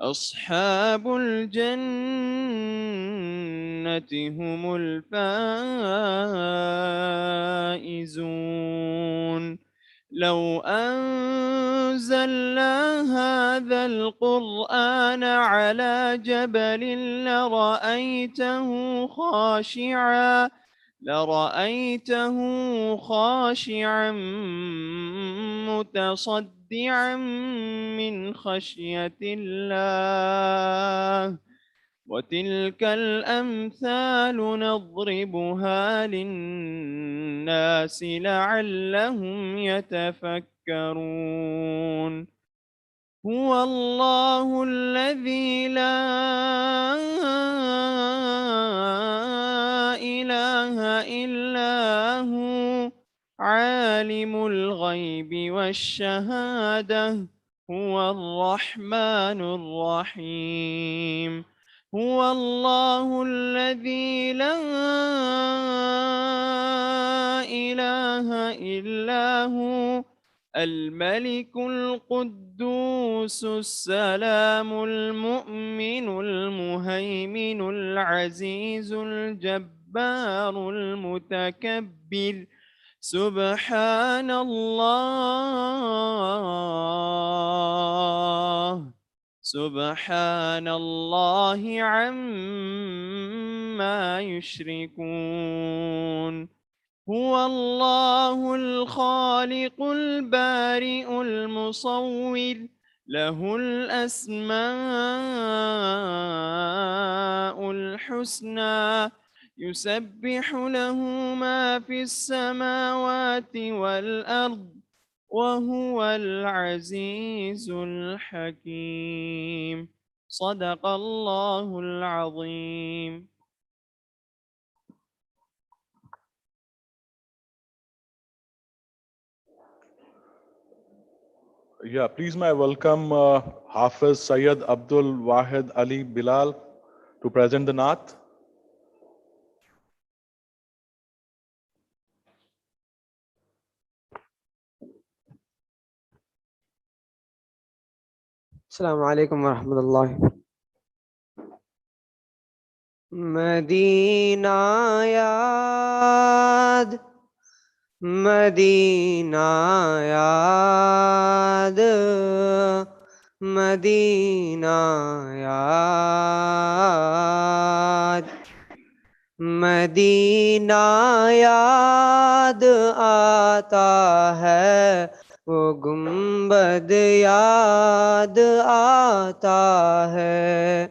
أصحاب الجنة هم الفائزون. لو أنزلنا هذا القرآن على جبل لرأيته خاشعا متصدعا من خشية الله. وتلك الأمثال نضربها للناس لعلهم يتفكرون. هو الله الذي لا إله إلا هو عالم الغيب والشهادة هو الرحمن الرحيم. هو الله الذي لا إله إلا هو الملك القدوس السلام المؤمن المهيمن العزيز الجبار المتكبر. سبحان الله عما يشركون. هو الله الخالق البارئ المصور له الأسماء الحسنى يسبح له ما في السماوات والأرض وهو العزيز الحكيم. صدق الله العظيم. Yeah, please may I welcome Hafiz Sayyid Abdul Wahid Ali Bilal to present the Naat. السلام علیکم ورحمۃ اللہ. مدینہ یاد مدینہ یاد مدینہ یاد مدینہ یاد آتا ہے وہ گنبد یاد آتا ہے.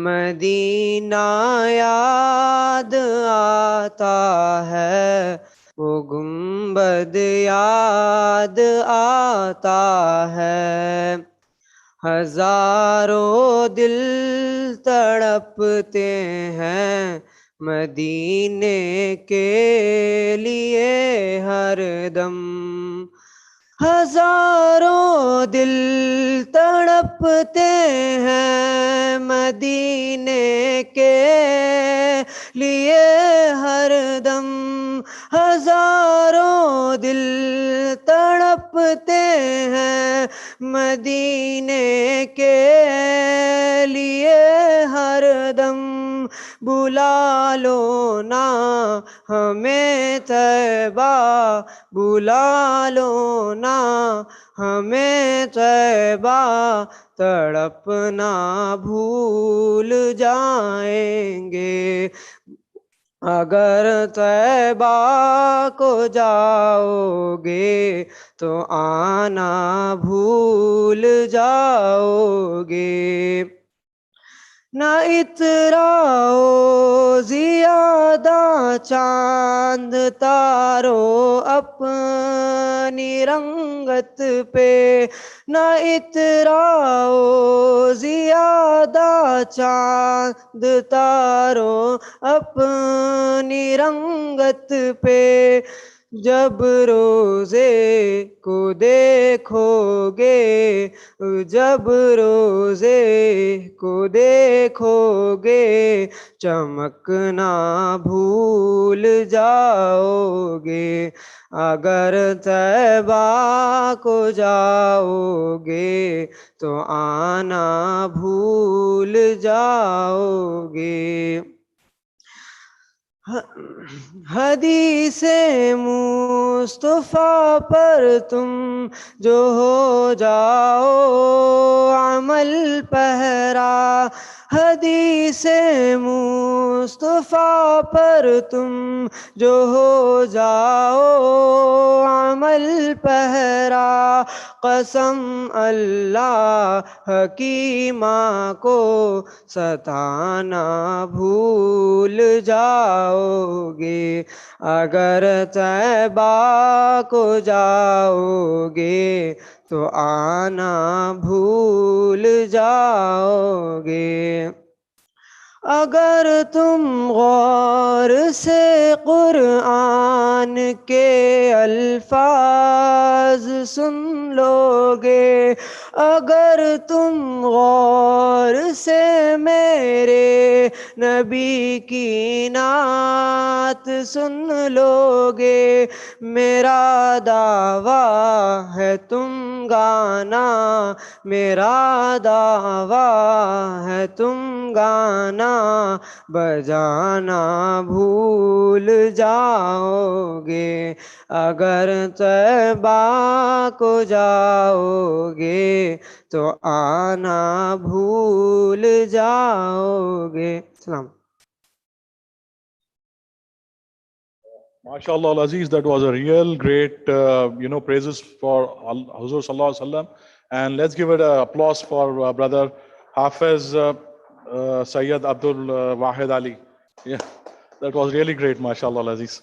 مدینہ یاد آتا ہے وہ گنبد یاد آتا ہے. ہزاروں دل تڑپتے ہیں مدینے کے لیے ہر دم. ہزاروں دل تڑپتے ہیں مدینے کے لیے ہر دم. ہزاروں دل تڑپتے ہیں مدینے کے لیے ہر دم. بلا لو نا ہمیں طیبہ بلا لو نا ہمیں طیبہ تڑپنا بھول جائیں گے. اگر طیبہ کو جاؤ گے تو آنا بھول جاؤ گے. نہ اتراؤ زیادہ چاند تارو اپنی رنگت پہ. نہ اتراؤ زیادہ چاند تارو اپنی رنگت پہ. جب روزے کو دیکھو گے، جب روزے کو دیکھو گے، چمکنا بھول جاؤ گے، اگر طیبہ کو جاؤ گے تو آنا بھول جاؤ گے۔ حدیث مصطفیٰ پر تم جو ہو جاؤ عمل پہرا، حدیث مصطفیٰ پر تم جو ہو جاؤ عمل پہرا، قسم اللہ حکیمہ کو ستانا بھول جاؤ گے، اگر طیبہ کو جاؤ گے تو آنا بھول جاؤ گے۔ اگر تم غور سے قرآن کے الفاظ سن لو گے، اگر تم غور سے میرے نبی کی نعت سن لو گے، میرا دعویٰ ہے تم گانا، میرا دعویٰ ہے تم گانا، بجانا بھول جاؤ گے، اگر طیبہ کو جاؤ گے تو آنا بھول جاؤ گے۔ سلام۔ MashaAllah, Al-Aziz, that was a real great, praises for Huzur Sallallahu Alaihi Wasallam. And let's give it an applause for brother Hafiz Sayyid Abdul Wahid Ali. Yeah, that was really great, MashaAllah, Al-Aziz.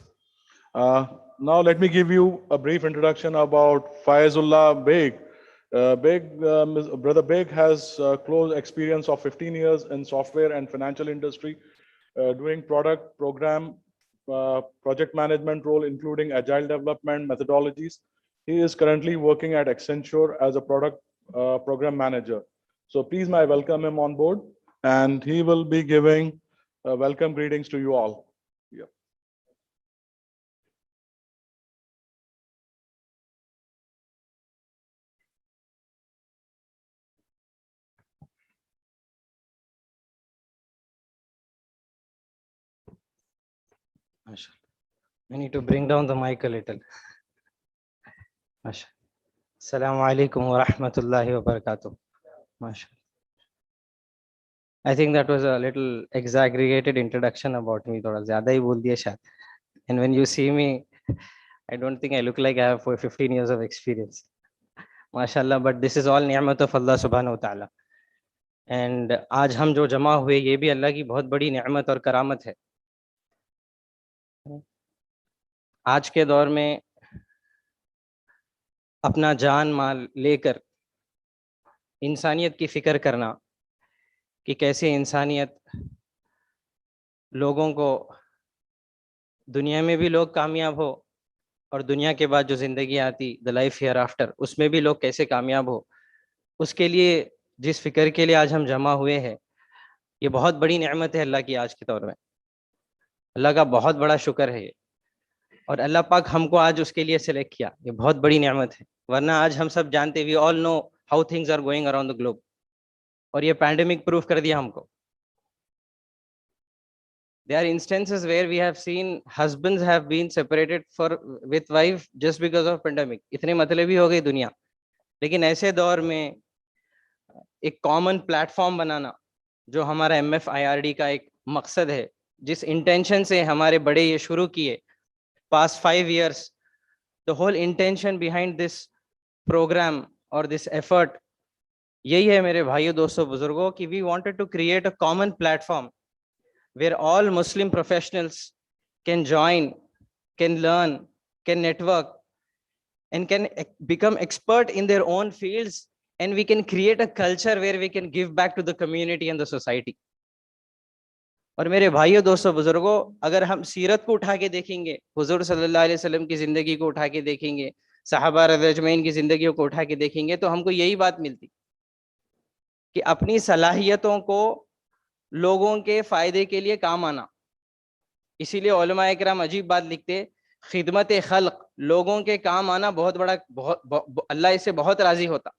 Now let me give you a brief introduction about Faizullah Beg. Brother Beg has close experience of 15 years in software and financial industry, doing product, program, project management role, including agile development methodologies. He is currently working at Accenture as a product program manager. So please, may I welcome him on board, and he will be giving welcome greetings to you all. Yeah. I need to bring down the mic a little. Assalamu alaikum wa rahmatullahi wa barakatuh. I think that was a little exaggerated introduction about me. Thoda zyada hi bol diya shayad. And when you see me, I don't think I look like I have 15 years of experience. MashaAllah, but this is all ni'mat of Allah subhanahu wa ta'ala. And aaj hum jo jama hue, ye bhi Allah ki bahut badi ni'mat aur karamat hai. آج کے دور میں اپنا جان مال لے کر انسانیت کی فکر کرنا کہ کیسے انسانیت لوگوں کو دنیا میں بھی لوگ کامیاب ہو اور دنیا کے بعد جو زندگی آتی the life hereafter اس میں بھی لوگ کیسے کامیاب ہو، اس کے لیے جس فکر کے لیے آج ہم جمع ہوئے ہیں، یہ بہت بڑی نعمت ہے اللہ کی آج کے دور میں۔ اللہ کا بہت بڑا شکر ہے یہ، اور اللہ پاک ہم کو آج اس کے لیے سلیکٹ کیا، یہ بہت بڑی نعمت ہے۔ ورنہ آج ہم سب جانتے we all know how things are going around the globe, اور یہ پینڈیمک پروف کر دیا ہم کو۔ There are instances where we have seen husbands have been separated with wife just because of pandemic. اتنے مطلبی ہو گئی دنیا، لیکن ایسے دور میں ایک کامن پلیٹ فارم بنانا جو ہمارا MFIRD کا ایک مقصد ہے، جس انٹینشن سے ہمارے بڑے یہ شروع کیے past 5 years, the whole intention behind this program or this effort یہی ہے میرے بھائیو دوستوں بزرگوں کہ we wanted to create a common platform where all Muslim professionals can join, can learn, can network, and can become expert in their own fields, and we can create a culture where we can give back to the community and the society. اور میرے بھائیوں دوستوں بزرگوں، اگر ہم سیرت کو اٹھا کے دیکھیں گے، حضور صلی اللہ علیہ وسلم کی زندگی کو اٹھا کے دیکھیں گے، صحابہ رضی اللہ اجمعین کی زندگیوں کو اٹھا کے دیکھیں گے، تو ہم کو یہی بات ملتی کہ اپنی صلاحیتوں کو لوگوں کے فائدے کے لیے کام آنا. اسی لیے علماء اکرام عجیب بات لکھتے، خدمت خلق، لوگوں کے کام آنا بہت بڑا، اللہ اس سے بہت راضی ہوتا.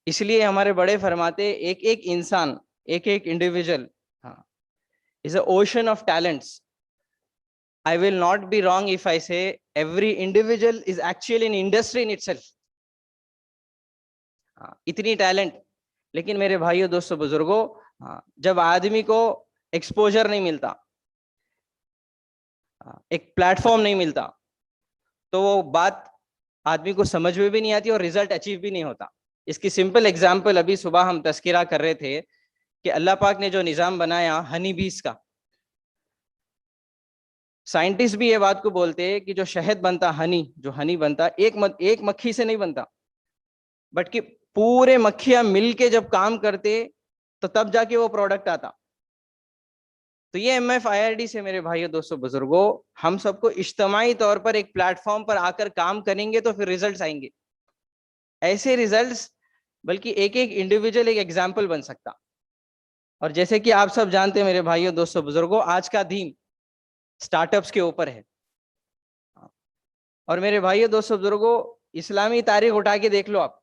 اس لیے ہمارے بڑے فرماتے، ایک ایک انسان، ایک ایک individual is an ocean of talents. I will not be wrong if I say every individual is actually an industry in itself. اتنی ٹیلنٹ، لیکن میرے بھائیوں دوستوں بزرگوں، جب آدمی کو ایکسپوجر نہیں ملتا، ایک پلیٹ فارم نہیں ملتا، تو وہ بات آدمی کو سمجھ میں بھی نہیں آتی اور ریزلٹ اچیو بھی نہیں ہوتا. اس کی سمپل ایگزامپل ابھی صبح ہم تذکرہ کر رہے تھے کہ اللہ پاک نے جو نظام بنایا ہنی بیز کا، سائنٹسٹ بھی یہ بات کو بولتے ہیں کہ جو شہد بنتا، ہنی جو ہنی بنتا، ایک مکھی سے نہیں بنتا، بٹ کہ پورے مکھیاں مل کے جب کام کرتے تو تب جا کے وہ پروڈکٹ آتا. تو یہ MFIRD سے میرے بھائیوں دوستوں بزرگوں، ہم سب کو اجتماعی طور پر ایک پلیٹ فارم پر آ کر کام کریں گے تو پھر ریزلٹس آئیں گے. ایسے ریزلٹس بلکہ ایک ایک انڈیویجل ایک ایگزامپل بن سکتا. اور جیسے کہ آپ سب جانتے ہیں میرے بھائیوں دوستوں بزرگوں، آج کا دین اسٹارٹ اپس کے اوپر ہے. اور میرے بھائیوں دوستوں بزرگوں، اسلامی تاریخ اٹھا کے دیکھ لو آپ،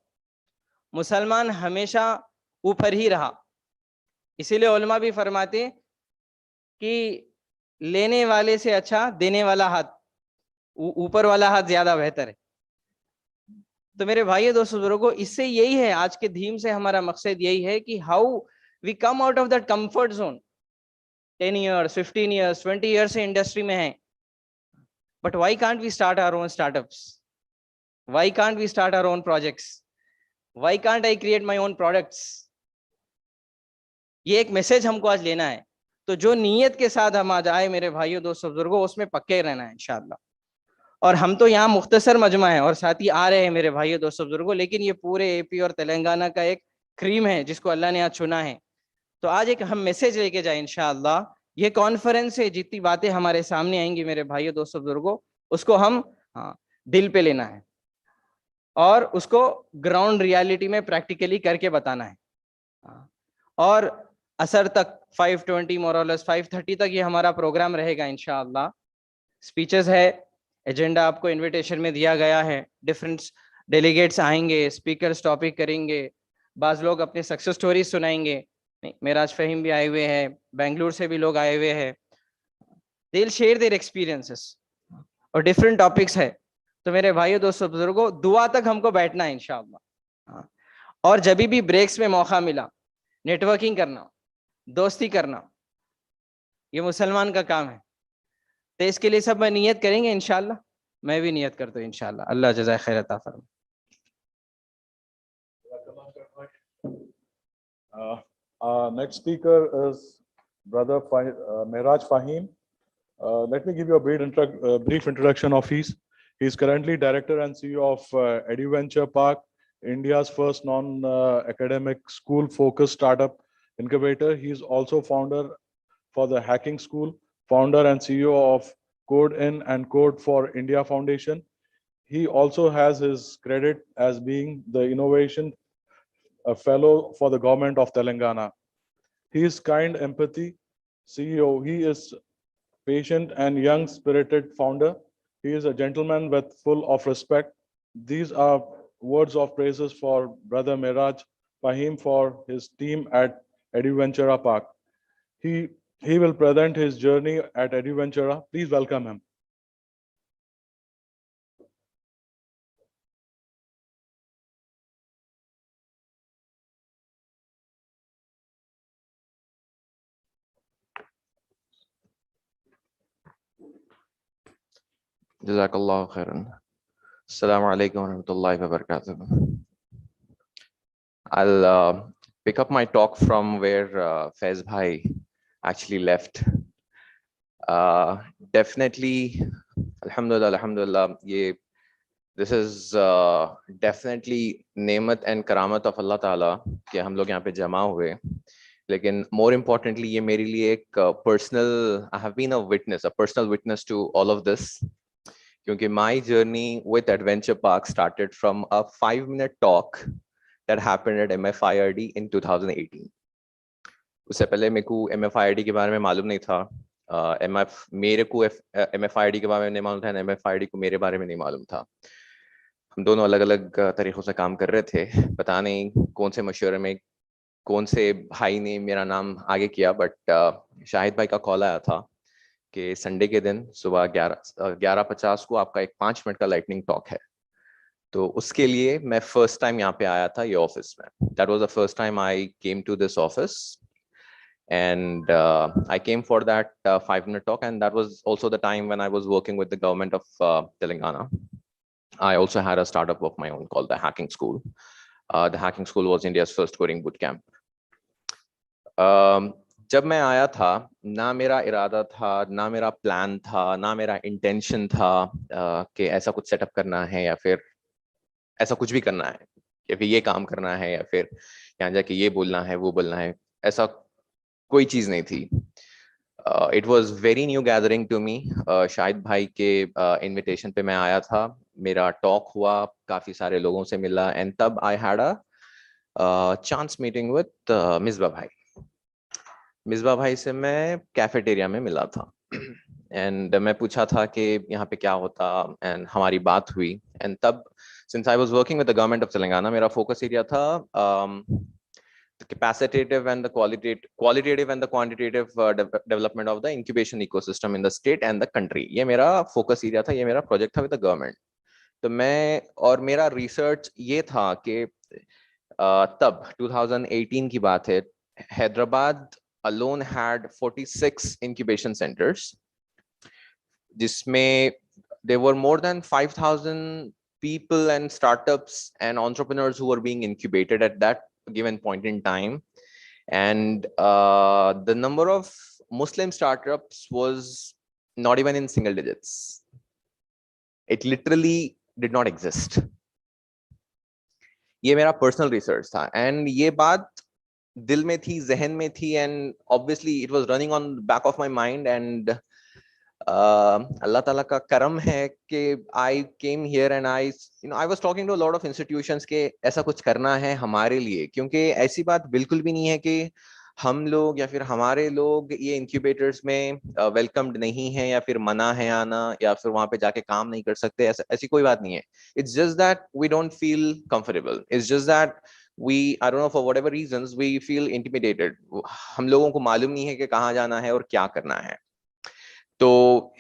مسلمان ہمیشہ اوپر ہی رہا. اسی لیے علماء بھی فرماتے کہ لینے والے سے اچھا دینے والا ہاتھ، اوپر والا ہاتھ زیادہ بہتر ہے. تو میرے بھائیوں دوستوں بزرگوں، اس سے یہی ہے، آج کے دھیم سے ہمارا مقصد یہی ہے کہ how we come out of that comfort zone. 10 years 15 years 20 years سے انڈسٹری میں ہیں، but why can't we start our own startups? Why can't we start our own projects? Why can't I create my own products? یہ ایک message ہم کو آج لینا ہے. تو جو نیت کے ساتھ ہم آج آئے میرے بھائیوں دوستوں بزرگوں، اس میں پکے رہنا ہے انشاءاللہ. اور ہم تو یہاں مختصر مجمع ہے اور ساتھی آ رہے ہیں میرے بھائیوں دوستوں بزرگوں، لیکن یہ پورے AP اور تلنگانہ کا ایک کریم ہے جس کو اللہ نے آج چنا ہے. تو آج ایک ہم میسج لے کے جائیں انشاءاللہ. یہ کانفرنس سے جتنی باتیں ہمارے سامنے آئیں گی میرے بھائیوں دوستوں بزرگوں، اس کو ہم دل پہ لینا ہے اور اس کو گراؤنڈ ریالٹی میں پریکٹیکلی کر کے بتانا ہے. اور اثر تک 5:20 مورالس 5:30 تک یہ ہمارا پروگرام رہے گا انشاءاللہ. سپیچز ہے، ایجنڈا آپ کو انویٹیشن میں دیا گیا ہے، ڈفرینٹ ڈیلیگیٹس آئیں گے، اسپیکرز ٹاپک کریں گے، بعض لوگ اپنے سکسیس سٹوریز سنائیں گے. میراج فہیم بھی آئے ہوئے ہیں، بنگلور سے بھی لوگ آئے ہوئے ہیں. دے ول شیئر دیئر ایکسپیرینسز اور ڈفرینٹ ٹاپکس ہے. تو میرے بھائیوں دوستوں بزرگوں، دعا تک ہم کو بیٹھنا ہے انشاءاللہ. اور جب بھی بریکس میں موقع ملا، نیٹ ورکنگ کرنا، دوستی کرنا، یہ مسلمان کا کام ہے. تو اس کے لیے سب میں نیت کریں گے انشاءاللہ. میں بھی نیت کرتا ہوں انشاءاللہ. اللہ جزائے خیر عطا فرمائے. Next speaker is brother Miraj Fahim. Let me give you a brief introduction of his. He is currently director and CEO of Edventure Park, India's first non-academic school-focused startup incubator. He is also founder for the Hacking School, founder and CEO of Code In and Code for India Foundation. He also has his credit as being the Innovation Fellow for the Government of Telangana. He is kind, empathy CEO. He is patient and young-spirited founder. He is a gentleman with full of respect. These are words of praises for brother Miraj Fahim for his team at Edventure Park. He will present his journey at Edventure. Please welcome him. Jazakallah khairan. Assalamu alaikum wa rahmatullahi wa barakatuh. I'll pick up my talk from where Faiz Bhai actually left. Definitely, alhamdulillah, this is definitely nemat and karamat of Allah Ta'ala کہ ہم لوگ یہاں پہ جمع ہوئے. लेकिन more importantly ये मेरे लिए एक personal, I have been a personal witness to all of this, क्योंकि my journey with Adventure Park started from a 5-minute talk that happened at MFIRD in 2018. उससे पहले मेरे को MFIRD के बारे में मालूम नहीं था, मेरे को MFIRD के बारे में नहीं मालूम था, MFIRD को मेरे बारे में नहीं मालूम था. हम दोनों अलग अलग तरीकों से काम कर रहे थे, पता नहीं कौन से मशवरे में कौन से भाई ने मेरा नाम आगे किया, बट शाहिद भाई का कॉल आया था कि संडे के दिन सुबह 11:50 को आपका एक 5 मिनट का लाइटनिंग टॉक है. तो उसके लिए मैं फर्स्ट टाइम यहाँ पे आया था ये ऑफिस में. That was the first time I came to this office, and I came for that 5-minute talk, and that was also the time when I was working with the government of Telangana. I also had a startup of my own called the Hacking School. The Hacking School was India's first coding bootcamp. जब मैं आया था, ना मेरा इरादा था, ना मेरा प्लान था, ना मेरा इंटेंशन था कि ऐसा कुछ सेटअप करना है या फिर ऐसा कुछ भी करना है, या फिर ये काम करना है, या फिर यहाँ जाके ये बोलना है, वो बोलना है. ऐसा कोई चीज नहीं थी. It was very new gathering to me. Shahid भाई के इन्विटेशन पे मैं आया था, मेरा टॉक हुआ, काफी सारे लोगों से मिला, एंड तब I had a chance meeting with Misbah भाई. मिसबा भाई से मैं कैफेटेरिया में मिला था, एंड मैं पूछा था कि यहाँ पे क्या होता, एंड हमारी बात हुई. एंड तब since I was working with the government of Telangana, मेरा फोकस एरिया था the qualitative and the quantitative development of the incubation ecosystem in the state and the country. ये मेरा focus area था, ये मेरा project था with the government. तो मैं और मेरा research ये था कि तब 2018 की बात है, Hyderabad alone had 46 incubation centers, जिसमें there were more than 5,000 people and startups and entrepreneurs who were being incubated at that given point in time, and the number of Muslim startups was not even in single digits. It literally did not exist. ये मेरा personal research था, and ये बात दिल में थी, जहन में थी, and obviously it was running on the back of my mind, and Allah Ta'ala का करम है कि I came here and I was talking to a lot of institutions के ऐसा कुछ करना है हमारे लिए, क्योंकि ऐसी बात बिल्कुल भी नहीं है कि हम लोग या फिर हमारे लोग ये इंक्यूबेटर्स में वेलकम्ड नहीं है, या फिर मना है आना, या फिर वहां पे जाके काम नहीं कर सकते, ऐसी कोई बात नहीं है. It's just that we don't feel comfortable. It's just that I don't know, for whatever reasons we feel intimidated. हम लोगों को मालूम नहीं है कि कहाँ जाना है और क्या करना है. तो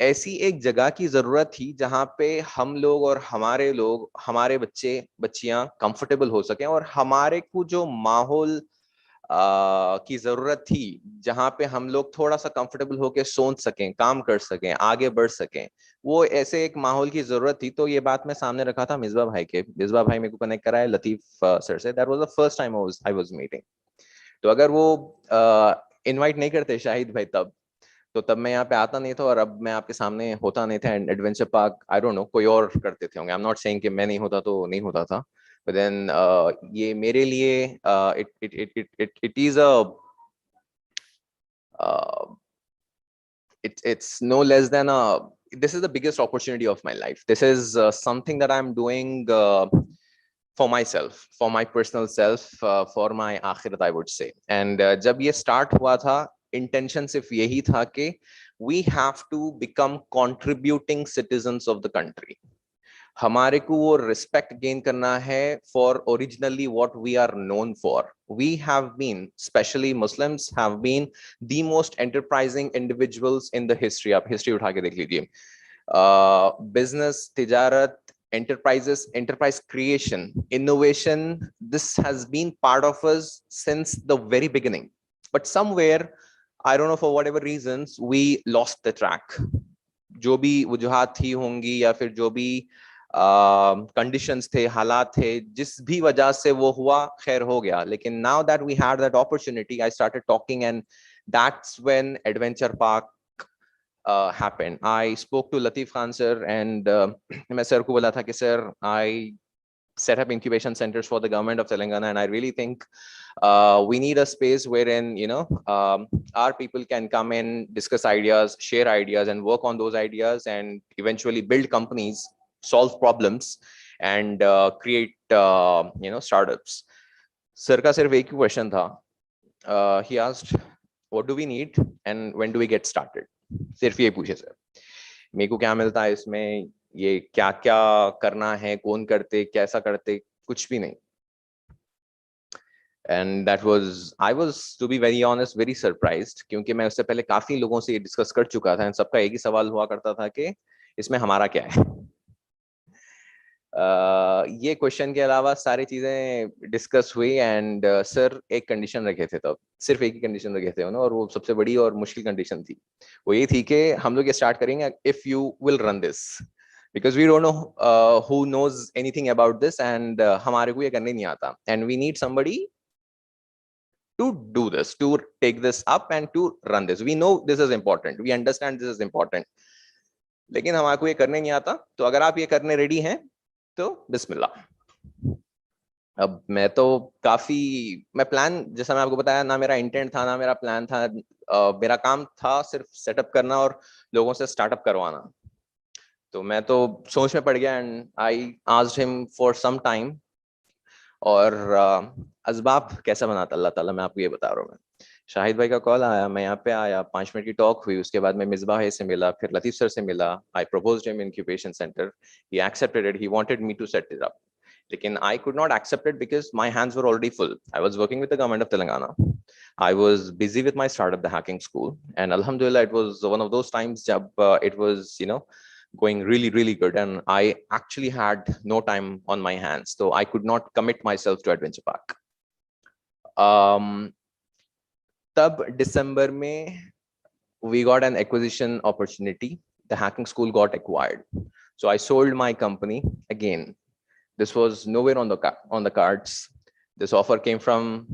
ऐसी एक जगह की जरूरत थी जहां पे हम लोग और हमारे बच्चे बच्चियां कंफर्टेबल हो सकें, और हमारे को जो माहौल की जरूरत थी जहां पे हम लोग थोड़ा सा कंफर्टेबल होके सोच सकें, काम कर सकें, आगे बढ़ सकें, वो ऐसे एक माहौल की जरूरत थी. तो ये बात मैं सामने रखा था मिसबा भाई के. मिसबा भाई मेरे को कनेक्ट कराए लतीफ सर से. That was the first time I was meeting. तो अगर वो इनवाइट नहीं करते शाहिद भाई तब मैं यहाँ पे आता नहीं था, और अब मैं आपके सामने होता नहीं था. And adventure park I don't know कोई और करते थे होंगे. आई एम नॉट सेइंग कि मैं नहीं होता तो नहीं होता था, बट देन ये मेरे लिए it is it's no less than this is the biggest opportunity of my life. This is something that I'm doing for myself, for my personal self, for my akhirat, I would say. And जब ये start हुआ था, intention सिर्फ यही था कि we have to become contributing citizens of the country. हमारे को वो respect gain करना है for originally what we are known for. We have been, especially Muslims, have been the most enterprising individuals in the history. आप history उठा के देख लीजिए. Business, tijarat, enterprise creation, innovation, this has been part of us since the very beginning. But somewhere, I don't know, for whatever reasons, we lost the track. जो भी वजूहात थी होंगी, या फिर जो भी कंडीशंस थे, हालात थे, जिस भी वजह से वो हुआ, खैर हो गया. लेकिन now that we had that opportunity, I started talking, and that's when Adventure Park happened. I spoke to Latif Khan sir, and मैं सर को बोला था कि sir, I set up incubation centers for the government of Telangana, and I really think we need a space wherein, you know, our people can come in, discuss ideas, share ideas, and work on those ideas, and eventually build companies, solve problems, and create you know, startups. Sir का सिर्फ एक ही question था. He asked, what do we need and when do we get started? सिर्फ ये पूछे sir. मेरे को क्या मिलता है इसमें, ये क्या क्या करना है, कौन करते, कैसा करते, कुछ भी नहीं. And that was, I was, to be very honest, very surprised, क्योंकि मैं उससे पहले काफी लोगों से डिस्कस कर चुका था, and सबका एक ही सवाल हुआ करता था कि इसमें हमारा क्या है. ये क्वेश्चन के अलावा सारी चीजें डिस्कस हुई, एंड सर एक कंडीशन रखे थे, तब सिर्फ एक ही कंडीशन रखे थे ना, और वो सबसे बड़ी और मुश्किल कंडीशन थी. वो ये थी कि हम लोग ये स्टार्ट करेंगे if you will run this, because we don't know who knows anything about this, and हमारे को ये करने नहीं आता, and we need somebody to do this, to take this up and to run this. We know this is important, we understand this is important, लेकिन हमारे को ये करने नहीं आता. तो अगर आप ये करने रेडी हैं तो बिस्मिल्लाह. अब मैं तो काफी, मैं प्लान, जैसा मैं आपको बताया ना, मेरा इंटेंट था ना मेरा प्लान था. मेरा काम था सिर्फ सेटअप करना और लोगों से स्टार्टअप करवाना. तो मैं तो सोच में पड़ गया, and I asked him for some time. और असबाब कैसा बनाता अल्लाह ताला, मैं आपको ये बता रहा हूँ. मैं शाहिद भाई का कॉल आया, मैं यहाँ पे आया, 5 मिनट की टॉक हुई, उसके बाद मैं मिसबा भाई से मिला, फिर लतीफ सर से मिला. I proposed him incubation centre, he accepted it, he wanted me to set it up. लेकिन I could not accept it because my hands were already full. I was working with the government of Telangana. I was busy with my startup, the hacking school, and alhamdulillah, it was one of those times jab it was, you know, going really, really good, and I actually had no time on my hands, so I could not commit myself to Edventure Park. Tab December mein we got an acquisition opportunity. The hacking school got acquired, so I sold my company again. This was nowhere on the cards. This offer came from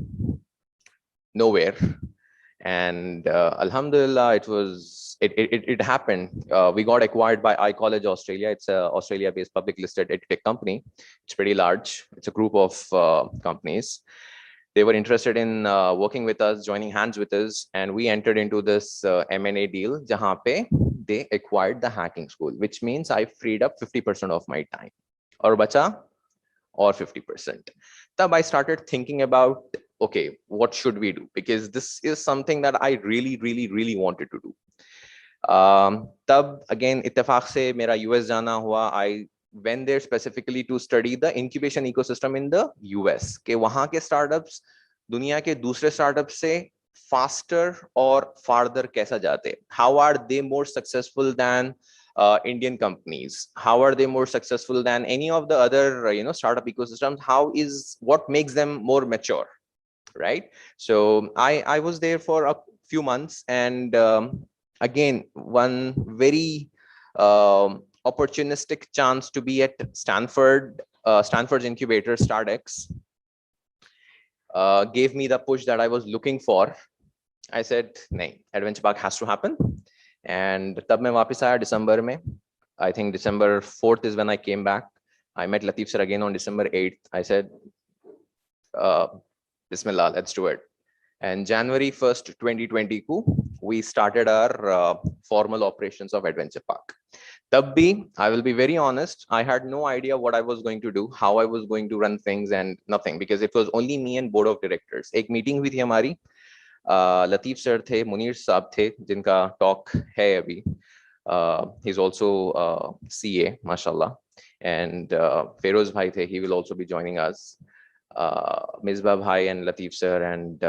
nowhere, and alhamdulillah, it happened. We got acquired by iCollege Australia. It's a Australia-based public listed edtech company. It's pretty large. It's a group of companies. They were interested in working with us, joining hands with us, and we entered into this M&A deal, jahan pe they acquired the hacking school, which means I freed up 50% of my time. Aur bacha or 50%. Tab I started thinking about, okay, what should we do? Because this is something that I really, really, really wanted to do. Tab again, ittifaq se mera US jana hua. I went there specifically to study the incubation ecosystem in the US. Ke wahan ke startups दुनिया के दूसरे startups से faster or farther kaisa jate? How are they more successful than Indian companies? How are they more successful than any of the other you know, startup ecosystems? What makes them more mature, right? So I was there for a few months, and again, one very opportunistic chance to be at Stanford's incubator StartX gave me the push that I was looking for. I said, nahin, Edventure Park has to happen. And tab main वापस आया December में. I think December 4th is when I came back. I met Latif sir again on December 8th. I said, Bismillah, let's do it. And January 1st, 2022, we started our formal operations of Edventure Park. Tab bhi, I will be very honest, I had no idea what I was going to do, how I was going to run things, and nothing, because it was only me and board of directors. Ek meeting हुई थी हमारी. Latif sir थे, मुनीर साहब थे, जिनका talk है अभी. He's also CA, mashallah, and Feroz bhai the, he will also be joining us. Misbah bhai and Latif sir, and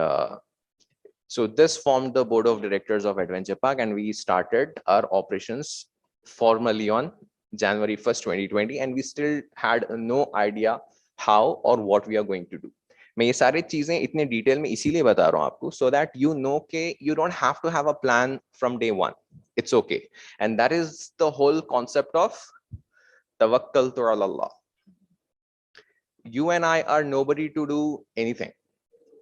so this formed the board of directors of Edventure Park, and we started our operations formally on January 1st, 2020, and we still had no idea how or what we are going to do. मैं ये सारी चीजें इतने detail में इसीलिए बता रहा हूँ आपको, so that you know के you don't have to have a plan from day one. It's okay, and that is the whole concept of tawakkaltu ala Allah. You and I are nobody to do anything.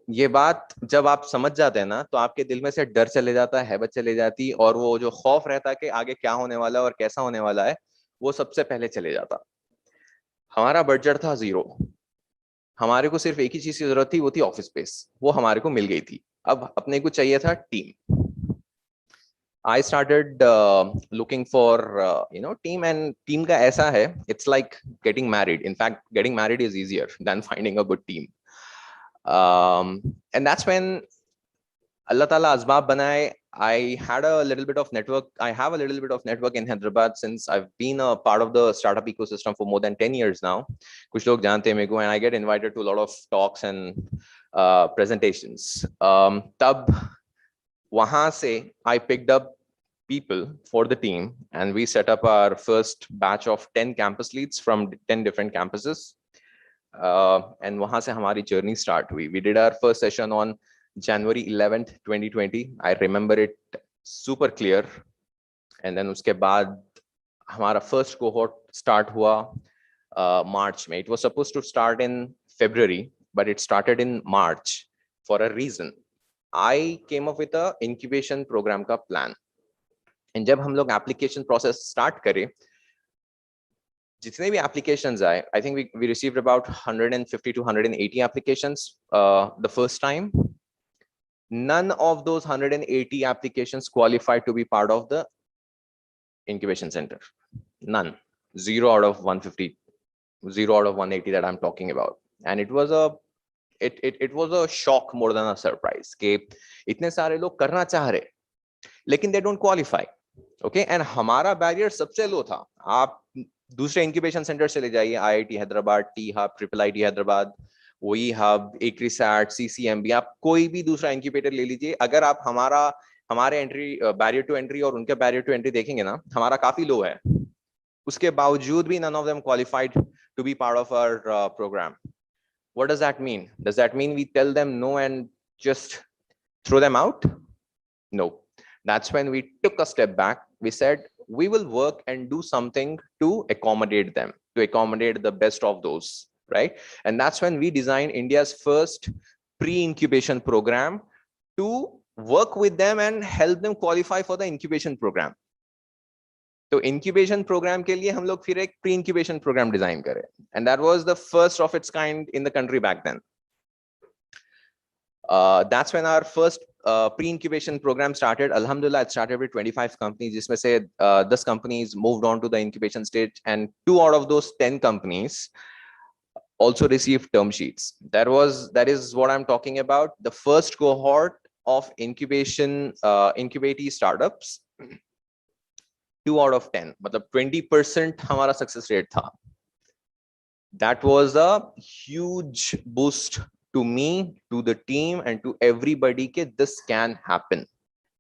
ये बात जब आप समझ जाते हैं ना, तो आपके दिल में से डर चले जाता है, हैबत चले जाती, और वो जो खौफ रहता है कि आगे क्या होने वाला है और कैसा होने वाला है, वो सबसे पहले चले जाता. हमारा बजट था 0, हमारे को सिर्फ एक ही चीज की जरूरत थी, वो थी ऑफिस स्पेस, वो हमारे को मिल गई थी। अब अपने को चाहिए था team. I started looking for team, and team का ऐसा है, it's like getting married. In fact, getting married is easier than finding a good team. And that's when Allah Ta'ala asbab बनाए. I had a little bit of network. I have a little bit of network in Hyderabad since I've been a part of the startup ecosystem for more than 10 years now. कुछ लोग जानते हैं मेरे को, and I get invited to a lot of talks and presentations. तब वहां से I picked up people for the team, and we set up our first batch of 10 campus leads from 10 different campuses. And wahan se hamari journey start hui. We did our first session on January 11th, 2020. I remember it super clear. And then uske baad hamara first cohort start hua March mein. It was supposed to start in February, but it started in March for a reason. I came up with a incubation program ka plan. And जब हम लोग application process start करें, जितने भी applications आए, I think we received about 150 to 180 applications the first time. None of those 180 applications qualified to be part of the incubation center. None. 0 out of 150, 0 out of 180 that I'm talking about. And it was a shock more than a surprise कि इतने सारे लोग करना चाह रहे, लेकिन they don't qualify. Okay and हमारा barrier सबसे लो था. आप दूसरे इंक्यूबेशन सेंटर से ले जाइए, IIT Hyderabad, T hub, triple IT Hyderabad, वही हब, एग्रीसैट, सीसीएमबी, आप कोई भी दूसरा इंक्यूबेटर ले लीजिए. अगर आप हमारे एंट्री बैरियर टू एंट्री और उनके बैरियर टू एंट्री देखेंगे ना, हमारा काफी लो है. उसके बावजूद भी none of them qualified to be part of our program. What does that mean? Does that mean we tell them no and just throw them out? No. That's when we took a step back. We said we will work and do something to accommodate them, to accommodate the best of those, right? And that's when we designed India's first pre-incubation program to work with them and help them qualify for the incubation program. So incubation program के लिए हम लोग फिर एक pre-incubation program design करे, and that was the first of its kind in the country back then. That's when our first pre-incubation program started. Alhamdulillah, it started with 25 companies. जिसमें से 10 companies moved on to the incubation stage, and 2 out of those 10 companies also received term sheets. That is what I'm talking about. The first cohort of incubatee startups, 2 out of 10, मतलब 20% हमारा success rate था. That was a huge boost to me, to the team, and to everybody that this can happen.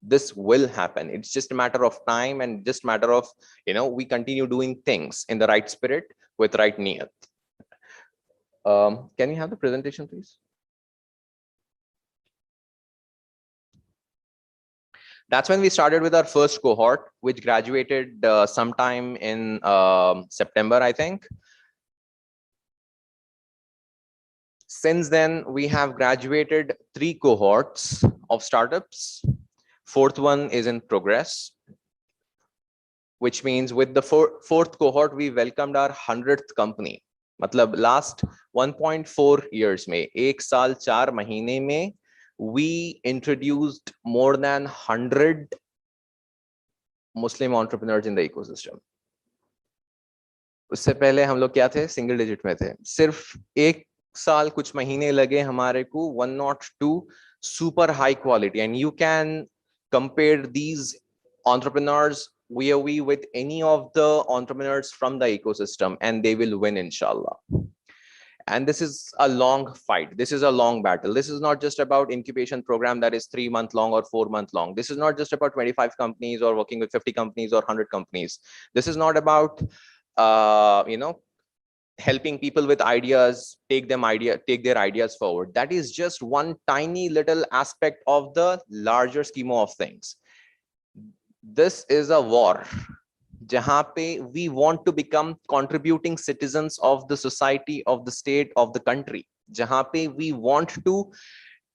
This will happen. It's just a matter of time, and just matter of, we continue doing things in the right spirit with right niyat. Can we have the presentation, please? That's when we started with our first cohort, which graduated sometime in September, I think. Since then, we have graduated 3 cohorts of startups. 4th one is in progress, which means with the 4th cohort, we welcomed our 100th company. मतलब last 1.4 years में, 1 साल 4 महीने में, we introduced more than 100 Muslim entrepreneurs in the ecosystem. उससे पहले हम लोग क्या थे? सिंगल डिजिट में थे. सिर्फ 1 साल कुछ महीने लगे हमारे को 102 super high quality, and you can compare these entrepreneurs with any of the entrepreneurs from the ecosystem, and they will win, inshallah. And this is a long fight. This is a long battle. This is not just about incubation program that is 3-month long or 4-month long. This is not just about 25 companies or working with 50 companies or 100 companies. This is not about helping people with ideas, take their ideas forward. That is just one tiny little aspect of the larger schema of things. This is a war. जहाँ पे we want to become contributing citizens of the society, of the state, of the country. जहाँ पे we want to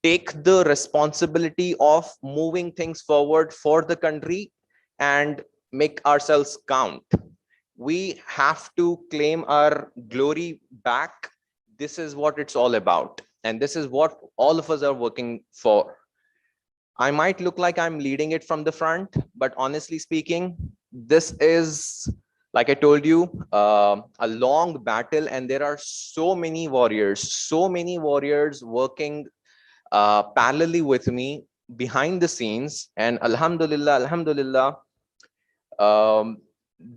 take the responsibility of moving things forward for the country and make ourselves count. we have to claim our glory back. This is what it's all about. And this is what all of us are working for. I might look like I'm leading it from the front, but honestly speaking, this is, like I told you, a long battle, and there are so many warriors working parallelly with me behind the scenes. And alhamdulillah,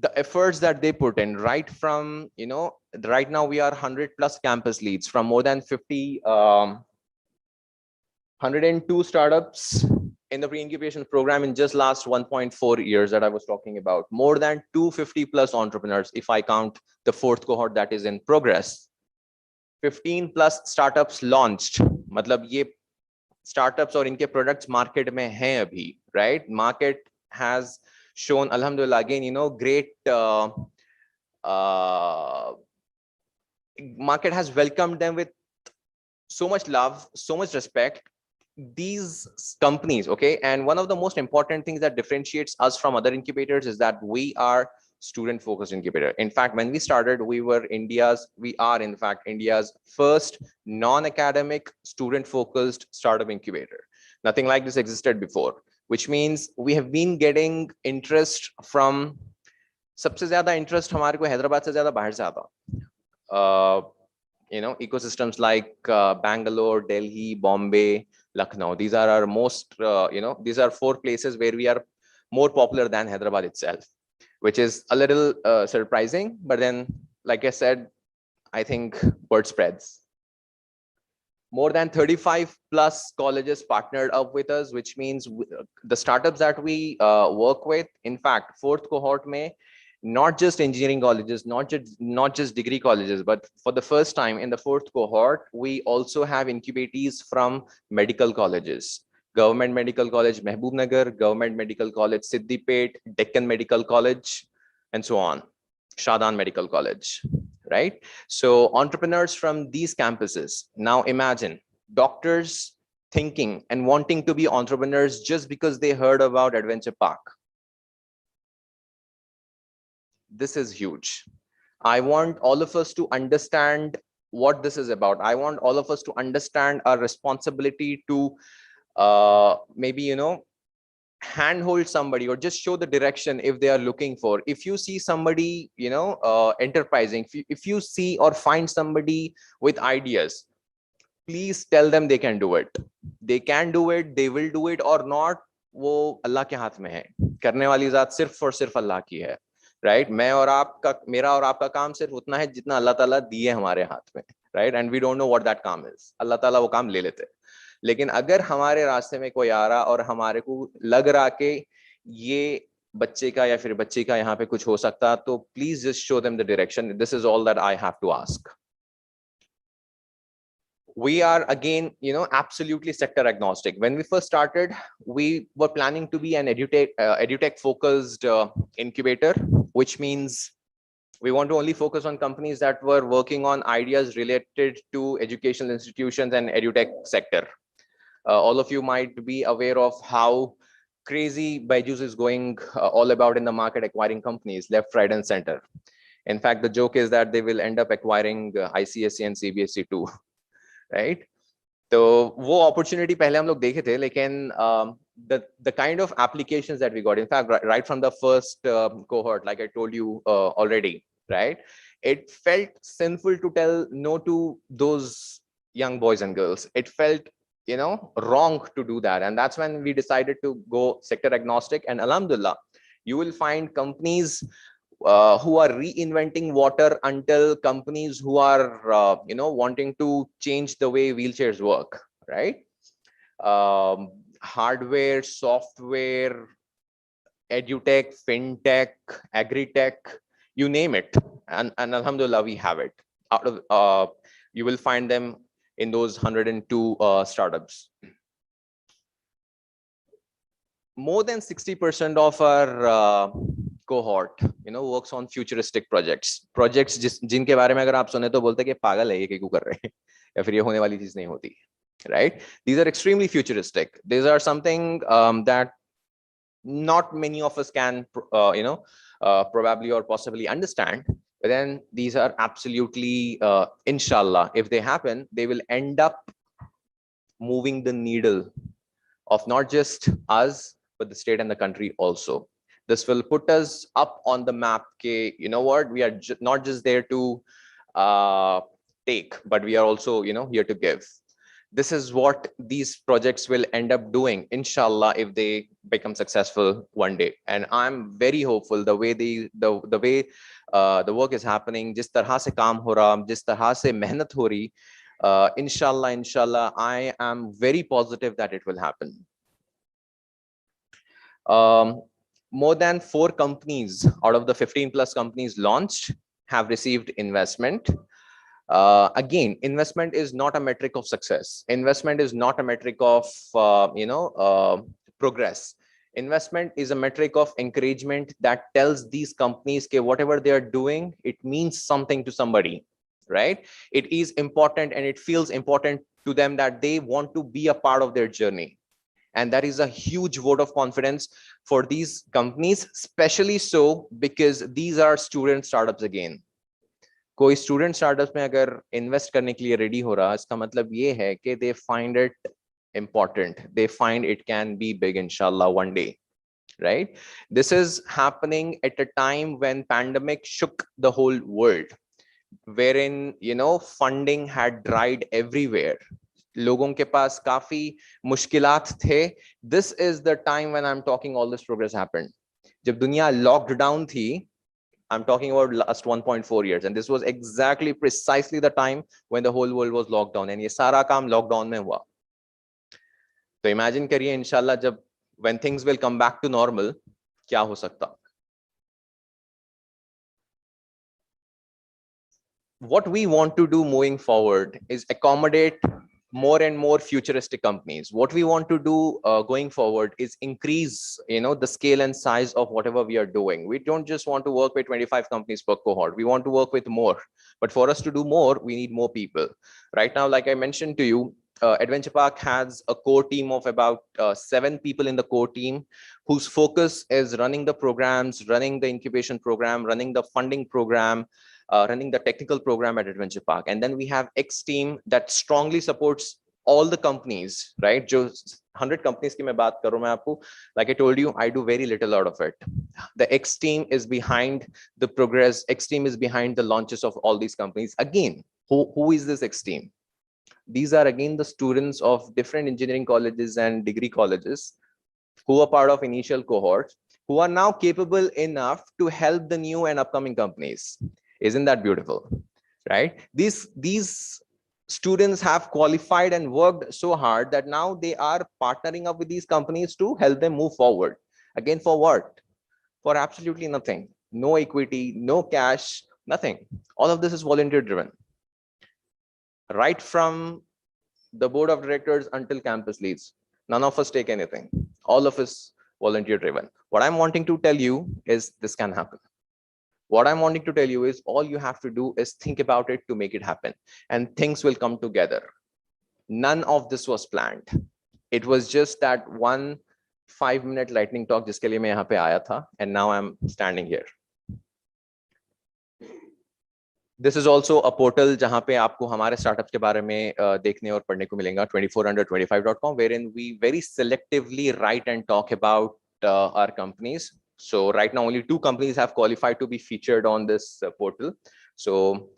the efforts that they put in, right from, right now we are 100+ campus leads from more than 102 startups in the pre-incubation program in just last 1.4 years that I was talking about. More than 250+ entrepreneurs, if I count the fourth cohort that is in progress. 15+ startups launched. मतलब ये startups और इनके products market में हैं अभी, right? Market has shown, alhamdulillah, again, great market has welcomed them with so much love, so much respect. These companies, okay, and one of the most important things that differentiates us from other incubators is that we are student-focused incubator. In fact, when we started, we are in fact India's first non-academic, student-focused startup incubator. Nothing like this existed before, which means we have been getting interest from, सबसे ज़्यादा interest हमारे को हैदराबाद से ज़्यादा बाहर से आता. Ecosystems like Bangalore, Delhi, Bombay, Lucknow. These are our most, these are 4 places where we are more popular than Hyderabad itself, which is a little surprising. But then, like I said, I think word spreads. More than 35+ colleges partnered up with us, which means the startups that we work with, in fact, 4th cohort mein, not just engineering colleges, not just degree colleges, but for the first time in the 4th cohort, we also have incubatees from medical colleges. Government Medical College, Mehboob Government Medical College, Siddipet, Deccan Medical College, and so on. Shadan Medical College, right? So entrepreneurs from these campuses. Now imagine doctors thinking and wanting to be entrepreneurs just because they heard about Edventure Park. This is huge. I want all of us to understand what this is about. I want all of us to understand our responsibility to maybe, handhold somebody or just show the direction if they are looking for. If you see somebody, enterprising, if you see or find somebody with ideas, please tell them they can do it. They can do it, they will do it or not, वो अल्लाह के हाथ में है. करने वाली ज़ात सिर्फ और सिर्फ अल्लाह की है. Right? मेरा और आपका काम सिर्फ उतना है जितना अल्लाह ताला दिए हमारे हाथ में. Right? And we don't know what that काम is. अल्लाह ताला वो काम ले लेते. लेकिन अगर हमारे रास्ते में कोई आ रहा और हमारे को लग रहा कि ये बच्चे का या फिर बच्ची का यहाँ पे कुछ हो सकता, तो please just show them the direction. This is all that I have to ask. We are again, absolutely sector agnostic. When we first started, we were planning to be an edutech focused incubator, which means we want to only focus on companies that were working on ideas related to educational institutions and edutech sector. All of you might be aware of how crazy Byju's is going all about in the market, acquiring companies left, right, and center. In fact, the joke is that they will end up acquiring ICSE and CBSE too. Right? So वो opportunity पहले हम लोग देखे थे, लेकिन the kind of applications that we got, in fact, right from the first cohort, like I told you already, right? It felt sinful to tell no to those young boys and girls. It felt, wrong to do that, and that's when we decided to go sector agnostic. And alhamdulillah, you will find companies who are reinventing water until companies who are, wanting to change the way wheelchairs work, right? Hardware, software, edutech, fintech, agri-tech, you name it. And alhamdulillah, we have it. Out of, you will find them in those 102 startups. More than 60% of our cohort, works on futuristic projects. Projects जिनके बारे में अगर आप सुने तो बोलते कि पागल है ये क्यों कर रहे हैं या फिर ये होने वाली चीज नहीं होती, right? These are extremely futuristic. These are something that not many of us can, probably or possibly understand. But then these are absolutely, inshallah, if they happen, they will end up moving the needle of not just us, but the state and the country also. This will put us up on the map. You know what? We are not just there to take, but we are also, here to give. This is what these projects will end up doing, inshallah, if they become successful one day. And I'm very hopeful the way the work is happening, jis tarah se kaam ho raha, jis tarah se mehnat ho rahi, inshallah, I am very positive that it will happen. More than 4 companies out of the 15 plus companies launched have received investment. Again, investment is not a metric of success. Investment is not a metric of progress. Investment is a metric of encouragement that tells these companies that whatever they are doing, it means something to somebody, right? It is important and it feels important to them that they want to be a part of their journey. And that is a huge vote of confidence for these companies, especially so because these are student startups again. कोई student startups में अगर invest करने के लिए ready हो रहा, इसका मतलब ये है कि they find it important, they find it can be big, inshallah, one day, right? This is happening at a time when pandemic shook the whole world, wherein funding had dried everywhere. लोगों के पास काफी मुश्किलात थे. This is the time when I'm talking all this progress happened. जब दुनिया locked down थी, I'm talking about last 1.4 years, and this was exactly precisely the time when the whole world was locked down, and ये सारा काम lockdown में हुआ. तो imagine करिए इंशाल्लाह जब when things will come back to normal, क्या हो सकता. What we want to do moving forward is accommodate more and more futuristic companies. What we want to do going forward is increase, the scale and size of whatever we are doing. We don't just want to work with 25 companies per cohort. We want to work with more. But for us to do more, we need more people. Right now, like I mentioned to you, Edventure Park has a core team of about 7 people in the core team whose focus is running the programs, running the incubation program, running the funding program, running the technical program at Edventure Park. And then we have X team that strongly supports all the companies, right? Jo 100 companies ki main baat kar raha hu main aapko, like I told you, I do very little out of it. The X team is behind the progress. X team is behind the launches of all these companies. Again, who is this X team? These are again the students of different engineering colleges and degree colleges who are part of initial cohorts, who are now capable enough to help the new and upcoming companies. Isn't that beautiful, right? These students have qualified and worked so hard that now they are partnering up with these companies to help them move forward. Again, for what? For absolutely nothing. No equity, no cash, nothing. All of this is volunteer driven. Right from the board of directors until campus leads, none of us take anything. All of us volunteer driven. What I'm wanting to tell you is this can happen. What I'm wanting to tell you is all you have to do is think about it to make it happen, and things will come together. None of this was planned. It was just that 1 5-minute lightning talk jiske liye main yahan pe aaya tha, and now I'm standing here. This is also a portal jahan pe aapko hamare startups ke bare mein dekhne aur padhne ko milega, 24under25.com, wherein we very selectively write and talk about our companies. So right now only 2 companies have qualified to be featured on this portal. So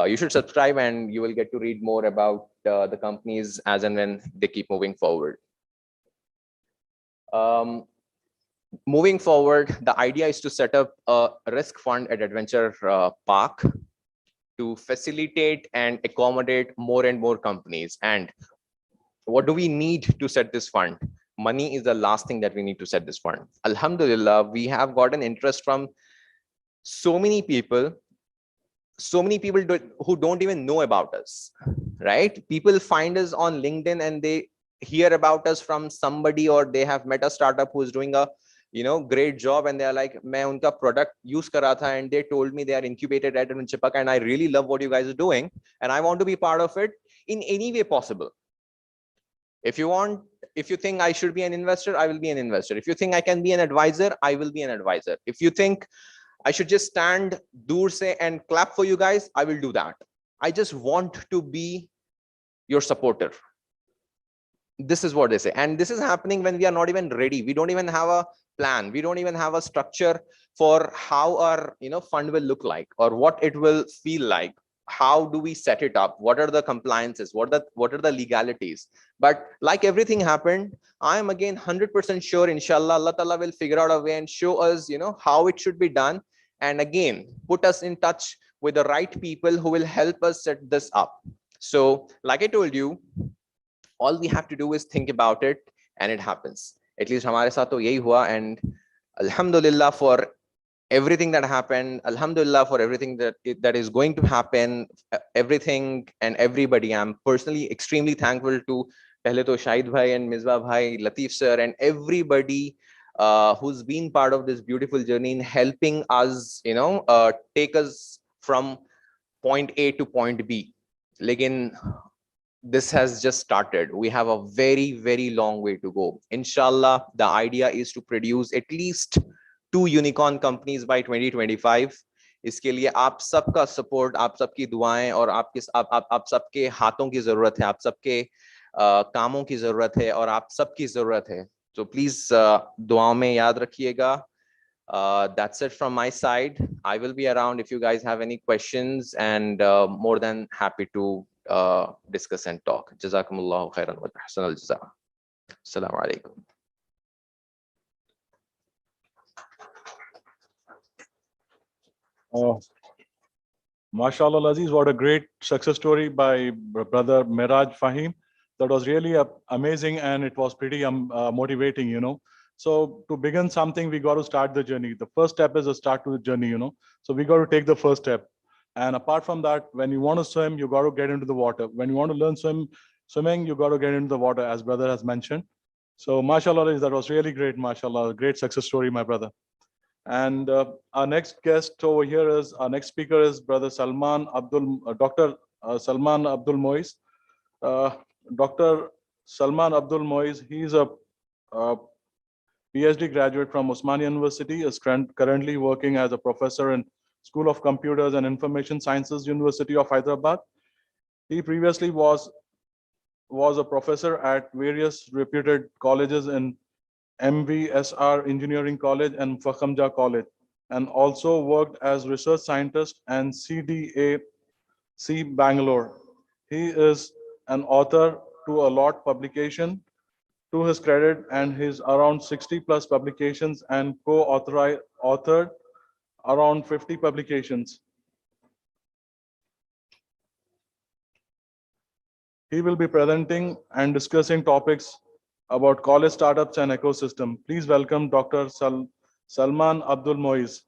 you should subscribe and you will get to read more about the companies as and when they keep moving forward. Moving forward, the idea is to set up a risk fund at Edventure Park to facilitate and accommodate more and more companies. And what do we need to set this fund? Money is the last thing that we need to set this fund. Alhamdulillah, we have gotten interest from so many people who don't even know about us, right? People find us on LinkedIn and they hear about us from somebody, or they have met a startup who is doing a great job, and they are like, main unka product use kar raha tha and they told me they are incubated at Edventure Park and I really love what you guys are doing and I want to be part of it in any way possible. If you think I should be an investor, I will be an investor. If you think I can be an advisor, I will be an advisor. If you think I should just stand dur se and clap for you guys, I will do that. I just want to be your supporter. This is what they say. And this is happening when we are not even ready. We don't even have a plan. We don't even have a structure for how our fund will look like or what it will feel like. How do we set it up? What are the compliances? What are the legalities? But like everything happened, I am again 100% sure, inshallah, Allah Ta'ala will figure out a way and show us, how it should be done. And again, put us in touch with the right people who will help us set this up. So like I told you, all we have to do is think about it and it happens. At least hamare saath to yahi hua, and alhamdulillah for everything that happened, alhamdulillah for everything that is going to happen, everything and everybody. I'm personally extremely thankful to pehle to Shahid bhai and Misbah bhai, Latif sir, and everybody who's been part of this beautiful journey in helping us, take us from point A to point B. Lekin this has just started. We have a very, very long way to go. Inshallah, the idea is to produce at least 2 unicorn companies by 2025. इसके लिए आप सबका support, आप सबकी दुआएं और आप सबके हाथों की जरूरत है, आप सबके कामों की जरूरत है और आप सबकी जरूरत है. So please दुआओं में याद रखिएगा. That's it from my side. I will be around if you guys have any questions, and more than happy to discuss and talk. Jazakumullahu khairan wa ahsanal jaza. Assalamu alaikum. MashaAllah, Aziz, what a great success story by brother Miraj Fahim. That was really amazing, and it was pretty motivating, So to begin something, we got to start the journey. The first step is a start to the journey, So we got to take the first step. And apart from that, when you want to swim, you got to get into the water. When you want to learn swimming, you got to get into the water, as brother has mentioned. So mashallah, that was really great, mashallah. Great success story, my brother. And our next guest over here is, our next speaker is brother Salman Abdul, Dr. Salman Abdul Moiz. Dr. Salman Abdul Moiz, he's a PhD graduate from Osmania University, is currently working as a professor in School of Computers and Information Sciences, University of Hyderabad. He previously was a professor at various reputed colleges in MVSR Engineering College and Fakhamja College, and also worked as research scientist and CDAC Bangalore. He is an author to a lot publication to his credit, and his around 60 plus publications, and co-authored around 50 publications. He will be presenting and discussing topics about college startups and ecosystem. Please welcome Dr. Salman Abdul Moiz.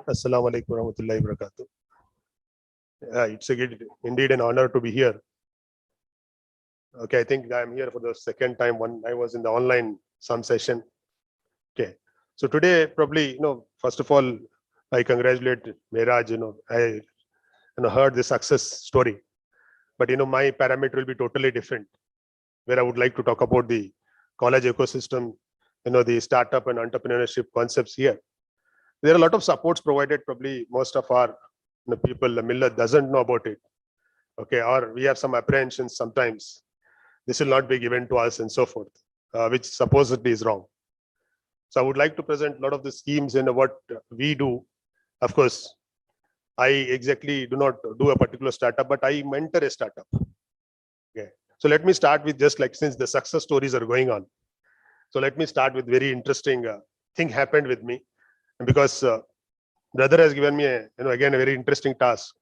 Assalamu alaikum warahmatullahi wabarakatuh. It's indeed an honor to be here. Okay, I think I'm here for the second time. When I was in the online session. Okay, so today probably, first of all, I congratulate Miraj. I heard the success story, but my parameter will be totally different, where I would like to talk about the college ecosystem, the startup and entrepreneurship concepts here. There are a lot of supports provided. Probably most of our people, the millet doesn't know about it. Okay, or we have some apprehensions sometimes. This will not be given to us and so forth, which supposedly is wrong. So I would like to present a lot of the schemes and what we do. Of course, I exactly do not do a particular startup, but I mentor a startup. Okay, so let me start with just like, since the success stories are going on. So let me start with very interesting thing happened with me. And because brother has given me again a very interesting task,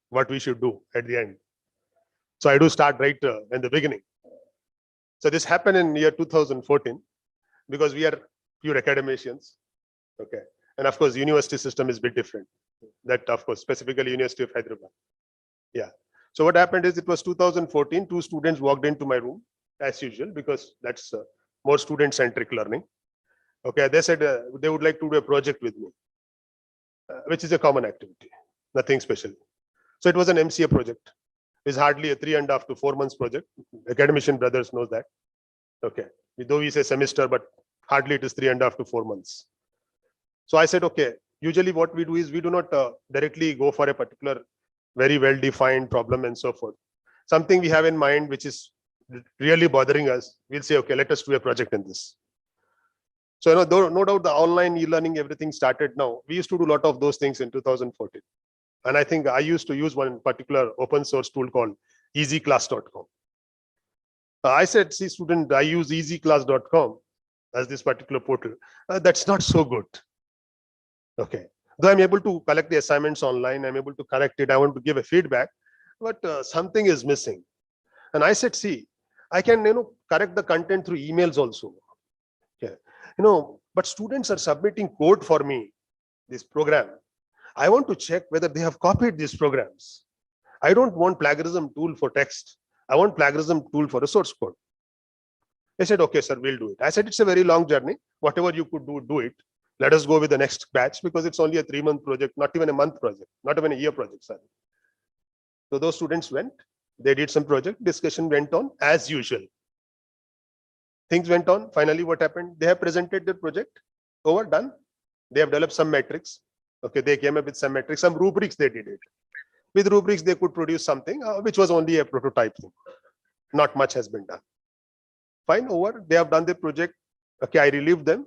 what we should do at the end. So I do start right in the beginning. So this happened in year 2014, because we are pure academicians. Okay. And of course, university system is a bit different. That, of course, specifically University of Hyderabad. Yeah. So what happened is it was 2014, 2 students walked into my room as usual, because that's more student-centric learning. Okay. They said they would like to do a project with me, which is a common activity, nothing special. So it was an MCA project. It's hardly a 3.5 to 4 months project. Academician brothers knows that. Okay. Though we say semester, but hardly it is 3.5 to 4 months. So I said, okay, usually what we do is we do not directly go for a particular very well-defined problem and so forth. Something we have in mind, which is really bothering us, we'll say, okay, let us do a project in this. So, no doubt the online e-learning, everything started now. We used to do a lot of those things in 2014. And I think I used to use one particular open source tool called easyclass.com. I said, see, student, I use easyclass.com as this particular portal. That's not so good. Okay. Though I'm able to collect the assignments online, I'm able to correct it. I want to give a feedback, but something is missing. And I said, see, I can, correct the content through emails also. Okay. But students are submitting code for me, this program. I want to check whether they have copied these programs. I don't want plagiarism tool for text. I want plagiarism tool for a source code. They said, okay, sir, we'll do it. I said, it's a very long journey. Whatever you could do, do it. Let us go with the next batch, because it's only a 3-month project, not even a month project, not even a year project. Sorry. So those students went, they did some project, discussion went on as usual. Things went on. Finally, what happened? They have presented their project, over, done. They have developed some metrics. Okay, they came up with some metrics, some rubrics they did it. With rubrics, they could produce something which was only a prototype thing. Not much has been done. Fine, over. They have done the project. Okay, I relieved them.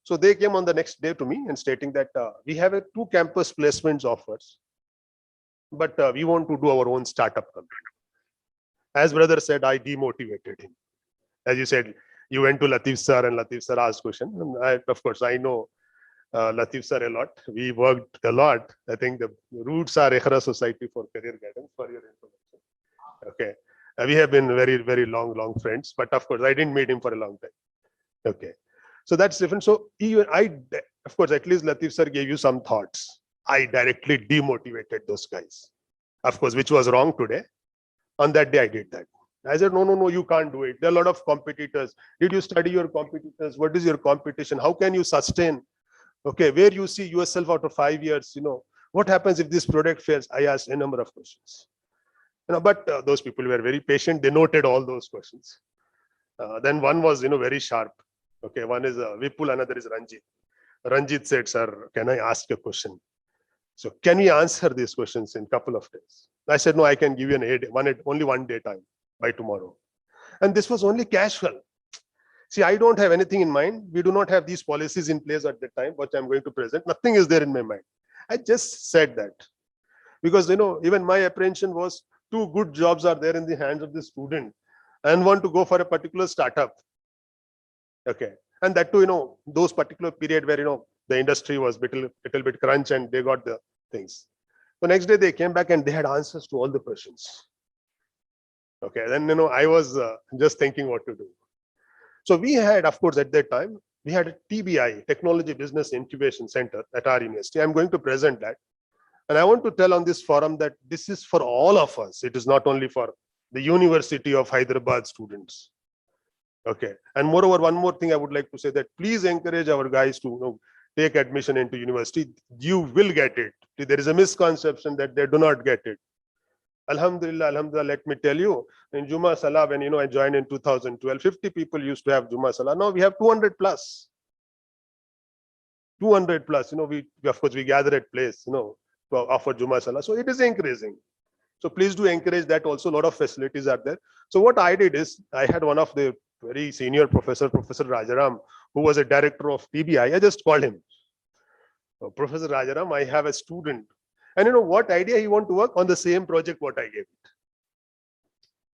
So they came on the next day to me and stating that we have 2 campus placements offers, but we want to do our own startup company. As brother said, I demotivated him. As you said, you went to Latif sir and Latif sir asked question. And of course, I know Latif sir a lot. We worked a lot. I think the roots are Ikhra Society for Career Guidance, for your information. Okay. We have been very, very long friends, but of course, I didn't meet him for a long time. Okay. So that's different. So even of course, at least Latif sir gave you some thoughts. I directly demotivated those guys. Of course, which was wrong today. On that day, I did that. I said, no, you can't do it. There are a lot of competitors. Did you study your competitors? What is your competition? How can you sustain? Okay, where you see yourself after 5 years, what happens if this product fails? I asked a number of questions. But those people were very patient. They noted all those questions. Then one was, very sharp. Okay, one is Vipul, another is Ranjit. Ranjit said, sir, can I ask a question? So can we answer these questions in a couple of days? I said, no, I can give you only 1 day time by tomorrow. And this was only casual. See, I don't have anything in mind. We do not have these policies in place at the time, what I'm going to present. Nothing is there in my mind. I just said that. Because, even my apprehension was 2 good jobs are there in the hands of the student and want to go for a particular startup. Okay. And that too, those particular period where, the industry was little bit crunch and they got the things. The next day they came back and they had answers to all the questions. Okay. Then, I was just thinking what to do. So we had, of course, at that time, we had a TBI, Technology Business Incubation Center at our university. I'm going to present that. And I want to tell on this forum that this is for all of us. It is not only for the University of Hyderabad students. Okay. And moreover, one more thing I would like to say that please encourage our guys to take admission into university. You will get it. There is a misconception that they do not get it. Alhamdulillah, let me tell you, in Juma Salah, when I joined in 2012, 50 people used to have Juma Salah. Now we have 200 plus. 200 plus. We of course we gather at place, to offer Juma Salah. So it is increasing. So please do encourage that also. A lot of facilities are there. So what I did is I had one of the very senior Professor Rajaram, who was a director of TBI. I just called him. Professor Rajaram, I have a student. And what idea he want to work on the same project what I gave it.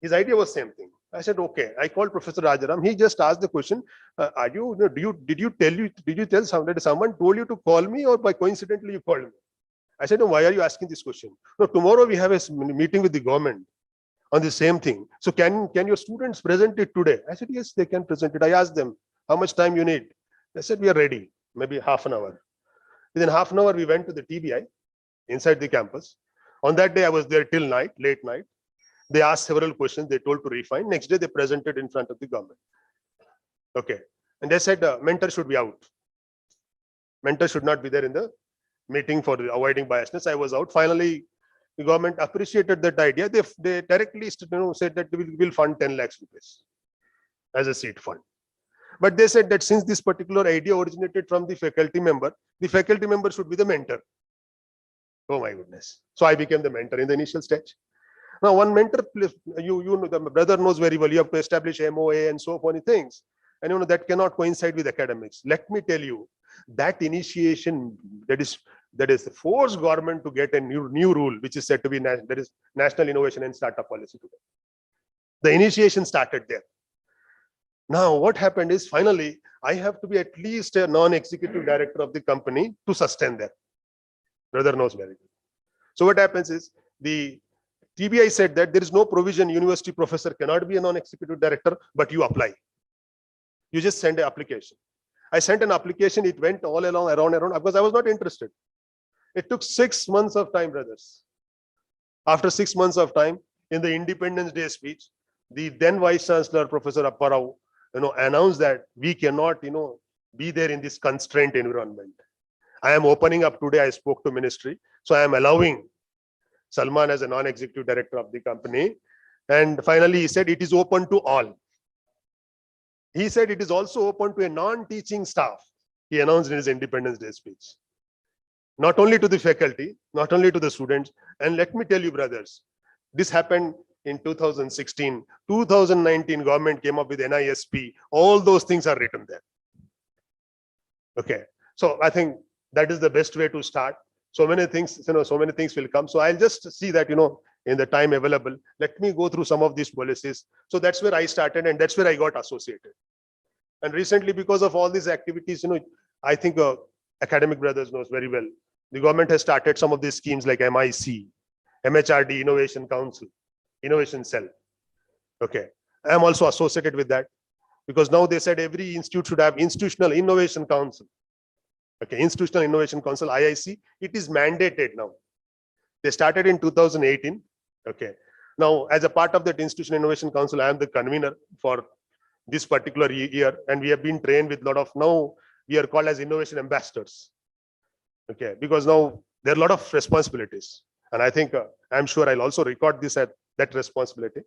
His idea was same thing. I said, okay. I called Professor Rajaram. He just asked the question, did you tell someone told you to call me, or by coincidentally you called me? I said, no, why are you asking this question? No, tomorrow we have a meeting with the government on the same thing. So can your students present it today? I said, yes, they can present it. I asked them, how much time you need? They said, we are ready, maybe half an hour. Within half an hour, we went to the TBI inside the campus. On that day, I was there till night, late night. They asked several questions. They told to refine. Next day, they presented in front of the government. Okay. And they said, mentor should be out. Mentor should not be there in the meeting for avoiding biasness. I was out. Finally, the government appreciated that idea. They directly said that we will fund 10 lakhs rupees as a seed fund. But they said that since this particular idea originated from the faculty member should be the mentor. Oh my goodness. So I became the mentor in the initial stage. Now, one mentor, you know, the brother knows very well, you have to establish MOA and so many things. And you know, that cannot coincide with academics. Let me tell you, that initiation, that is the force government to get a new rule, which is said to be, that is National Innovation and Startup Policy today. The initiation started there. Now, what happened is finally, I have to be at least a non-executive director of the company to sustain that. Brother knows very good. So what happens is the TBI said that there is no provision university professor cannot be a non-executive director, but you apply. You just send an application. I sent an application. It went all along, around, because I was not interested. It took 6 months of time, brothers. After 6 months of time, in the Independence Day speech, the then Vice Chancellor, Professor Apparao, announced that we cannot, be there in this constraint environment. I am opening up today. I spoke to ministry. So I am allowing Salman as a non-executive director of the company. And finally, he said it is open to all. He said it is also open to a non-teaching staff. He announced in his Independence Day speech. Not only to the faculty, not only to the students. And let me tell you, brothers, this happened in 2016. 2019, government came up with NISP. All those things are written there. Okay. So I think that is the best way to start. So many things, so many things will come. So I'll just see that, in the time available, let me go through some of these policies. So that's where I started and that's where I got associated. And recently, because of all these activities, I think academic brothers knows very well. The government has started some of these schemes like MIC, MHRD, Innovation Council, Innovation Cell. Okay. I am also associated with that because now they said every institute should have Institutional Innovation Council. Okay, Institutional Innovation Council, IIC, it is mandated now. They started in 2018. Okay. Now, as a part of that Institutional Innovation Council, I am the convener for this particular year, and we have been trained with a lot of, now we are called as innovation ambassadors. Okay, because now there are a lot of responsibilities. And I think, I'm sure I'll also record this at that responsibility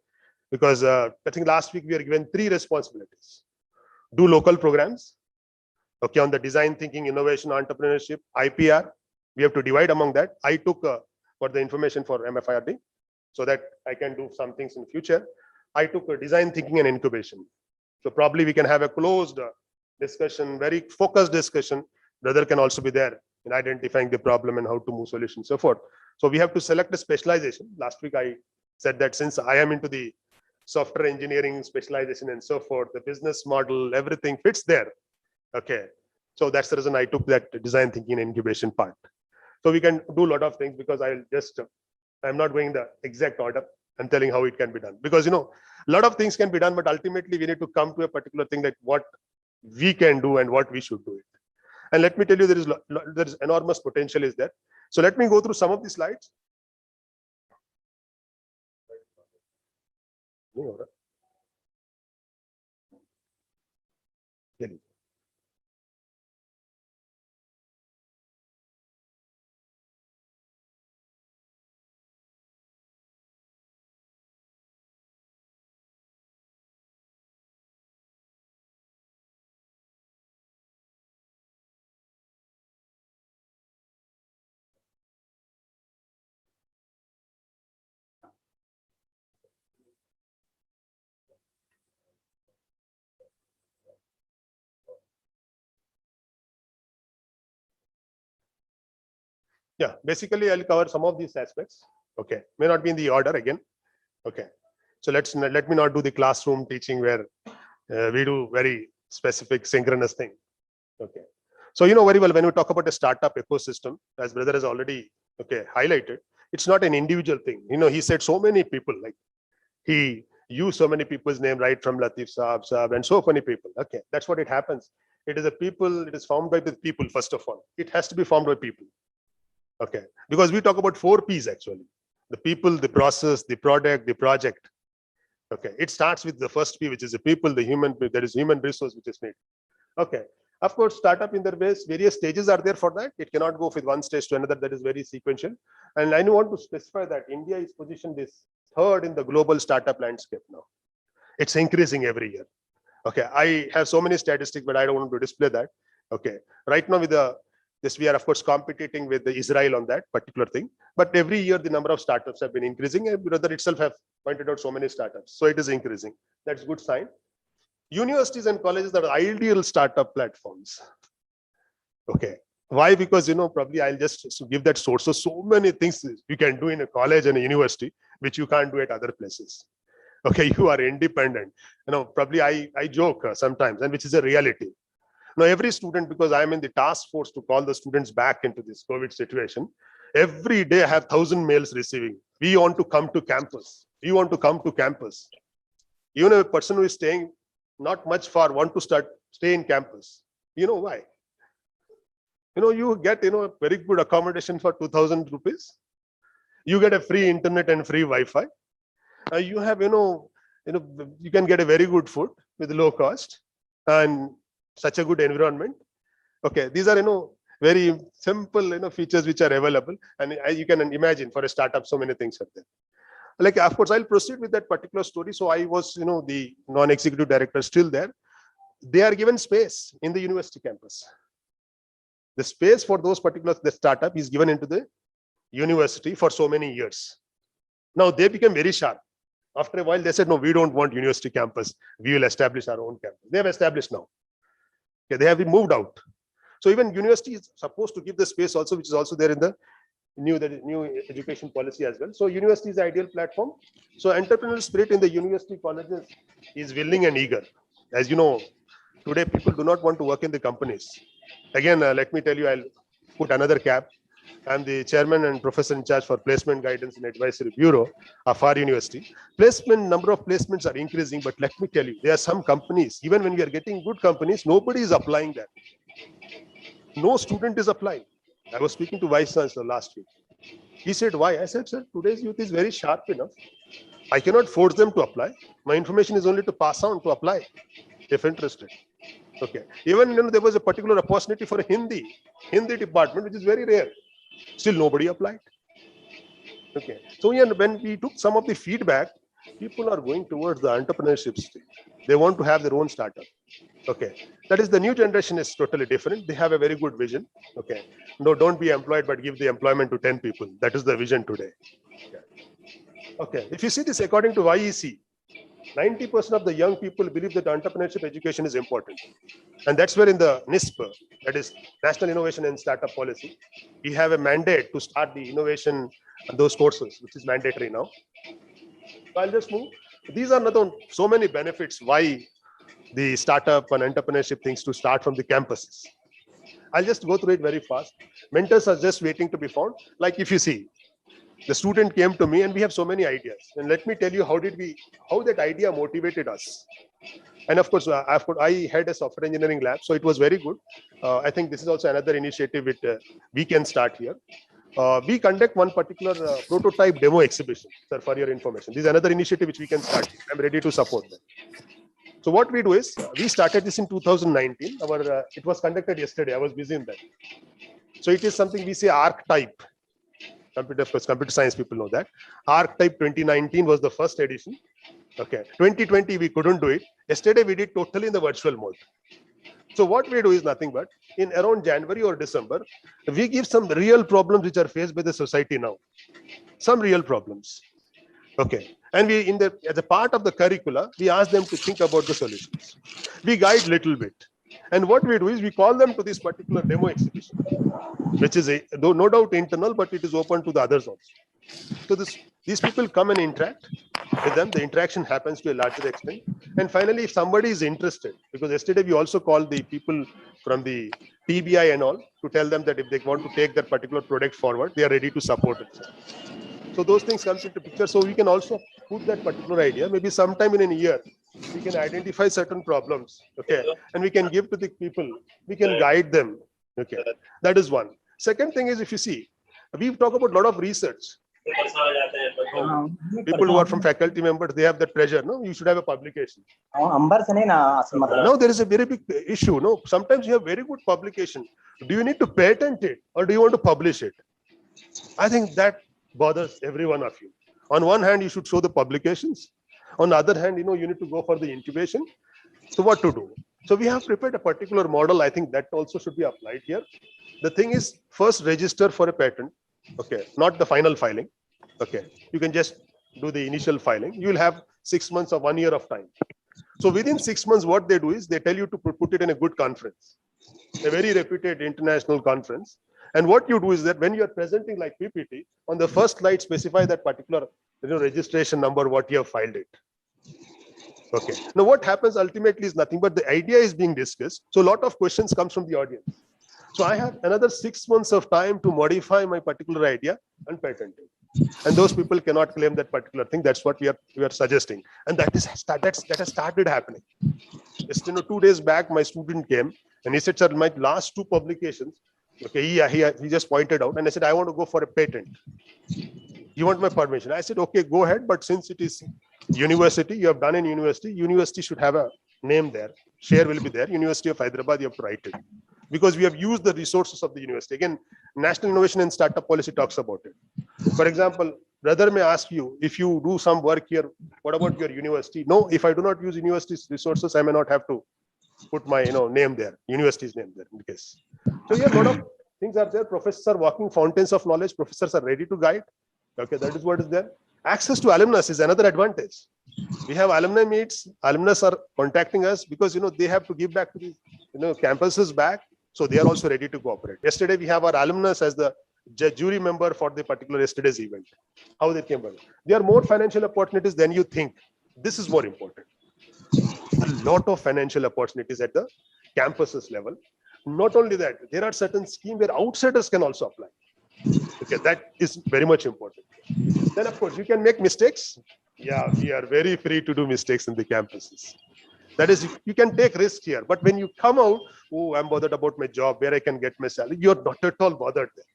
because I think last week we are given 3 responsibilities. Do local programs. Okay, on the design thinking, innovation, entrepreneurship, IPR, we have to divide among that. I took for the information for MFIRD so that I can do some things in future. I took design thinking and incubation. So probably we can have a closed discussion, very focused discussion. Brother can also be there in identifying the problem and how to move solutions, so forth. So we have to select a specialization. Last week I said that since I am into the software engineering specialization and so forth, the business model, everything fits there. Okay, so that's the reason I took that design thinking and incubation part. So we can do a lot of things because I'm not going the exact order. I'm telling how it can be done because, a lot of things can be done, but ultimately we need to come to a particular thing like what we can do and what we should do it. And let me tell you, there is enormous potential is there. So let me go through some of the slides. Yeah, basically I'll cover some of these aspects. Okay, may not be in the order again. Okay, so let me not do the classroom teaching where we do very specific synchronous thing. Okay, so very well when we talk about a startup ecosystem, as brother has already highlighted, it's not an individual thing. He said so many people, like he used so many people's name right from Latif Saab and so many people. Okay, that's what it happens. It is a people, it is formed by the people, first of all. It has to be formed by people. Okay. Because we talk about 4 P's actually. The people, the process, the product, the project. Okay. It starts with the first P, which is the people, the human, there is human resource which is needed. Okay. Of course, startup in their base, various stages are there for that. It cannot go with one stage to another. That is very sequential. And I want to specify that India is positioned this 3rd in the global startup landscape now. It's increasing every year. Okay. I have so many statistics, but I don't want to display that. Okay. Right now with this, we are of course competing with Israel on that particular thing. But every year the number of startups have been increasing. And brother itself have pointed out so many startups. So it is increasing. That's a good sign. Universities and colleges are ideal startup platforms. Okay. Why? Because, probably I'll just give that source. So many things you can do in a college and a university, which you can't do at other places. Okay. You are independent. Probably I joke sometimes, and which is a reality. Now, every student, because I'm in the task force to call the students back into this COVID situation, every day I have 1,000 mails receiving. We want to come to campus. We want to come to campus. Even a person who is staying not much far want to stay in campus. You know why? You get very good accommodation for 2,000 rupees. You get a free internet and free Wi-Fi. You have you can get a very good food with low cost and such a good environment. Okay, these are very simple features which are available, and you can imagine for a startup so many things are there. Like, of course, I'll proceed with that particular story. So I was, the non-executive director still there. They are given space in the university campus. The space for those the startup is given into the university for so many years. Now they became very sharp. After a while, they said, no, we don't want university campus. We will establish our own campus. They have established now. Okay, they have been moved out. So even university is supposed to give the space also, which is also there in the new education policy as well. So university is the ideal platform. So entrepreneurial spirit in the university colleges is willing and eager. As you know, today people do not want to work in the companies. Again, let me tell you, I'll put another cap. I'm the chairman and professor in charge for placement guidance and advisory bureau of our university. Number of placements are increasing, but let me tell you, there are some companies, even when we are getting good companies, nobody is applying that. No student is applying. I was speaking to Vice Chancellor last week. He said, why? I said, sir, today's youth is very sharp enough. I cannot force them to apply. My information is only to pass on to apply if interested. Okay. Even there was a particular opportunity for a Hindi department, which is very rare. Still nobody applied. Okay. So when we took some of the feedback, people are going towards the entrepreneurship stage. They want to have their own startup. Okay. That is, the new generation is totally different. They have a very good vision. Okay. No, don't be employed, but give the employment to 10 people. That is the vision today. Okay. If you see this, according to YEC, 90% of the young people believe that entrepreneurship education is important. And that's where in the NISP, that is National Innovation and Startup Policy, we have a mandate to start the innovation and those courses, which is mandatory now. So I'll just move. These are not so many benefits why the startup and entrepreneurship things to start from the campuses. I'll just go through it very fast. Mentors are just waiting to be found. Like if you see, the student came to me and we have so many ideas. And let me tell you how that idea motivated us. And of course, I had a software engineering lab, so it was very good. I think this is also another initiative which we can start here. We conduct one particular prototype demo exhibition, sir, for your information. This is another initiative which we can start. I'm ready to support that. So what we do is, we started this in 2019. It was conducted yesterday. I was busy in that. So it is something we say archetype. Computer science people know that. Archetype 2019 was the first edition. Okay. 2020, we couldn't do it. Yesterday, we did totally in the virtual mode. So what we do is nothing but, in around January or December, we give some real problems which are faced by the society now. Some real problems. Okay. And we, as a part of the curricula, we ask them to think about the solutions. We guide little bit. And what we do is we call them to this particular demo exhibition, which is no doubt internal, but it is open to the others also. So these people come and interact with them. The interaction happens to a larger extent. And finally, if somebody is interested, because yesterday we also called the people from the TBI and all to tell them that if they want to take that particular product forward, they are ready to support it. So those things come into picture. So we can also put that particular idea, maybe sometime in a year, We can identify certain problems, okay, and we can give to the people, we can guide them, okay. That is one. Second thing is, if you see, we've talked about a lot of research. People who are from faculty members, they have that pressure, no, you should have a publication. Now there is a very big issue, no, sometimes you have very good publication. Do you need to patent it or do you want to publish it? I think that bothers every one of you. On one hand, you should show the publications. On the other hand, you need to go for the incubation. So what to do? So we have prepared a particular model. I think that also should be applied here. The thing is, first register for a patent, okay, not the final filing. Okay, you can just do the initial filing. You will have 6 months or 1 year of time. So within 6 months, what they do is they tell you to put it in a good conference, a very reputed international conference. And what you do is that when you are presenting like PPT, on the first slide, specify that particular registration number, what you have filed it. Okay. Now what happens ultimately is nothing but the idea is being discussed. So a lot of questions comes from the audience. So I have another 6 months of time to modify my particular idea and patent it. And those people cannot claim that particular thing. That's what we are suggesting. And that has started happening. Just 2 days back, my student came and he said, sir, my last 2 publications, okay, he just pointed out, and I said, I want to go for a patent. You want my permission? I said, okay, go ahead. But since it is university, you have done in university, university should have a name there. Share will be there. University of Hyderabad, you have to write it. Because we have used the resources of the university. Again, National Innovation and Startup Policy talks about it. For example, brother may ask you, if you do some work here, what about your university? No, if I do not use university's resources, I may not have to put my name there, university's name there in case. So yeah, a lot of things are there. Professors are walking fountains of knowledge. Professors are ready to guide. Okay, that is what is there. Access to alumnus is another advantage. We have alumni meets. Alumnus are contacting us because they have to give back to the campuses back. So they are also ready to cooperate. Yesterday we have our alumnus as the jury member for the particular yesterday's event. How they came about. There are more financial opportunities than you think. This is more important. A lot of financial opportunities at the campuses level. Not only that, there are certain schemes where outsiders can also apply. Okay, that is very much important. Then of course you can make mistakes. Yeah, we are very free to do mistakes in the campuses. That is, you can take risk here. But when you come out, oh, I'm bothered about my job, where I can get my salary. You're not at all bothered there.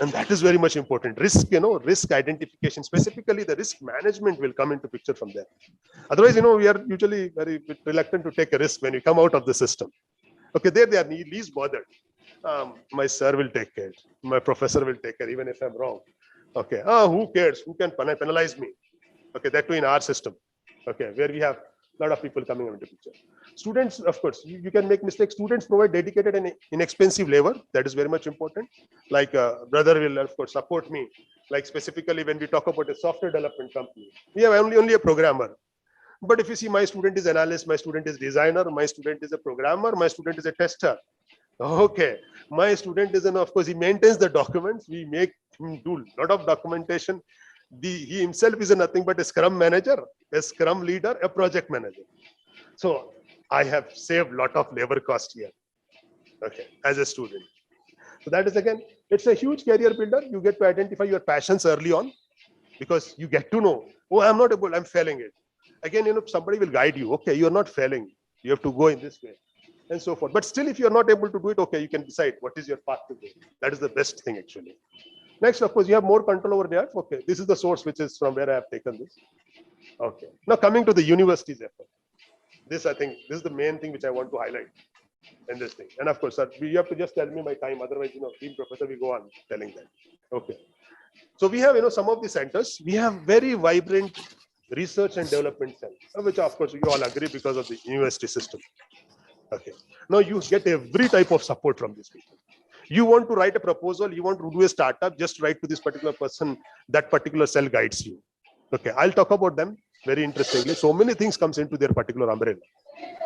And that is very much important. Risk, risk identification, specifically the risk management will come into picture from there. Otherwise, we are usually very reluctant to take a risk when we come out of the system. Okay, there they are least bothered. My sir will take care. My professor will take care, even if I'm wrong. Okay, who cares? Who can penalize me? Okay, that too in our system. Okay, where we have a lot of people coming into picture. Students, of course, you can make mistakes. Students provide dedicated and inexpensive labor. That is very much important. Like brother will, of course, support me. Like specifically when we talk about a software development company, we have only a programmer. But if you see, my student is analyst, my student is designer, my student is a programmer, my student is a tester. Okay, my student is, of course, he maintains the documents. We make him do a lot of documentation. He himself is nothing but a scrum manager, a scrum leader, a project manager. So I have saved a lot of labor cost here, okay, as a student. So that is, again, it's a huge career builder. You get to identify your passions early on because you get to know, oh, I'm not able, I'm failing it. Again, somebody will guide you. Okay, you're not failing. You have to go in this way and so forth. But still, if you're not able to do it, okay, you can decide what is your path to go. That is the best thing, actually. Next, of course, you have more control over there. Okay, this is the source, which is from where I have taken this. Okay, now coming to the university's effort. This, I think, this is the main thing which I want to highlight in this thing. And of course, sir, you have to just tell me my time. Otherwise, team professor will go on telling that. Okay. So we have, some of the centers. We have very vibrant research and development centers, which of course you all agree because of the university system. Okay. Now you get every type of support from these people. You want to write a proposal, you want to do a startup, just write to this particular person, that particular cell guides you. Okay, I'll talk about them very interestingly. So many things comes into their particular umbrella.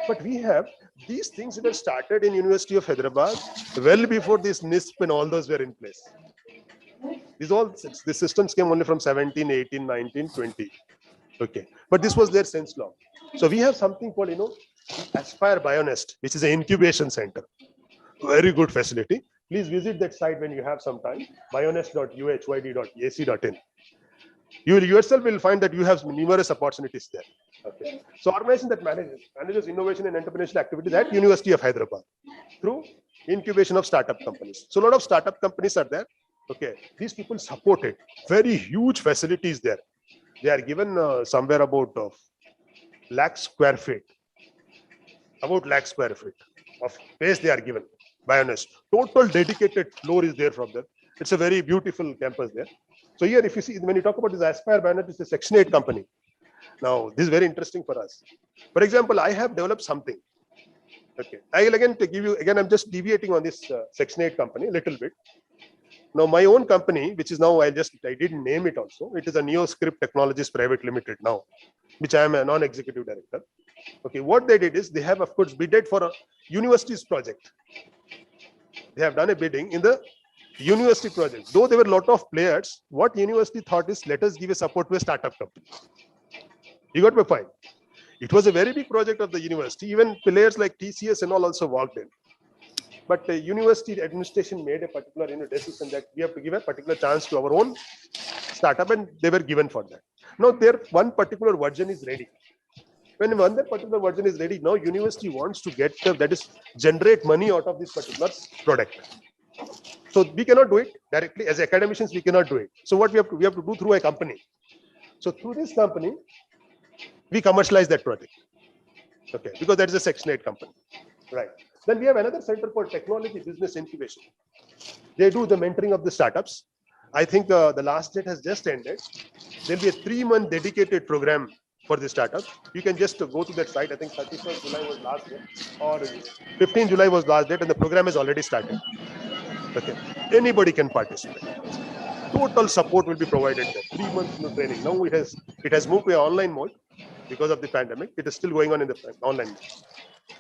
But we have these things that are started in University of Hyderabad well before this NISP and all those were in place. The systems came only from 17, 18, 19, 20. Okay, but this was their sense law. So we have something called, Aspire Bionest, which is an incubation center. Very good facility. Please visit that site when you have some time, bionest.uhyd.ac.in. You yourself will find that you have numerous opportunities there. Okay. So organization that manages innovation and entrepreneurial activities at University of Hyderabad through incubation of startup companies. So a lot of startup companies are there. Okay, these people support it. Very huge facilities there. They are given somewhere about lakh square feet. About lakh square feet of space they are given by honest. Total dedicated floor is there from them. It's a very beautiful campus there. So here, if you see, when you talk about this Aspire Bionet, it's a Section 8 company. Now, this is very interesting for us. For example, I have developed something. Okay, I will again to give you, again, I'm just deviating on this Section 8 company a little bit. Now, my own company, which is now, I didn't name it also. It is a Neoscript Technologies Private Limited now, which I am a non-executive director. Okay, what they did is they have, of course, bidded for a university's project. They have done a bidding in the university project. Though there were a lot of players, what university thought is, let us give a support to a startup company. You got my point? It was a very big project of the university. Even players like TCS and all also walked in. But the university administration made a particular decision that we have to give a particular chance to our own startup, and they were given for that. Now, their one particular version is ready. When one particular version is ready, now university wants to get that is generate money out of this particular product. So we cannot do it directly as academicians. We cannot do it. So what we have to do through a company. So through this company, we commercialize that project. Okay, because that is a Section 8 company, right? Then we have another center for technology business incubation. They do the mentoring of the startups. I think the last date has just ended. There'll be a 3-month dedicated program for the startup. You can just go to that site. I think 31st July was last date, or 15th July was last date, and the program has already started. Okay, anybody can participate. Total support will be provided there. 3 months training. Now it has moved to an online mode because of the pandemic. It is still going on in the online mode.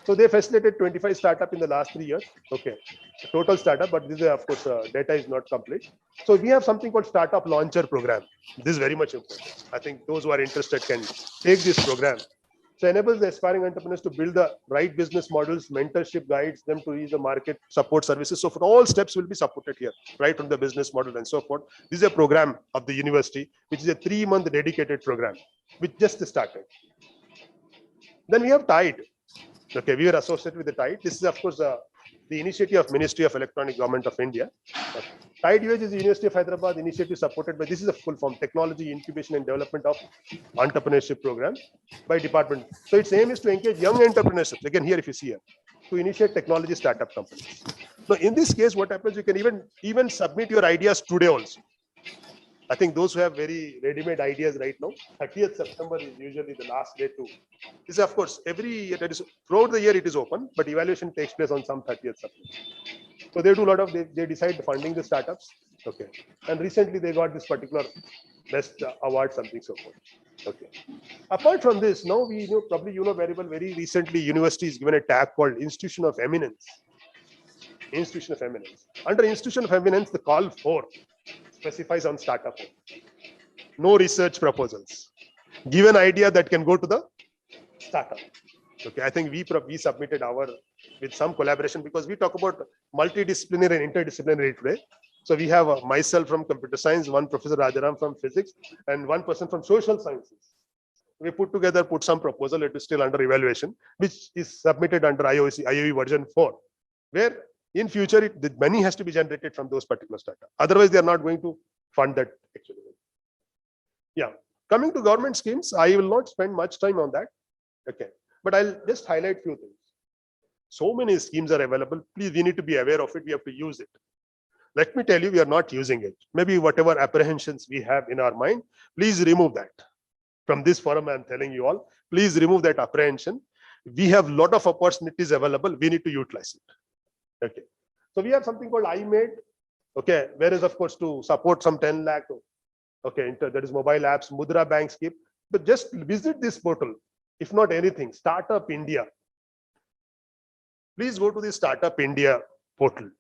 So they facilitated 25 startup in the last 3 years. Okay, total startup, but this is, of course, data is not complete. So we have something called Startup Launcher Program. This is very much important. I think those who are interested can take this program. So enables the aspiring entrepreneurs to build the right business models, mentorship guides them to reach the market, support services. So for all steps will be supported here, right from the business model and so forth. This is a program of the university, which is a 3-month dedicated program, which just started. Then we have TIDE. Okay, we are associated with the TIDE. This is, of course, the initiative of Ministry of Electronic Government of India. TIDE UH is the University of Hyderabad initiative supported by, this is a full form, Technology, Incubation and Development of Entrepreneurship Program by department. So its aim is to engage young entrepreneurs. Again, here, if you see here, to initiate technology startup companies. Now, in this case, what happens, you can even submit your ideas today also. I think those who have very ready-made ideas right now, 30th September is usually the last day to. This is, of course, every year, that is throughout the year it is open, but evaluation takes place on some 30th September. So they do a lot of, they decide funding the startups. Okay. And recently they got this particular best award, something so forth. Okay. Apart from this, now we know, probably you know very well, very recently university is given a tag called Institution of Eminence. Institution of Eminence. Under Institution of Eminence, the call for specifies on startup. No research proposals. Give an idea that can go to the startup. Okay, I think we submitted our with some collaboration, because we talk about multidisciplinary and interdisciplinary today. So we have myself from computer science, one Professor Rajaram from physics, and one person from social sciences. We put some proposal. It is still under evaluation, which is submitted under IOE version 4, where in future the money has to be generated from those particular startups. Otherwise, they are not going to fund that actually. Yeah, coming to government schemes, I will not spend much time on that. Okay, but I'll just highlight few things. So many schemes are available. Please, we need to be aware of it. We have to use it. Let me tell you, we are not using it. Maybe whatever apprehensions we have in our mind, please remove that. From this forum, I'm telling you all, please remove that apprehension. We have a lot of opportunities available. We need to utilize it. Okay. So we have something called iMade. Okay. Whereas, of course, to support some 10 lakh. Okay. That is mobile apps, Mudra Bank scheme. But just visit this portal. If not anything, Startup India. Please go to the Startup India portal.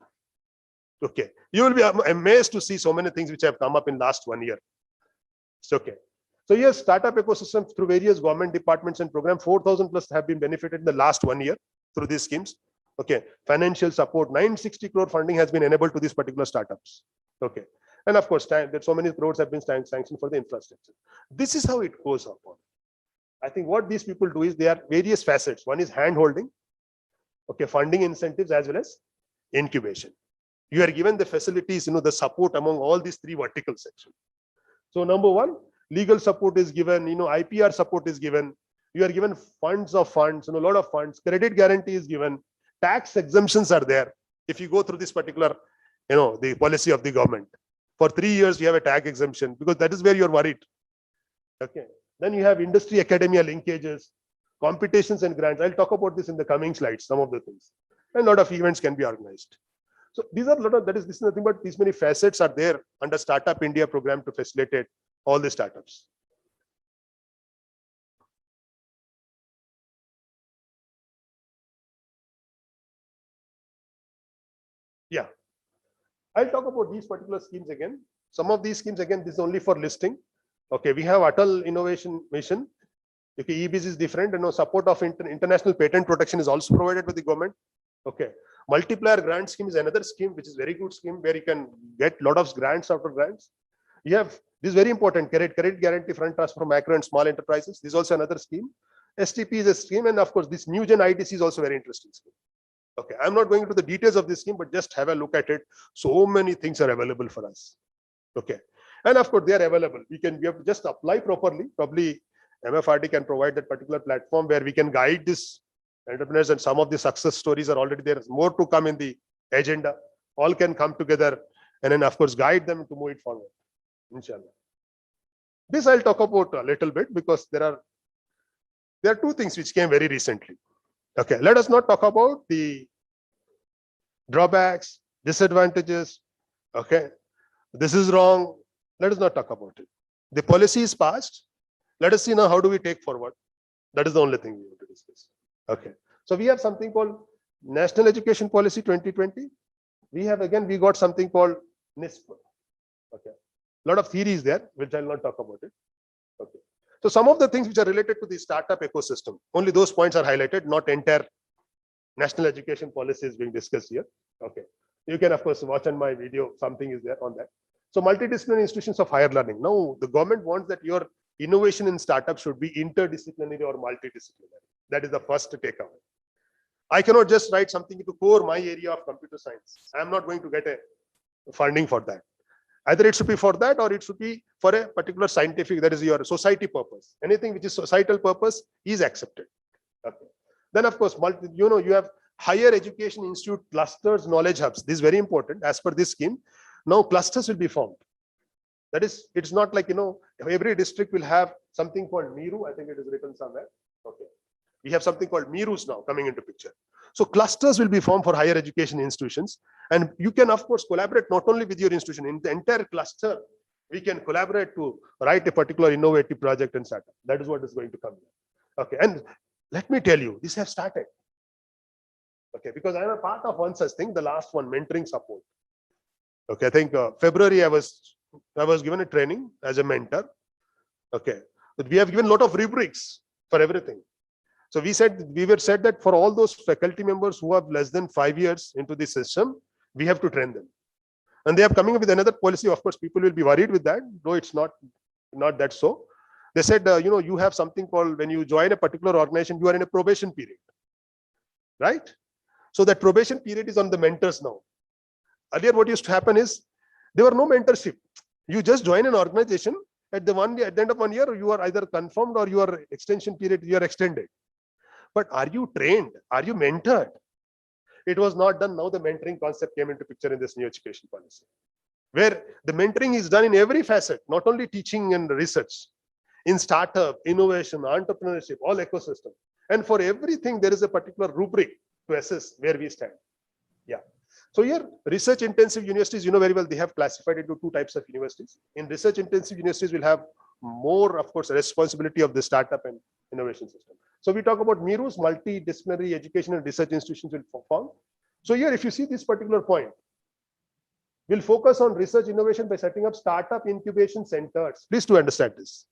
Okay. You will be amazed to see so many things which have come up in last 1 year. It's okay. So yes, startup ecosystem through various government departments and programs, 4,000 plus have been benefited in the last 1 year through these schemes. Okay. Financial support, 960 crore funding has been enabled to these particular startups. Okay. And of course, that so many crores have been sanctioned for the infrastructure. This is how it goes upon. I think what these people do is there are various facets. One is hand holding, okay, funding incentives as well as incubation. You are given the facilities, the support among all these three vertical sections. So number one, legal support is given, IPR support is given. You are given funds of funds, a lot of funds. Credit guarantee is given. Tax exemptions are there. If you go through this particular, the policy of the government, for 3 years you have a tax exemption because that is where you're worried. Okay. Then you have industry academia linkages, competitions and grants. I'll talk about this in the coming slides, some of the things. And a lot of events can be organized. So these are a lot of, this is nothing but these many facets are there under Startup India program to facilitate all the startups. Yeah. I'll talk about these particular schemes again. Some of these schemes, again, this is only for listing. Okay, we have Atal Innovation Mission. Okay, EBs is different, support of international patent protection is also provided by the government. Okay, multiplier grant scheme is another scheme, which is very good scheme where you can get a lot of grants after grants. You have, this is very important, credit guarantee front transfer for macro and small enterprises. This is also another scheme. STP is a scheme, and of course, this new gen ITC is also very interesting scheme. Okay, I'm not going into the details of this scheme, but just have a look at it. So many things are available for us. Okay, and of course, they are available. We have to just apply properly. Probably MFRD can provide that particular platform where we can guide these entrepreneurs, and some of the success stories are already there. There's more to come in the agenda. All can come together and then, of course, guide them to move it forward. Inshallah. This I'll talk about a little bit because there are two things which came very recently. Okay, let us not talk about the drawbacks, disadvantages. Okay, this is wrong. Let us not talk about it. The policy is passed. Let us see now how do we take forward. That is the only thing we want to discuss. Okay, so we have something called National Education Policy 2020. We got something called NISP. Okay, a lot of theories there, which I'll not talk about it. Okay, so some of the things which are related to the startup ecosystem, only those points are highlighted, not entire national education policy is being discussed here. Okay, you can of course watch on my video, something is there on that. So multidisciplinary institutions of higher learning. Now the government wants that your innovation in startups should be interdisciplinary or multidisciplinary. That is the first takeaway. I cannot just write something into core my area of computer science. I am not going to get a funding for that. Either it should be for that or it should be for a particular scientific, that is your society purpose. Anything which is societal purpose is accepted. Okay. Then of course, you have higher education institute clusters, knowledge hubs. This is very important as per this scheme. Now clusters will be formed. That is, it's not like, every district will have something called Miru. I think it is written somewhere. Okay. We have something called Mirus now coming into picture. So clusters will be formed for higher education institutions. And you can, of course, collaborate not only with your institution, in the entire cluster, we can collaborate to write a particular innovative project and startup. That is what is going to come here. Okay. And let me tell you, this has started. Okay. Because I am a part of one such thing, the last one, mentoring support. Okay. I think February, I was given a training as a mentor. Okay. But we have given a lot of rubrics for everything. So we were said that for all those faculty members who have less than 5 years into the system, we have to train them. And they are coming up with another policy. Of course, people will be worried with that, though it's not that so. They said, you have something called, when you join a particular organization, you are in a probation period, right? So that probation period is on the mentors now. Earlier, what used to happen is there were no mentorship. You just join an organization at the end of 1 year, you are either confirmed or your extension period, you are extended. But are you trained? Are you mentored? It was not done. Now the mentoring concept came into picture in this new education policy, where the mentoring is done in every facet, not only teaching and research, in startup, innovation, entrepreneurship, all ecosystem. And for everything, there is a particular rubric to assess where we stand. Yeah. So here, research intensive universities, very well, they have classified into two types of universities. In research intensive universities, will have more, of course, responsibility of the startup and innovation system. So we talk about MIRUs, multidisciplinary education and research institutions will form. So here, if you see this particular point, we'll focus on research innovation by setting up startup incubation centers. Please to understand this.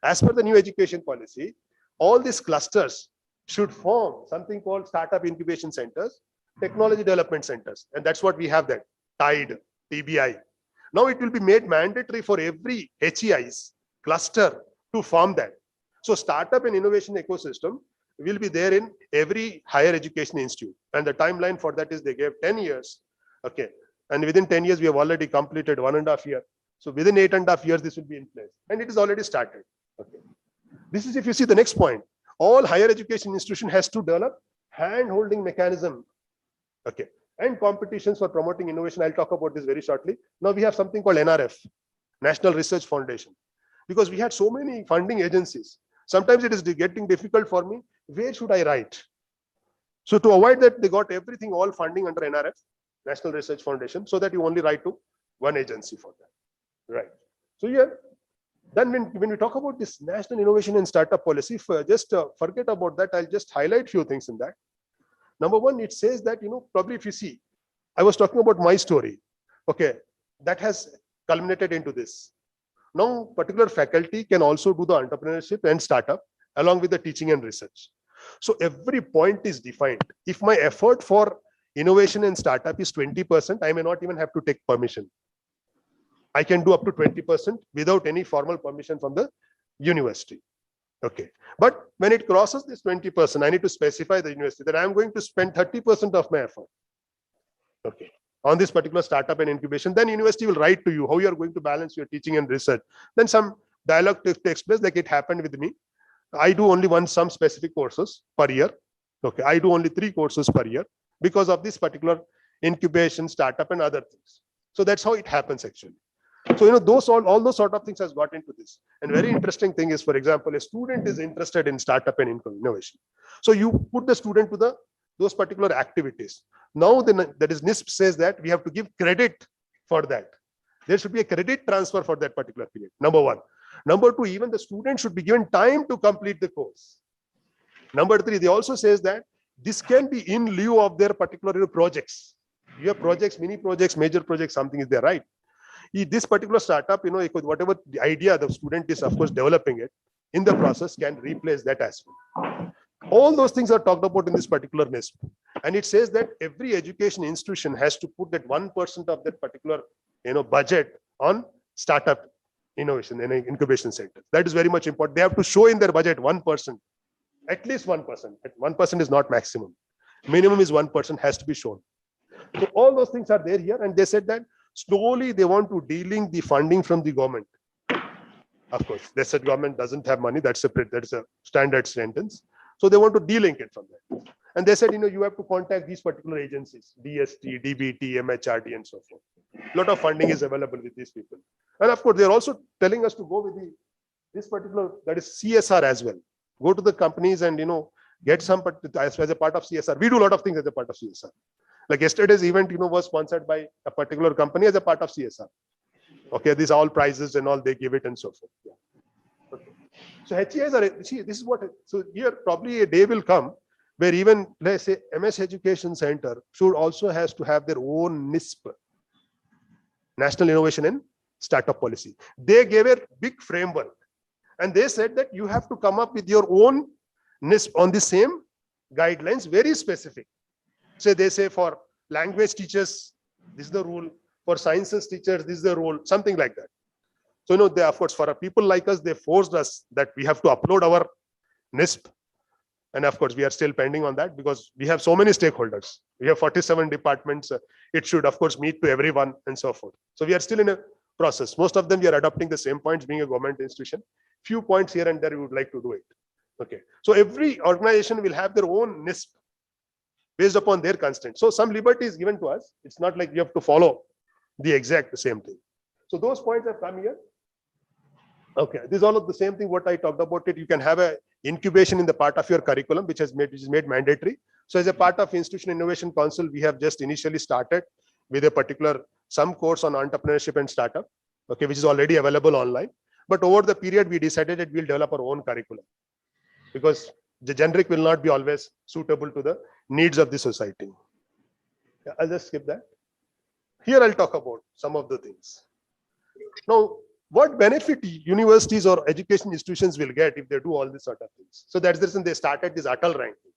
As per the new education policy, all these clusters should form something called startup incubation centers, technology development centers. And that's what we have that, TIDE, TBI. Now it will be made mandatory for every HEIs cluster to form that. So startup and innovation ecosystem will be there in every higher education institute. And the timeline for that is they gave 10 years. Okay. And within 10 years, we have already completed 1.5 years. So within 8.5 years, this will be in place. And it is already started. Okay. This is if you see the next point. All higher education institution has to develop hand-holding mechanism. Okay. And competitions for promoting innovation. I'll talk about this very shortly. Now we have something called NRF, National Research Foundation. Because we had so many funding agencies. Sometimes it is getting difficult for me. Where should I write? So to avoid that, they got everything, all funding under NRF, National Research Foundation, so that you only write to one agency for that. Right. So here, then when we talk about this National Innovation and Startup Policy, just forget about that. I'll just highlight few things in that. Number one, it says that, probably if you see, I was talking about my story. Okay, that has culminated into this. Now, particular faculty can also do the entrepreneurship and startup along with the teaching and research. So every point is defined. If my effort for innovation and startup is 20%, I may not even have to take permission. I can do up to 20% without any formal permission from the university. Okay. But when it crosses this 20%, I need to specify the university that I'm going to spend 30% of my effort. Okay. On this particular startup and incubation, then university will write to you how you are going to balance your teaching and research. Then some dialogue takes place, like it happened with me. I do only some specific courses per year. Okay, I do only 3 courses per year because of this particular incubation, startup, and other things. So that's how it happens actually. So all those sort of things has got into this. And very interesting thing is, for example, a student is interested in startup and innovation. So you put the student to those particular activities. Now that is NISP says that we have to give credit for that. There should be a credit transfer for that particular period. Number one. Number two, even the student should be given time to complete the course. Number three, they also says that this can be in lieu of their particular projects. You have projects, mini projects, major projects, something is there, right? This particular startup, whatever the idea the student is, of course, developing it in the process can replace that as well. All those things are talked about in this particular NISP. And it says that every education institution has to put that 1% of that particular budget on startup innovation and incubation center. That is very much important. They have to show in their budget 1%, at least 1%. 1% is not maximum. Minimum is 1% has to be shown. So all those things are there here. And they said that slowly they want to de-link the funding from the government. Of course, they said government doesn't have money. That's a standard sentence. So they want to de-link it from that. And they said, you have to contact these particular agencies, DST, DBT, MHRD, and so forth. A lot of funding is available with these people. And of course, they're also telling us to go with this particular, that is CSR as well. Go to the companies and, get some, as a part of CSR. We do a lot of things as a part of CSR. Like yesterday's event, was sponsored by a particular company as a part of CSR. Okay, these all prizes and all, they give it and so forth. Yeah. Okay. So HEIs are, see, this is what, so here probably a day will come where even, let's say, MS Education Center should also has to have their own NISP, National Innovation and Startup Policy. They gave a big framework and they said that you have to come up with your own NISP on the same guidelines, very specific. So they say for language teachers, this is the rule. For sciences teachers, this is the rule, something like that. So, they, of course, for people like us, they forced us that we have to upload our NISP. And of course, we are still pending on that because we have so many stakeholders. We have 47 departments. It should, of course, meet to everyone and so forth. So we are still in a process. Most of them, we are adopting the same points, being a government institution. Few points here and there, we would like to do it. Okay. So every organization will have their own NISP based upon their constraints. So some liberty is given to us. It's not like you have to follow the same thing. So those points have come here. Okay, this is all of the same thing what I talked about it. You can have a incubation in the part of your curriculum, which is made mandatory. So as a part of Institution Innovation Council, we have just initially started with a particular some course on entrepreneurship and startup, okay, which is already available online. But over the period, we decided that we'll develop our own curriculum because the generic will not be always suitable to the needs of the society. Yeah, I'll just skip that. Here I'll talk about some of the things. Now, what benefit universities or education institutions will get if they do all these sort of things? So that's the reason they started this Atal ranking.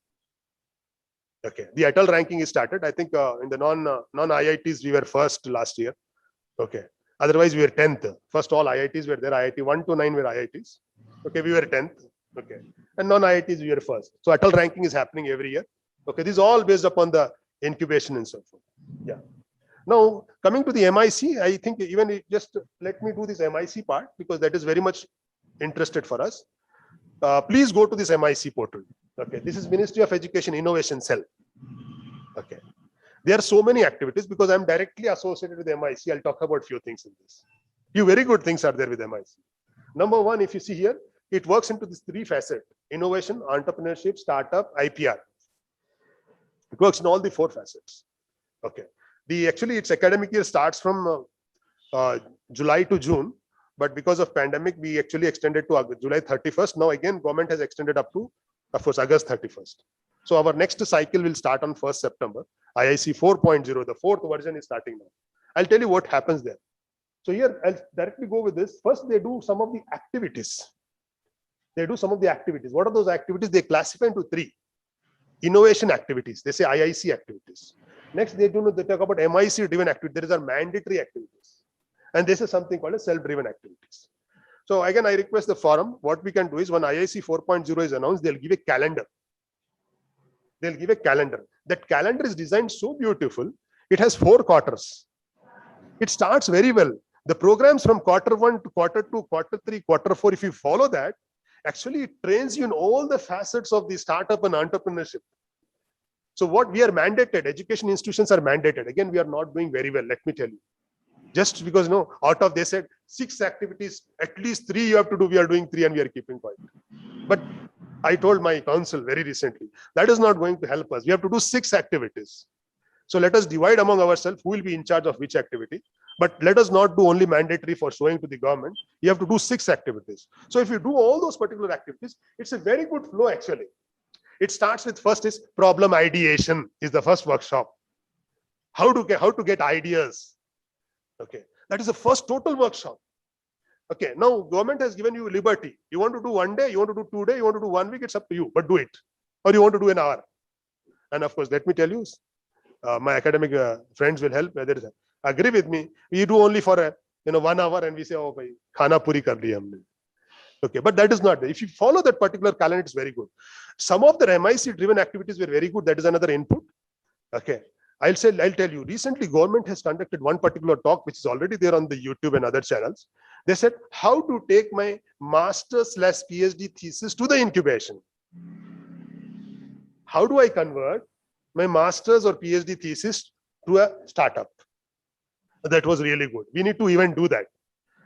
Okay, the Atal ranking is started. I think in the non-IITs, we were first last year. Okay, otherwise we were 10th. First all IITs were there. IIT 1 to 9 were IITs. Okay, we were 10th. Okay, and non-IITs we are first. So Atal ranking is happening every year. Okay, this is all based upon the incubation and so forth. Yeah. Now coming to the MIC, I think even just let me do this MIC part because that is very much interested for us. Please go to this MIC portal. Okay, this is Ministry of Education Innovation Cell. Okay, there are so many activities because I'm directly associated with MIC. I'll talk about few things in this. Few very good things are there with MIC. Number one, if you see here, it works into this three facets: innovation, entrepreneurship, startup, IPR. It works in all the four facets. Okay. Actually its academic year starts from July to June, but because of pandemic, we actually extended to July 31st. Now again, government has extended up to, of course, August 31st. So our next cycle will start on 1st September. IIC 4.0, the fourth version is starting now. I'll tell you what happens there. So here, I'll directly go with this. First, they do some of the activities. What are those activities? They classify into three. Innovation activities. They say IIC activities. Next, they talk about MIC driven activities. There are mandatory activities. And this is something called as self-driven activities. So again, I request the forum, what we can do is when IIC 4.0 is announced, they'll give a calendar. That calendar is designed so beautiful. It has 4 quarters. It starts very well. The programs from quarter 1 to quarter 2, quarter 3, quarter 4, if you follow that, actually it trains you in all the facets of the startup and entrepreneurship. So what we are mandated, education institutions are mandated. Again, we are not doing very well, let me tell you. Just because out of, they said 6 activities, at least 3 you have to do, we are doing 3 and we are keeping quiet. But I told my council very recently, that is not going to help us. We have to do 6 activities. So let us divide among ourselves who will be in charge of which activity. But let us not do only mandatory for showing to the government. You have to do 6 activities. So if you do all those particular activities, it's a very good flow actually. It starts with first is problem ideation is the first workshop. How to get ideas. Okay, that is the first total workshop. Okay, now government has given you liberty. You want to do 1 day, you want to do 2 days, you want to do 1 week, it's up to you, but do it. Or you want to do an hour. And of course, let me tell you, my academic friends will help. Whether agree with me, we do only for 1 hour and we say, oh, bhai, khana puri kar liya humne. Okay, but that is not. If you follow that particular calendar, it's very good. Some of the MIC driven activities were very good. That is another input. Okay, I'll tell you. Recently, government has conducted one particular talk, which is already there on the YouTube and other channels. They said how to take my master's/PhD thesis to the incubation. How do I convert my master's or PhD thesis to a startup? That was really good. We need to even do that.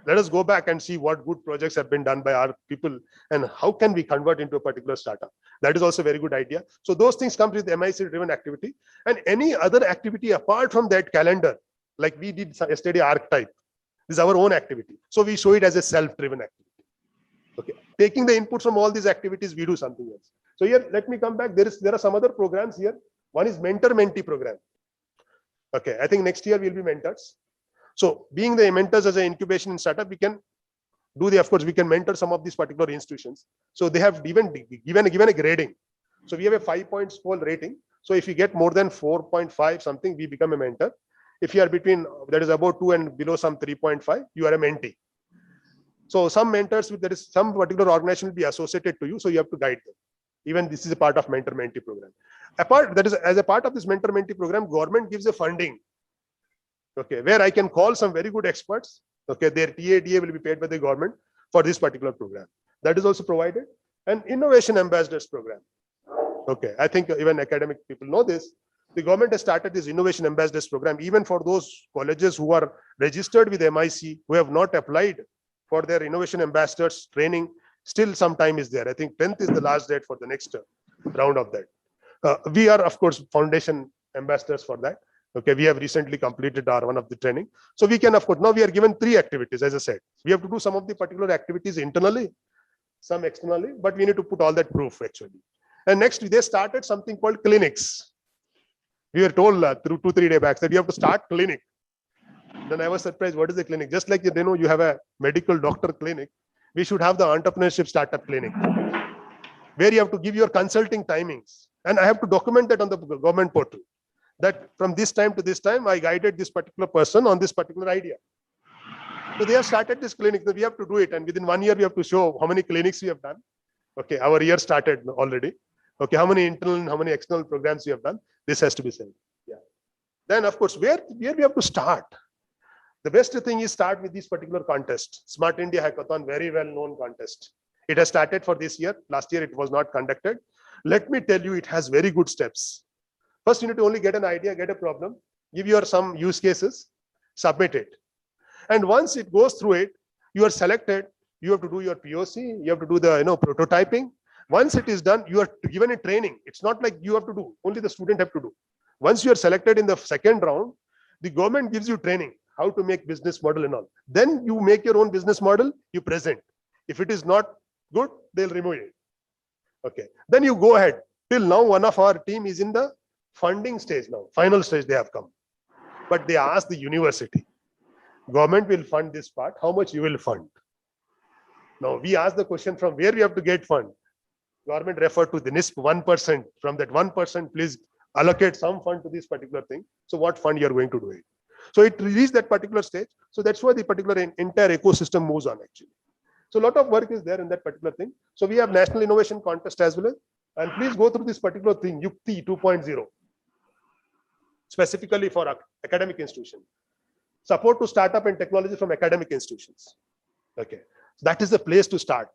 Let us go back and see what good projects have been done by our people and how can we convert into a particular startup. That is also a very good idea. So those things come with MIC driven activity and any other activity apart from that calendar, like we did yesterday archetype. This is our own activity. So we show it as a self-driven activity. Okay, taking the inputs from all these activities, we do something else. So here, let me come back. There are some other programs here. One is mentor-mentee program. Okay, I think next year we'll be mentors. So being the mentors as an incubation and startup, we can do of course, we can mentor some of these particular institutions. So they have given a grading. So we have a 5-point scale rating. So if you get more than 4.5 something, we become a mentor. If you are between, that is above 2 and below some 3.5, you are a mentee. So some mentors, there is some particular organization will be associated to you. So you have to guide them. Even this is a part of mentor-mentee program. As a part of this mentor-mentee program, government gives a funding. Okay, where I can call some very good experts. Okay, their TADA will be paid by the government for this particular program. That is also provided. And innovation ambassadors program. Okay, I think even academic people know this. The government has started this innovation ambassadors program even for those colleges who are registered with MIC, who have not applied for their innovation ambassadors training. Still some time is there. I think 10th is the last date for the next round of that. We are of course foundation ambassadors for that. Okay, we have recently completed one of the training. So we can, of course, now we are given 3 activities, as I said. We have to do some of the particular activities internally, some externally, but we need to put all that proof actually. And next, they started something called clinics. We were told through 2-3 days back that you have to start clinic. Then I was surprised, what is the clinic? Just like you have a medical doctor clinic, we should have the entrepreneurship startup clinic, where you have to give your consulting timings. And I have to document that on the government portal. That from this time to this time, I guided this particular person on this particular idea. So they have started this clinic. So we have to do it. And within 1 year, we have to show how many clinics we have done. Okay, our year started already. Okay, how many internal and how many external programs we have done? This has to be said. Yeah. Then of course, where we have to start. The best thing is start with this particular contest. Smart India Hackathon, very well known contest. It has started for this year. Last year it was not conducted. Let me tell you, it has very good steps. First, you need to only get an idea, get a problem, give your some use cases, submit it. And once it goes through it, you are selected. You have to do your POC. You have to do the prototyping. Once it is done, you are given a training. It's not like you have to do. Only the student have to do. Once you are selected in the second round, the government gives you training how to make business model and all. Then you make your own business model. You present. If it is not good, they'll remove it. Okay. Then you go ahead. Till now, one of our team is in the funding stage now. Final stage they have come. But they asked the university. Government will fund this part. How much you will fund? Now we ask the question from where we have to get fund. Government referred to the NISP 1%. From that 1%, please allocate some fund to this particular thing. So what fund you are going to do it? So it reached that particular stage. So that's why the particular entire ecosystem moves on actually. So a lot of work is there in that particular thing. So we have National Innovation Contest as well. And please go through this particular thing, Yukti 2.0, specifically for academic institution. Support to startup and technology from academic institutions. Okay, so that is the place to start.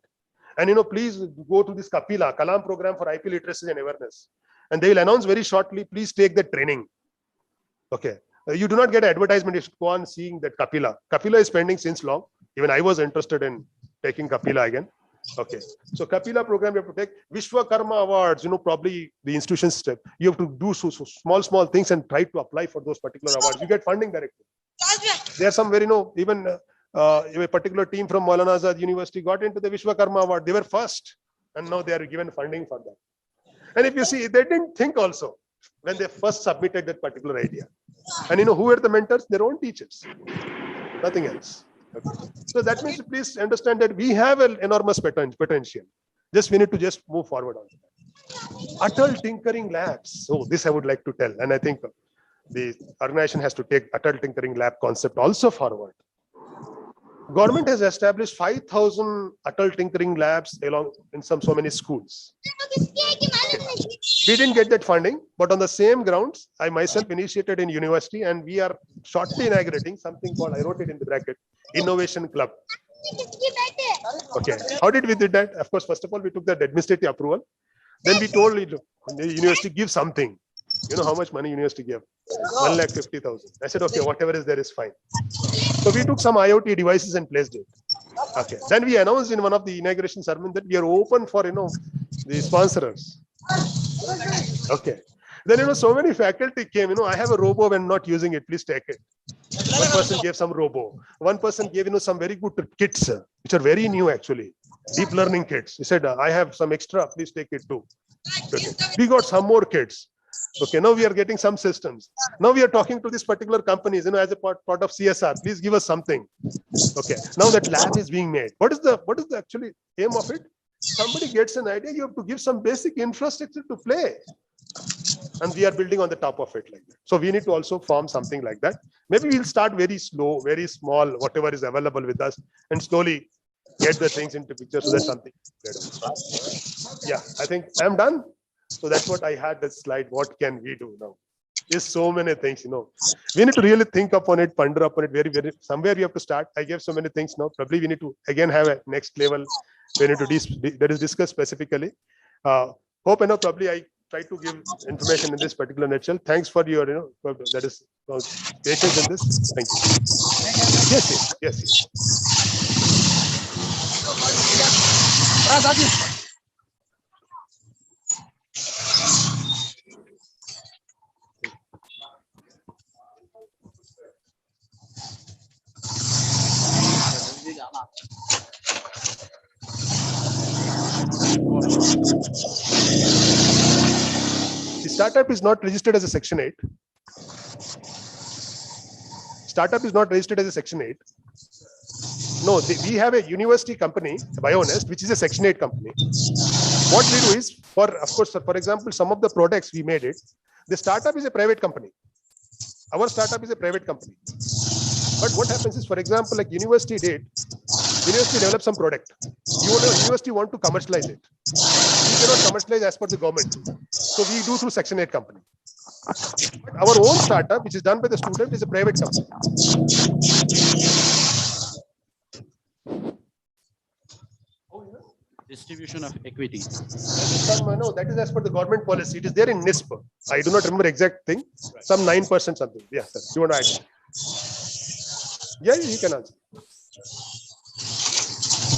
And please go to this Kapila, Kalam program for IP literacy and awareness. And they will announce very shortly, please take the training. Okay, you do not get an advertisement, you should go on seeing that Kapila. Kapila is pending since long. Even I was interested in taking Kapila again. Okay, so Kapila program you have to take. Vishwakarma awards, probably the institution step. You have to do so small things and try to apply for those particular awards. You get funding directly. There are some very, even a particular team from Maulana Azad University got into the Vishwakarma award. They were first and now they are given funding for that. And if you see, they didn't think also when they first submitted that particular idea. And who were the mentors? Their own teachers, nothing else. Okay. So that means please understand that we have an enormous potential. Just we need to just move forward on that. Atal Tinkering Labs. So this I would like to tell. And I think the organization has to take Atal Tinkering Lab concept also forward. Government has established 5,000 Atal Tinkering Labs along in so many schools. We didn't get that funding, but on the same grounds, I myself initiated in university, and we are shortly inaugurating something called, I wrote it in the bracket, Innovation Club. Okay, how did we do that? Of course, first of all, we took the administrative approval. Then we told the university give something. You know how much money university gave? 1,50,000. I said, okay, whatever is there is fine. So we took some IoT devices and placed it. Okay. Then we announced in one of the inauguration ceremony that we are open for the sponsors. Okay. Then so many faculty came. I have a robo when not using it. Please take it. One person gave some robo. One person gave some very good kits, which are very new actually. Deep learning kits. He said, I have some extra. Please take it too. Okay. We got some more kits. Okay, now we are getting some systems. Now we are talking to these particular companies, as a part of CSR. Please give us something. Okay, now that lab is being made. What is the actually aim of it? Somebody gets an idea, you have to give some basic infrastructure to play. And we are building on the top of it like that. So we need to also form something like that. Maybe we'll start very slow, very small, whatever is available with us, and slowly get the things into picture so that something. Yeah, I think I'm done. So that's what I had that slide. What can we do now? There's so many things, We need to really think upon it, ponder upon it. Very, very. Somewhere we have to start. I gave so many things now. Probably we need to again have a next level. We need to that is discussed specifically. Hope probably I try to give information in this particular nutshell. Thanks for your that is patience in this. Thank you. Yes. The startup is not registered as a Section 8. Startup is not registered as a Section 8. No, we have a university company, BioNest, which is a Section 8 company. What we do is, for example, some of the products we made it, the startup is a private company. Our startup is a private company. But what happens is, for example, like university did, University develop some product. University want to commercialize it. We cannot commercialize as per the government. So we do through Section 8 company. But our own startup, which is done by the student, is a private company. Distribution of equity. No, that is as per the government policy. It is there in NISP. I do not remember exact thing. Some 9% something. Yeah, sir. You want to add? Yeah, you can answer.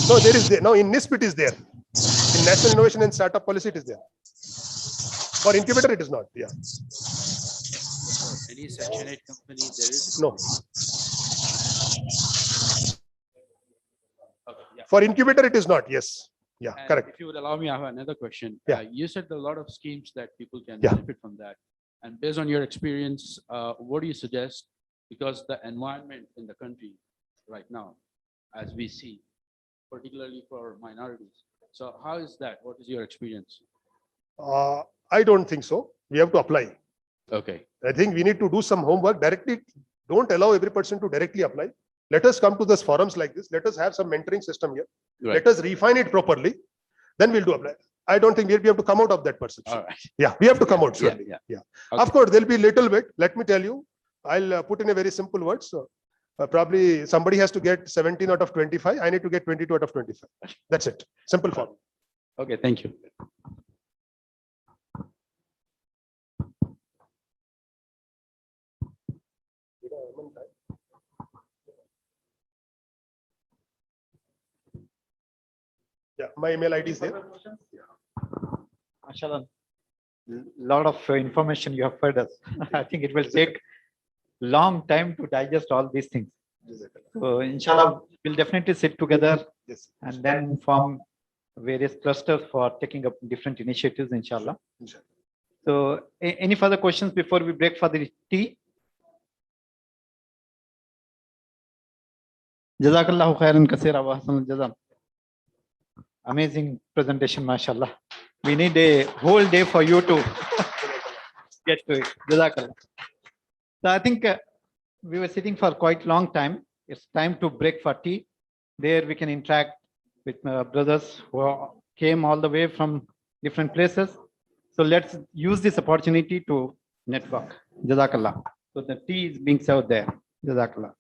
No, there is there. No, in NISP it is there. In National Innovation and Startup Policy it is there. For incubator it is not. Yeah. Any Section 8 company there is? No. Okay, yeah. For incubator it is not. Yes. Yeah, And correct. if you would allow me, I have another question. Yeah. You said there are a lot of schemes that people can Yeah. benefit from that. And based on your experience, what do you suggest? Because the environment in the country right now, as we see, particularly for minorities. So how is that? What is your experience? I don't think so. We have to apply. Okay. I think we need to do some homework directly. Don't allow every person to directly apply. Let us come to this forums like this. Let us have some mentoring system here. Right. Let us refine it properly. Then we'll do apply. I don't think we have to come out of that perception. All right. Yeah, we have to come out. Yeah, Surely. yeah. Yeah. Okay. Of course, there'll be little bit. Let me tell you. I'll put in a very simple words. So, probably somebody has to get 17 out of 25. I need to get 22 out of 25. That's it. Simple form. Okay, thank you. Yeah, my email ID is there. Mashallah, lot of information you have fed us. I think it will take long time to digest all these things. So inshallah, we'll definitely sit together Yes. and then form various clusters for taking up different initiatives, inshallah. Inshallah. So any further questions before we break for the tea? Jazakallahu khairan kaseera wa ahsanul jazaa. Amazing presentation, mashallah. We need a whole day for you to get to it. Jazakallah. So I think we were sitting for quite long time. It's time to break for tea. There we can interact with brothers who came all the way from different places. So let's use this opportunity to network. Jazakallah. So the tea is being served there. Jazakallah.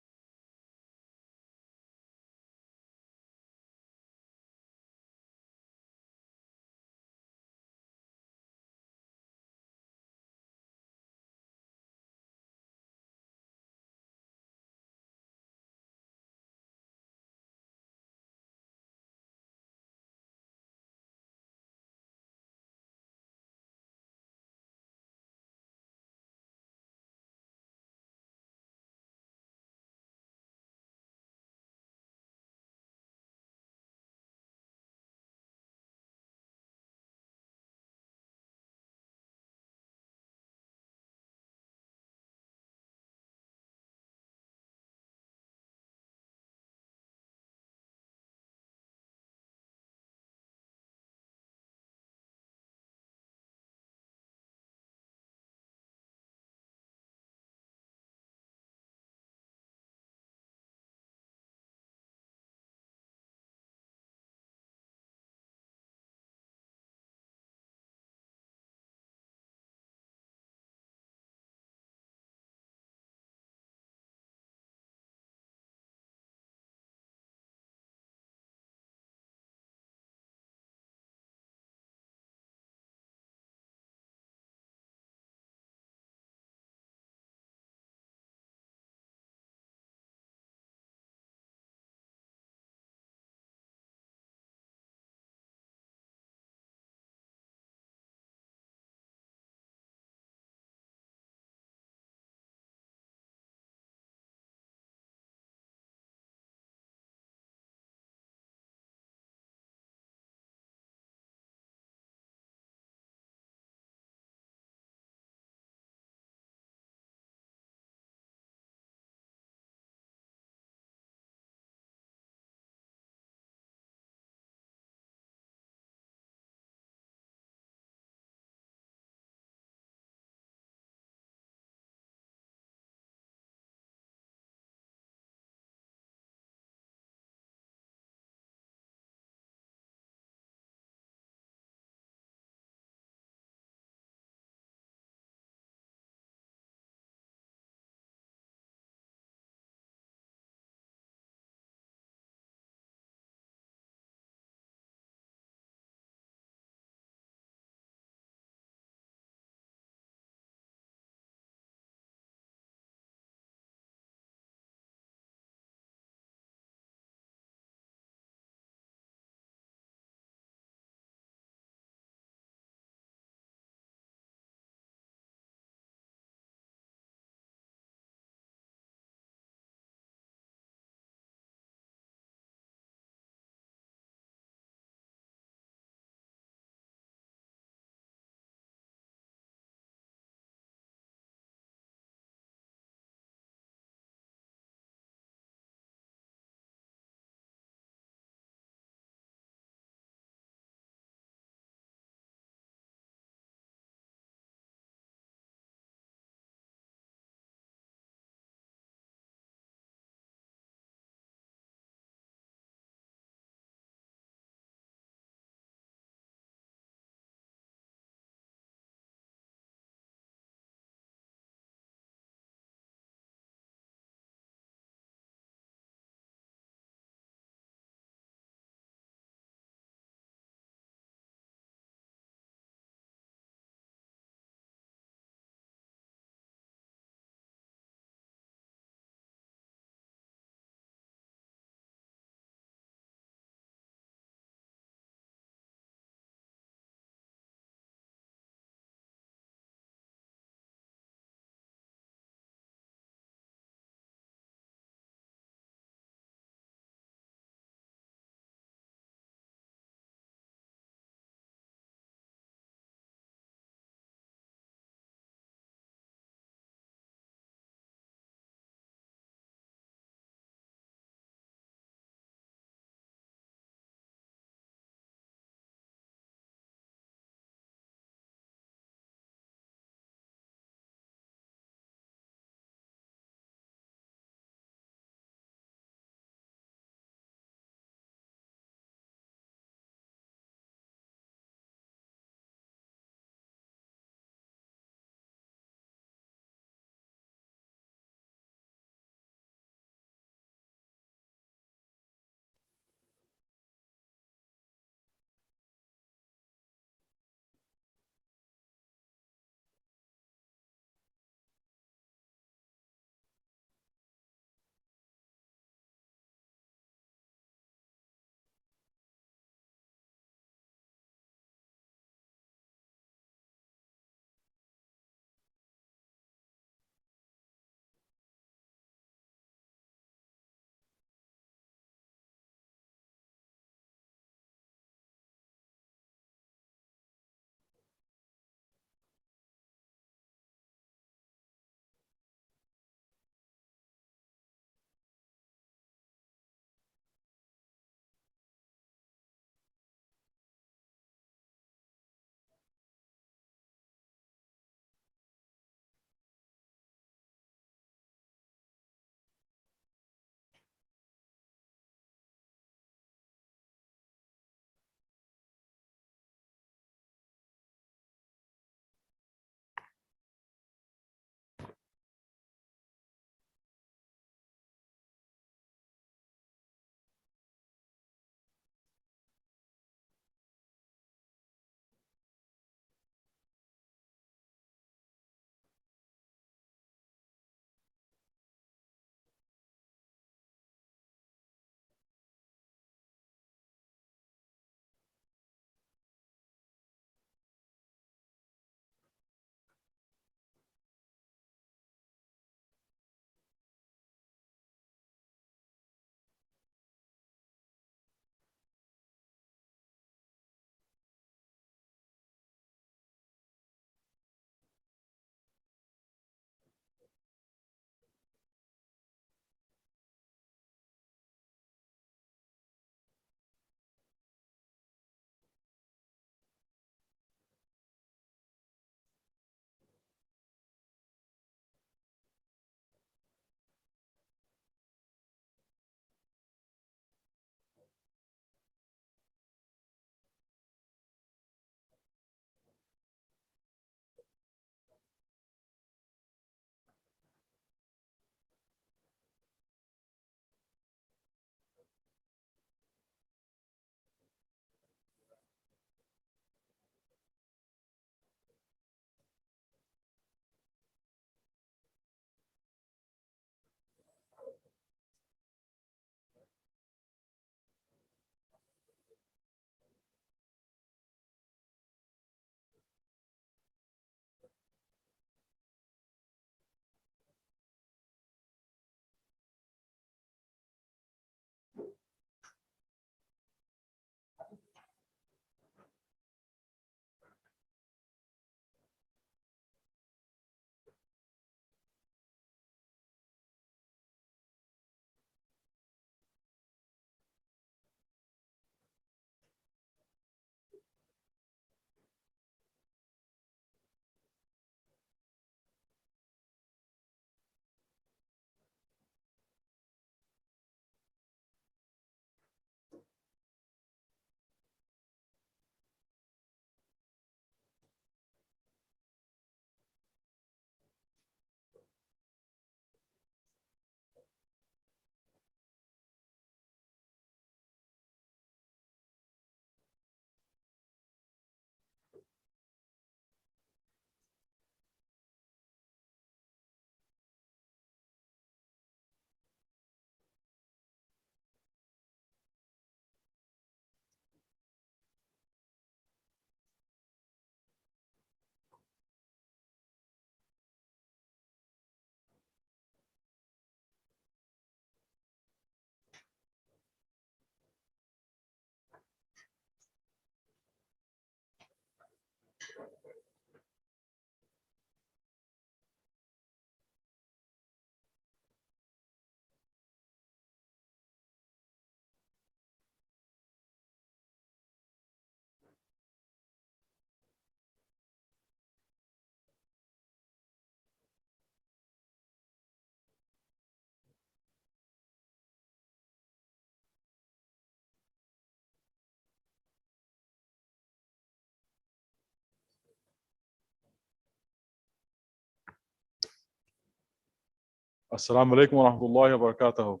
Assalamu alaikum wa rahmatullahi wa barakatuh.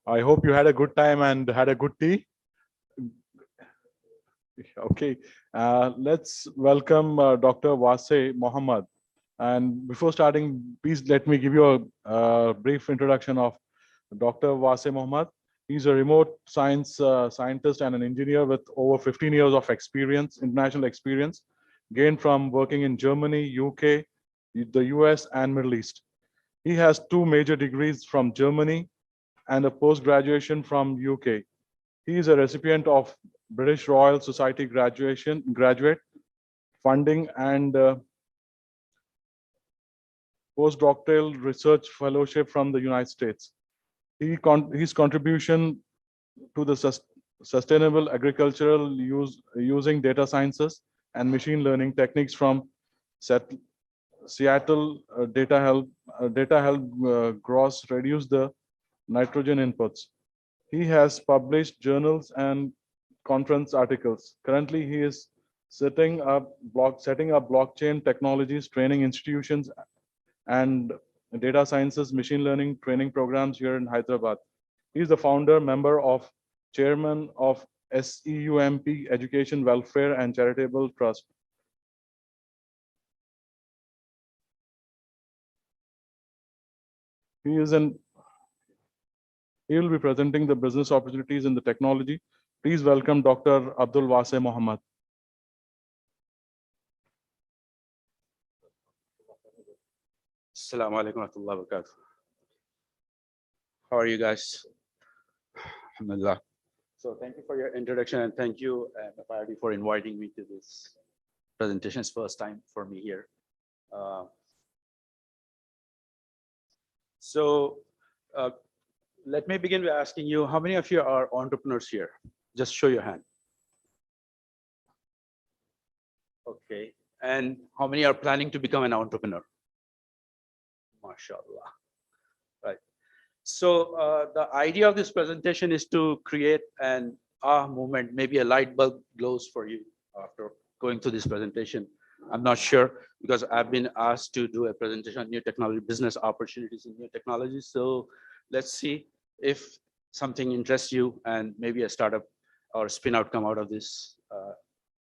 I hope you had a good time and had a good tea. Okay, let's welcome Dr. Wasim Mohammed. And before starting, please let me give you a brief introduction of Dr. Wasim Mohammed. He's a remote science scientist and an engineer with over 15 years of experience, international experience, gained from working in Germany, UK, the US, and Middle East. He has 2 major degrees from Germany and a post-graduation from UK. He is a recipient of British Royal Society graduate funding and postdoctoral research fellowship from the United States. His contribution to the sustainable agricultural using data sciences and machine learning techniques from Seattle data help gross reduce the nitrogen inputs. He has published journals and conference articles. Currently, he is setting up blockchain technologies training institutions and data sciences machine learning training programs here in Hyderabad. He is the founder, chairman of SEUMP Education Welfare and Charitable Trust. He will be presenting the business opportunities in the technology. Please welcome Dr. Abdul Wasim Mohammed. Assalamu alaikum wa rahmatullahi wa barakatuh. How are you guys? Alhamdulillah. So thank you for your introduction and thank you, Mfird, for inviting me to this presentation. It's first time for me here. Let me begin by asking you, how many of you are entrepreneurs here? Just show your hand. Okay. And how many are planning to become an entrepreneur? MashaAllah. Right. So the idea of this presentation is to create an movement, maybe a light bulb glows for you after going through this presentation. I'm not sure because I've been asked to do a presentation on new technology, business opportunities in new technologies. So let's see if something interests you and maybe a startup or spin out come out of this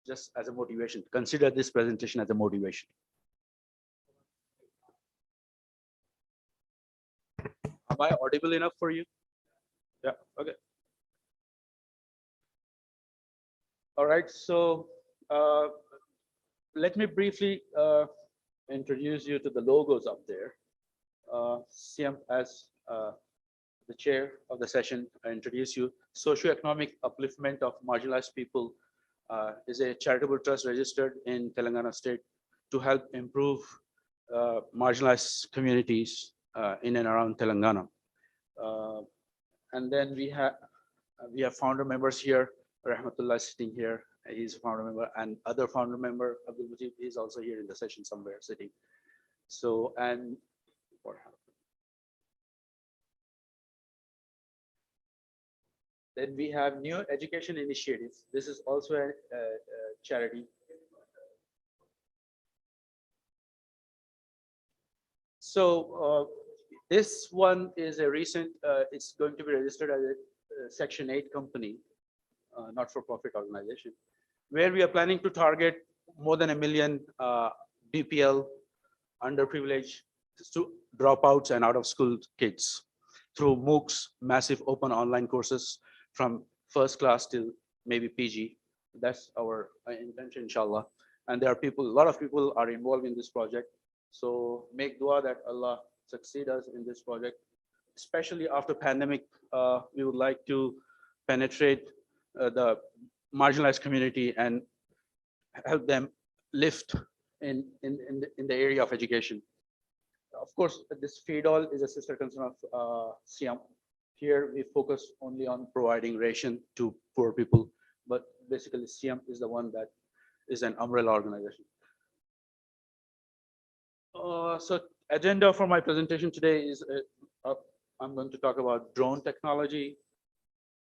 just as a motivation. Consider this presentation as a motivation. Am I audible enough for you? Yeah, okay. All right, so let me briefly introduce you to the logos up there. CM, as the chair of the session, I introduce you. Socioeconomic Upliftment of Marginalized People is a charitable trust registered in Telangana state to help improve marginalized communities in and around Telangana. And then we have founder members here. Rahmatullah sitting here, he's a founder member, and other founder member, Abdul is also here in the session somewhere sitting. So, and what happened? Then we have New Education Initiatives. This is also a charity. So this one is a recent, it's going to be registered as a Section 8 company, not-for-profit organization, where we are planning to target more than 1 million BPL underprivileged dropouts and out-of-school kids through MOOCs, massive open online courses from first class till maybe PG. That's our intention, inshallah. And there are people, a lot of people are involved in this project. So make dua that Allah succeed us in this project, especially after pandemic. We would like to penetrate the marginalized community and help them lift in the area of education. Of course, this FEEDAL is a sister concern of SIAM. Here we focus only on providing ration to poor people, but basically SIAM is the one that is an umbrella organization. So agenda for my presentation today is I'm going to talk about drone technology,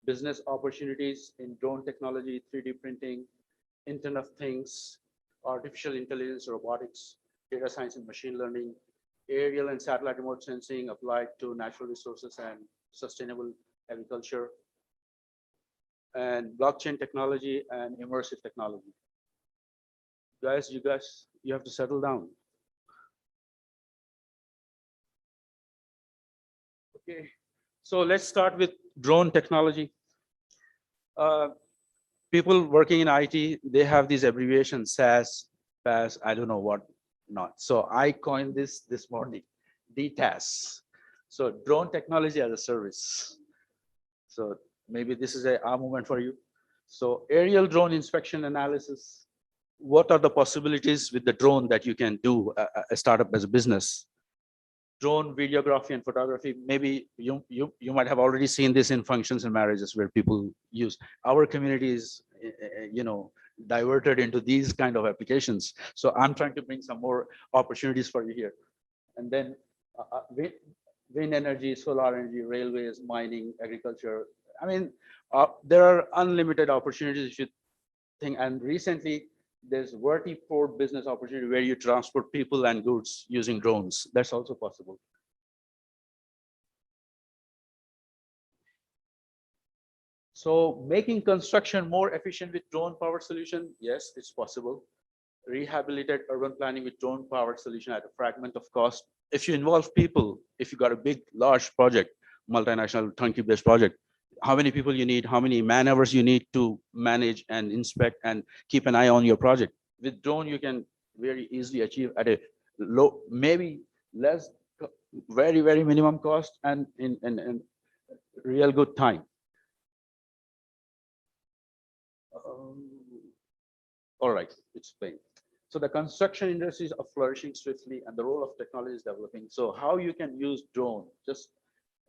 business opportunities in drone technology, 3D printing, Internet of Things, artificial intelligence, robotics, data science and machine learning, aerial and satellite remote sensing applied to natural resources and sustainable agriculture, and blockchain technology and immersive technology. Guys, you have to settle down. Okay, so let's start with drone technology. People working in IT, they have these abbreviations, SAS, PAS, I don't know what not. So I coined this morning, DTAS. So drone technology as a service. So maybe this is a moment for you. So aerial drone inspection analysis. What are the possibilities with the drone that you can do a startup as a business? Drone videography and photography. Maybe you might have already seen this in functions and marriages where people use. Our community is, diverted into these kind of applications. So I'm trying to bring some more opportunities for you here. And then wind energy, solar energy, railways, mining, agriculture. I mean, there are unlimited opportunities if you think. And recently, there's vertiport business opportunity where you transport people and goods using drones. That's also possible. So making construction more efficient with drone powered solution, yes, it's possible. Rehabilitate urban planning with drone powered solution at a fragment of cost. If you involve people, if you got a big, large project, multinational turnkey-based project, how many people you need, how many man hours you need to manage and inspect and keep an eye on your project. With drone, you can very easily achieve at a low, maybe less, very, very minimum cost and in real good time. All right, it's playing. So the construction industries are flourishing swiftly and the role of technology is developing. So how you can use drone, just,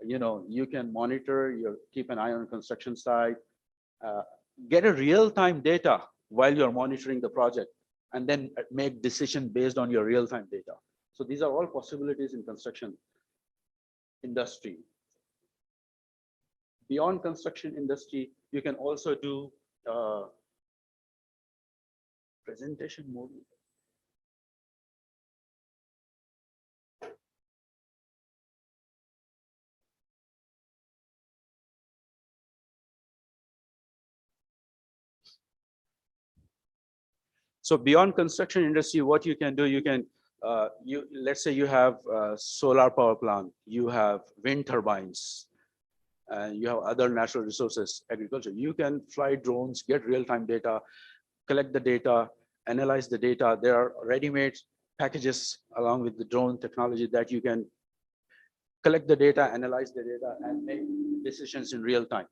you can monitor, keep an eye on construction site, get a real-time data while you're monitoring the project, and then make decision based on your real-time data. So these are all possibilities in construction industry. Beyond construction industry, you can also do presentation mode. So beyond construction industry, what you can do, you can, let's say you have solar power plant, you have wind turbines, and you have other natural resources, agriculture. You can fly drones, get real-time data, collect the data, analyze the data. There are ready-made packages along with the drone technology that you can collect the data, analyze the data, and make decisions in real time.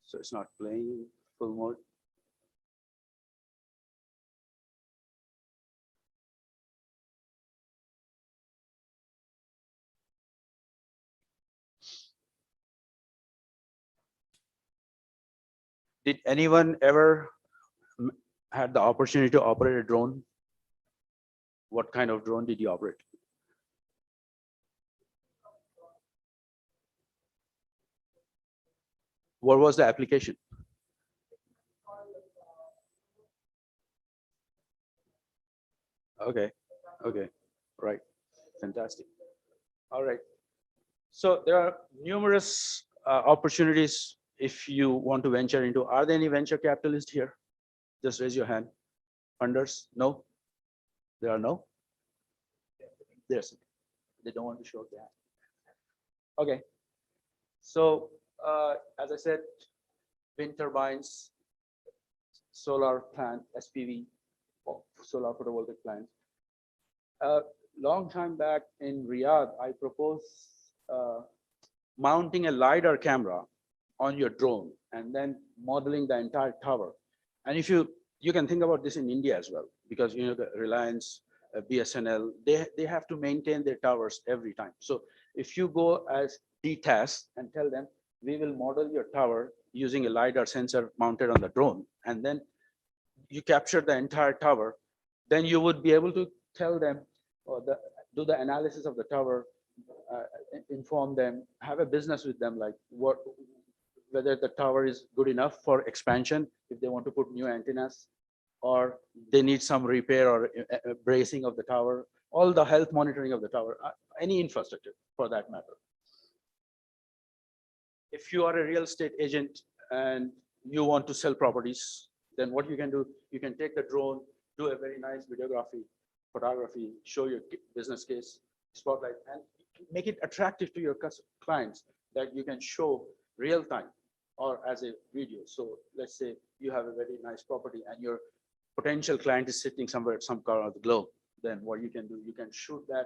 So it's not playing full mode. Did anyone ever had the opportunity to operate a drone? What kind of drone did you operate? What was the application? Okay, right, fantastic. All right, so there are numerous opportunities if you want to venture into. Are there any venture capitalists here? Just raise your hand. Funders? No? There are no? There's, they don't want to show that. Okay, so as I said, wind turbines, solar plant, SPV, solar photovoltaic plants. Long time back in Riyadh, I proposed mounting a LiDAR camera on your drone and then modeling the entire tower. And if you can think about this in India as well, because the Reliance, BSNL, they have to maintain their towers every time. So if you go as DTAS and tell them, we will model your tower using a LiDAR sensor mounted on the drone, and then you capture the entire tower, then you would be able to tell them, or do the analysis of the tower, inform them, have a business with them, like whether the tower is good enough for expansion, if they want to put new antennas, or they need some repair or bracing of the tower, all the health monitoring of the tower, any infrastructure for that matter. If you are a real estate agent and you want to sell properties, then what you can do, you can take the drone, do a very nice videography, photography, show your business case, spotlight, and make it attractive to your clients that you can show real time or as a video. So let's say you have a very nice property and your potential client is sitting somewhere at some corner of the globe. Then what you can do, you can shoot that,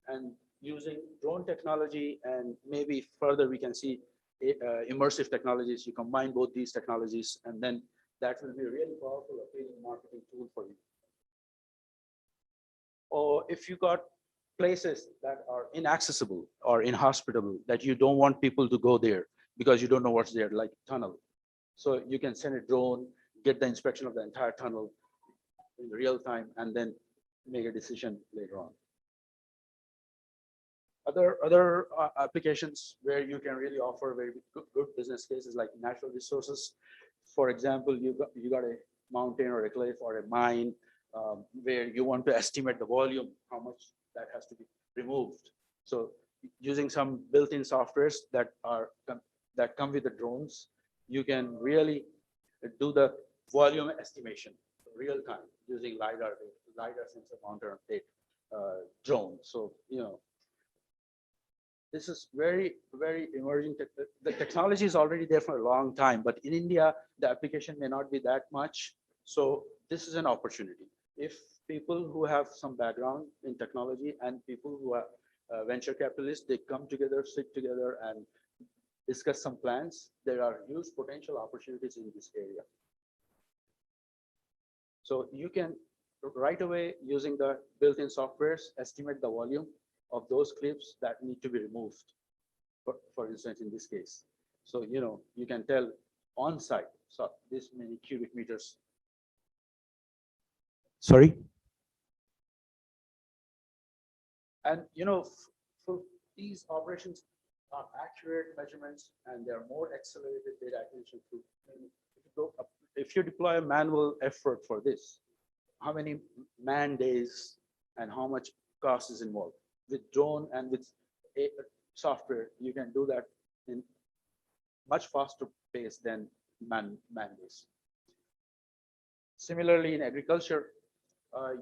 and using drone technology, and maybe further we can see immersive technologies. You combine both these technologies, and then that will be a really powerful appealing marketing tool for you. Or if you got places that are inaccessible or inhospitable, that you don't want people to go there because you don't know what's there, like tunnel. So you can send a drone, get the inspection of the entire tunnel in real time, and then make a decision later on. Other applications where you can really offer very good business cases, like natural resources. For example, you got a mountain or a cliff or a mine where you want to estimate the volume, how much that has to be removed. So using some built-in softwares that come with the drones, you can really do the volume estimation real time using LiDAR sensor mounted drone. So, this is very, very emerging. The technology is already there for a long time, but in India, the application may not be that much. So this is an opportunity. If people who have some background in technology and people who are venture capitalists, they come together, sit together and discuss some plans, there are huge potential opportunities in this area. So you can right away, using the built-in softwares, estimate the volume of those clips that need to be removed, for instance, in this case. So, you can tell on site, so this many cubic meters. Sorry. And, for these operations are accurate measurements, and they're more accelerated data acquisition through. If you deploy a manual effort for this, how many man days and how much cost is involved? With drone and with software, you can do that in much faster pace than man days. Similarly, in agriculture,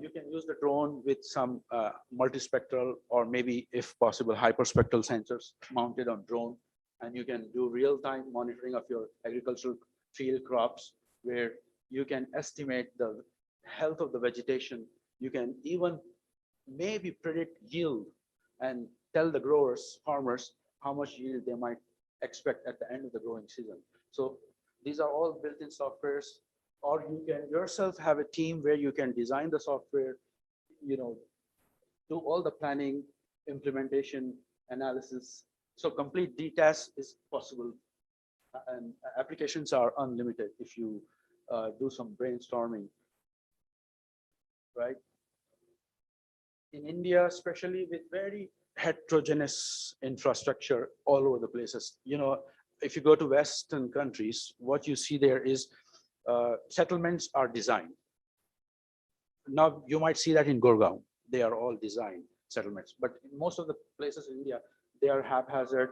you can use the drone with some multispectral or maybe, if possible, hyperspectral sensors mounted on drone, and you can do real-time monitoring of your agricultural field crops, where you can estimate the health of the vegetation. You can even maybe predict yield and tell the growers, farmers, how much yield they might expect at the end of the growing season. So these are all built-in softwares, or you can yourself have a team where you can design the software, do all the planning, implementation, analysis. So complete DTAS is possible, and applications are unlimited if you do some brainstorming, right? In India, especially with very heterogeneous infrastructure all over the places. If you go to Western countries, what you see there is settlements are designed. Now, you might see that in Gurgaon, they are all designed settlements, but in most of the places in India, they are haphazard,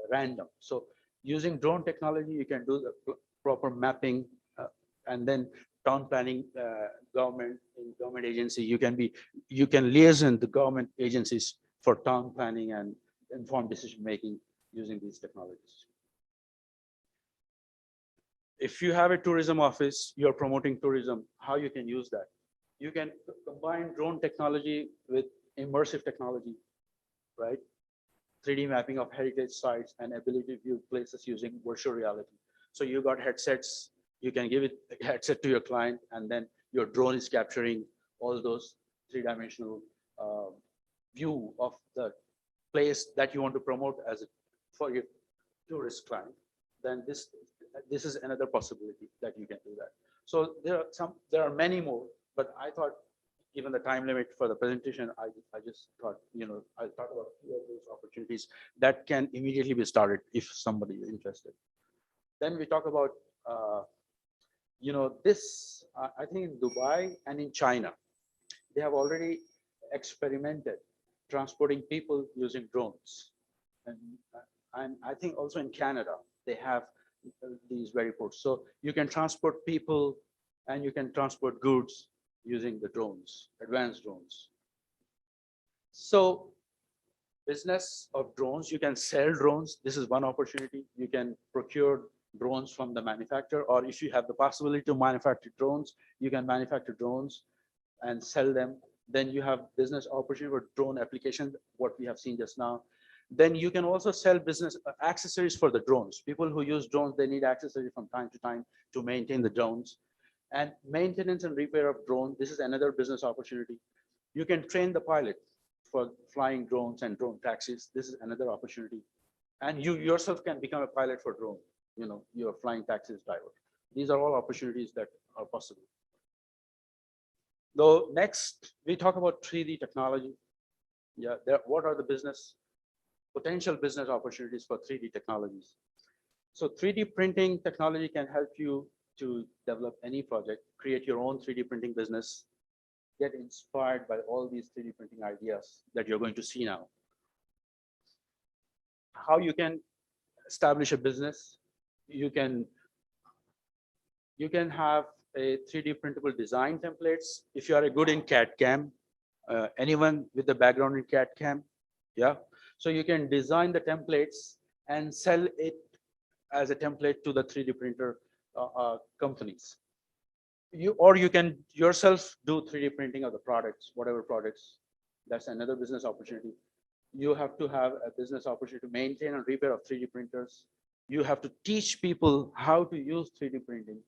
random. So using drone technology, you can do the proper mapping, and then town planning, government agency, you can liaison the government agencies for town planning and informed decision making using these technologies. If you have a tourism office, you're promoting tourism, how you can use that? You can combine drone technology with immersive technology, right? 3D mapping of heritage sites and ability to view places using virtual reality. So you got headsets, you can give it a headset to your client, and then your drone is capturing all those three-dimensional view of the place that you want to promote for your tourist client. Then this is another possibility that you can do that. So there are many more, but I thought, given the time limit for the presentation, I just thought, I'll talk about a few of those opportunities that can immediately be started if somebody is interested. Then we talk about, this, I think in Dubai and in China, they have already experimented transporting people using drones. And I think also in Canada, they have these very ports. So you can transport people and you can transport goods using the drones, advanced drones. So business of drones, you can sell drones. This is one opportunity. You can procure drones from the manufacturer, or if you have the possibility to manufacture drones, you can manufacture drones and sell them. Then you have business opportunity for drone applications, what we have seen just now. Then you can also sell business accessories for the drones. People who use drones, they need accessories from time to time to maintain the drones. And maintenance and repair of drones, this is another business opportunity. You can train the pilot for flying drones and drone taxis. This is another opportunity. And you yourself can become a pilot for drone. You're flying taxis driver. These are all opportunities that are possible. Though next, we talk about 3D technology. Yeah, what are the potential business opportunities for 3D technologies? So 3D printing technology can help you to develop any project, create your own 3D printing business, get inspired by all these 3D printing ideas that you're going to see now. How you can establish a business, you can have a 3D printable design templates. If you are good in CAD/CAM, anyone with the background in CAD/CAM, yeah. So you can design the templates and sell it as a template to the 3D printer companies. You can yourself do 3D printing of the products, whatever products. That's another business opportunity. You have to have a business opportunity to maintain and repair of 3D printers. You have to teach people how to use 3D printing.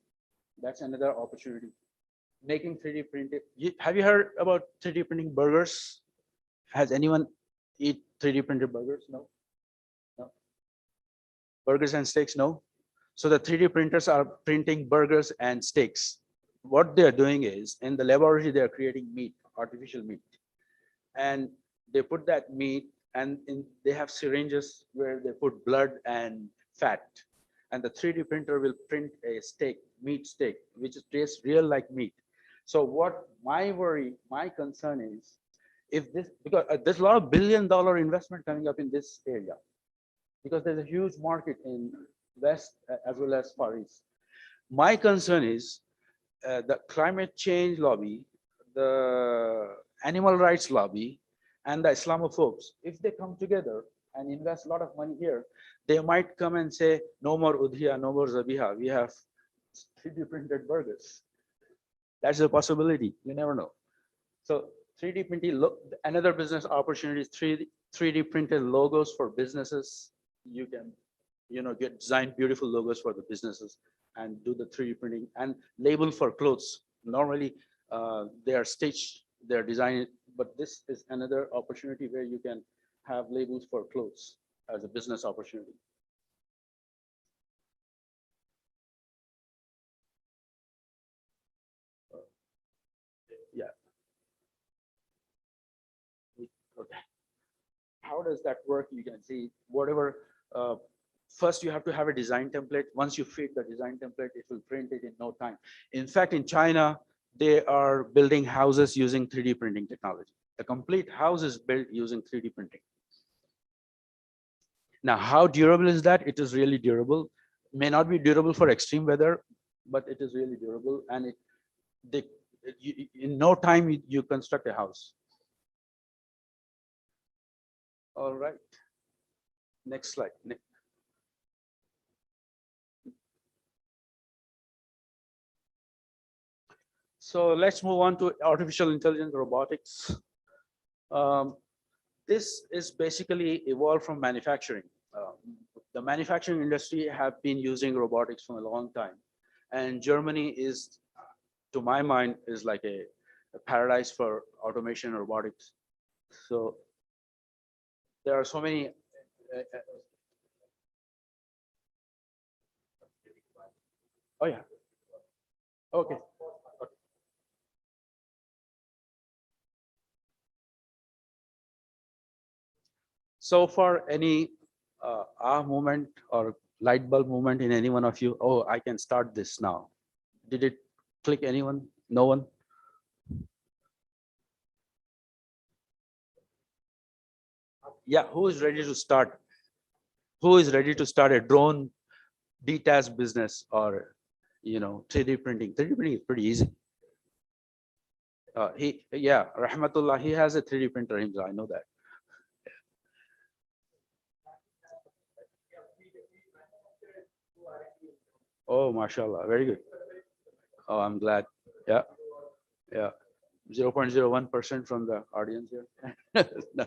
That's another opportunity. Making 3D printed. Have you heard about 3D printing burgers? Has anyone eat 3D printed burgers? No. No. Burgers and steaks? No. So the 3D printers are printing burgers and steaks. What they're doing is, in the laboratory, they're creating meat, artificial meat. And they put that meat, and they have syringes where they put blood and fat. And the 3D printer will print a steak, meat steak, which tastes real like meat. So what my concern is, if this, because there's a lot of billion-dollar investment coming up in this area, because there's a huge market in West as well as Far East. My concern is the climate change lobby, the animal rights lobby, and the Islamophobes. If they come together and invest a lot of money here, they might come and say, no more udhiya, no more zabiha. We have 3D printed burgers. That's a possibility. You never know. So 3D printing, another business opportunity is 3D printed logos for businesses. You can, design beautiful logos for the businesses and do the 3D printing, and label for clothes. Normally, they are stitched, they're designed, but this is another opportunity where you can have labels for clothes as a business opportunity. Yeah. Okay. How does that work? You can see whatever. First, you have to have a design template. Once you feed the design template, it will print it in no time. In fact, in China, they are building houses using 3D printing technology. The complete house is built using 3D printing. Now, how durable is that? It is really durable. May not be durable for extreme weather, but it is really durable. And in no time, you construct a house. All right. Next slide. So let's move on to artificial intelligence robotics. This is basically evolved from manufacturing. The manufacturing industry have been using robotics for a long time. And Germany is, to my mind, is like a paradise for automation and robotics. So there are so many. Oh yeah. Okay. So for any ah moment or light bulb moment in any one of you? Oh, I can start this now. Did it click anyone? No one? Yeah, who is ready to start? Who is ready to start a drone detached business or, 3D printing? 3D printing is pretty easy. Rahmatullah, he has a 3D printer himself. I know that. Oh, mashallah, very good. Oh, I'm glad. Yeah, yeah. 0.01% from the audience here. No.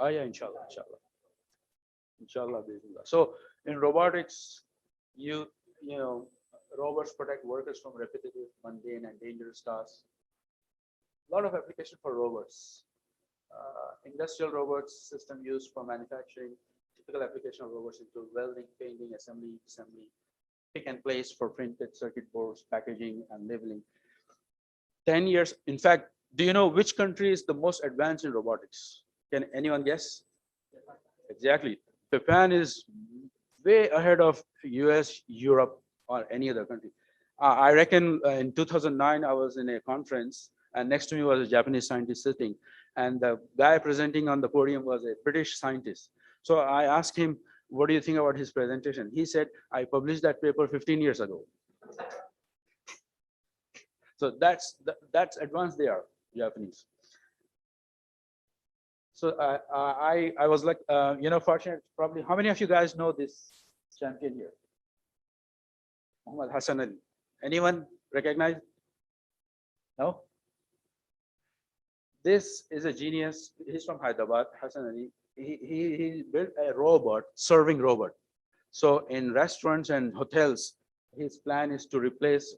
Oh yeah, inshallah, inshallah, bismillah. So in robotics, you know, robots protect workers from repetitive, mundane, and dangerous tasks. A lot of application for robots. Industrial robots system used for manufacturing. Typical application of robots include welding, painting, assembly, pick and place for printed circuit boards, packaging, and labeling. 10 years. In fact, do you know which country is the most advanced in robotics? Can anyone guess? Exactly. Japan is way ahead of US, Europe, or any other country. I reckon in 2009, I was in a conference, and next to me was a Japanese scientist sitting, and the guy presenting on the podium was a British scientist. So I asked him, what do you think about his presentation? He said, I published that paper 15 years ago. So that's advanced they are, Japanese. So I was like, fortunate, probably, how many of you guys know this champion here? Muhammad Hassan Ali. Anyone recognize? No? This is a genius. He's from Hyderabad, Hassan Ali. He built a robot, serving robot. So in restaurants and hotels, his plan is to replace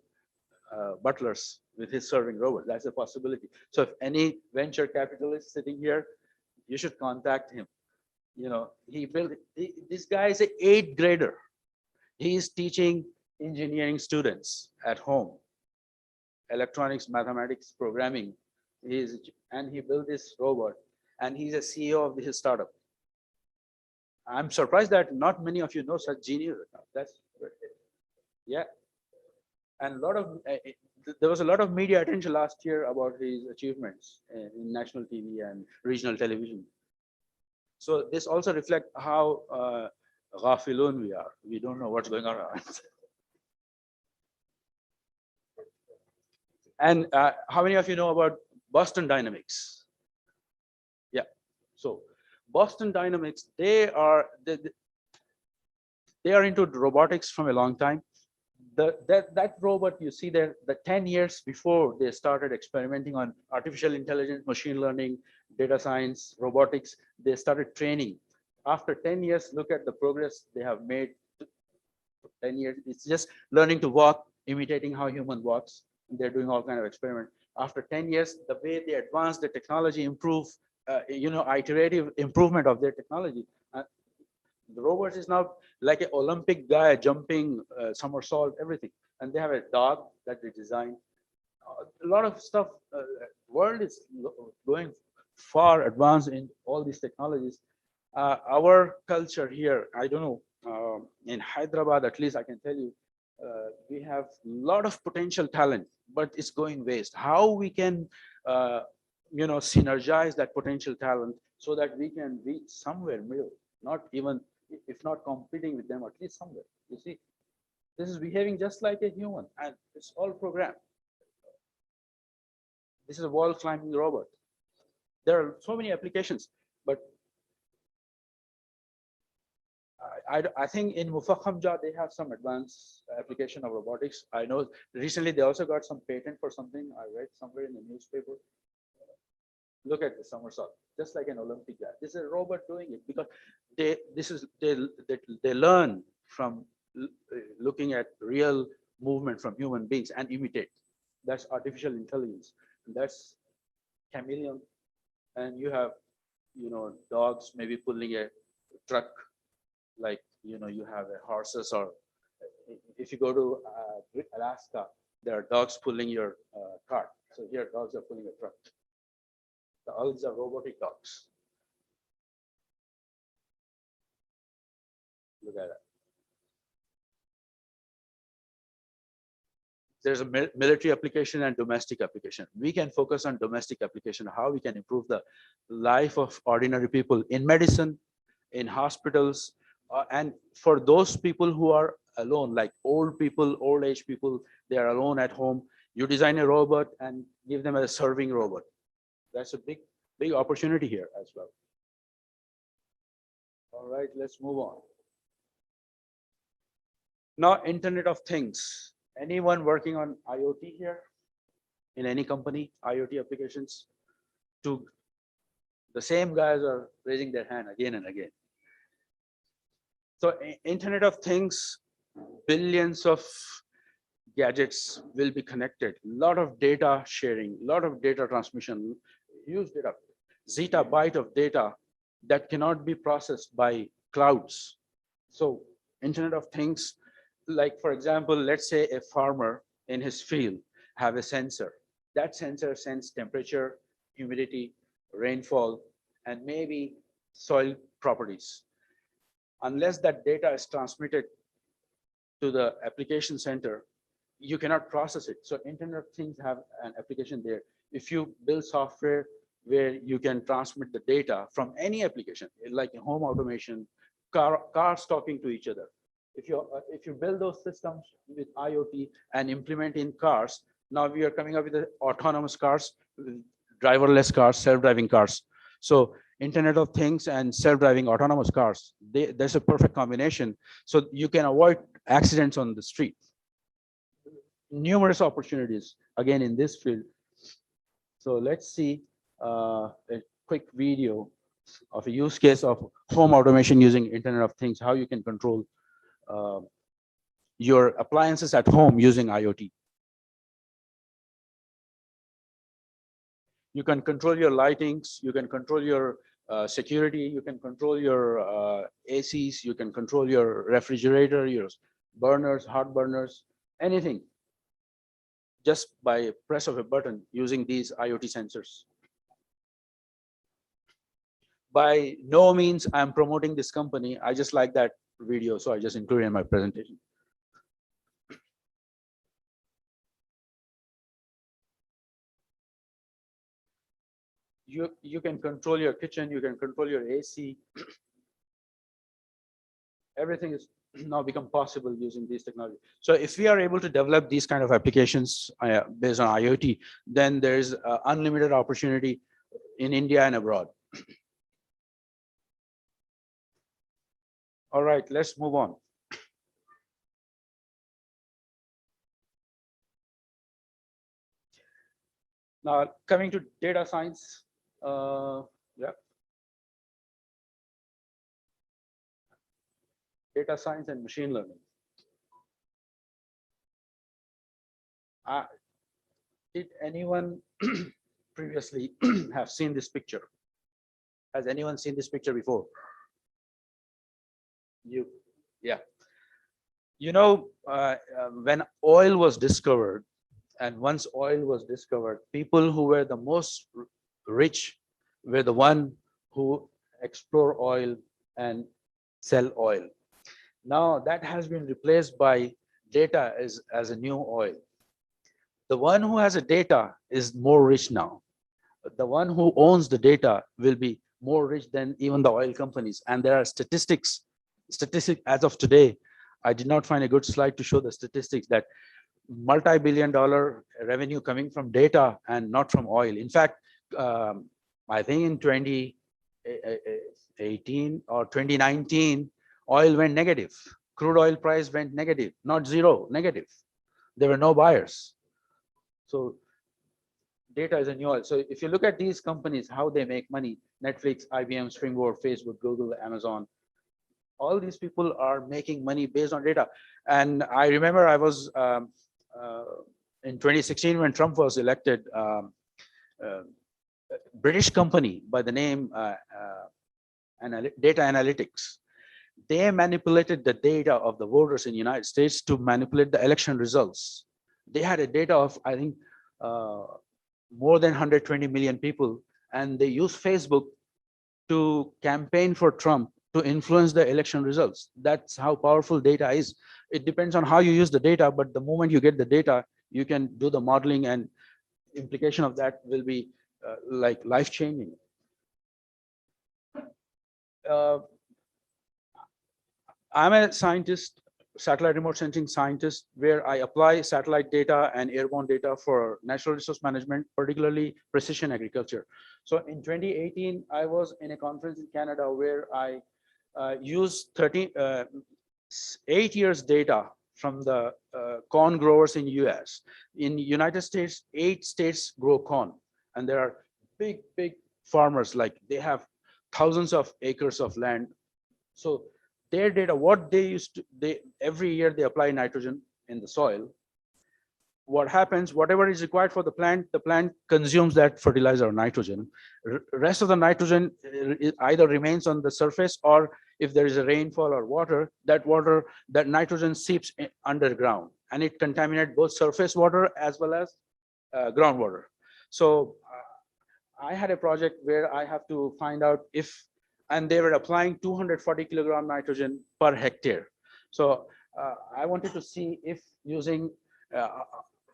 butlers with his serving robot. That's a possibility. So if any venture capitalist sitting here, you should contact him. This guy is an 8th grader. He is teaching engineering students at home, electronics, mathematics, programming. And he built this robot, and he's a CEO of his startup. I'm surprised that not many of you know such genius. That's yeah. And there was a lot of media attention last year about his achievements in national TV and regional television. So this also reflects how ghafilun we are. We don't know what's going on around. And how many of you know about Boston Dynamics? Yeah. So Boston Dynamics, they are into robotics from a long time. That robot you see there, the 10 years before they started experimenting on artificial intelligence, machine learning, data science, robotics, they started training. After 10 years, look at the progress they have made. 10 years, it's just learning to walk, imitating how human walks. They're doing all kind of experiments. After 10 years, the way they advance the technology, improve, iterative improvement of their technology. The robot is now like an Olympic guy jumping, somersault, everything. And they have a dog that they designed. A lot of stuff. World is going far advanced in all these technologies. Our culture here, I don't know, in Hyderabad, at least I can tell you, we have a lot of potential talent, but it's going waste. How we can, synergize that potential talent so that we can reach somewhere middle, not even, if not competing with them, at least somewhere. You see, this is behaving just like a human, and it's all programmed. This is a wall climbing robot. There are so many applications, but I think in Mufakhamja, they have some advanced application of robotics. I know recently they also got some patent for something I read somewhere in the newspaper. Look at the somersault, just like an Olympic guy. This is a robot doing it because they learn from looking at real movement from human beings and imitate. That's artificial intelligence. That's chameleon. And you have, dogs maybe pulling a truck, like, you have a horses, or if you go to Alaska, there are dogs pulling your cart. So here dogs are pulling a truck. All these are robotic dogs. Look at that. There's a military application and domestic application. We can focus on domestic application, how we can improve the life of ordinary people in medicine, in hospitals, and for those people who are alone, like old people, old age people, they are alone at home. You design a robot and give them a serving robot. That's a big opportunity here as well. All right, let's move on. Now, Internet of Things. Anyone working on IoT here? In any company, IoT applications? The same guys are raising their hand again and again. So Internet of Things, billions of gadgets will be connected. A lot of data sharing, a lot of data transmission, huge data, zettabyte of data that cannot be processed by clouds. So Internet of Things, like for example, let's say a farmer in his field have a sensor. That sensor sends temperature, humidity, rainfall, and maybe soil properties. Unless that data is transmitted to the application center, you cannot process it. So Internet of Things have an application there. If you build software where you can transmit the data from any application, like home automation, cars talking to each other. If you build those systems with IoT and implement in cars, now we are coming up with autonomous cars, driverless cars, self-driving cars. So Internet of Things and self-driving autonomous cars, there's a perfect combination. So you can avoid accidents on the street. Numerous opportunities, again, in this field. So let's see a quick video of a use case of home automation using Internet of Things, how you can control your appliances at home using IoT. You can control your lightings, you can control your security, you can control your ACs, you can control your refrigerator, your burners, hot burners, anything, just by a press of a button using these IoT sensors. By no means I'm promoting this company. I just like that video, so I just included it in my presentation. You can control your kitchen, you can control your AC. Everything is now become possible using these technologies. So if we are able to develop these kind of applications based on IoT, then there's unlimited opportunity in India and abroad. All right, let's move on. Now, coming to data science, yeah. Data science and machine learning. Did anyone previously have seen this picture? Has anyone seen this picture before? Yeah. You know, when oil was discovered, and once oil was discovered, people who were the most rich were the one who explore oil and sell oil. Now that has been replaced by data as a new oil. The one who has a data is more rich now. The one who owns the data will be more rich than even the oil companies. And there are statistics as of today. I did not find a good slide to show the statistics that multi-billion-dollar revenue coming from data and not from oil. In fact, I think in 2018 or 2019, oil went negative. Crude oil price went negative, not zero, negative. There were no buyers. So data is a new oil. So if you look at these companies, how they make money, Netflix, IBM, Springboard, Facebook, Google, Amazon, all these people are making money based on data. And I remember I was in 2016 when Trump was elected, British company by the name Data Analytics. They manipulated the data of the voters in the United States to manipulate the election results. They had a data of, I think, more than 120 million people, and they use Facebook to campaign for Trump to influence the election results. That's how powerful data is. It depends on how you use the data, but the moment you get the data, you can do the modeling, and implication of that will be like life-changing. I'm a scientist, satellite remote sensing scientist, where I apply satellite data and airborne data for natural resource management, particularly precision agriculture. So in 2018, I was in a conference in Canada where I used 8 years data from the corn growers in US. In United States, 8 states grow corn, and there are big farmers, like they have thousands of acres of land. So their data, what they used to, every year they apply nitrogen in the soil. What happens, whatever is required for the plant consumes that fertilizer or nitrogen. Rest of the nitrogen either remains on the surface, or if there is a rainfall or water, that nitrogen seeps underground, and it contaminates both surface water as well as groundwater. So I had a project where I have to find out if, and they were applying 240 kilogram nitrogen per hectare. So I wanted to see if using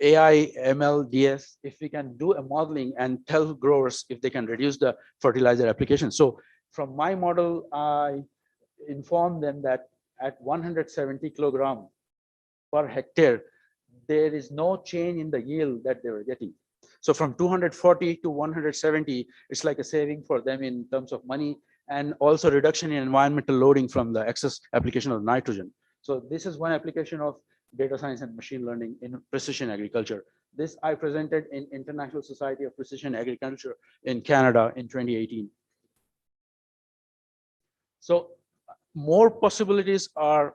AI, ML, DS, if we can do a modeling and tell growers if they can reduce the fertilizer application. So from my model, I informed them that at 170 kilogram per hectare, there is no change in the yield that they were getting. So from 240 to 170, it's like a saving for them in terms of money, and also reduction in environmental loading from the excess application of nitrogen. So this is one application of data science and machine learning in precision agriculture. This I presented in International Society of Precision Agriculture in Canada in 2018. So more possibilities are,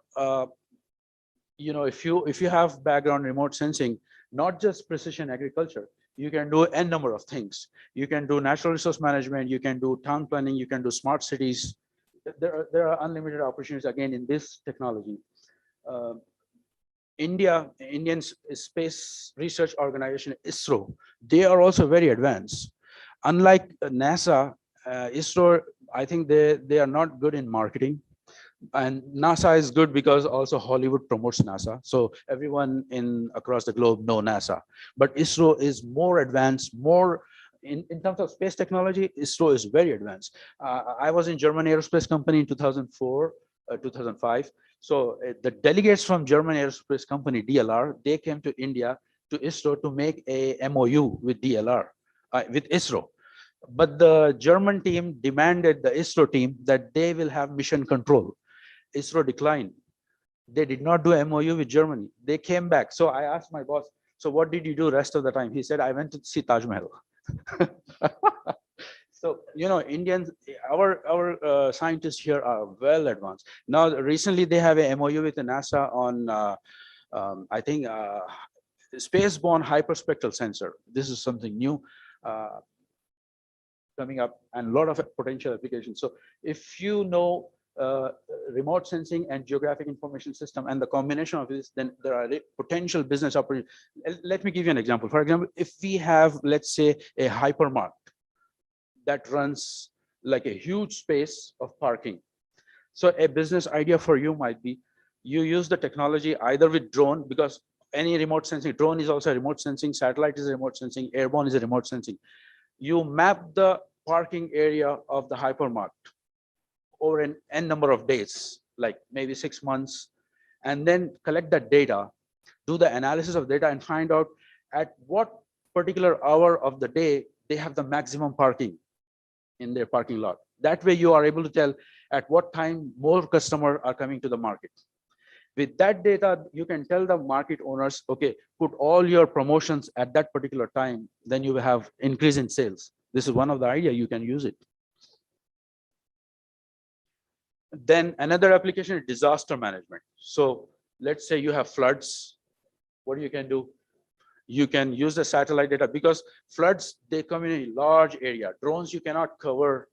if you have background in remote sensing, not just precision agriculture, you can do n number of things. You can do natural resource management, you can do town planning, you can do smart cities. There are unlimited opportunities again in this technology. Indian Space Research Organization, ISRO, they are also very advanced. Unlike NASA, ISRO, I think they are not good in marketing. And NASA is good because also Hollywood promotes NASA. So everyone across the globe know NASA. But ISRO is more advanced, more in terms of space technology. ISRO is very advanced. I was in German aerospace company in 2004, 2005. So the delegates from German aerospace company, DLR, they came to India to ISRO to make a MOU with DLR, with ISRO. But the German team demanded the ISRO team that they will have mission control. ISRO declined. They did not do MOU with Germany. They came back. So I asked my boss, so what did you do rest of the time? He said, I went to see Taj Mahal. So, Indians, our scientists here are well advanced. Now, recently they have a MOU with the NASA on, I think, spaceborne hyperspectral sensor. This is something new coming up, and a lot of potential applications. So if you know remote sensing and geographic information system and the combination of this, then there are potential business opportunities. Let me give you an example. For example, if we have, let's say, a hypermarket that runs like a huge space of parking. So a business idea for you might be, you use the technology either with drone, because any remote sensing, drone is also a remote sensing, satellite is a remote sensing, airborne is a remote sensing. You map the parking area of the hypermarket over an n number of days, like maybe 6 months, and then collect that data, do the analysis of data, and find out at what particular hour of the day they have the maximum parking in their parking lot. That way you are able to tell at what time more customers are coming to the market. With that data, you can tell the market owners, okay, put all your promotions at that particular time, then you will have increase in sales. This is one of the ideas, you can use it. Then another application is disaster management. So let's say you have floods. What you can do? You can use the satellite data, because floods, they come in a large area. Drones, you cannot cover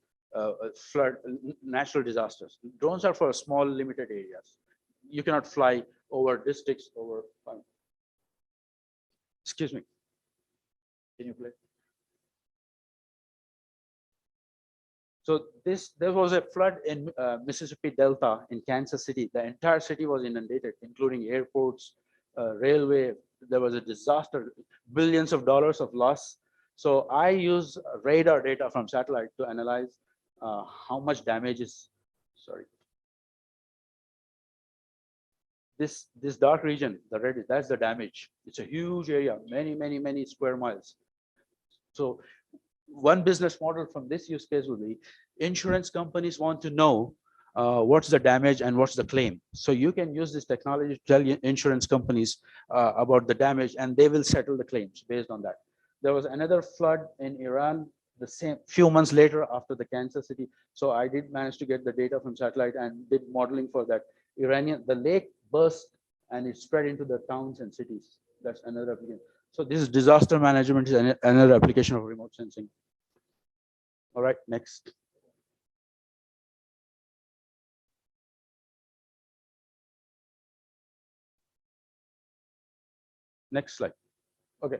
flood, natural disasters. Drones are for small, limited areas. You cannot fly over districts, over. Excuse me. Can you play? So there was a flood in Mississippi Delta in Kansas City. The entire city was inundated, including airports, railway. There was a disaster, billions of dollars of loss. So I use radar data from satellite to analyze how much damage is, sorry. This dark region, the red, that's the damage. It's a huge area, many square miles. So one business model from this use case will be insurance companies want to know what's the damage and what's the claim. So you can use this technology to tell insurance companies about the damage, and they will settle the claims based on that. There was another flood in Iran the same few months later after the Kansas City. So I did manage to get the data from satellite and did modeling for that. The lake burst and it spread into the towns and cities. That's another application. So this is disaster management is another application of remote sensing. All right, next. Next slide. Okay,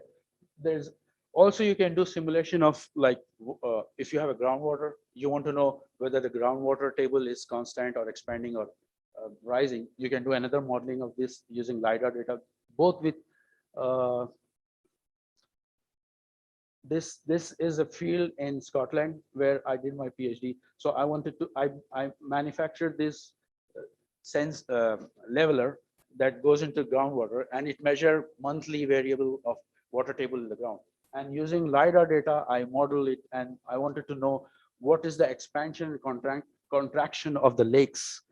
there's also you can do simulation of like if you have a groundwater, you want to know whether the groundwater table is constant or expanding or rising. You can do another modeling of this using LiDAR data, both with this is a field in Scotland where I did my PhD. So I wanted to I manufactured this sense leveler that goes into groundwater, and it measures monthly variable of water table in the ground. And using LiDAR data, I model it, and I wanted to know what is the expansion and contraction of the lakes,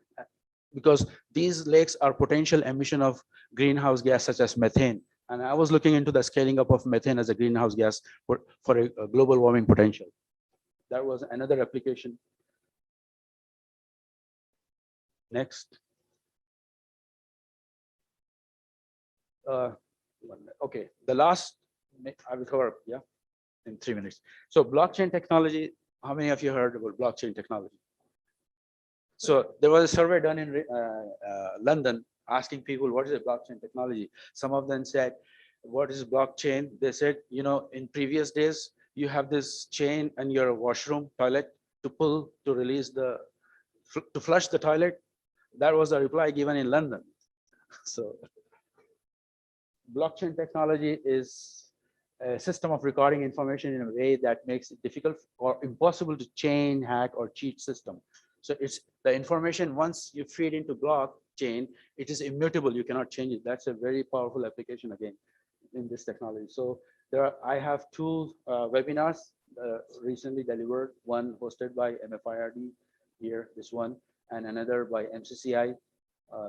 because these lakes are potential emission of greenhouse gas such as methane. And I was looking into the scaling up of methane as a greenhouse gas for a global warming potential. That was another application. Next. Okay, the last I will cover, yeah, in 3 minutes. So blockchain technology, how many of you heard about blockchain technology? So there was a survey done in London asking people, what is a blockchain technology? Some of them said, what is blockchain? They said, you know, in previous days, you have this chain in your washroom toilet to pull, to release to flush the toilet. That was the reply given in London. So blockchain technology is a system of recording information in a way that makes it difficult or impossible to chain, hack, or cheat system. So it's the information, once you feed into blockchain, it is immutable. You cannot change it. That's a very powerful application again in this technology. So I have two webinars recently delivered, one hosted by MFIRD here, this one, and another by MCCI.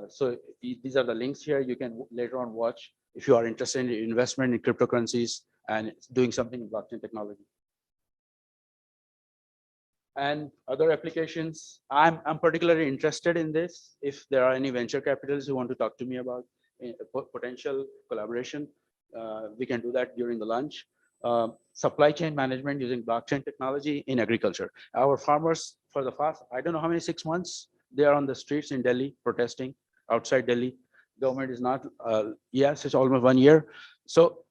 So these are the links here. You can later on watch if you are interested in investment in cryptocurrencies and doing something in blockchain technology. And other applications, I'm particularly interested in this. If there are any venture capitalists who want to talk to me about potential collaboration, we can do that during the lunch. Supply chain management using blockchain technology in agriculture. Our farmers, for the past, I don't know how many, 6 months, they are on the streets in Delhi protesting outside Delhi. Government is not, yes, it's almost 1 year. So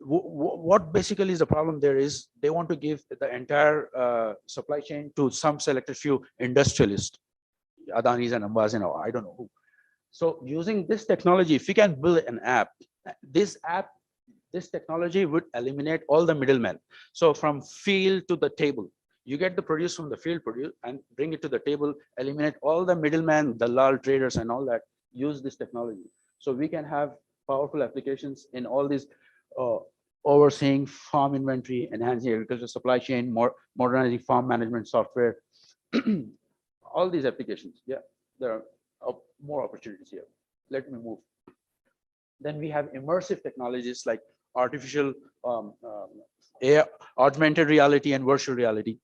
what basically is the problem there is they want to give the entire supply chain to some selected few industrialists, Adanis and Ambas and I don't know who. So using this technology, if we can build an app, this technology would eliminate all the middlemen. So from field to the table, you get the produce from the field produce and bring it to the table, eliminate all the middlemen, the dalal traders and all that, use this technology. So we can have powerful applications in all these overseeing farm inventory, enhancing agricultural supply chain, modernizing farm management software, all these applications. Yeah, there are more opportunities here. Let me move. Then we have immersive technologies like artificial augmented reality and virtual reality.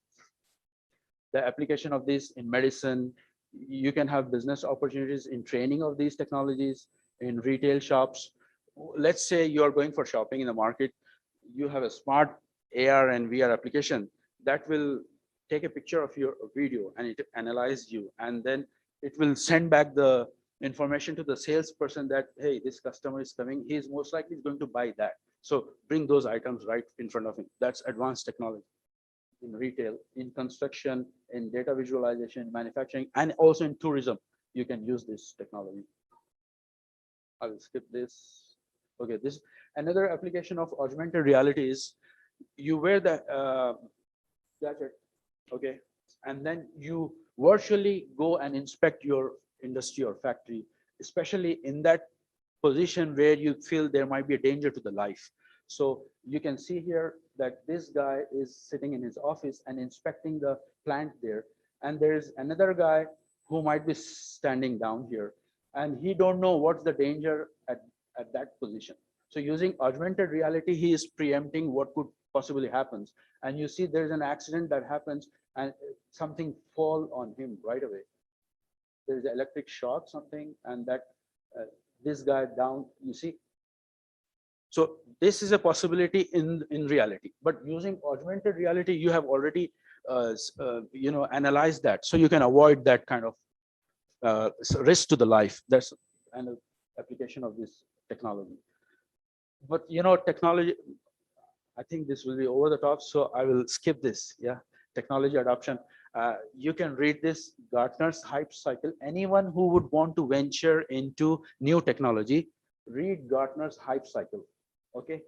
The application of this in medicine, you can have business opportunities in training of these technologies in retail shops. Let's say you are going for shopping in the market, you have a smart AR and VR application that will take a picture of your video and it analyze you, and then it will send back the information to the salesperson that, hey, this customer is coming, he is most likely going to buy that. So bring those items right in front of him. That's advanced technology. in retail, in construction, in data visualization, manufacturing, and also in tourism. You can use this technology. I will skip this. Okay, this another application of augmented reality is you wear the gadget, okay, and then you virtually go and inspect your industry or factory, especially in that position where you feel there might be a danger to the life. So you can see here that this guy is sitting in his office and inspecting the plant there, and there's another guy who might be standing down here, and he don't know what's the danger at that position. So using augmented reality, he is preempting what could possibly happens. And you see there's an accident that happens and something fall on him right away. There's an electric shock, something, and that this guy down, you see. So this is a possibility in reality, but using augmented reality, you have already analyzed that. So you can avoid that kind of risk to the life. That's an application of this technology. But technology, I think this will be over the top, so I will skip this. Yeah, technology adoption. You can read this Gartner's hype cycle. Anyone who would want to venture into new technology, read Gartner's hype cycle. Okay,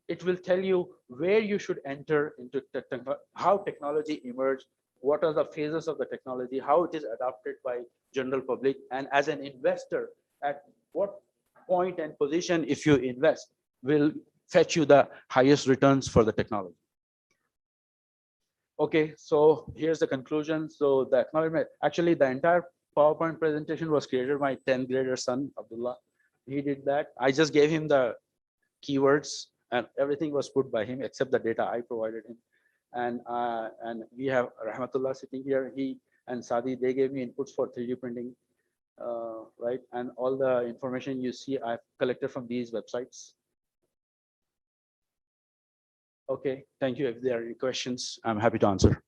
it will tell you where you should enter into how technology emerged, what are the phases of the technology, how it is adopted by general public, and as an investor, at what point and position, if you invest, will fetch you the highest returns for the technology. Okay, so here's the conclusion. So the acknowledgement, actually the entire PowerPoint presentation was created by my 10th grader son, Abdullah. He did that. I just gave him the keywords and everything was put by him except the data I provided him. And we have Rahmatullah sitting here. He and Sadi, they gave me inputs for 3D printing, right? And all the information you see I've collected from these websites. Okay, thank you. If there are any questions, I'm happy to answer.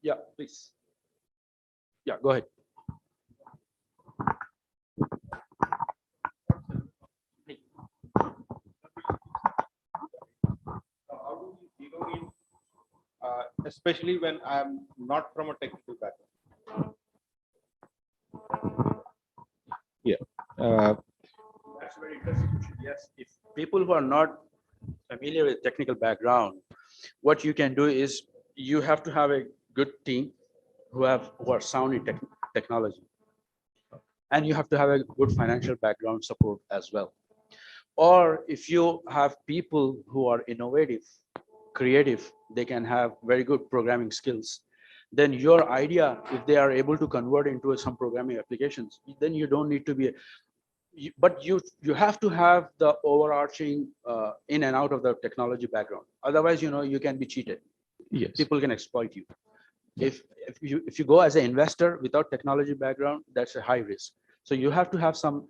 Yeah, please. Yeah, go ahead. How do you zero in, especially when I'm not from a technical background? Yeah, that's a very interesting question. Yes, if people who are not familiar with technical background, what you can do is you have to have a good team who are sound in technology, and you have to have a good financial background support as well. Or if you have people who are innovative, creative, they can have very good programming skills. Then your idea, if they are able to convert into some programming applications, then you don't need to be. But you have to have the overarching in and out of the technology background. Otherwise, you can be cheated. Yes. People can exploit you. If you go as an investor without technology background, that's a high risk. So you have to have some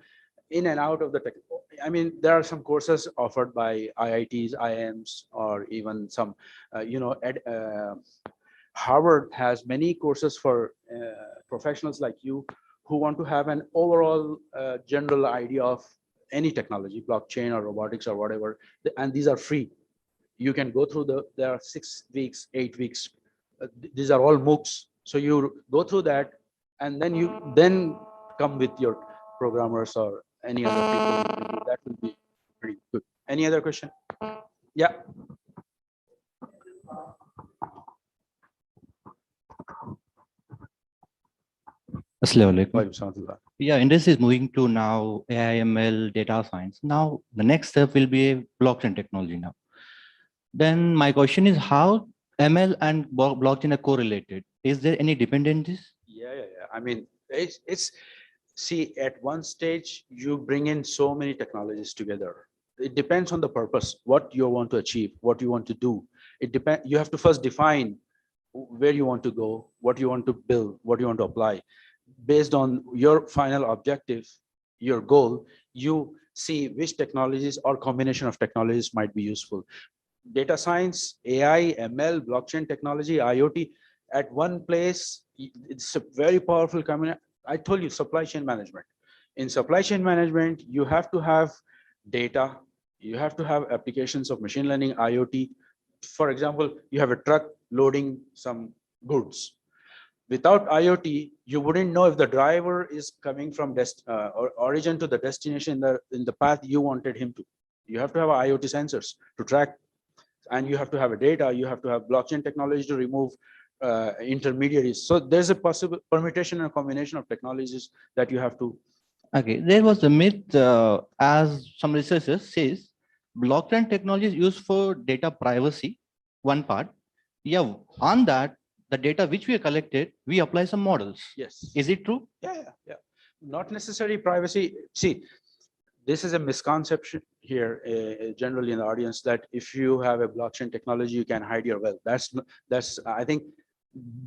in and out of the tech. I mean, there are some courses offered by IITs, IIMs, or even some, Harvard has many courses for professionals like you who want to have an overall general idea of any technology, blockchain or robotics or whatever, and these are free. You can go through there are 6 weeks, 8 weeks. These are all MOOCs. So you go through that, and then you come with your programmers or any other people. That will be pretty good. Any other question? Yeah. Assalamualaikum. Yeah, industry is moving to now AI, ML, data science. Now the next step will be blockchain technology now. Then my question is how ML and blockchain are correlated. Is there any dependencies? Yeah. I mean, it's see, at one stage you bring in so many technologies together. It depends on the purpose, what you want to achieve, what you want to do. It depends. You have to first define where you want to go, what you want to build, what you want to apply. Based on your final objective, your goal, you see which technologies or combination of technologies might be useful. Data science, AI, ML, blockchain technology, IoT, at one place. It's a very powerful combination. I told you, supply chain management. In supply chain management, you have to have data, you have to have applications of machine learning, IoT. For example, you have a truck loading some goods. Without IoT, you wouldn't know if the driver is coming from origin to the destination in the path you wanted him to. You have to have IoT sensors to track, and you have to have a data. You have to have blockchain technology to remove intermediaries. So there's a possible permutation and combination of technologies that you have to. Okay, there was a myth, as some researchers says, blockchain technology is used for data privacy, one part. Yeah, on that, the data which we have collected, we apply some models. Yes. Is it true? Yeah. Not necessarily privacy. See, this is a misconception here, generally in the audience, that if you have a blockchain technology, you can hide your wealth. That's I think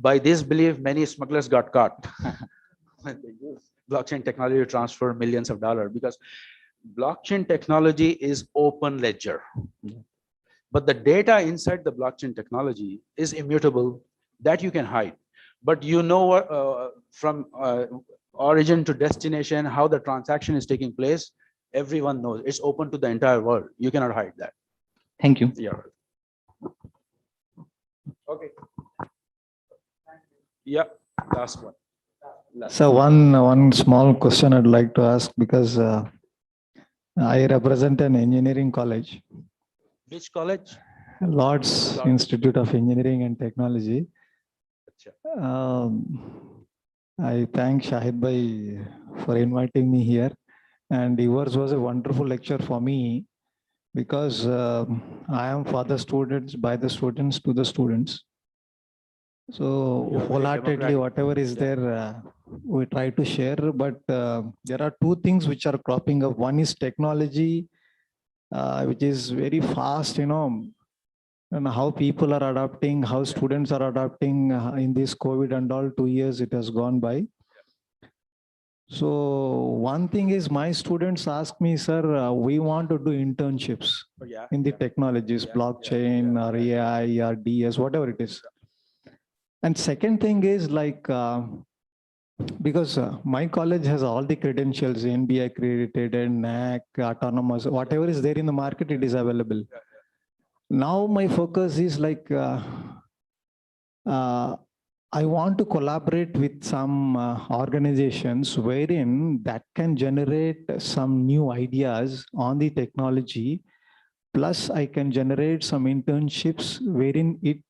by this belief, many smugglers got caught when they use blockchain technology to transfer millions of dollars, because blockchain technology is open ledger. But the data inside the blockchain technology is immutable, that you can hide. But you know what, from origin to destination, how the transaction is taking place, everyone knows. It's open to the entire world. You cannot hide that. Thank you. Yeah. Okay. Yeah, last one. So one small question I'd like to ask, because I represent an engineering college. Which college? Lord's Institute of Engineering and Technology. I thank Shahid Bhai for inviting me here, and yours was a wonderful lecture for me, because I am for the students, by the students, to the students. So wholeheartedly, whatever is there, we try to share. But there are two things which are cropping up. One is technology, which is very fast, and how people are adapting, how students are adapting in this COVID and all. 2 years it has gone by. So one thing is, my students ask me, sir, we want to do internships in the technologies, blockchain or AI or DS, whatever it is. And second thing is, like, because my college has all the credentials, NBA accredited, NAC, autonomous, whatever is there in the market, it is available. Now my focus is like, I want to collaborate with some organizations wherein that can generate some new ideas on the technology. Plus, I can generate some internships wherein it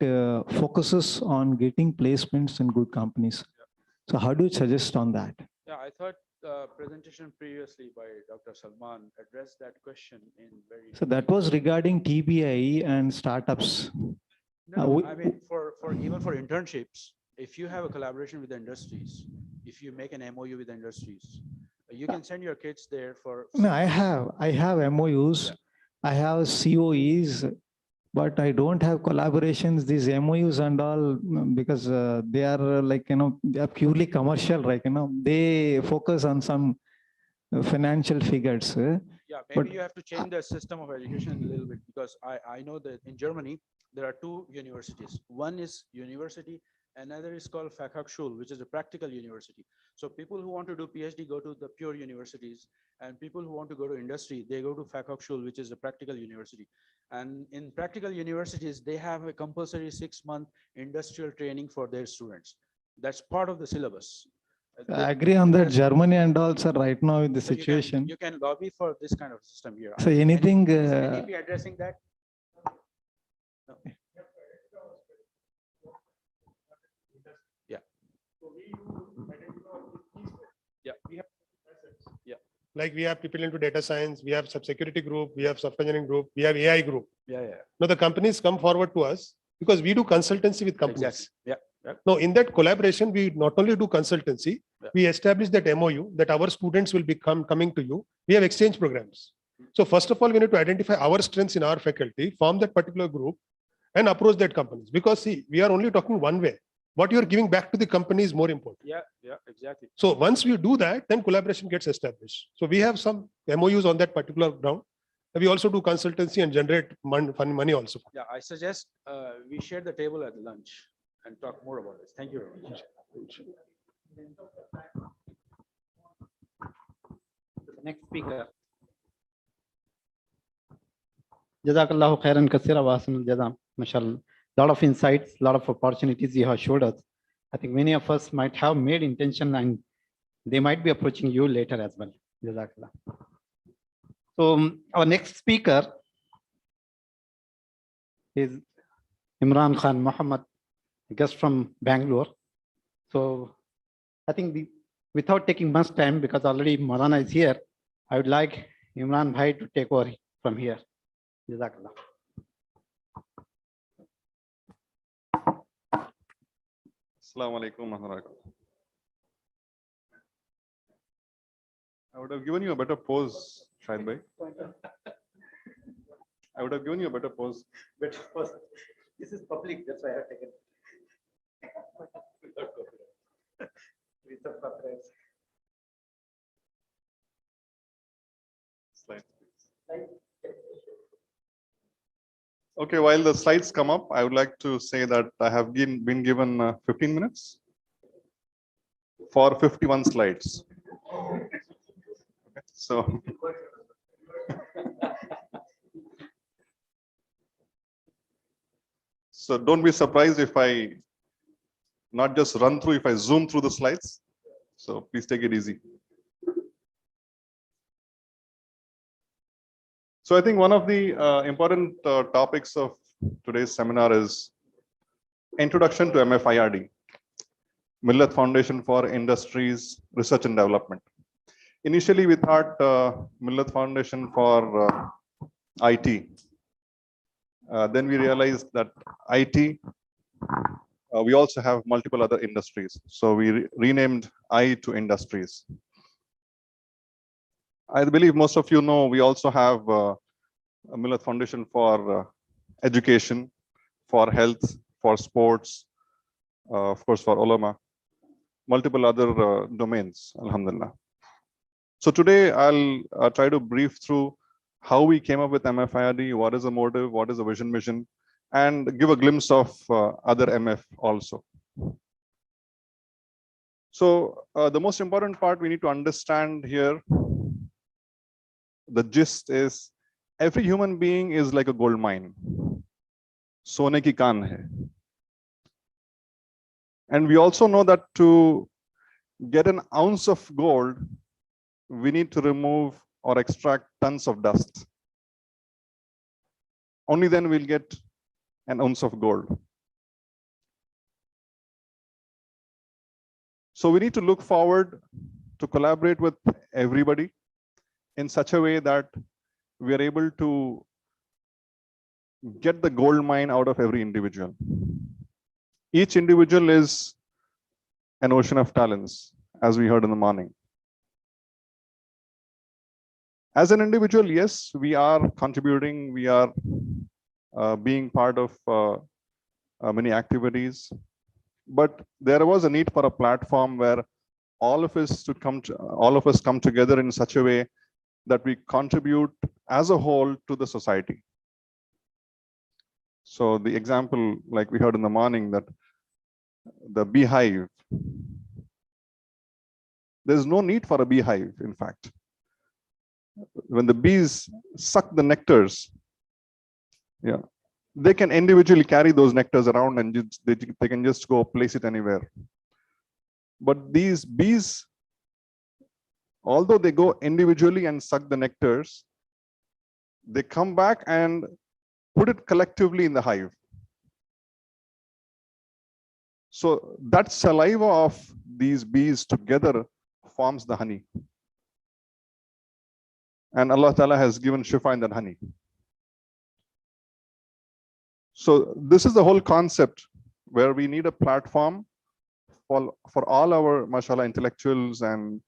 focuses on getting placements in good companies. So how do you suggest on that? Yeah, I thought the presentation previously by Dr. Salman addressed that question in very. So that was regarding TBI and startups. No, I mean, even for internships, if you have a collaboration with the industries, if you make an MOU with the industries, you can send your kids there for. No, I have MOUs, I have COEs, but I don't have collaborations, these MOUs and all, because they are like, they are purely commercial, right? They focus on some financial figures. Yeah, maybe you have to change the system of education a little bit, because I know that in Germany, there are two universities. One is university, another is called Fachhochschule, which is a practical university. So people who want to do PhD go to the pure universities, and people who want to go to industry, they go to Fachhochschule, which is a practical university. And in practical universities, they have a compulsory 6-month industrial training for their students. That's part of the syllabus. I agree on that. Germany and also right now with the situation. You can lobby for this kind of system here. So anything. Is NEP addressing that? No. Yeah. Yeah. Yeah. Like we have people into data science, we have sub-security group, we have software engineering group, we have AI group. Yeah. Now the companies come forward to us because we do consultancy with companies. Exactly. Yeah. Now in that collaboration, we not only do consultancy, we establish that MOU that our students will be coming to you. We have exchange programs. So first of all, we need to identify our strengths in our faculty, form that particular group and approach that companies. Because see, we are only talking one way. What you are giving back to the company is more important. Yeah, exactly. So once we do that, then collaboration gets established. So we have some MOUs on that particular ground. We also do consultancy and generate money also. Yeah, I suggest we share the table at lunch, and talk more about this. Thank you very much. The next speaker. Jazakallahu khairan kaseera wa ahsanul jazaa. Mashallah. Lot of insights, lot of opportunities you have showed us. I think many of us might have made intention and they might be approaching you later as well. Jazakallah. So our next speaker is Imran Khan Muhammad, a guest from Bangalore. So I think without taking much time, because already Marana is here, I would like Imran Bhai to take over from here. Jazakallah. Assalamu alaikum wa rahmatullah. I would have given you a better pose, Shahid Bhai. I would have given you a better pose. Better pose. This is public, that's why I have taken. Slides, please. Okay, while the slides come up, I would like to say that I have been given 15 minutes for 51 slides. Okay, so don't be surprised if I not just run through, if I zoom through the slides. So please take it easy. So I think one of the important topics of today's seminar is Introduction to MFIRD, Millat Foundation for Industries Research and Development. Initially, we thought Millat Foundation for IT. Then we realized that IT, we also have multiple other industries. So we renamed I to Industries. I believe most of you know we also have a Millat Foundation for education, for health, for sports, of course for ulama, multiple other domains, alhamdulillah. So today I'll try to brief through how we came up with MFIRD, what is the motive, what is the vision mission, and give a glimpse of other MF also. So the most important part we need to understand here, the gist is every human being is like a gold mine. Sone ki kaan hai. And we also know that to get an ounce of gold, we need to remove or extract tons of dust. Only then we'll get an ounce of gold. So we need to look forward to collaborate with everybody in such a way that we are able to get the gold mine out of every individual. Each individual is an ocean of talents, as we heard in the morning. As an individual, yes, we are contributing, we are being part of many activities, but there was a need for a platform where all of us come together in such a way that we contribute as a whole to the society. So the example, like we heard in the morning, that the beehive, there's no need for a beehive, in fact. When the bees suck the nectars, yeah, they can individually carry those nectars around and they can just go place it anywhere. But these bees, although they go individually and suck the nectars, they come back and put it collectively in the hive. So that saliva of these bees together forms the honey. And Allah Ta'ala has given shifa in that honey. So this is the whole concept where we need a platform for all our, mashallah, intellectuals and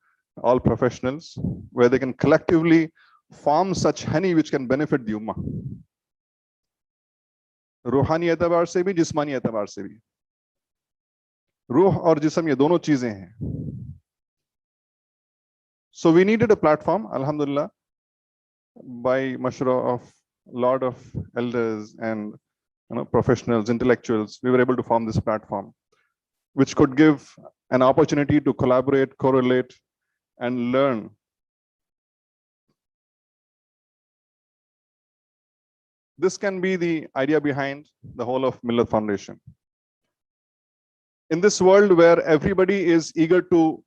all professionals, where they can collectively form such honey which can benefit the ummah. रूहानी एतबार से भी, जिस्मानी एतबार से भी. रूह और जिस्म ये दोनों चीजें हैं. So we needed a platform, alhamdulillah, by mashra of lot of elders and professionals, intellectuals, we were able to form this platform, which could give an opportunity to collaborate, correlate, and learn. This can be the idea behind the whole of Millat Foundation. In this world where everybody is eager to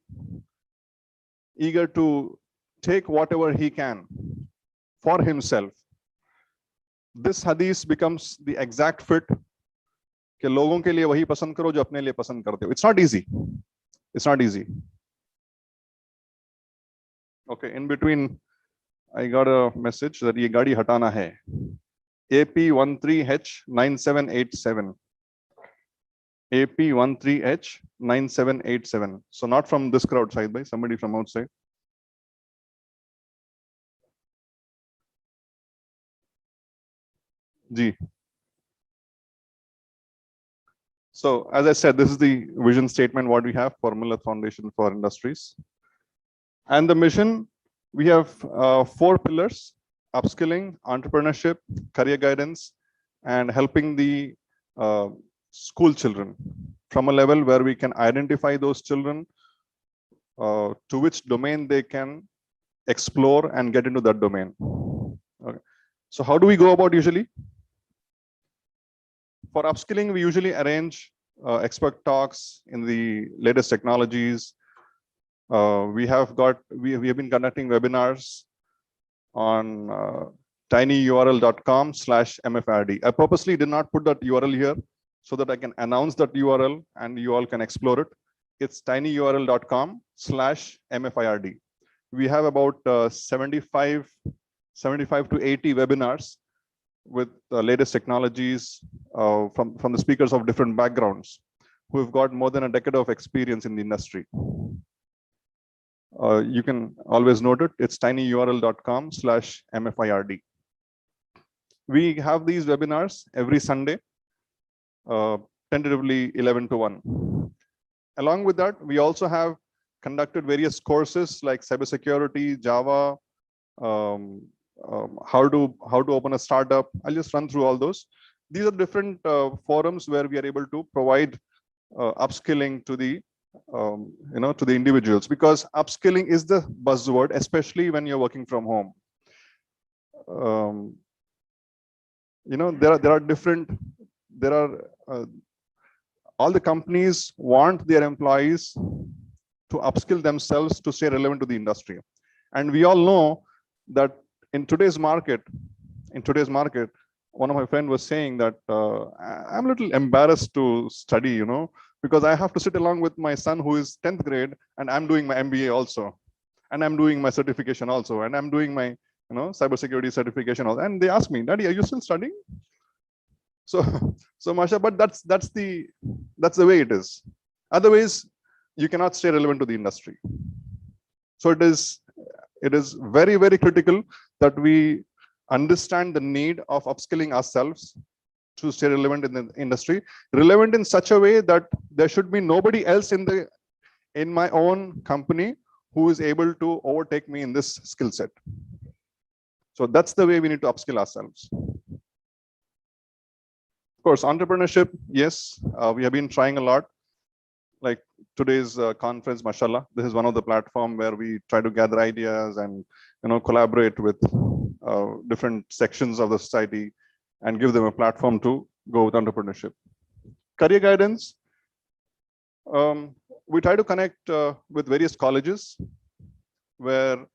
take whatever he can for himself, this hadith becomes the exact fit कि लोगों के लिए वही पसंद करो जो अपने लिए पसंद करते हो. It's not easy. It's not easy. Okay, in between, I got a message that ये गाड़ी हटाना है. AP13H9787. AP13H9787. So not from this crowd side by somebody from outside. G. So as I said, this is the vision statement what we have for Millat Foundation for Industries. And the mission, we have 4 pillars: upskilling, entrepreneurship, career guidance, and helping the school children from a level where we can identify those children to which domain they can explore and get into that domain. Okay. So how do we go about usually? For upskilling, we usually arrange expert talks in the latest technologies. We have been conducting webinars on tinyurl.com/mfrd. I purposely did not put that URL here so that I can announce that URL and you all can explore it. It's tinyurl.com/mfird. We have about 75 to 80 webinars with the latest technologies from the speakers of different backgrounds who have got more than a decade of experience in the industry. You can always note it. It's tinyurl.com/mfird. We have these webinars every Sunday, tentatively 11 to 1. Along with that, we also have conducted various courses like cybersecurity, Java, how to open a startup. I'll just run through all those. These are different forums where we are able to provide upskilling to the to the individuals, because upskilling is the buzzword, especially when you're working from home. All the companies want their employees to upskill themselves to stay relevant to the industry. And we all know that in today's market, one of my friends was saying that I'm a little embarrassed to study, because I have to sit along with my son who is 10th grade, and I'm doing my MBA also, and I'm doing my certification also, and I'm doing my cybersecurity certification also. And they ask me, Daddy, are you still studying? So Masha, but that's the way it is. Otherwise, you cannot stay relevant to the industry. So it is very, very critical that we understand the need of upskilling ourselves to stay relevant in the industry, relevant in such a way that there should be nobody else in my own company who is able to overtake me in this skill set. So that's the way we need to upskill ourselves. Of course, entrepreneurship, yes, we have been trying a lot. Like today's conference, mashallah, this is one of the platforms where we try to gather ideas and collaborate with different sections of the society and give them a platform to go with entrepreneurship. Career guidance, we try to connect with various colleges where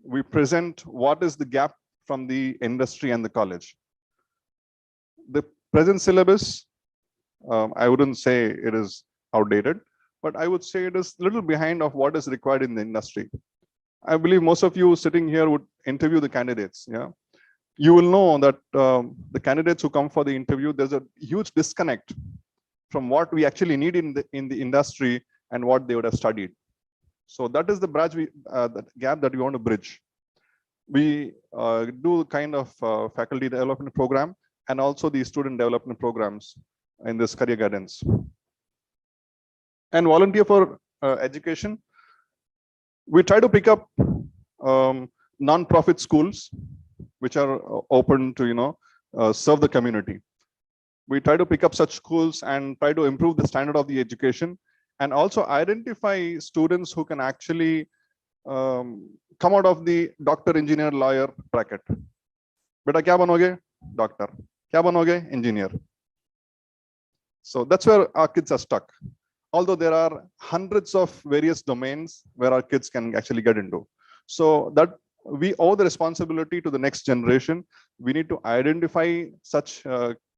we present what is the gap from the industry and the college. The present syllabus, I wouldn't say it is outdated, but I would say it is a little behind of what is required in the industry. I believe most of you sitting here would interview the candidates. Yeah, you will know that the candidates who come for the interview, there's a huge disconnect from what we actually need in the industry and what they would have studied. So that is the gap that we want to bridge. We do kind of faculty development program and also the student development programs in this career guidance. And volunteer for education. We try to pick up non-profit schools which are open to serve the community. We try to pick up such schools and try to improve the standard of the education, and also identify students who can actually come out of the doctor, engineer, lawyer bracket. Beta kya banoge? Doctor. Kya banoge? Engineer. So that's where our kids are stuck. Although there are hundreds of various domains where our kids can actually get into. So that we owe the responsibility to the next generation. We need to identify such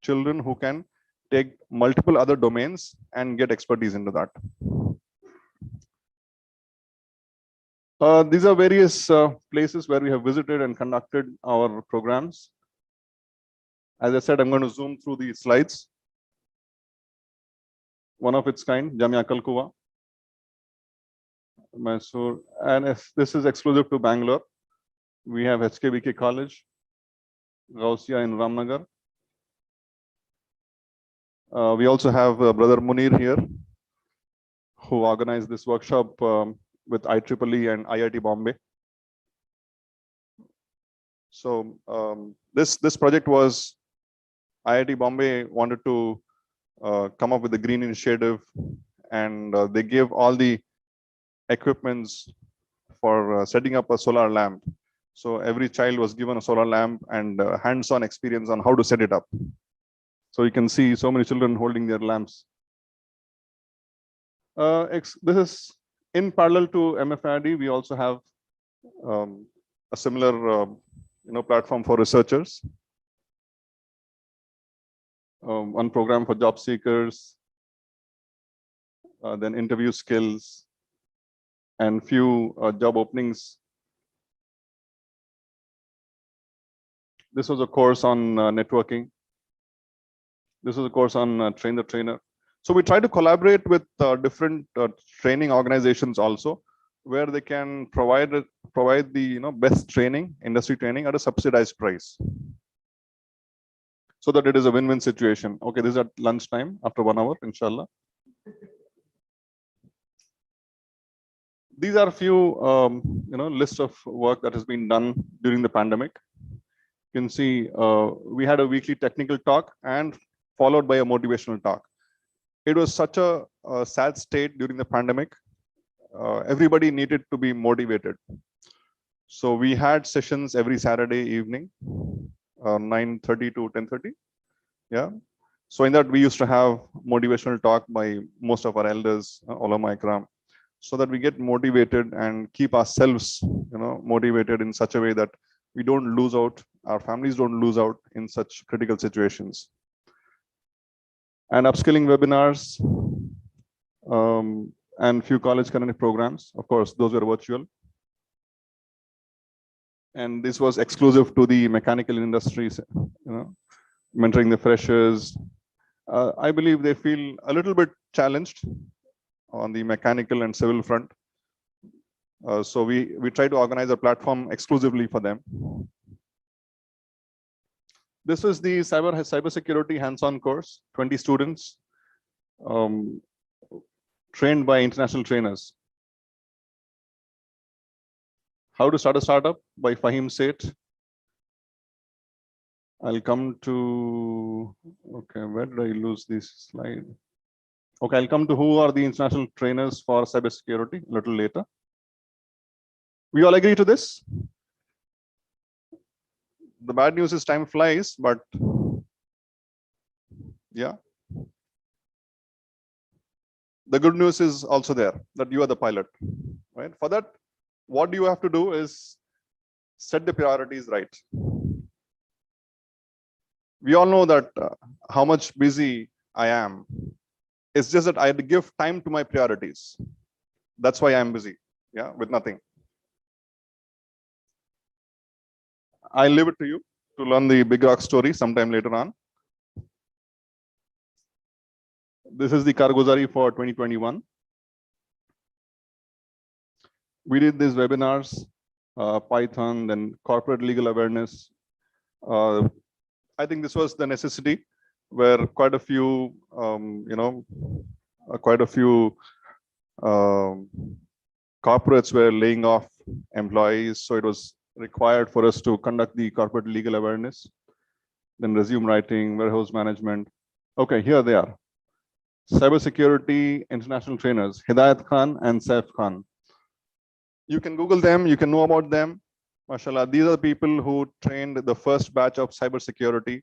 children who can take multiple other domains and get expertise into that. These are various places where we have visited and conducted our programs. As I said, I'm going to zoom through the slides. One of its kind, Jamia Kalkuwa, Mysore, and if this is exclusive to Bangalore, we have HKBK College, Gausia in Ramnagar. We also have Brother Munir here, who organized this workshop with IEEE and IIT Bombay. So this project was, IIT Bombay wanted to come up with the green initiative, and they gave all the equipments for setting up a solar lamp. So every child was given a solar lamp and hands-on experience on how to set it up. So you can see so many children holding their lamps. This is in parallel to MFIRD. We also have a similar platform for researchers. One program for job seekers, then interview skills, and few job openings. This was a course on networking. This was a course on train the trainer. So we try to collaborate with different training organizations also, where they can provide the best training, industry training at a subsidized price, so that it is a win-win situation. Okay, this is at lunchtime after 1 hour, inshallah. These are a few lists of work that has been done during the pandemic. You can see we had a weekly technical talk and followed by a motivational talk. It was such a sad state during the pandemic. Everybody needed to be motivated. So we had sessions every Saturday evening, 9:30 to 10:30. Yeah. So in that we used to have motivational talk by most of our elders, ulama ikram, so that we get motivated and keep ourselves, motivated in such a way that we don't lose out, our families don't lose out in such critical situations. And upskilling webinars, and few college connect programs. Of course, those were virtual. And this was exclusive to the mechanical industries, mentoring the freshers. I believe they feel a little bit challenged on the mechanical and civil front. So we try to organize a platform exclusively for them. This is the cybersecurity hands-on course, 20 students trained by international trainers. How to start a startup by Fahim Seth. I'll come to, okay, where did I lose this slide? Okay, I'll come to who are the international trainers for cybersecurity a little later. We all agree to this? The bad news is time flies, but yeah. The good news is also there, that you are the pilot, right? For that, what you have to do is set the priorities right. We all know that how much busy I am. It's just that I give time to my priorities. That's why I'm busy, yeah, with nothing. I leave it to you to learn the Big Rock story sometime later on. This is the Kargozari for 2021. We did these webinars, Python, then corporate legal awareness. I think this was the necessity where quite a few, corporates were laying off employees. So it was required for us to conduct the corporate legal awareness, then resume writing, warehouse management. Okay, here they are. Cybersecurity international trainers, Hidayat Khan and Saif Khan. You can Google them, you can know about them. MashaAllah, these are the people who trained the first batch of cybersecurity.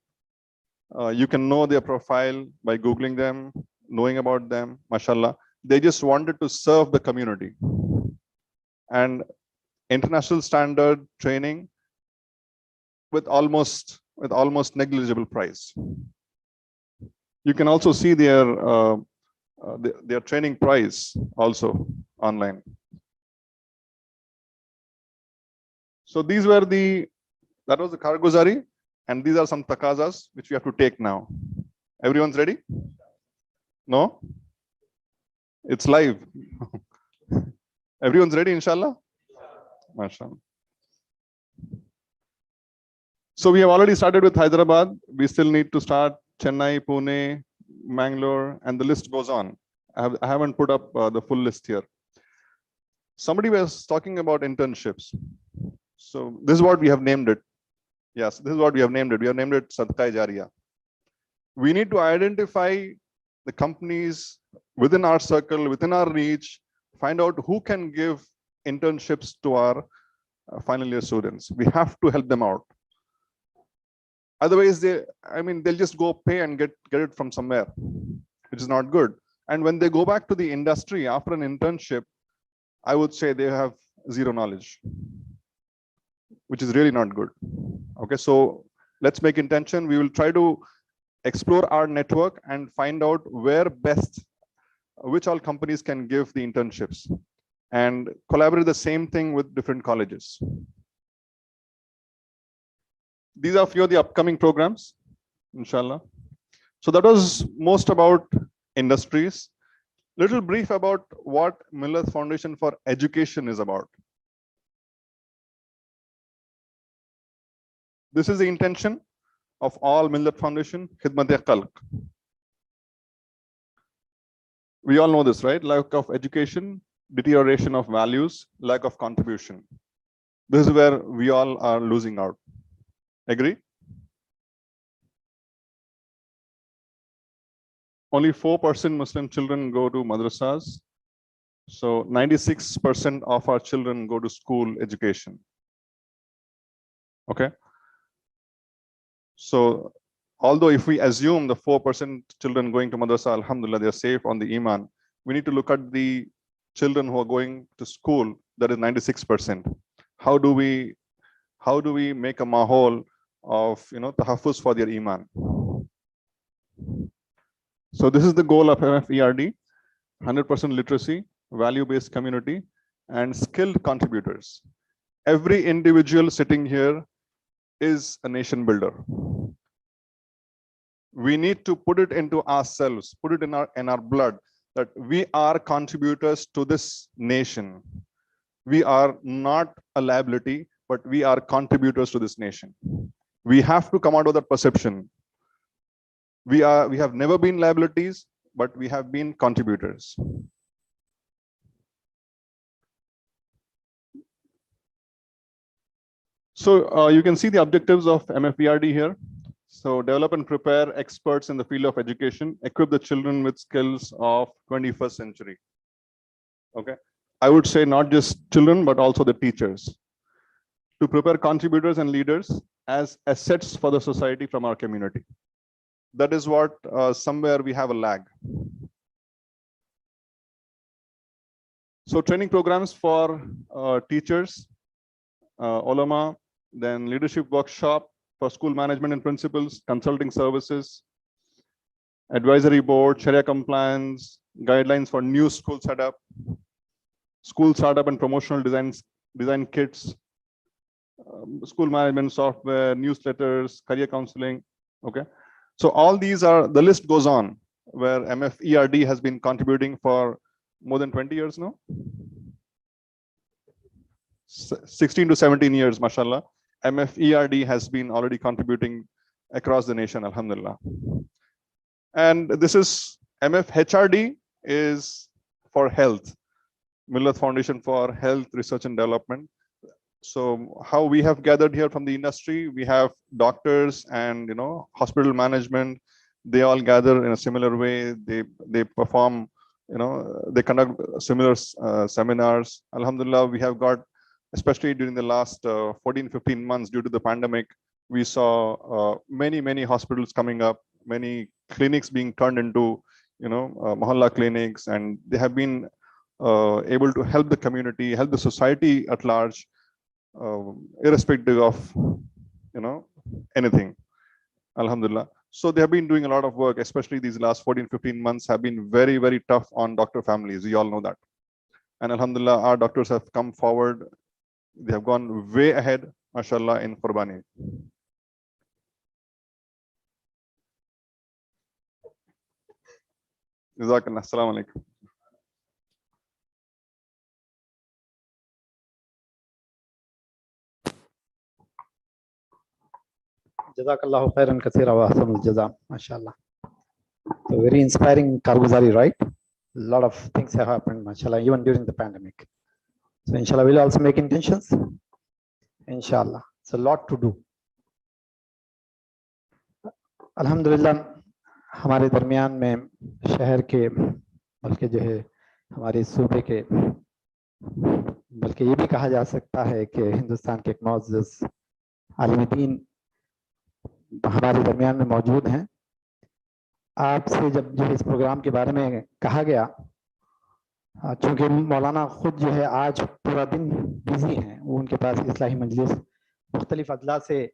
You can know their profile by Googling them, knowing about them, MashaAllah. They just wanted to serve the community. And international standard training with almost negligible price. You can also see their training price also online. So these were that was the Karguzari, and these are some takazas which we have to take now. Everyone's ready? No? It's live. Everyone's ready, inshallah? MashaAllah. So we have already started with Hyderabad. We still need to start Chennai, Pune, Mangalore, and the list goes on. I haven't put up the full list here. Somebody was talking about internships. So this is what we have named it. Yes, this is what we have named it. We have named it Sadaqah Jariya. We need to identify the companies within our circle, within our reach, find out who can give internships to our final year students. We have to help them out. Otherwise, they'll just go pay and get it from somewhere, which is not good. And when they go back to the industry after an internship, I would say they have zero knowledge, which is really not good. Okay, so let's make intention. We will try to explore our network and find out where best, which all companies can give the internships, and collaborate the same thing with different colleges. These are a few of the upcoming programs, inshallah. So that was most about industries. Little brief about what Millat Foundation for Education is about. This is the intention of all Millat Foundation, Khidmat-e-Khalq. We all know this, right? Lack of education, deterioration of values, lack of contribution. This is where we all are losing out. Agree? Only 4% Muslim children go to madrasas. So 96% of our children go to school education. Okay. So although if we assume the 4% children going to madrasa, alhamdulillah, they're safe on the iman, we need to look at the children who are going to school, that is 96%. How do we make a mahol of tahaffuz for their iman? So this is the goal of MFERD: 100% literacy, value-based community, and skilled contributors. Every individual sitting here is a nation builder. We need to put it into ourselves, put it in our blood, that we are contributors to this nation. We are not a liability, but we are contributors to this nation. We have to come out of that perception. We have never been liabilities, but we have been contributors. So you can see the objectives of MFERD here. So develop and prepare experts in the field of education, equip the children with skills of 21st century. Okay, I would say not just children, but also the teachers. To prepare contributors and leaders as assets for the society from our community. That is what somewhere we have a lag. So training programs for teachers, ulama, then leadership workshop for school management and principals, consulting services, advisory board, Sharia compliance, guidelines for new school setup, school startup and promotional design kits, school management software, newsletters, career counseling. Okay, so all these are, the list goes on, where MFERD has been contributing for more than 20 years now. 16 to 17 years, mashallah. MFERD has been already contributing across the nation, alhamdulillah. And this is MFHRD is for health, Millat Foundation for Health Research and Development. So how we have gathered here from the industry, we have doctors and hospital management, they all gather in a similar way. They perform, they conduct similar seminars. Alhamdulillah, we have got, especially during the last 14-15 months due to the pandemic, we saw many hospitals coming up, many clinics being turned into mohalla clinics, and they have been able to help the community, help the society at large, irrespective of anything. Alhamdulillah. So they have been doing a lot of work, especially these last 14-15 months have been very tough on doctor families. We all know that. And Alhamdulillah, our doctors have come forward. They have gone way ahead, mashallah, in Qurbani. Jazakallah. Assalamu alaikum. Jazakallahu khairan kathira wa ahsanul jaza. MashaAllah. So very inspiring karguzari, right? A lot of things have happened, mashallah, even during the pandemic. So inshallah, we'll also make intentions. Inshallah. It's a lot to do. Alhamdulillah, हमारे दरमियान में शहर के बल्कि जो है हमारे सूबे के बल्कि ये भी कहा जा सकता है कि हिंदुस्तान के एक मुअज़्ज़िज़ आलिम दीन हमारे दरमियान में मौजूद हैं। आपसे जब जो इस प्रोग्राम के बारे में कहा गया, चूँकि मौलाना खुद जो है आज पूरा दिन बिजी हैं, वो उनके पास इस्लाही मजलिस मुख्तलिफ अजला से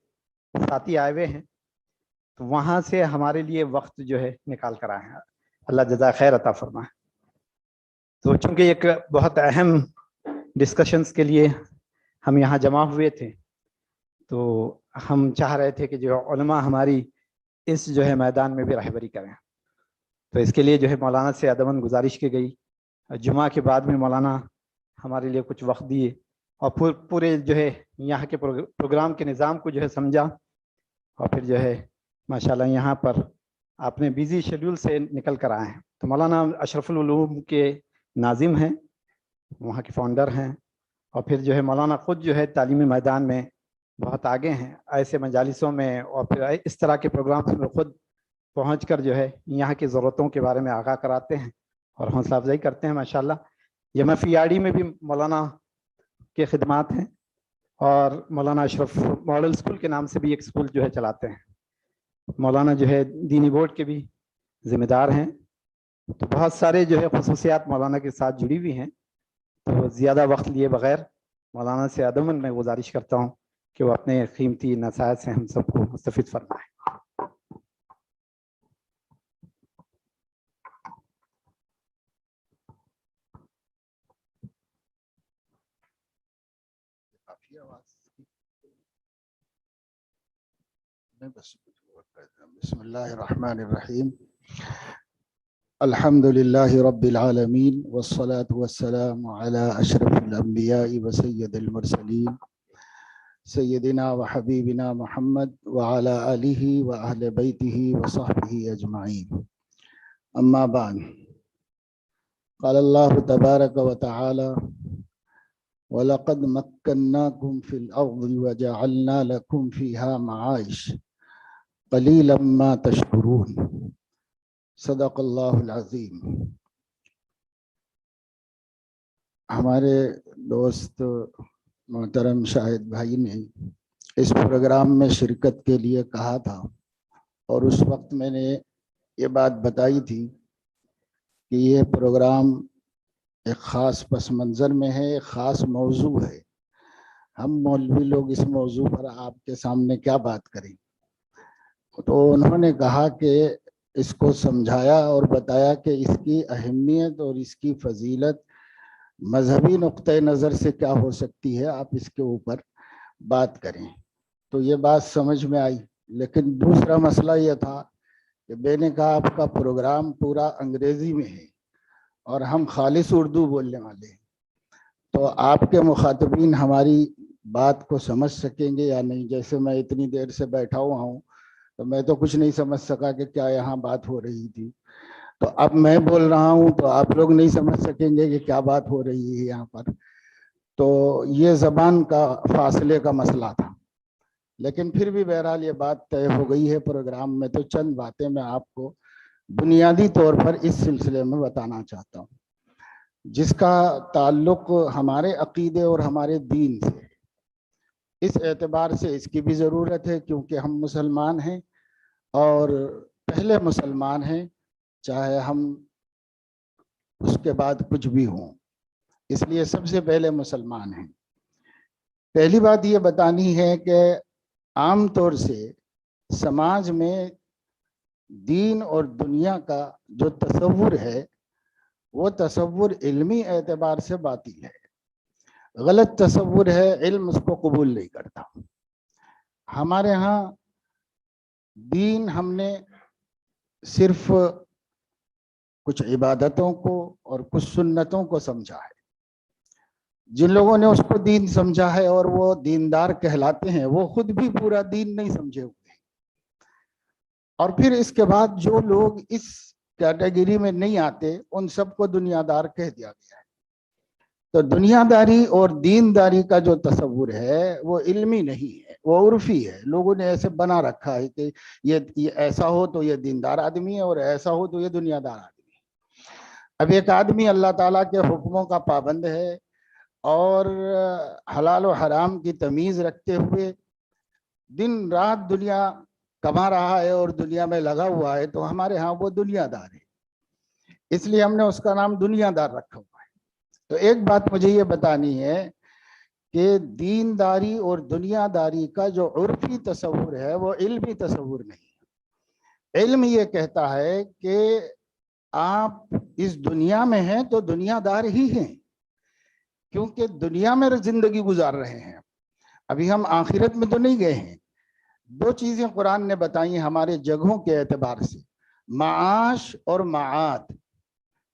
साथी आए हुए हैं, तो वहाँ से हमारे लिए वक्त जो है निकाल कर आए हैं। अल्लाह जज़ा खैर अता फरमाए। तो चूँकि एक बहुत अहम डिस्कशंस के लिए हम यहाँ जमा हुए थे, तो हम चाह रहे थे कि जो उलमा हमारी इस जो है मैदान में भी रहबरी करें। तो इसके लिए जो है मौलाना से अदबन गुजारिश की गई। जुमा के बाद में मौलाना हमारे लिए कुछ वक्त दिए और पूरे जो है यहाँ के प्रोग्राम के निज़ाम को जो है समझा, और फिर जो है माशाल्लाह यहाँ पर आपने बिजी शेड्यूल से निकल कर आए हैं। तो मौलाना अशरफुल उलूम के नाजिम हैं, वहाँ के फाउंडर हैं, और फिर जो है मौलाना ख़ुद जो है तालीमी मैदान में बहुत आगे हैं। ऐसे मजालिसों में और फिर इस तरह के प्रोग्राम्स में ख़ुद पहुँच कर जो है यहाँ की ज़रूरतों के बारे में आगाह कराते हैं और हौसला अफजाई करते हैं माशाल्लाह। MFERD में भी मौलाना के खिदमात हैं और मौलाना अशरफ मॉडल स्कूल के नाम से भी एक स्कूल जो है चलाते हैं। मौलाना जो है दीनी बोर्ड के भी जिम्मेदार हैं। तो बहुत सारे जो है खुसूसियात मौलाना के साथ जुड़ी हुई हैं। तो ज़्यादा वक्त लिए बगैर मौलाना से अदमन मैं गुजारिश करता हूँ कि वो अपने कीमती नसायत से हम सबको मुस्तफ़िद फरमाएं। बिस्मिल्लाहिर्रहमानिर्रहीम। अल्हम्दुलिल्लाहि रब्बिल आलमीन वस्सलातु वस्सलामु अला अशरफिल अंबिया'i व सय्यदिल मुरसलीन सय्यदिना व हबीबिना मुहम्मद व अला आलिहि व अहले बैतिहि व सहबिहि अजमाइन। अम्मा बाद, क़ाल अल्लाहु तबारक व तआला वलक़द मक्कन्नाकुम फ़िल अर्ज़ि व जअलना लकुम फ़ीहा मआइश क़लीलन मा तशकुरून। सदक़ल्लाहुल अज़ीम। हमारे दोस्त मोहतरम शाहिद भाई ने इस प्रोग्राम में शिरकत के लिए कहा था, और उस वक्त मैंने ये बात बताई थी कि ये प्रोग्राम एक ख़ास पस मंज़र में है, एक ख़ास मौजू है। हम मौलवी लोग इस मौजू पर आपके सामने क्या बात करें। तो उन्होंने कहा कि इसको समझाया और बताया कि इसकी अहमियत और इसकी फजीलत मजहबी नुक्ते नज़र से क्या हो सकती है, आप इसके ऊपर बात करें। तो ये बात समझ में आई। लेकिन दूसरा मसला ये था कि मैंने कहा आपका प्रोग्राम पूरा अंग्रेज़ी में है और हम खालिस उर्दू बोलने वाले हैं, तो आपके मुखातबीन हमारी बात को समझ सकेंगे या नहीं। जैसे मैं इतनी देर से बैठा हुआ हूँ तो मैं तो कुछ नहीं समझ सका कि क्या यहाँ बात हो रही थी। तो अब मैं बोल रहा हूँ तो आप लोग नहीं समझ सकेंगे कि क्या बात हो रही है यहाँ पर। तो ये ज़बान का फासले का मसला था। لیکن پھر بھی بہرحال یہ بات طے ہو گئی ہے پروگرام میں، تو چند باتیں میں آپ کو بنیادی طور پر اس سلسلے میں بتانا چاہتا ہوں، جس کا تعلق ہمارے عقیدے اور ہمارے دین سے ہے۔ اس اعتبار سے اس کی بھی ضرورت ہے کیونکہ ہم مسلمان ہیں اور پہلے مسلمان ہیں، چاہے ہم اس کے بعد کچھ بھی ہوں، اس لیے سب سے پہلے مسلمان ہیں۔ پہلی بات یہ بتانی ہے کہ عام طور سے سماج میں دین اور دنیا کا جو تصور ہے وہ تصور علمی اعتبار سے باطل ہے، غلط تصور ہے، علم اس کو قبول نہیں کرتا۔ ہمارے ہاں دین ہم نے صرف کچھ عبادتوں کو اور کچھ سنتوں کو سمجھا ہے۔ جن لوگوں نے اس کو دین سمجھا ہے اور وہ دیندار کہلاتے ہیں، وہ خود بھی پورا دین نہیں سمجھے ہوئے ہیں۔ اور پھر اس کے بعد جو لوگ اس کیٹیگری میں نہیں آتے ان سب کو دنیا دار کہہ دیا گیا ہے۔ تو دنیا داری اور دینداری کا جو تصور ہے وہ علمی نہیں ہے، وہ عرفی ہے۔ لوگوں نے ایسے بنا رکھا ہے کہ یہ ایسا ہو تو یہ دیندار آدمی ہے اور ایسا ہو تو یہ دنیا دار آدمی ہے۔ اب ایک آدمی اللہ تعالیٰ کے حکموں کا پابند ہے اور حلال و حرام کی تمیز رکھتے ہوئے دن رات دنیا کما رہا ہے اور دنیا میں لگا ہوا ہے، تو ہمارے ہاں وہ دنیا دار ہے، اس لیے ہم نے اس کا نام دنیا دار رکھا ہوا ہے۔ تو ایک بات مجھے یہ بتانی ہے کہ دینداری اور دنیا داری کا جو عرفی تصور ہے وہ علمی تصور نہیں ہے۔ علم یہ کہتا ہے کہ آپ اس دنیا میں ہیں تو دنیا دار ہی ہیں، کیونکہ دنیا میں زندگی گزار رہے ہیں، ابھی ہم آخرت میں تو نہیں گئے ہیں۔ دو چیزیں قرآن نے بتائی ہمارے جگہوں کے اعتبار سے، معاش اور معاد،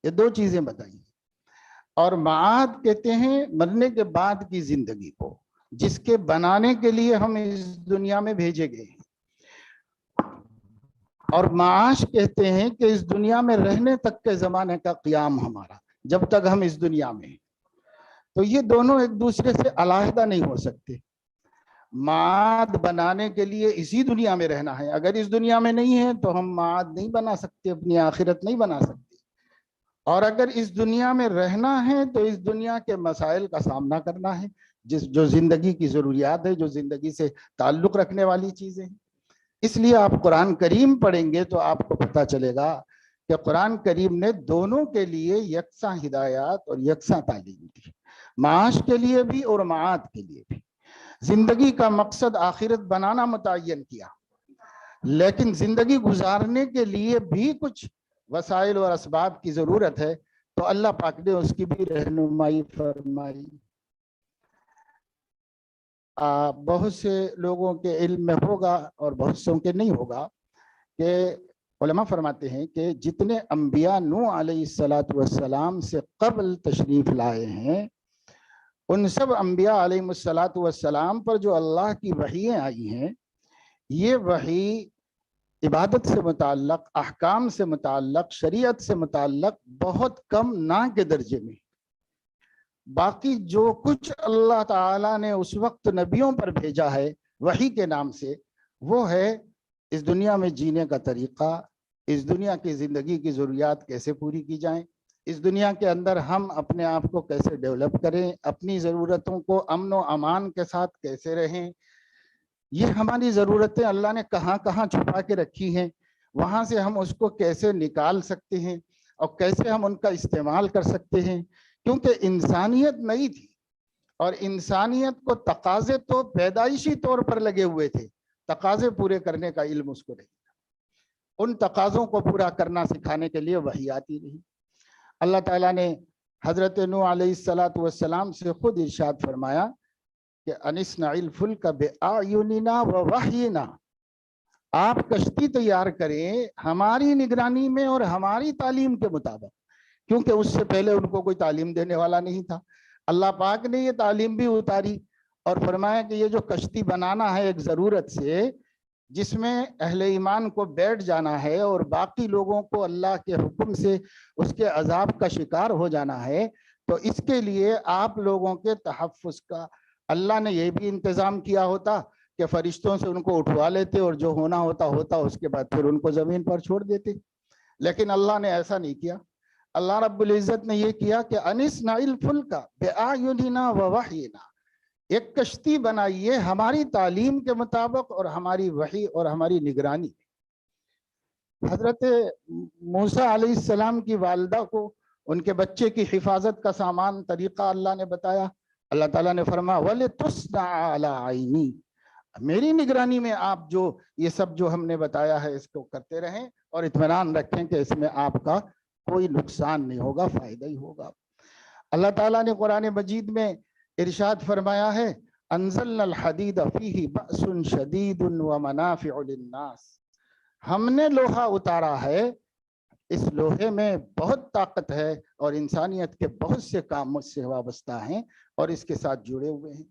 یہ دو چیزیں بتائی۔ اور معاد کہتے ہیں مرنے کے بعد کی زندگی کو، جس کے بنانے کے لیے ہم اس دنیا میں بھیجے گئے ہیں۔ اور معاش کہتے ہیں کہ اس دنیا میں رہنے تک کے زمانے کا قیام ہمارا، جب تک ہم اس دنیا میں ہیں۔ تو یہ دونوں ایک دوسرے سے علیحدہ نہیں ہو سکتے۔ معاد بنانے کے لیے اسی دنیا میں رہنا ہے، اگر اس دنیا میں نہیں ہے تو ہم معاد نہیں بنا سکتے، اپنی آخرت نہیں بنا سکتے۔ اور اگر اس دنیا میں رہنا ہے تو اس دنیا کے مسائل کا سامنا کرنا ہے، جو زندگی کی ضروریات ہے، جو زندگی سے تعلق رکھنے والی چیزیں ہیں۔ اس لیے آپ قرآن کریم پڑھیں گے تو آپ کو پتہ چلے گا کہ قرآن کریم نے دونوں کے لیے یکساں ہدایات اور یکساں تعلیم دی، معاش کے لیے بھی اور معاد کے لیے بھی۔ زندگی کا مقصد آخرت بنانا متعین کیا، لیکن زندگی گزارنے کے لیے بھی کچھ وسائل اور اسباب کی ضرورت ہے، تو اللہ پاک نے اس کی بھی رہنمائی فرمائی۔ بہت سے لوگوں کے علم میں ہوگا اور بہت سے کے نہیں ہوگا کہ علماء فرماتے ہیں کہ جتنے انبیاء نوح علیہ السلام سے قبل تشریف لائے ہیں، ان سب انبیاء علیہ السلام پر جو اللہ کی وحییں آئی ہیں، یہ وحی عبادت سے متعلق، احکام سے متعلق، شریعت سے متعلق بہت کم نہ کے درجے میں۔ باقی جو کچھ اللہ تعالیٰ نے اس وقت نبیوں پر بھیجا ہے وحی کے نام سے، وہ ہے اس دنیا میں جینے کا طریقہ، اس دنیا کی زندگی کی ضروریات کیسے پوری کی جائیں، اس دنیا کے اندر ہم اپنے آپ کو کیسے ڈیولپ کریں، اپنی ضرورتوں کو امن و امان کے ساتھ کیسے رہیں۔ یہ ہماری ضرورتیں اللہ نے کہاں کہاں چھپا کے رکھی ہیں، وہاں سے ہم اس کو کیسے نکال سکتے ہیں اور کیسے ہم ان کا استعمال کر سکتے ہیں، کیونکہ انسانیت نہیں تھی، اور انسانیت کو تقاضے تو پیدائشی طور پر لگے ہوئے تھے، تقاضے پورے کرنے کا علم اس کو نہیں تھا۔ ان تقاضوں کو پورا کرنا سکھانے کے لیے وحی آتی رہی۔ اللہ تعالیٰ نے حضرت نوح علیہ السلام سے خود ارشاد فرمایا کہ انِصْنَعِ الْفُلْكَ بِأَعْيُنِنَا وَوَحْيِنَا، آپ کشتی تیار کریں ہماری نگرانی میں اور ہماری تعلیم کے مطابق، کیونکہ اس سے پہلے ان کو کوئی تعلیم دینے والا نہیں تھا۔ اللہ پاک نے یہ تعلیم بھی اتاری اور فرمایا کہ یہ جو کشتی بنانا ہے ایک ضرورت سے، جس میں اہل ایمان کو بیٹھ جانا ہے اور باقی لوگوں کو اللہ کے حکم سے اس کے عذاب کا شکار ہو جانا ہے، تو اس کے لیے آپ لوگوں کے تحفظ کا اللہ نے یہ بھی انتظام کیا ہوتا کہ فرشتوں سے ان کو اٹھوا لیتے اور جو ہونا ہوتا ہوتا اس کے بعد پھر ان کو زمین پر چھوڑ دیتے. لیکن اللہ نے ایسا نہیں کیا. اللہ رب العزت نے یہ کیا کہ انسنا الفلک بأعیننا ووحینا، ایک کشتی بنائیے ہماری تعلیم کے مطابق اور ہماری وحی اور ہماری نگرانی. حضرت موسیٰ علیہ السلام کی والدہ کو ان کے بچے کی حفاظت کا سامان طریقہ اللہ نے بتایا. اللہ تعالیٰ نے فرمایا وَلِتُصْنَعَ عَلَىٰ عَيْنِي، میری نگرانی میں آپ جو یہ سب جو ہم نے بتایا ہے اس کو کرتے رہیں اور اطمینان رکھیں کہ اس میں آپ کا کوئی نقصان نہیں ہوگا، فائدہ ہی ہوگا. اللہ تعالیٰ نے قرآن مجید میں ارشاد فرمایا ہے انزلنا الحدید فیہ بأس شدید ومنافع للناس، ہم نے لوہا اتارا ہے، اس لوہے میں بہت طاقت ہے اور انسانیت کے بہت سے کام اس سے وابستہ ہیں اور اس کے ساتھ جڑے ہوئے ہیں.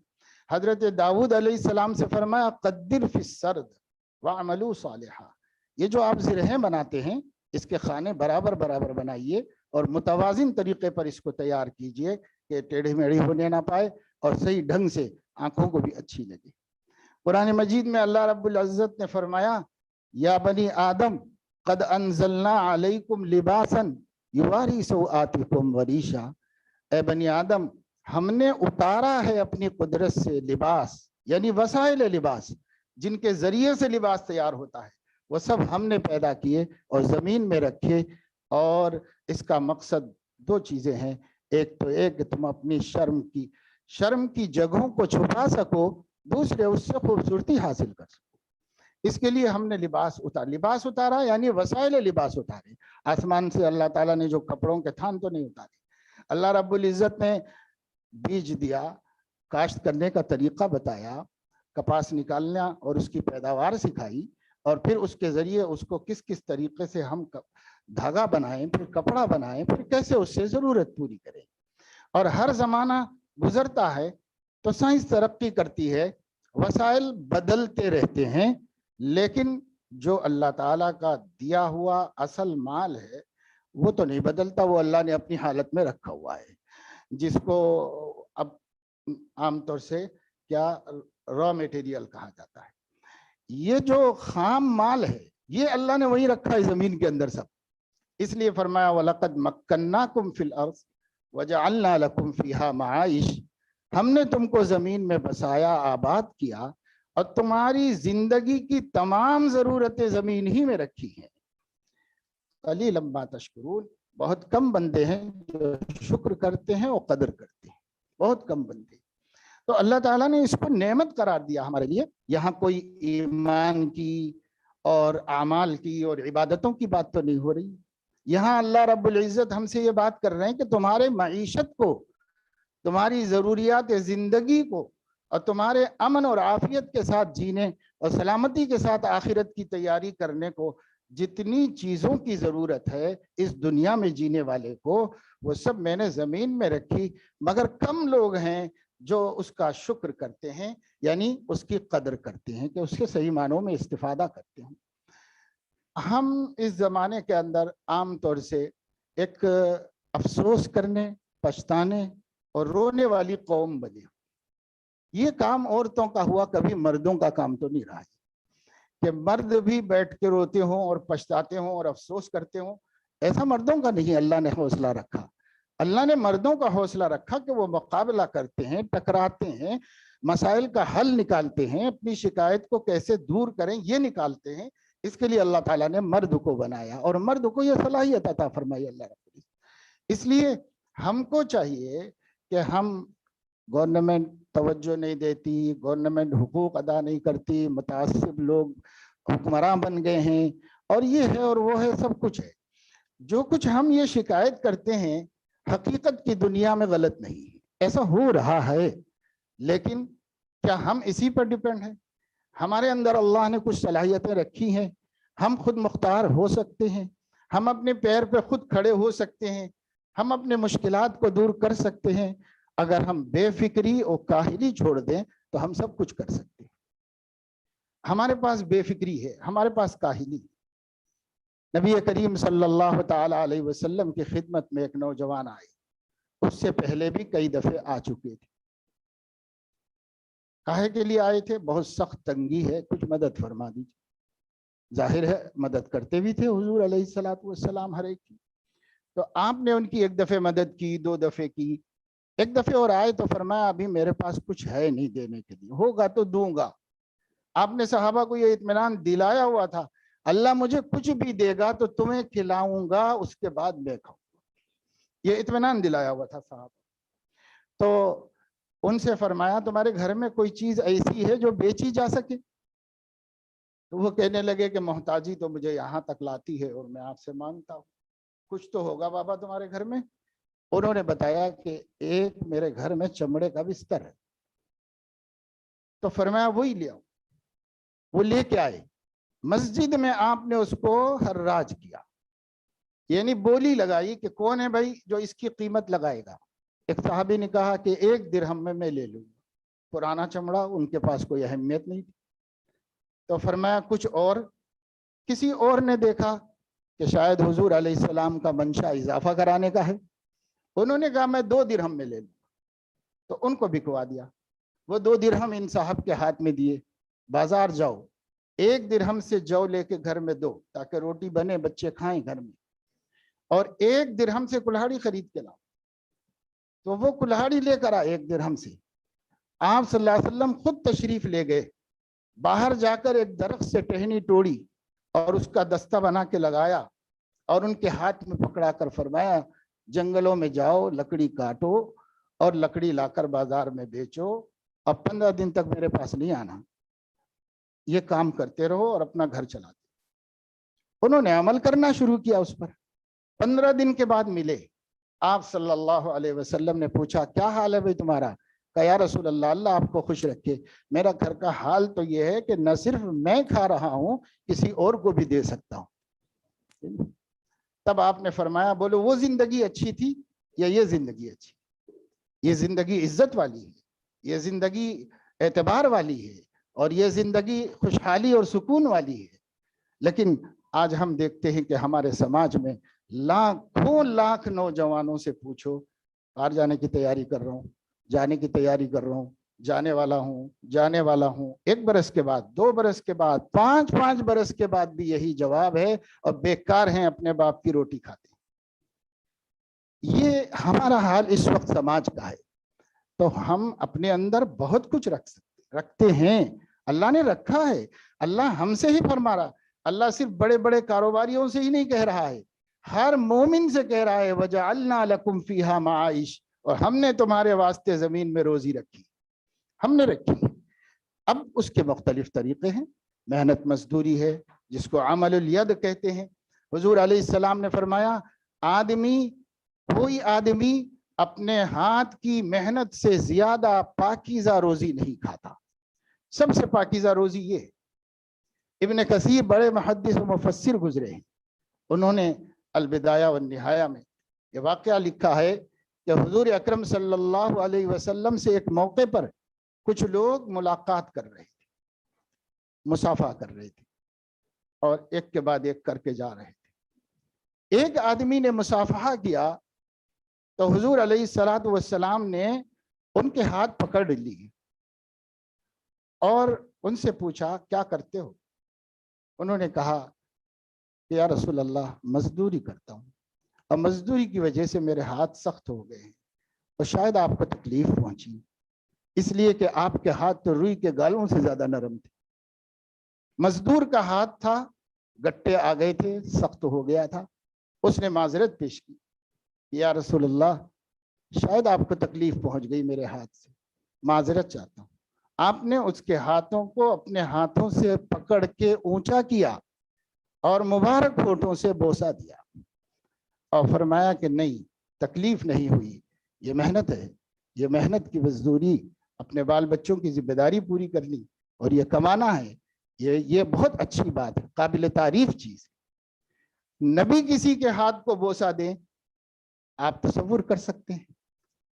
حضرت داؤد علیہ السلام سے فرمایا قدر فی السرد وعملوا صالحا، یہ جو آپ زرہیں بناتے ہیں اس کے خانے برابر برابر بنائیے اور متوازن طریقے پر اس کو تیار کیجئے کہ ٹیڑھی میڑھی ہونے نہ پائے اور صحیح ڈھنگ سے آنکھوں کو بھی اچھی لگے. قرآن مجید میں اللہ رب العزت نے فرمایا یا بنی آدم قد انزلنا علیکم لباسا یواری سوآتکم وریشا، اے بنی آدم ہم نے اتارا ہے اپنی قدرت سے لباس، یعنی وسائل لباس جن کے ذریعے سے لباس تیار ہوتا ہے وہ سب ہم نے پیدا کیے اور زمین میں رکھے. اور اس کا مقصد دو چیزیں ہیں، ایک تو ایک کہ تم اپنی شرم کی جگہوں کو چھپا سکو، دوسرے اس سے خوبصورتی حاصل کر سکو. اس کے لیے ہم نے لباس اتارا یعنی وسائل لباس اتارے. آسمان سے اللہ تعالیٰ نے جو کپڑوں کے تھان تو نہیں اتارے. اللہ رب العزت نے بیج دیا، کاشت کرنے کا طریقہ بتایا، کپاس نکالنا اور اس کی پیداوار سکھائی، اور پھر اس کے ذریعے اس کو کس کس طریقے سے ہم دھاگا بنائیں، پھر کپڑا بنائیں، پھر کیسے اس سے ضرورت پوری کریں. اور ہر زمانہ گزرتا ہے تو سائنس ترقی کرتی ہے، وسائل بدلتے رہتے ہیں، لیکن جو اللہ تعالیٰ کا دیا ہوا اصل مال ہے وہ تو نہیں بدلتا، وہ اللہ نے اپنی حالت میں رکھا ہوا ہے، جس کو اب عام طور سے کیا را میٹیریل کہا جاتا ہے. یہ جو خام مال ہے یہ اللہ نے وہی رکھا ہے زمین کے اندر سب. اس لیے فرمایا وَلَقَدْ مَكَّنَّاكُمْ فِي الْأَرْضِ وَجَعَلْنَا لَكُمْ فِيهَا مَعَائِشَ، ہم نے تم کو زمین میں بسایا، آباد کیا، اور تمہاری زندگی کی تمام ضرورتیں زمین ہی میں رکھی ہیں. قلیلا ما تشکرون، بہت کم بندے ہیں جو شکر کرتے ہیں اور قدر کرتے ہیں، بہت کم بندے. تو اللہ تعالیٰ نے اس کو نعمت قرار دیا ہمارے لیے. یہاں کوئی ایمان کی اور اعمال کی اور عبادتوں کی بات تو نہیں ہو رہی. یہاں اللہ رب العزت ہم سے یہ بات کر رہے ہیں کہ تمہارے معیشت کو، تمہاری ضروریات زندگی کو اور تمہارے امن اور عافیت کے ساتھ جینے اور سلامتی کے ساتھ آخرت کی تیاری کرنے کو جتنی چیزوں کی ضرورت ہے اس دنیا میں جینے والے کو، وہ سب میں نے زمین میں رکھی. مگر کم لوگ ہیں جو اس کا شکر کرتے ہیں، یعنی اس کی قدر کرتے ہیں کہ اس کے صحیح معنوں میں استفادہ کرتے ہیں. ہم اس زمانے کے اندر عام طور سے ایک افسوس کرنے، پچھتانے اور رونے والی قوم بنے. یہ کام عورتوں کا ہوا، کبھی مردوں کا کام تو نہیں رہا کہ مرد بھی بیٹھ کے روتے ہوں اور پچھتاتے ہوں اور افسوس کرتے ہوں. ایسا مردوں کا نہیں اللہ نے حوصلہ رکھا. اللہ نے مردوں کا حوصلہ رکھا کہ وہ مقابلہ کرتے ہیں، ٹکراتے ہیں، مسائل کا حل نکالتے ہیں، اپنی شکایت کو کیسے دور کریں یہ نکالتے ہیں. اس کے لیے اللہ تعالیٰ نے مرد کو بنایا اور مرد کو یہ صلاحیت عطا فرمائی اللہ رب العزت. اس لیے ہم کو چاہیے کہ ہم، گورنمنٹ توجہ نہیں دیتی، گورنمنٹ حقوق ادا نہیں کرتی، متعصب لوگ حکمراں بن گئے ہیں اور یہ ہے اور وہ ہے، سب کچھ ہے. جو کچھ ہم یہ شکایت کرتے ہیں حقیقت کی دنیا میں غلط نہیں ہے، ایسا ہو رہا ہے. لیکن کیا ہم اسی پر ڈیپینڈ ہیں؟ ہمارے اندر اللہ نے کچھ صلاحیتیں رکھی ہیں، ہم خود مختار ہو سکتے ہیں، ہم اپنے پیر پہ خود کھڑے ہو سکتے ہیں، ہم اپنے مشکلات کو دور کر سکتے ہیں. اگر ہم بے فکری اور کاہلی چھوڑ دیں تو ہم سب کچھ کر سکتے ہیں. ہمارے پاس بے فکری ہے، ہمارے پاس کاہلی. نبی کریم صلی اللہ تعالی علیہ وسلم کی خدمت میں ایک نوجوان آئے، اس سے پہلے بھی کئی دفعے آ چکے تھے. काहे के लिए आए थे? बहुत सख्त तंगी है, कुछ मदद फरमा दीजिए। जाहिर है मदद करते भी थे हुजूर अलैहिस्सलातु वस्सलाम हर एक की। तो आपने उनकी एक दफे मदद की, 2 दफे की, एक दफे और आए तो फरमाया अभी मेरे पास कुछ है नहीं देने के लिए, होगा तो दूंगा। आपने सहाबा को ये इत्मीनान दिलाया हुआ था, अल्लाह मुझे कुछ भी देगा तो तुम्हें खिलाऊंगा, उसके बाद मैं खाऊंगा, ये इत्मीनान दिलाया हुआ था साहब। तो उनसे फरमाया तुम्हारे घर में कोई चीज ऐसी है जो बेची जा सके? तो वो कहने लगे कि मोहताजी तो मुझे यहाँ तक लाती है और मैं आपसे मांगता हूँ, कुछ तो होगा बाबा तुम्हारे घर में। उन्होंने बताया कि एक मेरे घर में चमड़े का बिस्तर है। तो फरमाया वही ले आओ। वो लेके आए, मस्जिद में आपने उसको हर्राज किया, यानी बोली लगाई कि कौन है भाई जो इसकी कीमत लगाएगा। एक साहबी ने कहा कि 1 दिरहम में मैं ले लूंगा। पुराना चमड़ा, उनके पास कोई अहमियत नहीं थी। तो फरमाया कुछ और? किसी और ने देखा कि शायद हुजूर अलैहिस्सलाम का मंशा इजाफा कराने का है, उन्होंने कहा मैं 2 दिरहम में ले लूँ। तो उनको बिकवा दिया। वो 2 दिरहम इन साहब के हाथ में दिए, बाजार जाओ 1 दिरहम से जौ लेके घर में दो ताकि रोटी बने, बच्चे खाएं घर में, और 1 दिरहम से कुल्हाड़ी खरीद के लाओ। तो वो कुल्हाड़ी लेकर आए 1 दिरहम से। आप सल्लल्लाहु अलैहि वसल्लम खुद तशरीफ ले गए, बाहर जाकर एक दरख्त से टहनी तोड़ी और उसका दस्ता बना के लगाया और उनके हाथ में पकड़ा कर फरमाया जंगलों में जाओ, लकड़ी काटो और लकड़ी लाकर बाजार में बेचो, अब 15 दिन तक मेरे पास नहीं आना, ये काम करते रहो और अपना घर चलाते। उन्होंने अमल करना शुरू किया उस पर। 15 दिन के बाद मिले, आप सल्लल्लाहु अलैहि वसल्लम ने पूछा क्या हाल है भाई तुम्हारा? कहा या रसूल अल्लाह, अल्लाह आपको खुश रखे, मेरा घर का हाल तो ये है कि न सिर्फ मैं खा रहा हूँ, किसी और को भी दे सकता हूँ। तब आपने फरमाया बोलो वो जिंदगी अच्छी थी या ये जिंदगी अच्छी? ये जिंदगी इज्जत वाली है, ये जिंदगी एतबार वाली है, और ये जिंदगी खुशहाली और सुकून वाली है। लेकिन आज हम देखते हैं कि हमारे समाज में लाखों लाख नौजवानों से पूछो, बाहर जाने की तैयारी कर रहा हूँ, जाने की तैयारी कर रहा हूँ, जाने वाला हूँ, जाने वाला हूँ। 1 बरस के बाद, 2 बरस के बाद, 5 बरस के बाद भी यही जवाब है, और बेकार हैं, अपने बाप की रोटी खाते हैं। ये हमारा हाल इस वक्त समाज का है। तो हम अपने अंदर बहुत कुछ रखते हैं, अल्लाह ने रखा है। अल्लाह हमसे ही फरमा रहा, अल्लाह सिर्फ बड़े बड़े कारोबारियों से ही नहीं कह रहा है, हर मोमिन से कह रहा है वजअलना लकुम फीहा माइश, और हमने तुम्हारे वास्ते जमीन में रोजी रखी, हमने रखी। अब उसके मुख्तलिफ तरीके हैं, मेहनत मजदूरी है जिसको अमलुल यद कहते हैं। हुजूर अलैहिस्सलाम ने फरमाया कोई आदमी अपने हाथ की मेहनत से ज्यादा पाकीज़ा रोजी नहीं खाता। सबसे पाकीज़ा रोजी ये। इब्न कसीर बड़े मुहद्दिस व मुफस्सिर गुजरे हैं, उन्होंने अलबिदाया व निहाया में ये वाक़या लिखा है कि हुजूर अकरम सल्लल्लाहु अलैहि वसल्लम से एक मौके पर कुछ लोग मुलाकात कर रहे थे, मुसाफा कर रहे थे, और एक के बाद एक करके जा रहे थे। एक आदमी ने मुसाफहा किया तो हुजूर अलैहिस्सलातु वस्सलाम ने उनके हाथ पकड़ लिए और उनसे पूछा क्या करते हो? उन्होंने कहा कि या रसूल अल्लाह मजदूरी करता हूँ, और मजदूरी की वजह से मेरे हाथ सख्त हो गए हैं, तो शायद आपको तकलीफ पहुंची, इसलिए कि आपके हाथ तो रुई के गालों से ज्यादा नरम थे। मजदूर का हाथ था, गट्टे आ गए थे, सख्त हो गया था। उसने माजरत पेश की, या रसूल अल्लाह शायद आपको तकलीफ पहुंच गई मेरे हाथ से, माजरत चाहता हूँ। आपने उसके हाथों को अपने हाथों से पकड़ के ऊंचा किया और मुबारक होठों से बोसा दिया और फरमाया कि नहीं, तकलीफ नहीं हुई, ये मेहनत है, ये मेहनत की मजदूरी, अपने बाल बच्चों की जिम्मेदारी पूरी कर ली और ये कमाना है, ये बहुत अच्छी बात है, काबिल तारीफ चीज है। नबी किसी के हाथ को बोसा दें, आप तसव्वुर कर सकते हैं,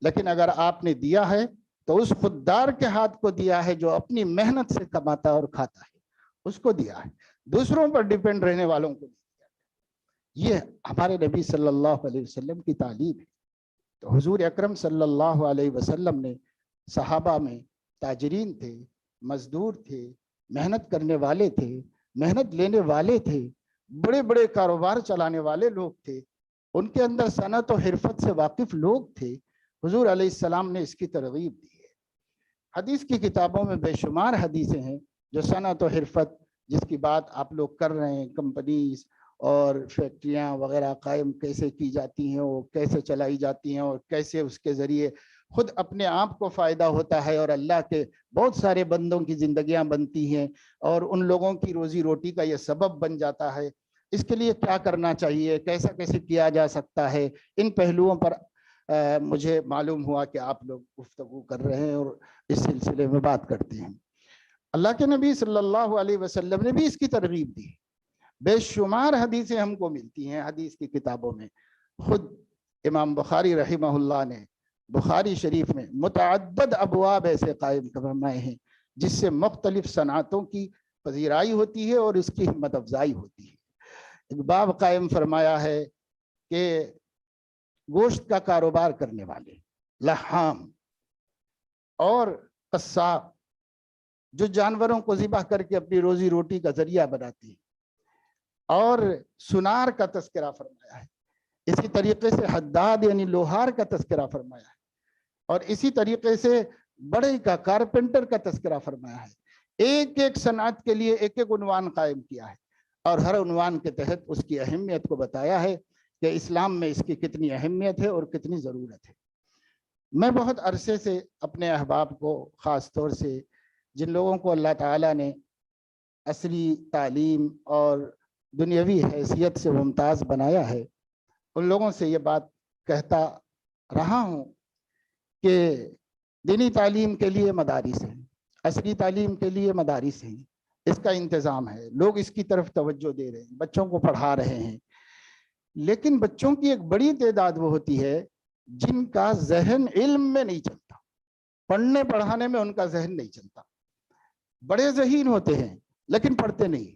लेकिन अगर आपने दिया है तो उस खुददार के हाथ को दिया है जो अपनी मेहनत से कमाता और खाता है, उसको दिया है, दूसरों पर डिपेंड रहने वालों को दिया है। ये हमारे नबी सल्लल्लाहु अलैहि वसल्लम की तालीम है। तो हुजूर अकरम सल्लल्लाहु अलैहि वसल्लम ने सहाबा में ताजरीन थे, मजदूर थे, मेहनत करने वाले थे, मेहनत लेने वाले थे, बड़े बड़े कारोबार चलाने वाले लोग थे, उनके अंदर सनत और हिरफत से वाकिफ लोग थे। हुजूर अलैहिस्सलाम ने इसकी तरगीब दी है। हदीस की किताबों में बेशुमार हदीसें हैं जो सनत और हिरफत जिसकी बात आप लोग कर रहे हैं, कंपनीज और फैक्ट्रियां वगैरह कायम कैसे की जाती हैं, वो कैसे चलाई जाती हैं और कैसे उसके ज़रिए खुद अपने आप को फ़ायदा होता है और अल्लाह के बहुत सारे बंदों की ज़िंदगियां बनती हैं और उन लोगों की रोज़ी रोटी का ये सबब बन जाता है। इसके लिए क्या करना चाहिए, कैसा कैसे किया जा सकता है, इन पहलुओं पर मुझे मालूम हुआ कि आप लोग गुफ्तगू कर रहे हैं और इस सिलसिले में बात करते हैं। अल्लाह के नबी सल्लल्लाहु अलैहि वसल्लम ने भी इसकी तरगीब दी। बेशुमार हदीसें हमको मिलती हैं हदीस की किताबों में। खुद इमाम बुखारी रहिमहुल्लाह ने बुखारी शरीफ में मुतअद्दिद अबवाब ऐसे कायम फरमाए हैं जिससे मुख्तलिफ सनातों की पजीराई होती है और इसकी हिम्मत अफजाई होती है। एक बाब कायम फरमाया है कि गोश्त का कारोबार करने वाले लहाम और कस्साब जो जानवरों को ज़िबा करके अपनी रोजी रोटी का जरिया बनाती है, और सुनार का तस्करा फरमाया है। इसी तरीके से हद्दाद यानी लोहार का तस्करा फरमाया है, और इसी तरीके से बड़े का कारपेंटर का तस्करा फरमाया है। एक एक सनात के लिए एक एक उन्वान कायम किया है और हर उन्वान के तहत उसकी अहमियत को बताया है कि इस्लाम में इसकी कितनी अहमियत है और कितनी ज़रूरत है। मैं बहुत अरसे से अपने अहबाब को, ख़ास तौर से जिन लोगों को अल्लाह ताला ने असली तालीम और दुनियावी हैसियत से मुमताज़ बनाया है, उन लोगों से ये बात कहता रहा हूँ कि दीनी तालीम के लिए मदारिस हैं, असली तालीम के लिए मदारिस हैं, इसका इंतज़ाम है, लोग इसकी तरफ तवज्जो दे रहे हैं, बच्चों को पढ़ा रहे हैं। लेकिन बच्चों की एक बड़ी तादाद वो होती है जिनका जहन इल्म में नहीं चलता, पढ़ने पढ़ाने में उनका जहन नहीं चलता। बड़े ज़हीन होते हैं लेकिन पढ़ते नहीं।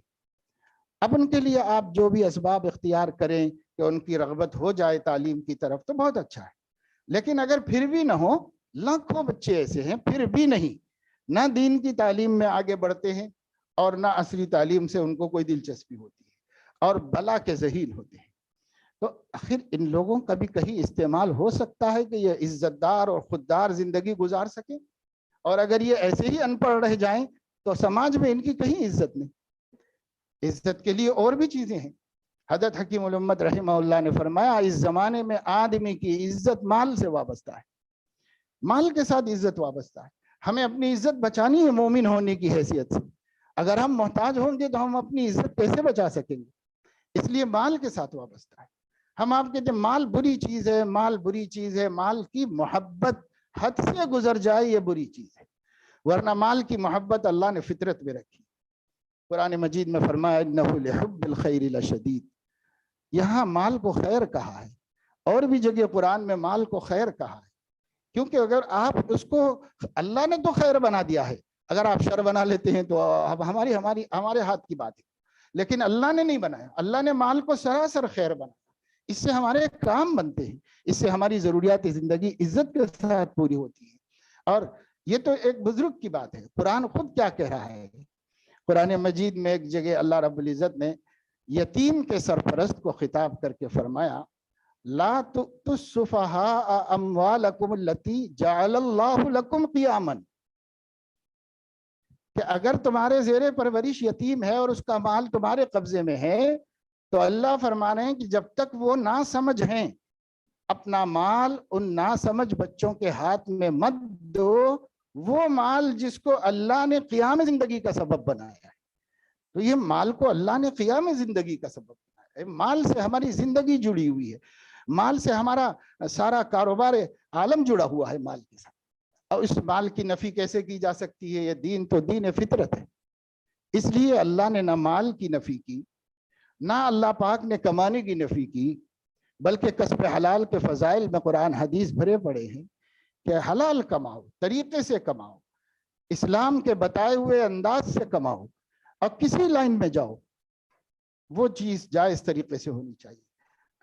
अब उनके लिए आप जो भी असबाब इख्तियार करें कि उनकी रग़बत हो जाए तालीम की तरफ तो बहुत अच्छा है। लेकिन अगर फिर भी ना हो, लाखों बच्चे ऐसे हैं फिर भी नहीं, ना दीन की तालीम में आगे बढ़ते हैं और ना असली तालीम से उनको कोई दिलचस्पी होती है और बला के ज़हीन होते हैं। तो आखिर इन लोगों का भी कहीं इस्तेमाल हो सकता है कि ये इज्जतदार और खुददार ज़िंदगी गुजार सके, और अगर ये ऐसे ही अनपढ़ रह जाएं तो समाज में इनकी कहीं इज्जत नहीं। इज्जत के लिए और भी चीज़ें हैं। हज़रत हकीम उल उम्मत रहमहुल्लाह ने फरमाया, इस ज़माने में आदमी की इज्जत माल से वाबस्ता है, माल के साथ इज्जत वाबस्ता है। हमें अपनी इज्जत बचानी है मोमिन होने की हैसियत से। अगर हम मोहताज होंगे तो हम अपनी इज्जत कैसे बचा सकेंगे? इसलिए माल के साथ वाबस्ता है। हम आपके जब माल बुरी चीज़ है, माल बुरी चीज़ है, माल की मोहब्बत हद से गुजर जाए ये बुरी चीज़ है, वरना माल की मोहब्बत अल्लाह ने फितरत में रखी। कुरान मजीद में फरमाया इन्नहु लिहुब्बिल खैरि लशदीद, यहाँ माल को खैर कहा है, और भी जगह कुरान में माल को खैर कहा है, क्योंकि अगर आप उसको, अल्लाह ने तो खैर बना दिया है, अगर आप शर बना लेते हैं तो अब हमारे हाथ की बात है, लेकिन अल्लाह ने नहीं बनाया। अल्लाह ने माल को सरासर खैर बनाया, इससे हमारे काम बनते हैं, इससे हमारी ज़रूरियात ज़िंदगी इज्जत के साथ पूरी होती है। और ये तो एक बुजुर्ग की बात है, कुरान खुद क्या कह रहा है। कुरान मजीद में एक जगह अल्लाह रब्बुल इज़्ज़त ने यतीम के सरपरस्त को खिताब करके फरमाया, ला तुस्सुफहा अम्वालकुम लती जअलल्लाहु लकुम क़ियामन, कि अगर तुम्हारे ज़ेरे परवरिश यतीम है और उसका माल तुम्हारे कब्जे में है तो अल्लाह फरमा रहे हैं कि जब तक वो ना समझ हैं, अपना माल उन ना समझ बच्चों के हाथ में मत दो, वो माल जिसको अल्लाह ने क़ियाम ज़िंदगी का सबब बनाया है। तो ये माल को अल्लाह ने क़ियाम ज़िंदगी का सबब बनाया है। माल से हमारी ज़िंदगी जुड़ी हुई है, माल से हमारा सारा कारोबार आलम जुड़ा हुआ है माल के साथ। और इस माल की नफ़ी कैसे की जा सकती है? ये दीन तो दीन फितरत है। इसलिए अल्लाह ने ना माल की नफ़ी की, ना अल्लाह पाक ने कमाने की नफ़ी की, बल्कि कस्ब हलाल के फ़ज़ाइल में कुरान हदीस भरे पड़े हैं कि हलाल कमाओ, तरीके से कमाओ, इस्लाम के बताए हुए अंदाज से कमाओ, और किसी लाइन में जाओ, वो चीज़ जायज़ तरीके से होनी चाहिए।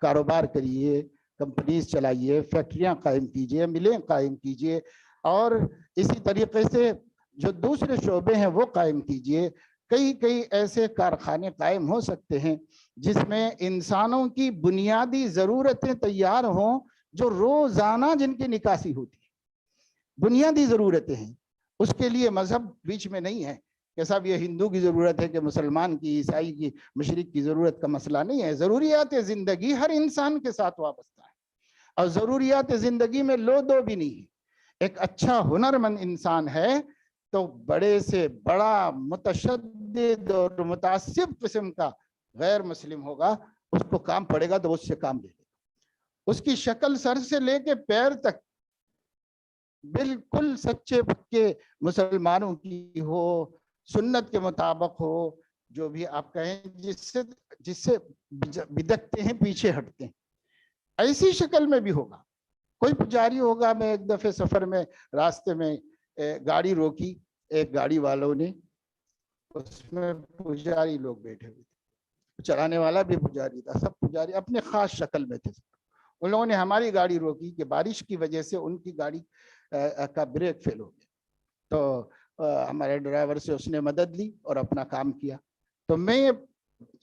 कारोबार करिए, कंपनीज चलाइए, फैक्ट्रियाँ कायम कीजिए, मिलें कायम कीजिए, और इसी तरीके से جو دوسرے شعبے ہیں وہ قائم کیجئے. کئی ایسے کارخانے قائم ہو سکتے ہیں جس میں انسانوں کی بنیادی ضرورتیں تیار ہوں جو روزانہ جن کی نکاسی ہوتی ہے. بنیادی ضرورتیں ہیں. اس کے لیے مذہب بیچ میں نہیں ہے کہ صاحب یہ ہندو کی ضرورت ہے کہ مسلمان کی, عیسائی کی, مشرق کی ضرورت کا مسئلہ نہیں ہے. ضروریات زندگی ہر انسان کے ساتھ وابستہ ہے, اور ضروریات زندگی میں لو دو بھی نہیں ہے. ایک اچھا ہنرمند انسان ہے تو بڑے سے بڑا متشدد اور متعصب قسم کا غیر مسلم ہوگا, اس کو کام پڑے گا تو اس سے کام لے لے گا. اس کی شکل سر سے لے کے پیر تک بالکل سچے پکے مسلمانوں کی ہو, سنت کے مطابق ہو, جو بھی آپ کہیں جس سے بدکتے ہیں, پیچھے ہٹتے ہیں, ایسی شکل میں بھی ہوگا. کوئی پجاری ہوگا. میں ایک دفعہ سفر میں راستے میں گاڑی روکی, ایک گاڑی والوں نے, اس میں پجاری لوگ بیٹھے ہوئے تھے, چلانے والا بھی پجاری تھا, سب پجاری اپنے خاص شکل میں تھے. ان لوگوں نے ہماری گاڑی روکی کہ بارش کی وجہ سے ان کی گاڑی کا بریک فیل ہو گیا. تو ہمارے ڈرائیور سے اس نے مدد لی اور اپنا کام کیا. تو میں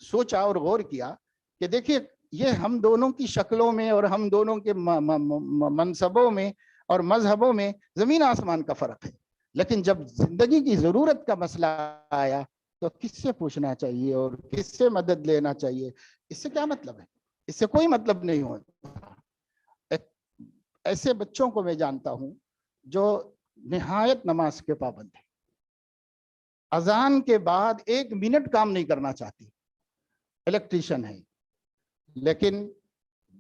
سوچا اور غور کیا کہ دیکھیے یہ ہم دونوں کی شکلوں میں اور ہم دونوں کے منصبوں میں اور مذہبوں میں زمین آسمان کا فرق ہے, لیکن جب زندگی کی ضرورت کا مسئلہ آیا تو کس سے پوچھنا چاہیے اور کس سے مدد لینا چاہیے؟ اس سے کیا مطلب ہے؟ اس سے کوئی مطلب نہیں ہوتا. ایسے بچوں کو میں جانتا ہوں جو نہایت نماز کے پابند ہیں, اذان کے بعد 1 منٹ کام نہیں کرنا چاہتے, الیکٹریشین ہے, لیکن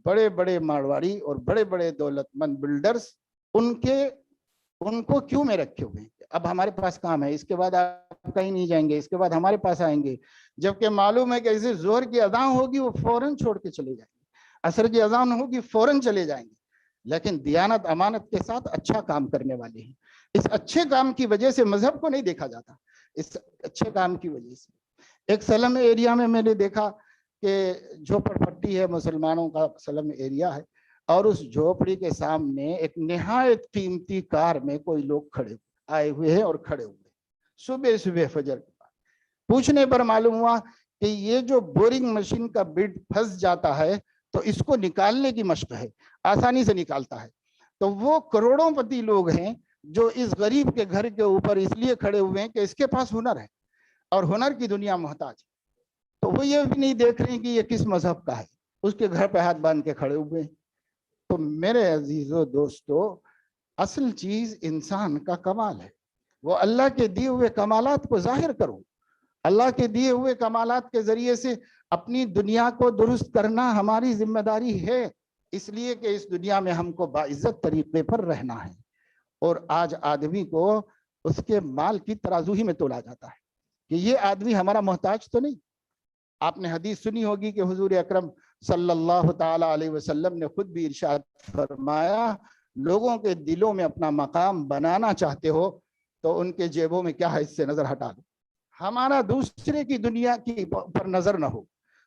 بڑے بڑے مارواڑی اور بڑے بڑے دولت مند بلڈرز ان کو کیوں میں رکھے ہوئے ہیں؟ اب ہمارے پاس کام ہے, اس کے بعد آپ کہیں نہیں جائیں گے, اس کے بعد ہمارے پاس آئیں گے, جبکہ معلوم ہے کہ ایسے ظہر کی اذان ہوگی وہ فوراً چھوڑ کے چلے جائیں گے, عصر کی اذان ہوگی فوراً چلے جائیں گے. لیکن دیانت امانت کے ساتھ اچھا کام کرنے والے ہیں. اس اچھے کام کی وجہ سے مذہب کو نہیں دیکھا جاتا, اس اچھے کام کی وجہ سے. ایک سلم ایریا میں نے دیکھا کہ جھوپڑ پٹی ہے, مسلمانوں کا سلم ایریا ہے, اور اس جھوپڑی کے سامنے ایک نہایت قیمتی کار میں کوئی لوگ آئے ہوئے ہیں اور کھڑے ہوئے صبح فجر کے بعد. پوچھنے پر معلوم ہوا کہ یہ جو بورنگ مشین کا بڈ پھنس جاتا ہے تو اس کو نکالنے کی مشق ہے, آسانی سے نکالتا ہے. تو وہ کروڑوں پتی لوگ ہیں جو اس غریب کے گھر کے اوپر اس لیے کھڑے ہوئے ہیں کہ اس کے پاس ہنر ہے اور ہنر کی دنیا محتاج ہے. تو وہ یہ بھی نہیں دیکھ رہے ہیں کہ یہ کس مذہب کا ہے, اس کے گھر پہ ہاتھ باندھ کے کھڑے ہوئے ہیں. تو میرے عزیزو دوستو, اصل چیز انسان کا کمال ہے. وہ اللہ کے دیے ہوئے کمالات کو ظاہر کرو. اللہ کے دیے ہوئے کمالات کے ذریعے سے اپنی دنیا کو درست کرنا ہماری ذمہ داری ہے, اس لیے کہ اس دنیا میں ہم کو باعزت طریقے پر رہنا ہے. اور آج آدمی کو اس کے مال کی ترازو ہی میں تولا جاتا ہے کہ یہ آدمی ہمارا محتاج تو نہیں. آپ نے حدیث سنی ہوگی کہ حضور اکرم صلی اللہ تعالی علیہ وسلم نے خود بھی ارشاد فرمایا, لوگوں کے دلوں میں اپنا مقام بنانا چاہتے ہو تو ان کے جیبوں میں کیا ہے اس سے نظر ہٹا دو. ہمارا دوسرے کی دنیا کی پر نظر نہ ہو,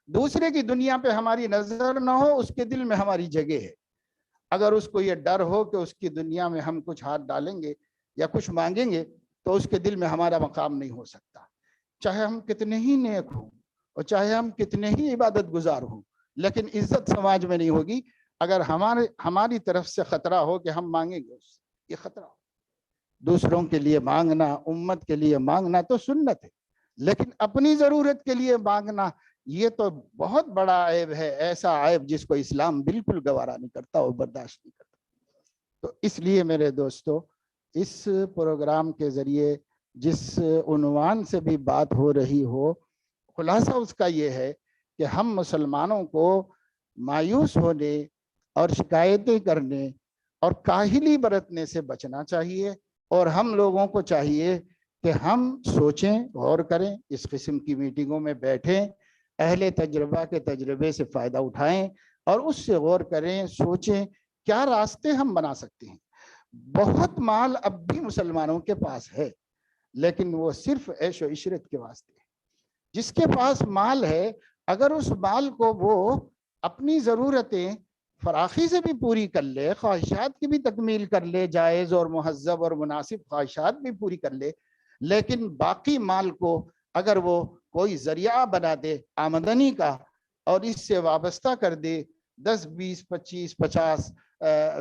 دوسرے کی دنیا پہ ہماری نظر نہ ہو, اس کے دل میں ہماری جگہ ہے. اگر اس کو یہ ڈر ہو کہ اس کی دنیا میں ہم کچھ ہاتھ ڈالیں گے یا کچھ مانگیں گے تو اس کے دل میں ہمارا مقام نہیں ہو سکتا. چاہے ہم کتنے ہی نیک ہوں اور چاہے ہم کتنے ہی عبادت گزار ہوں, لیکن عزت سماج میں نہیں ہوگی اگر ہماری طرف سے خطرہ ہو کہ ہم مانگیں گے. یہ خطرہ ہو. دوسروں کے لیے مانگنا, امت کے لیے مانگنا تو سنت ہے, لیکن اپنی ضرورت کے لیے مانگنا یہ تو بہت بڑا عیب ہے, ایسا عیب جس کو اسلام بالکل گوارا نہیں کرتا اور برداشت نہیں کرتا. تو اس لیے میرے دوستو, اس پروگرام کے ذریعے جس عنوان سے بھی بات ہو رہی ہو, خلاصہ اس کا یہ ہے کہ ہم مسلمانوں کو مایوس ہونے اور شکایتیں کرنے اور کاہلی برتنے سے بچنا چاہیے, اور ہم لوگوں کو چاہیے کہ ہم سوچیں, غور کریں, اس قسم کی میٹنگوں میں بیٹھیں, اہل تجربہ کے تجربے سے فائدہ اٹھائیں اور اس سے غور کریں, سوچیں کیا راستے ہم بنا سکتے ہیں. بہت مال اب بھی مسلمانوں کے پاس ہے, لیکن وہ صرف عیش و عشرت کے واسطے ہے. جس کے پاس مال ہے, اگر اس مال کو وہ اپنی ضرورتیں فراخی سے بھی پوری کر لے, خواہشات کی بھی تکمیل کر لے, جائز اور مہذب اور مناسب خواہشات بھی پوری کر لے, لیکن باقی مال کو اگر وہ کوئی ذریعہ بنا دے آمدنی کا اور اس سے وابستہ کر دے 10 20 25 50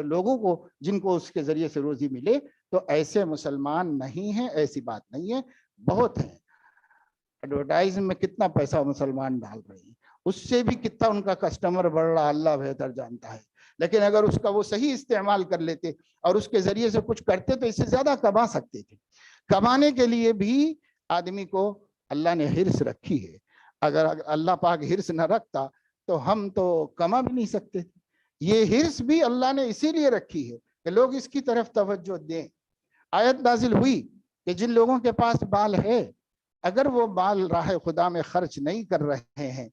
لوگوں کو جن کو اس کے ذریعے سے روزی ملے تو ایسے مسلمان نہیں ہیں، ایسی بات نہیں ہے، بہت ہیں۔ ایڈورٹائزنگ میں کتنا پیسہ مسلمان ڈال رہے ہیں، اس سے بھی کتنا ان کا کسٹمر بڑھ رہا اللہ بہتر جانتا ہے، لیکن اگر اس کا وہ صحیح استعمال کر لیتے اور اس کے ذریعے سے کچھ کرتے تو اس سے زیادہ کما سکتے تھے۔ کمانے کے لیے بھی آدمی کو اللہ نے حرص رکھی ہے، اگر اللہ پاک حرص نہ رکھتا تو ہم تو کما بھی نہیں سکتے تھے۔ یہ حرص بھی اللہ نے اسی لیے رکھی ہے کہ لوگ اس کی طرف توجہ دیں۔ آیت نازل ہوئی کہ جن لوگوں کے پاس بال ہے اگر وہ بال راہ خدا میں خرچ نہیں کر رہے ہیں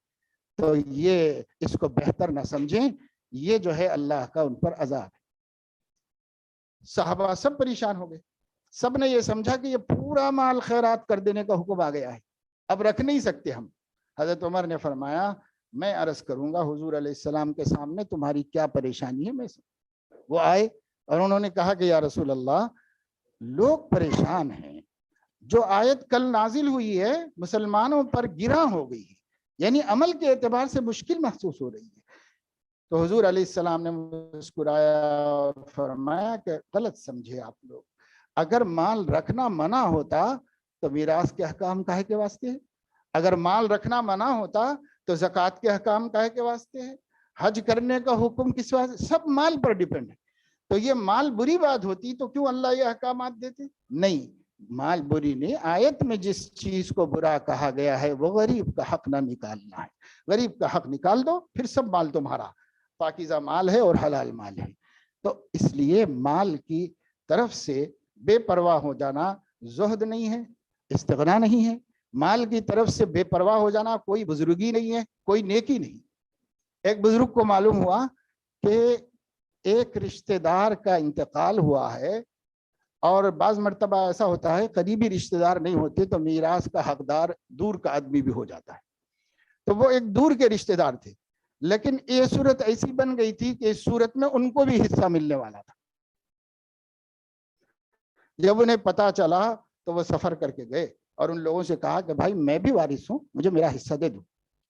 تو یہ اس کو بہتر نہ سمجھیں، یہ جو ہے اللہ کا ان پر عذاب ہے۔ صحابہ سب پریشان ہو گئے، سب نے یہ سمجھا کہ یہ پورا مال خیرات کر دینے کا حکم آ گیا ہے، اب رکھ نہیں سکتے ہم۔ حضرت عمر نے فرمایا میں عرض کروں گا حضور علیہ السلام کے سامنے تمہاری کیا پریشانی ہے۔ میں وہ آئے اور انہوں نے کہا کہ یا رسول اللہ لوگ پریشان ہیں، جو آیت کل نازل ہوئی ہے مسلمانوں پر گراں ہو گئی ہے، یعنی عمل کے اعتبار سے مشکل محسوس ہو رہی ہے۔ تو حضور علیہ السلام نے مسکرایا اور فرمایا کہ غلط سمجھے آپ لوگ، اگر مال رکھنا منع ہوتا تو میراث کے احکام کاہے کے واسطے ہے؟ اگر مال رکھنا منع ہوتا تو زکوٰۃ کے احکام کاہے کے واسطے ہے؟ حج کرنے کا حکم کس واسطے؟ سب مال پر ڈیپینڈ ہے۔ تو یہ مال بری بات ہوتی تو کیوں اللہ یہ احکامات دیتے؟ نہیں، مال بری نہیں، آیت میں جس چیز کو برا کہا گیا ہے وہ غریب کا حق نہ نکالنا ہے۔ غریب کا حق نکال دو پھر سب مال تمہارا، پاکیزہ مال ہے اور حلال مال ہے۔ تو اس لیے مال کی طرف سے بے پرواہ ہو جانا زہد نہیں ہے، استغنا نہیں ہے۔ مال کی طرف سے بے پرواہ ہو جانا کوئی بزرگی نہیں ہے، کوئی نیکی نہیں۔ ایک بزرگ کو معلوم ہوا کہ ایک رشتہ دار کا انتقال ہوا ہے، اور بعض مرتبہ ایسا ہوتا ہے قریبی رشتہ دار نہیں ہوتے تو میراث کا حقدار دور کا آدمی بھی ہو جاتا ہے۔ تو وہ ایک دور کے رشتہ دار تھے، لیکن یہ صورت ایسی بن گئی تھی کہ اس صورت میں ان کو بھی حصہ ملنے والا تھا۔ جب انہیں پتا چلا تو وہ سفر کر کے گئے اور ان لوگوں سے کہا کہ بھائی میں بھی وارث ہوں، مجھے میرا حصہ دے دو۔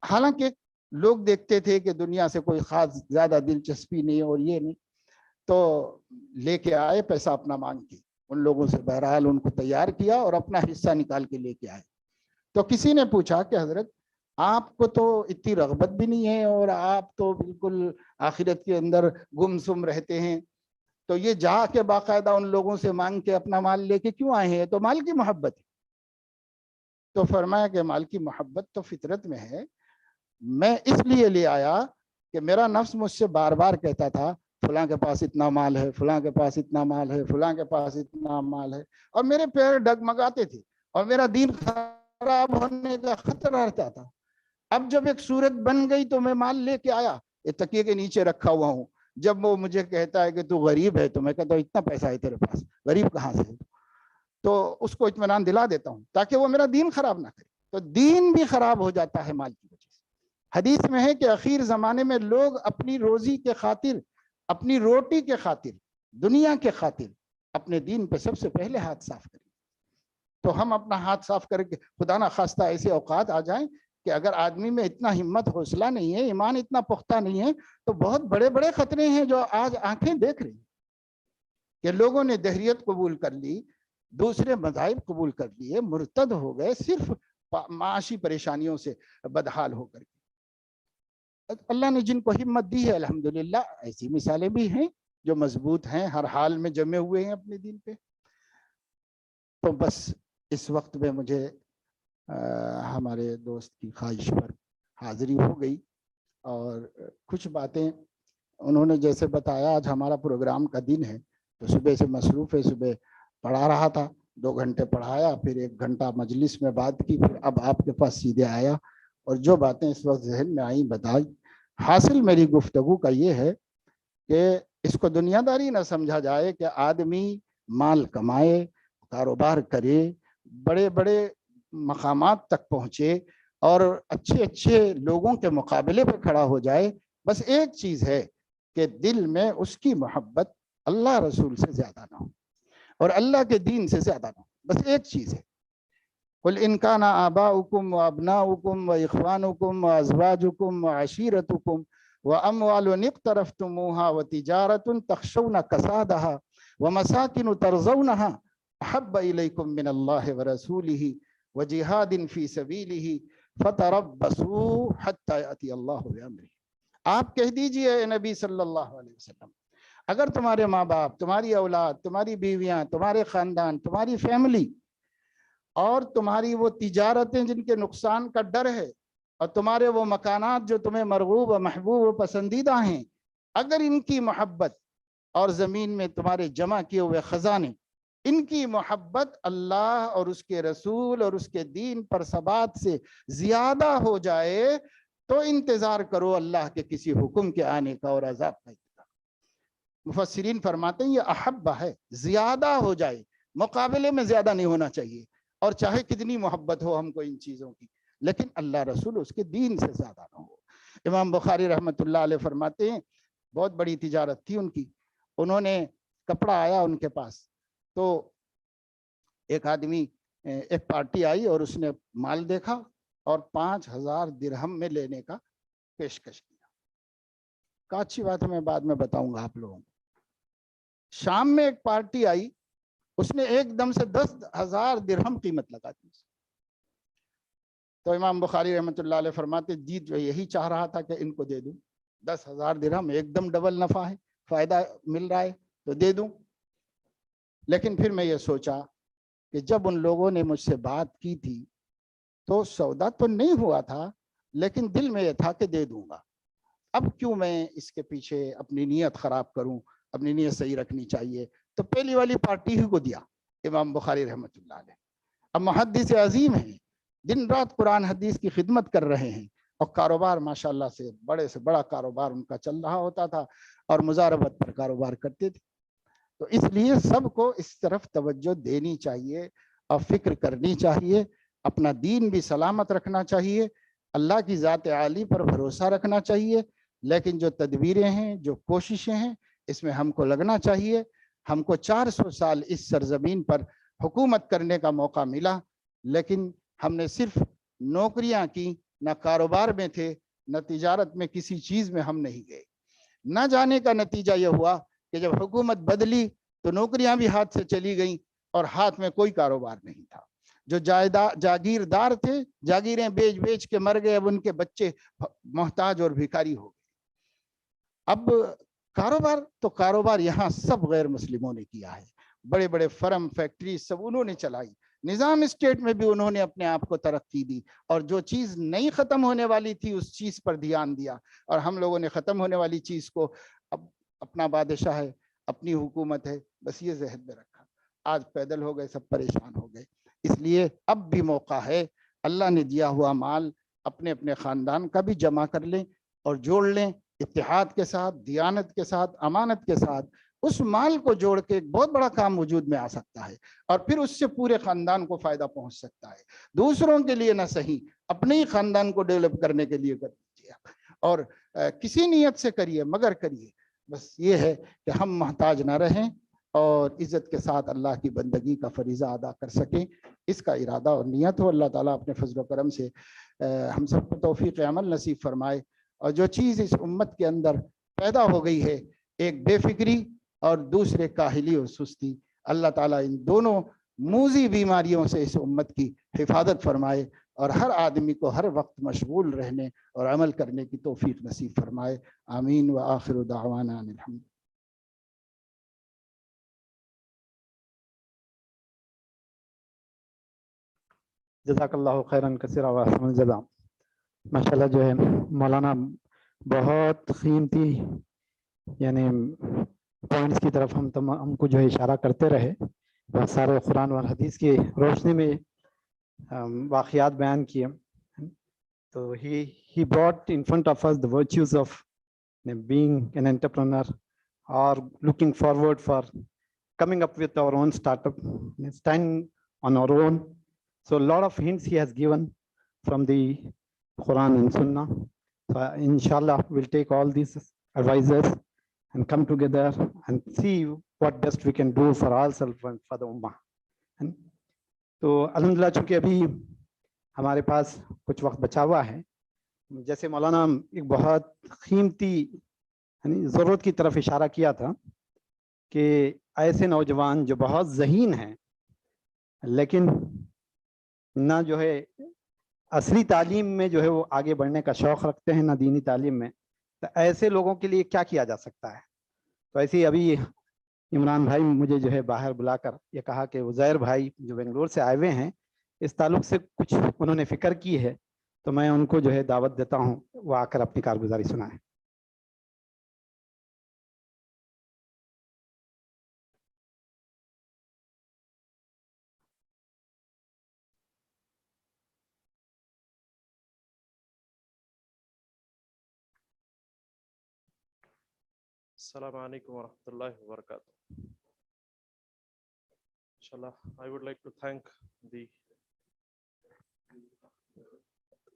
حالانکہ لوگ دیکھتے تھے کہ دنیا سے کوئی خاص زیادہ دلچسپی نہیں اور یہ نہیں، تو لے کے آئے پیسہ اپنا مانگ کے ان لوگوں سے، بہرحال ان کو تیار کیا اور اپنا حصہ نکال کے لے کے آئے۔ تو کسی نے پوچھا کہ حضرت آپ کو تو اتنی رغبت بھی نہیں ہے اور آپ تو بالکل آخرت کے اندر گم سم رہتے ہیں، تو یہ جا کے باقاعدہ ان لوگوں سے مانگ کے اپنا مال لے کے کیوں آئے ہیں؟ تو مال کی محبت ہے۔ تو فرمایا کہ مال کی محبت تو فطرت میں ہے، میں اس لیے لے آیا کہ میرا نفس مجھ سے بار بار کہتا تھا فلاں کے پاس اتنا مال ہے، فلاں کے پاس اتنا مال ہے، فلاں کے پاس اتنا مال ہے، اور میرے پیر ڈگمگاتے تھے اور میرا دین خراب ہونے کا خطرہ رہتا تھا۔ اب جب ایک صورت بن گئی تو میں مال لے کے آیا، یہ تکیے کے نیچے رکھا ہوا ہوں۔ جب وہ مجھے کہتا ہے کہ تو غریب ہے تو میں کہتا ہوں اتنا پیسہ ہے تیرے پاس، غریب کہاں سے ہے؟ تو اس کو اطمینان دلا دیتا ہوں تاکہ وہ میرا دین خراب نہ کرے۔ تو دین بھی خراب ہو جاتا ہے مال کی وجہ سے۔ حدیث میں ہے کہ اخیر زمانے میں لوگ اپنی روزی کے خاطر، اپنی روٹی کے خاطر، دنیا کے خاطر اپنے دین پہ سب سے پہلے ہاتھ صاف کریں۔ تو ہم اپنا ہاتھ صاف کر کے، خدا نہ خواستہ ایسے اوقات آ جائیں کہ اگر آدمی میں اتنا ہمت حوصلہ نہیں ہے، ایمان اتنا پختہ نہیں ہے، تو بہت بڑے بڑے خطرے ہیں جو آج آنکھیں دیکھ رہی ہیں کہ لوگوں نے دہریت قبول کر لی، دوسرے مذاہب قبول کر لیے، مرتد ہو گئے صرف معاشی پریشانیوں سے بدحال ہو کر کے۔ اللہ نے جن کو ہمت دی ہے الحمدللہ، ایسی مثالیں بھی ہیں جو مضبوط ہیں، ہر حال میں جمے ہوئے ہیں اپنے دین پہ۔ تو بس اس وقت میں مجھے ہمارے دوست کی خواہش پر حاضری ہو گئی، اور کچھ باتیں انہوں نے جیسے بتایا آج ہمارا پروگرام کا دن ہے تو صبح سے مصروف ہے، صبح پڑھا رہا تھا، 2 گھنٹے پڑھایا، پھر 1 گھنٹہ مجلس میں بات کی، پھر اب آپ کے پاس سیدھے آیا اور جو باتیں اس وقت ذہن میں آئیں بتائی۔ حاصل میری گفتگو کا یہ ہے کہ اس کو دنیا داری نہ سمجھا جائے کہ آدمی مال کمائے، کاروبار کرے، بڑے بڑے مقامات تک پہنچے اور اچھے اچھے لوگوں کے مقابلے پہ کھڑا ہو جائے۔ بس ایک چیز ہے کہ دل میں اس کی محبت اللہ رسول سے زیادہ نہ ہو اور اللہ کے دین سے زیادہ نہ ہو، بس ایک چیز ہے۔ قل إن كان آباؤكم وأبناؤكم وإخوانكم وأزواجكم وعشيرتكم وأموال اقترفتموها وتجارة تخشون كسادها ومساكن ترضونها أحب إليكم من الله ورسوله وجهاد في سبيله فتربصوا حتى يأتي الله بأمره. آپ کہہ دیجئے اے نبی صلی اللہ علیہ وسلم، اگر تمہارے ماں باپ، تمہاری اولاد، تمہاری بیویاں، تمہارے خاندان، تمہاری فیملی اور تمہاری وہ تجارتیں جن کے نقصان کا ڈر ہے، اور تمہارے وہ مکانات جو تمہیں مرغوب و محبوب و پسندیدہ ہیں، اگر ان کی محبت اور زمین میں تمہارے جمع کیے ہوئے خزانے، ان کی محبت اللہ اور اس کے رسول اور اس کے دین پر ثبات سے زیادہ ہو جائے تو انتظار کرو اللہ کے کسی حکم کے آنے کا اور عذاب کا انتظار۔ مفسرین فرماتے ہیں یہ احبہ ہے، زیادہ ہو جائے، مقابلے میں زیادہ نہیں ہونا چاہیے، اور چاہے کتنی محبت ہو ہم کو ان چیزوں کی، لیکن اللہ رسول اس کے دین سے زیادہ نہ ہو۔ امام بخاری رحمۃ اللہ علیہ فرماتے ہیں بہت بڑی تجارت تھی ان کی، انہوں نے کپڑا آیا ان کے پاس، تو ایک آدمی، ایک پارٹی آئی اور اس نے مال دیکھا اور 5000 درہم میں لینے کا پیشکش کیا۔ کہا اچھی بات ہے، میں بعد میں بتاؤں گا آپ لوگوں کو۔ شام میں ایک پارٹی آئی، اس نے ایک دم سے 10,000 درہم قیمت لگا دی۔ تو امام بخاری رحمۃ اللہ علیہ فرماتے جی جو یہی چاہ رہا تھا کہ ان کو دے دوں، 10,000 درہم ایک دم ڈبل نفع ہے، فائدہ مل رہا ہے تو دے دوں۔ لیکن پھر میں یہ سوچا کہ جب ان لوگوں نے مجھ سے بات کی تھی تو سودا تو نہیں ہوا تھا، لیکن دل میں یہ تھا کہ دے دوں گا، اب کیوں میں اس کے پیچھے اپنی نیت خراب کروں، اپنی نیت صحیح رکھنی چاہیے، تو پہلی والی پارٹی ہی کو دیا۔ امام بخاری رحمۃ اللہ علیہ اب محدث عظیم ہیں، دن رات قرآن حدیث کی خدمت کر رہے ہیں، اور کاروبار ماشاءاللہ سے بڑا کاروبار ان کا چل رہا ہوتا تھا، اور مزاربت پر کاروبار کرتے تھے۔ تو اس لیے سب کو اس طرف توجہ دینی چاہیے اور فکر کرنی چاہیے، اپنا دین بھی سلامت رکھنا چاہیے، اللہ کی ذات عالی پر بھروسہ رکھنا چاہیے، لیکن جو تدبیریں ہیں، جو کوششیں ہیں، اس میں ہم کو لگنا چاہیے۔ ہم کو 400 سال اس سرزمین پر حکومت کرنے کا موقع ملا، لیکن ہم نے صرف نوکریاں کی، نہ کاروبار میں تھے، نہ تجارت میں، کسی چیز میں ہم نہیں گئے۔ نہ جانے کا نتیجہ یہ ہوا کہ جب حکومت بدلی تو نوکریاں بھی ہاتھ سے چلی گئیں اور ہاتھ میں کوئی کاروبار نہیں تھا۔ جو جاگیردار تھے، جاگیریں بیچ بیچ کے مر گئے، اب ان کے بچے محتاج اور بھیکاری ہو گئے۔ اب کاروبار یہاں سب غیر مسلموں نے کیا ہے، بڑے بڑے فرم، فیکٹری سب انہوں نے چلائی، نظام اسٹیٹ میں بھی انہوں نے اپنے آپ کو ترقی دی، اور جو چیز نہیں ختم ہونے والی تھی اس چیز پر دھیان دیا، اور ہم لوگوں نے ختم ہونے والی چیز کو اب اپنا بادشاہ ہے، اپنی حکومت ہے، بس یہ ذہن میں رکھا، آج پیدل ہو گئے، سب پریشان ہو گئے۔ اس لیے اب بھی موقع ہے، اللہ نے دیا ہوا مال اپنے اپنے خاندان کا بھی جمع کر لیں اور جوڑ لیں، اتحاد کے ساتھ، دیانت کے ساتھ، امانت کے ساتھ، اس مال کو جوڑ کے ایک بہت بڑا کام وجود میں آ سکتا ہے، اور پھر اس سے پورے خاندان کو فائدہ پہنچ سکتا ہے۔ دوسروں کے لیے نہ صحیح، اپنے ہی خاندان کو ڈیولپ کرنے کے لیے کر دیجیے، اور کسی نیت سے کریے، مگر کریے، بس یہ ہے کہ ہم محتاج نہ رہیں اور عزت کے ساتھ اللہ کی بندگی کا فریضہ ادا کر سکیں، اس کا ارادہ اور نیت ہو۔ اللہ تعالیٰ اپنے فضل و کرم سے ہم سب کو توفیق عمل نصیب فرمائے، اور جو چیز اس امت کے اندر پیدا ہو گئی ہے، ایک بے فکری اور دوسرے کاہلی اور سستی، اللہ تعالیٰ ان دونوں موذی بیماریوں سے اس امت کی حفاظت فرمائے، اور ہر آدمی کو ہر وقت مشغول رہنے اور عمل کرنے کی توفیق نصیب فرمائے۔ آمین وآخر دعوانا ان الحمد۔ جزاک اللہ خیراً کثیرا واحسن الجزا۔ ماشاءاللہ جو ہے مولانا بہت قیمتی یعنی پوائنٹس کی طرف ہم کو جو ہے اشارہ کرتے رہے، بہت سارے قرآن اور حدیث کی روشنی میں واقعات بیان کیے۔ تو he brought in front of us the virtues of being an entrepreneur or looking forward for coming up with our own startup, stand on our own. So a lot of hints he has given from the Quran and Sunnah. So inshallah we'll take all these advices and come together and see what best we can do for ourselves and for the Ummah. And तो अल्हम्दुलिल्लाह चूँकि अभी हमारे पास कुछ वक्त बचा हुआ है, जैसे मौलाना एक बहुत कीमती यानी ज़रूरत की तरफ इशारा किया था कि ऐसे नौजवान जो बहुत ज़हीन हैं लेकिन ना जो है असली तालीम में जो है वो आगे बढ़ने का शौक़ रखते हैं, ना दीनी तालीम में, तो ऐसे लोगों के लिए क्या किया जा सकता है? तो ऐसे ही अभी इमरान भाई मुझे जो है बाहर बुलाकर ये कहा कि उज़ैर भाई जो बेंगलोर से आए हुए हैं, इस ताल्लुक से कुछ उन्होंने फ़िक्र की है, तो मैं उनको जो है दावत देता हूँ वो आकर अपनी कारगुजारी सुनाएं। Assalamu alaikum wa rahmatullahi wa barakatuh. Inshallah, I would like to thank the.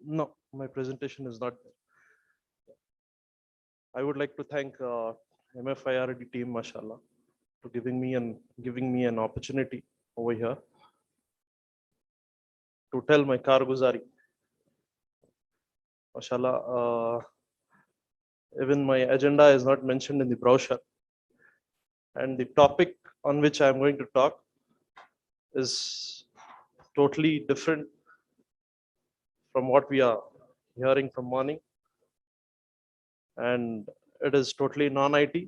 No, my presentation is not there. I would like to thank MFIRD team, mashallah, for giving me an opportunity over here to tell my karguzari. Mashallah, even my agenda is not mentioned in the brochure, and the topic on which I am going to talk is totally different from what we are hearing from morning, and it is totally non-IT.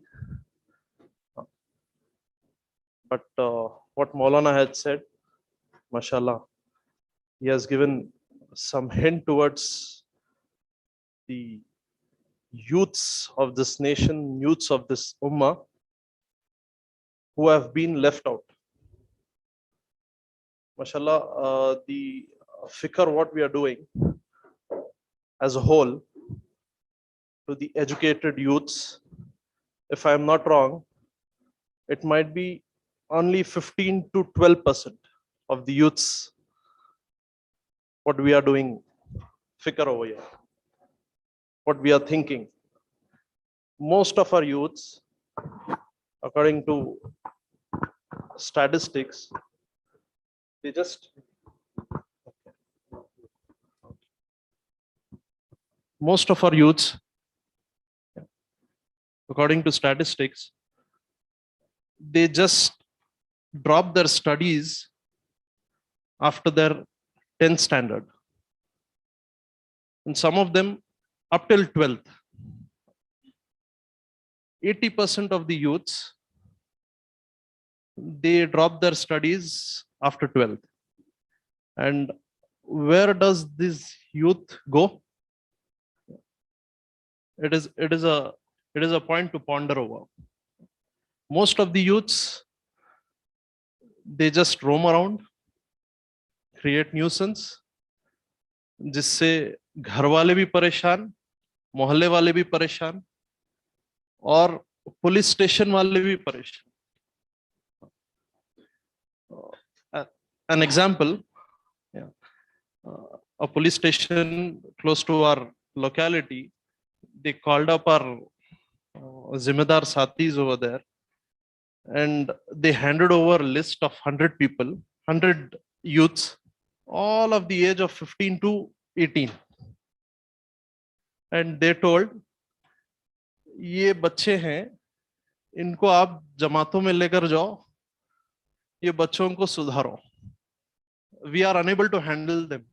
But what Maulana had said, mashallah, he has given some hint towards the youths of this nation, youths of this ummah, who have been left out. Mashallah, the fikr what we are doing as a whole to the educated youths, if I am not wrong, it might be only 15 to 12% of the youths what we are doing fikr over here, what we are thinking. Most of our youths, according to statistics, they just most of our youths, according to statistics, they just drop their studies after their 10th standard, and some of them up till 12th. 80% of the youths, they drop their studies after 12th. And where does this youth go? It is a point to ponder over. Most of the youths, they just roam around, create nuisance, जिससे घर वाले भी परेशान, मोहल्ले वाले भी परेशान, और पुलिस स्टेशन वाले भी परेशान. An example, a police station close to our locality, they called up our Zimedar Satis over there, and they handed over a list of 100 people, 100 youths, all of the age of 15 to 18. And they told, ये बच्चे हैं, इनको आप जमातों में लेकर जाओ, ये बच्चों को सुधारो. We are unable to handle them.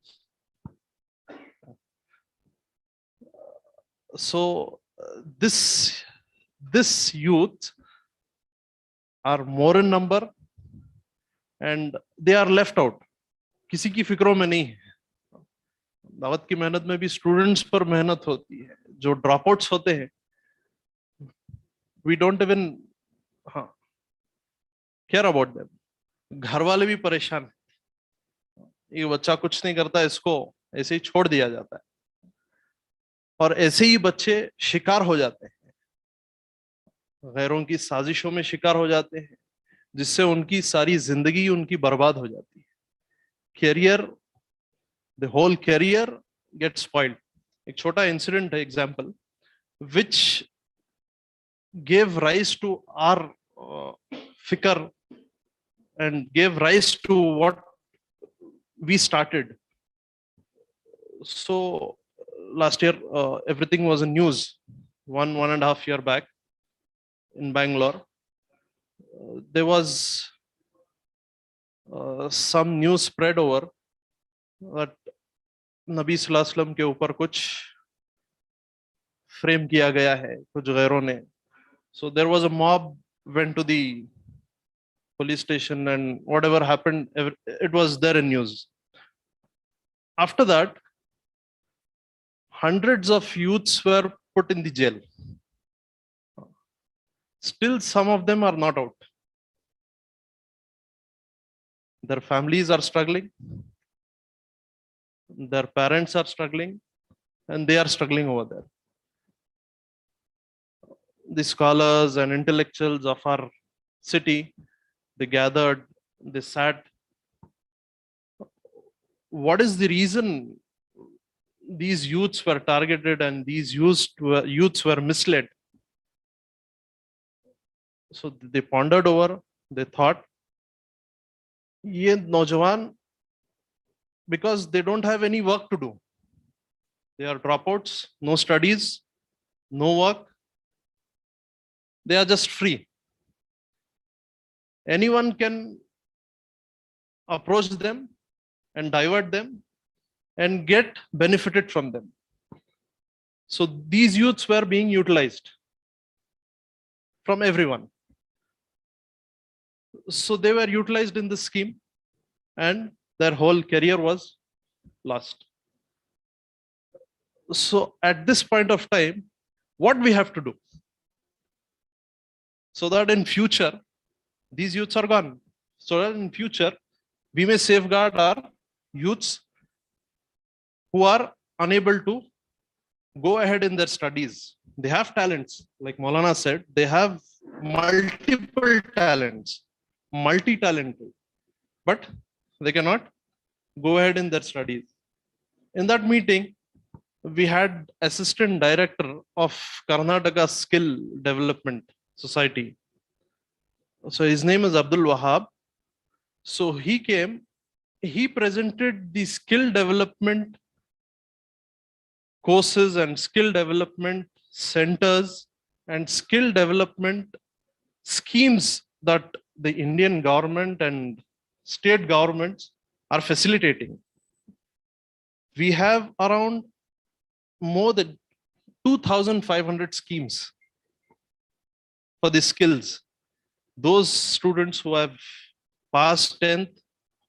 So this youth are more in number and they are left out. किसी की फिक्रों में नहीं है. दावत की मेहनत में भी स्टूडेंट्स पर मेहनत होती है. जो ड्रॉप आउट्स होते हैं, we don't even care about them. घर वाले भी परेशान हैं. ये बच्चा कुछ नहीं करता, इसको ऐसे ही छोड़ दिया जाता है, और ऐसे ही बच्चे शिकार हो जाते हैं, गैरों की साजिशों में शिकार हो जाते हैं, जिससे उनकी सारी जिंदगी उनकी बर्बाद हो जाती है. Career, the whole career get spoiled. एक छोटा इंसिडेंट है, example, which gave rise to our fikr and gave rise to what we started. So last year, everything was in news. 1.5 years back in Bangalore, there was some news spread over that नबी सल्लल्लाहु अलैहि वसल्लम के ऊपर कुछ frame किया गया है कुछ गैरों ने. So there was a mob went to the police station and whatever happened, it was there in news. After that, hundreds of youths were put in the jail. Still, some of them are not out. Their families are struggling. Their parents are struggling, and they are struggling over there. The scholars and intellectuals of our city, they gathered, they sat. What is the reason these youths were targeted and these youths were misled? So they pondered over, they thought, ye naujawan, because they don't have any work to do. They are dropouts, no studies, no work. They are just free. Anyone can approach them and divert them and get benefited from them. So these youths were being utilized from everyone. So they were utilized in this scheme and their whole career was lost. So at this point of time, what we have to do? So that in future, these youths are gone. So that in future, we may safeguard our youths who are unable to go ahead in their studies. They have talents, like Maulana said, they have multiple talents, multi-talented, but they cannot go ahead in their studies. In that meeting, we had Assistant Director of Karnataka Skill Development Society. So his name is Abdul. So he came, he presented the skill development courses and skill development centers and skill development schemes that the Indian government and state governments are facilitating. We have around more than 2,500 schemes for the skills. Those students who have passed 10th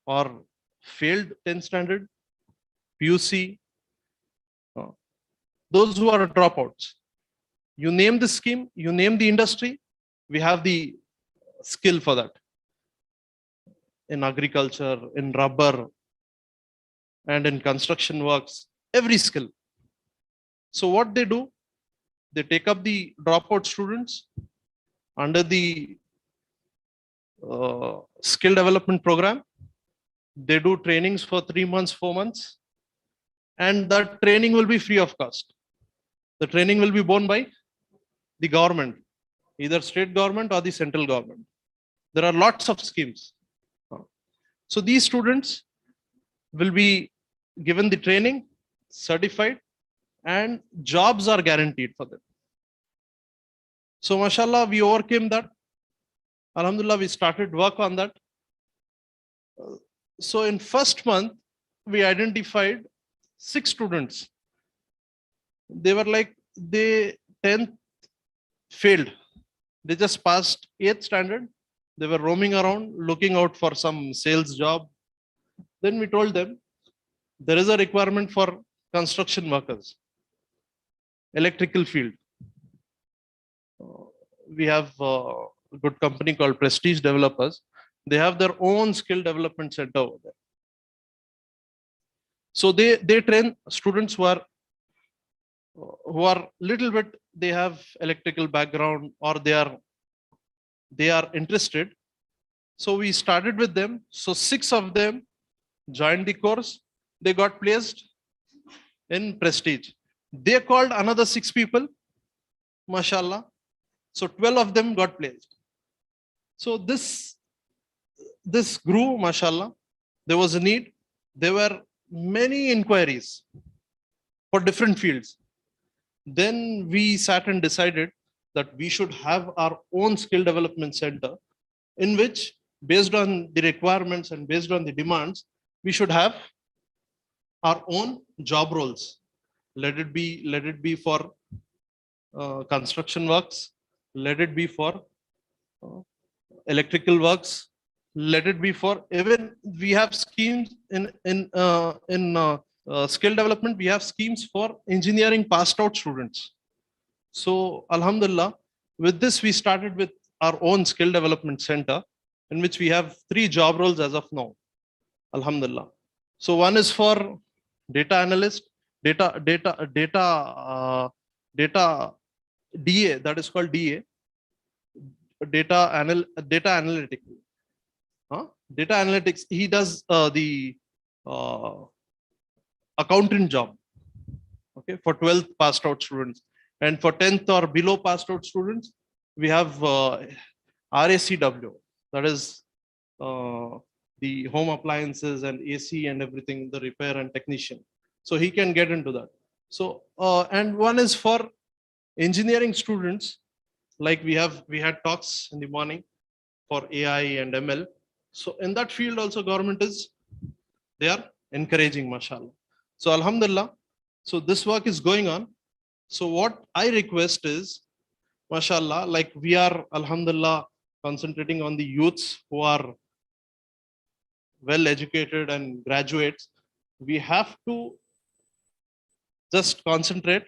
or failed 10th standard, PUC, those who are dropouts. You name the scheme, you name the industry, we have the skill for that. In agriculture, in rubber, and in construction works, every skill. So what they do, they take up the dropout students under the skill development program. They do trainings for 3 months, 4 months, and that training will be free of cost. The training will be borne by the government, either state government or the central government. There are lots of schemes. So these students will be given the training, certified, and jobs are guaranteed for them. So mashallah, we overcame that. Alhamdulillah, we started work on that. So in first month, we identified 6 students. They were like, they 10th failed. They just passed 8th standard. They were roaming around, looking out for some sales job. Then we told them, there is a requirement for construction workers, electrical field. We have a good company called Prestige Developers. They have their own skill development center over there. So they train students who are little bit, they have electrical background or they are interested. So we started with them. So 6 of them joined the course. They got placed in Prestige. They called another 6 people, mashallah. So 12 of them got placed. So this grew, mashallah. There was a need. there were many inquiries for different fields. Then we sat and decided that we should have our own skill development center, in which, based on the requirements and based on the demands, we should have our own job roles. Let it be for construction works, let it be for electrical works, let it be for, even we have schemes in skill development. We have schemes for engineering passed out students. So Alhamdulillah, with this we started with our own skill development center, in which we have 3 job roles as of now. Alhamdulillah. So one is for data analyst, data DA, that is called DA, data analytics. Data analytics, he does the accountant job, okay, for 12th passed out students. And for 10th or below passed out students, we have RACW, that is the home appliances and AC and everything, the repair and technician. So he can get into that. So, and one is for engineering students, like we had talks in the morning for AI and ML. So in that field also government they are encouraging, mashallah. So Alhamdulillah, so this work is going on. So what I request is, mashallah, like we are, Alhamdulillah, concentrating on the youths who are well educated and graduates. We have to just concentrate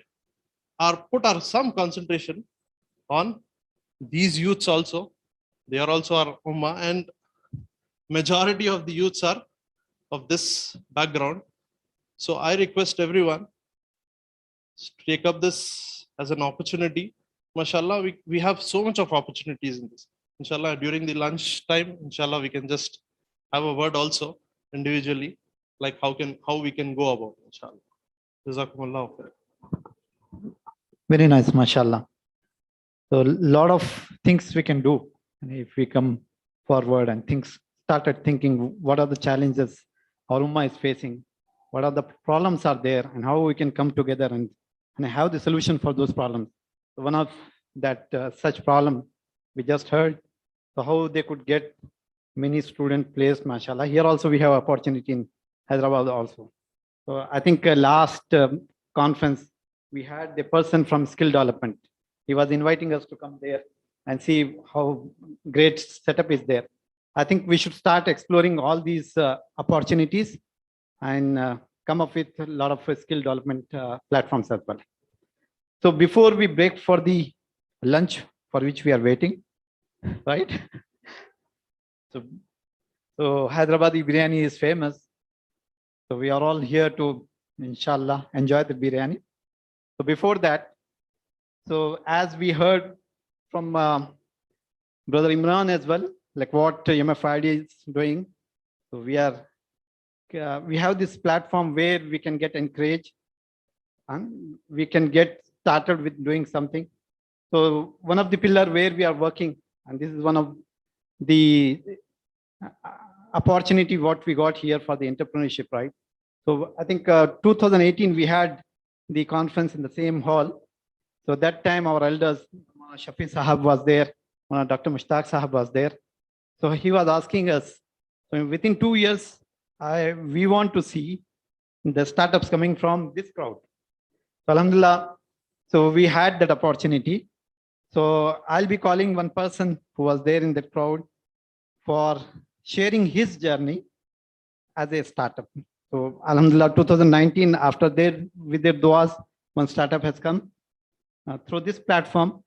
or put some concentration on these youths also. They are also our ummah, and majority of the youths are of this background. So I request everyone to take up this as an opportunity. Mashallah, we have so much of opportunities in this. Inshallah, during the lunch time, inshallah, we can just have a word also individually, like how we can go about it, inshallah. Jazakumullah khair. Very nice, mashallah. So a lot of things we can do if we come forward and started thinking what are the challenges our ummah is facing, what are the problems are there, and how we can come together and have the solution for those problems. So one of that such problem we just heard, so how they could get many students placed, mashallah. Here also we have opportunity in Hyderabad also. So I think last conference we had the person from skill development. He was inviting us to come there and see how great setup is there. I think we should start exploring all these opportunities and come up with a lot of skill development platforms as well. So before we break for the lunch for which we are waiting, right? So Hyderabadi biryani is famous. So we are all here to, inshallah, enjoy the biryani. So before that, so as we heard from Brother Imran as well, like what MFID is doing. So we have this platform where we can get encouraged and we can get started with doing something. So one of the pillar where we are working, and this is one of the opportunity what we got here for the entrepreneurship, right? So I think 2018 we had the conference in the same hall. So that time our elders, Shafi Sahab was there, Dr. Mushtaq Sahab was there. So he was asking us, so within 2 years, we want to see the startups coming from this crowd. So Alhamdulillah, so we had that opportunity. So I'll be calling one person who was there in the crowd for sharing his journey as a startup. So Alhamdulillah, 2019, after with their duas, one startup has come through this platform.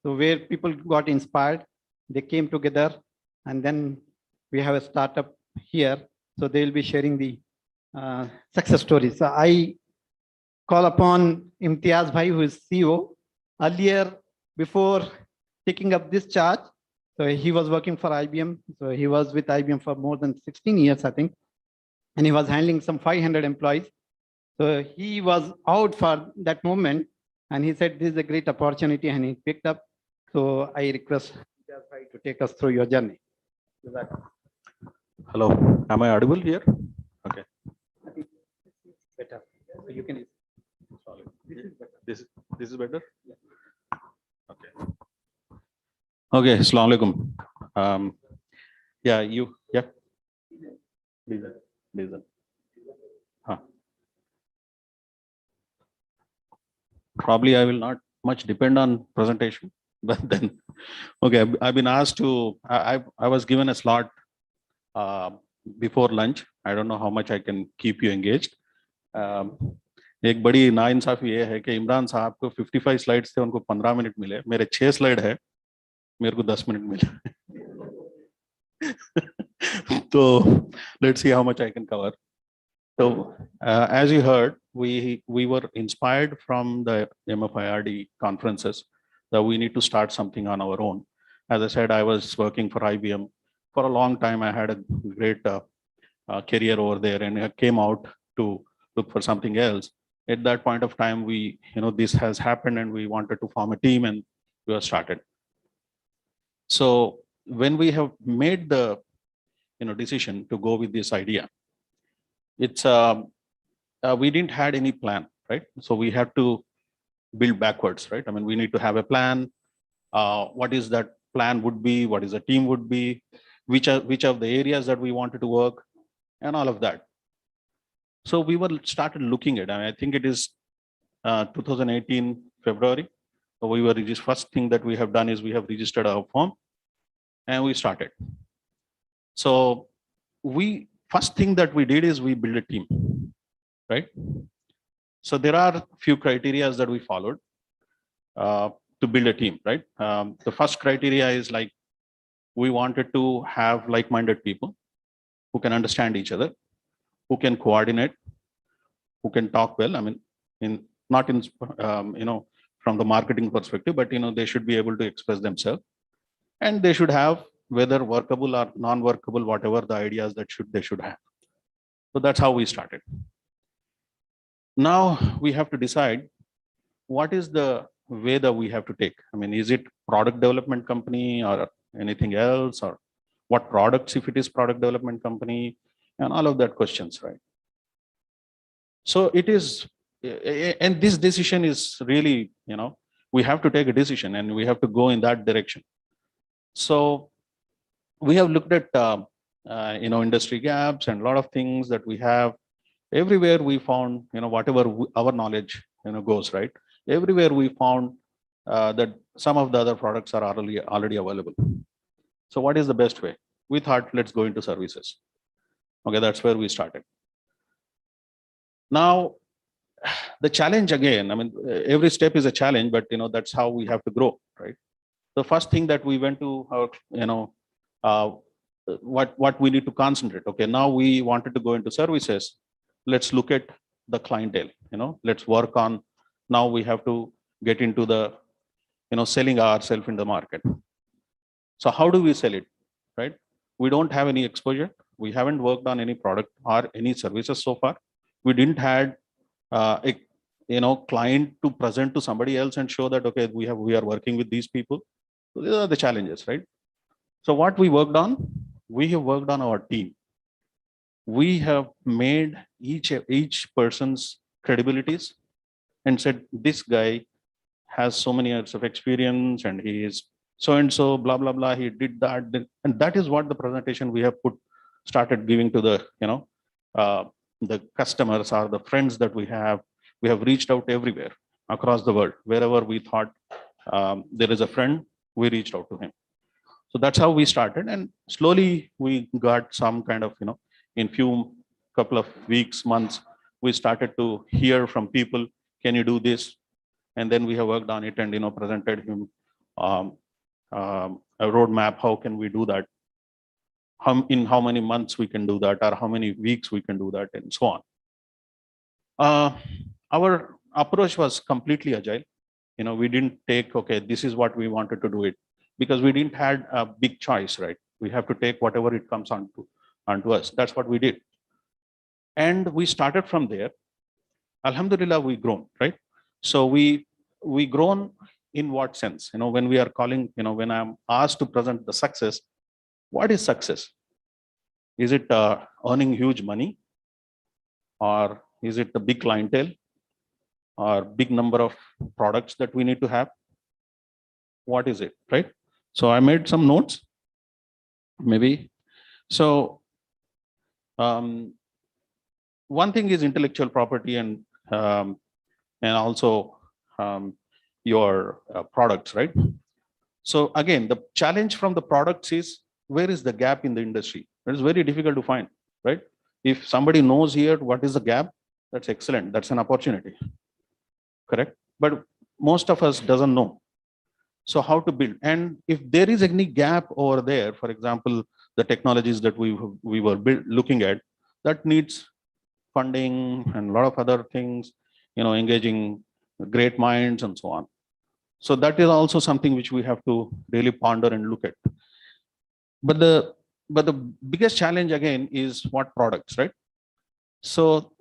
So where people got inspired, they came together, and then we have a startup here. So they'll be sharing the success stories. So I call upon Imtiaz Bhai, who is CEO. Earlier, before taking up this charge, so he was working for IBM. So he was with IBM for more than 16 years, I think. And he was handling some 500 employees. So he was out for that moment. And he said, this is a great opportunity, and he picked up. So I request Imtiaz Bhai to take us through your journey. Hello, am I audible here? Okay. You can. This is better. Okay. Okay. Assalamu alaikum. Yeah. You. Yeah. Please. Huh. Probably I will not much depend on presentation, but then, okay, I've been asked to, I was given a slot before lunch. I don't know how much I can keep you engaged. एक बड़ी नाइंसाफी ये है कि इमरान साहब को 55 slides थे, उनको 15 मिनट मिले, मेरे 6 स्लाइड है, मेरे को 10 मिनट मिले. So let's see how much I can cover. So as you heard, we were inspired from the MFIRD conferences that we need to start something on our own. As I said, I was working for IBM for a long time. I had a great career over there, and I came out to look for something else. At that point of time, this has happened, and we wanted to form a team, and we were started. So when we have made the decision to go with this idea, it's we didn't had any plan, right? So we have to build backwards, right? I mean, we need to have a plan. What is that plan would be? What is the team would be? Which of the areas that we wanted to work, and all of that. So we started looking at. I think it is 2018 February. So we were first thing that we have done is we have registered our firm, and we started. So first thing that we did is we built a team, right? So there are a few criteria that we followed to build a team, right? The first criteria is like we wanted to have like-minded people who can understand each other, who can coordinate, who can talk well. I mean, not in from the marketing perspective, but they should be able to express themselves, and they should have, whether workable or non-workable, whatever the ideas that they should have. So that's how we started. Now we have to decide what is the way that we have to take. I mean, is it product development company or anything else, or what products if it is product development company, and all of that questions, right? So it is, and this decision is really, we have to take a decision and we have to go in that direction. So we have looked at, industry gaps and a lot of things that we have. Everywhere we found, whatever our knowledge, goes, right? Everywhere we found that some of the other products are already available. So what is the best way? We thought, let's go into services. Okay, that's where we started. Now, the challenge again, I mean, every step is a challenge, but that's how we have to grow, right? The first thing that we went to, what we need to concentrate. Okay, now we wanted to go into services. Let's look at the clientele. Let's work on. Now we have to get into the, selling ourselves in the market. So how do we sell it, right? We don't have any exposure. We haven't worked on any product or any services so far. We didn't had a client to present to somebody else and show that, okay, we are working with these people. So these are the challenges, right? So what we worked on, we have worked on our team. We have made each person's credibilities and said, this guy has so many years of experience and he is so-and-so, blah, blah, blah, he did that. And that is what the presentation we have started giving to the, the customers or the friends that we have. We have reached out everywhere across the world. Wherever we thought there is a friend, we reached out to him. So that's how we started. And slowly we got some kind of, in couple of weeks, months, we started to hear from people, can you do this? And then we have worked on it and, presented him a roadmap. How can we do that? In how many months we can do that, or how many weeks we can do that, and so on. Our approach was completely agile. We didn't take, okay, this is what we wanted to do it, because we didn't had a big choice, right? We have to take whatever it comes onto us. That's what we did. And we started from there. Alhamdulillah, we grown, right? So we grown in what sense? When we are calling, when I'm asked to present the success, what is success? Is it earning huge money, or Is it the big clientele or big number of products that we need to have? What is it, right? So I made some notes, maybe. So one thing is intellectual property and also your products, right? So again, the challenge from the products is, where is the gap in the industry? It is very difficult to find, right? If somebody knows here what is the gap, that's excellent. That's an opportunity, correct? But most of us doesn't know. So how to build? And if there is any gap over there, for example, the technologies that we were looking at, that needs funding and a lot of other things, engaging great minds and so on. So that is also something which we have to really ponder and look at. But the biggest challenge again is what products, right? So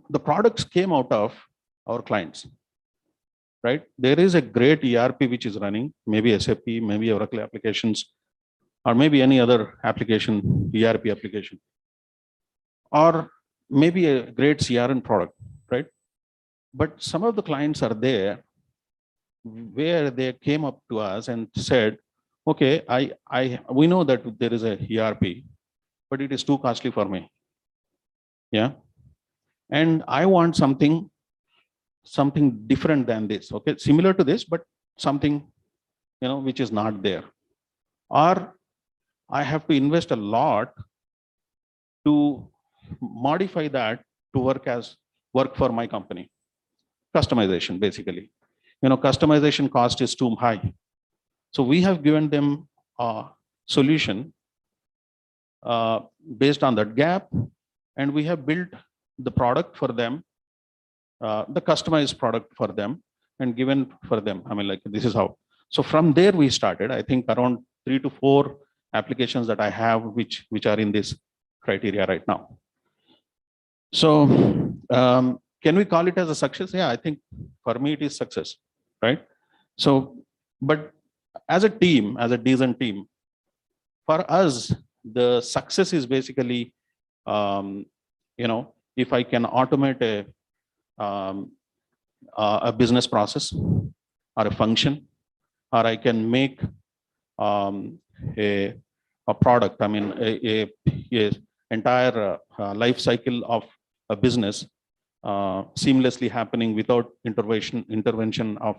the products came out of our clients, right? There is a great ERP which is running, maybe SAP, maybe Oracle applications, or maybe any other application, ERP application, or maybe a great CRM product, right? But some of the clients are there where they came up to us and said, okay, we know that there is a ERP, but it is too costly for me. Yeah. And I want something different than this. Okay, similar to this, but something, which is not there. Or I have to invest a lot to modify that to work for my company. Customization, basically. Customization cost is too high. So we have given them a solution based on that gap, and we have built the product for them, the customized product for them, and given for them. I mean, like, this is how. So from there we started. I think around 3 to 4 applications that I have, which are in this criteria right now. So can we call it as a success? Yeah, I think for me it is success, right? So, but as a team, as a decent team, for us, the success is basically, if I can automate a business process or a function, or I can make a product, I mean, a entire life cycle of a business seamlessly happening without intervention of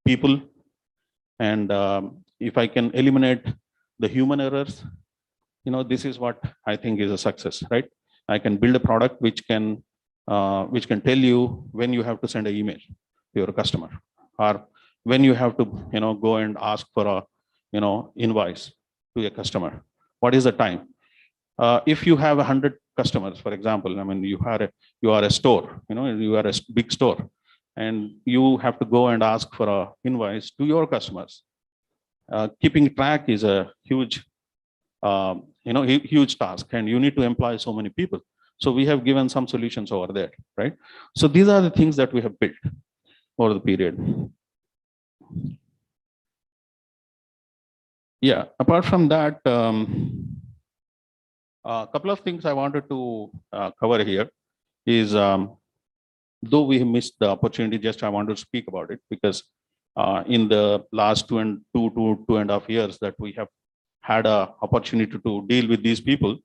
people. And if I can eliminate the human errors, this is what I think is a success, right? I can build a product which can tell you when you have to send an email to your customer, or when you have to go and ask for a invoice to a customer. What is the time? If you have 100 customers, for example, I mean, you are a store, you are a big store, and you have to go and ask for a invoice to your customers. Keeping track is a huge, huge task, and you need to employ so many people. So we have given some solutions over there, right? So these are the things that we have built over the period. Yeah, apart from that, a couple of things I wanted to cover here is, though we missed the opportunity, just I want to speak about it, because in the last 2.5 years that we have had an opportunity to deal with these people,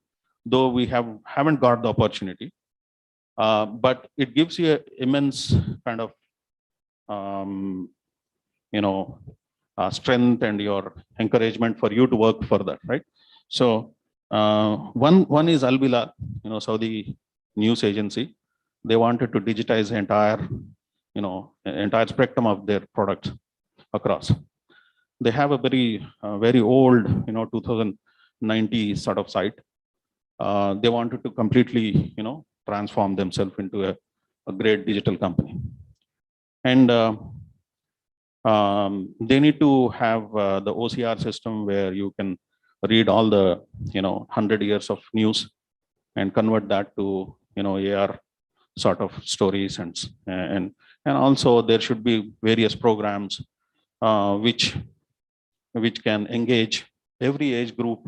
though we haven't got the opportunity, but it gives you an immense kind of strength and your encouragement for you to work further, right? So one is Al Bilal, Saudi news agency. They wanted to digitize the entire spectrum of their products across. They have a very old, 2090 sort of site. They wanted to completely, transform themselves into a great digital company. And they need to have the OCR system where you can read all the 100 years of news and convert that to AR sort of stories, and also there should be various programs which can engage every age group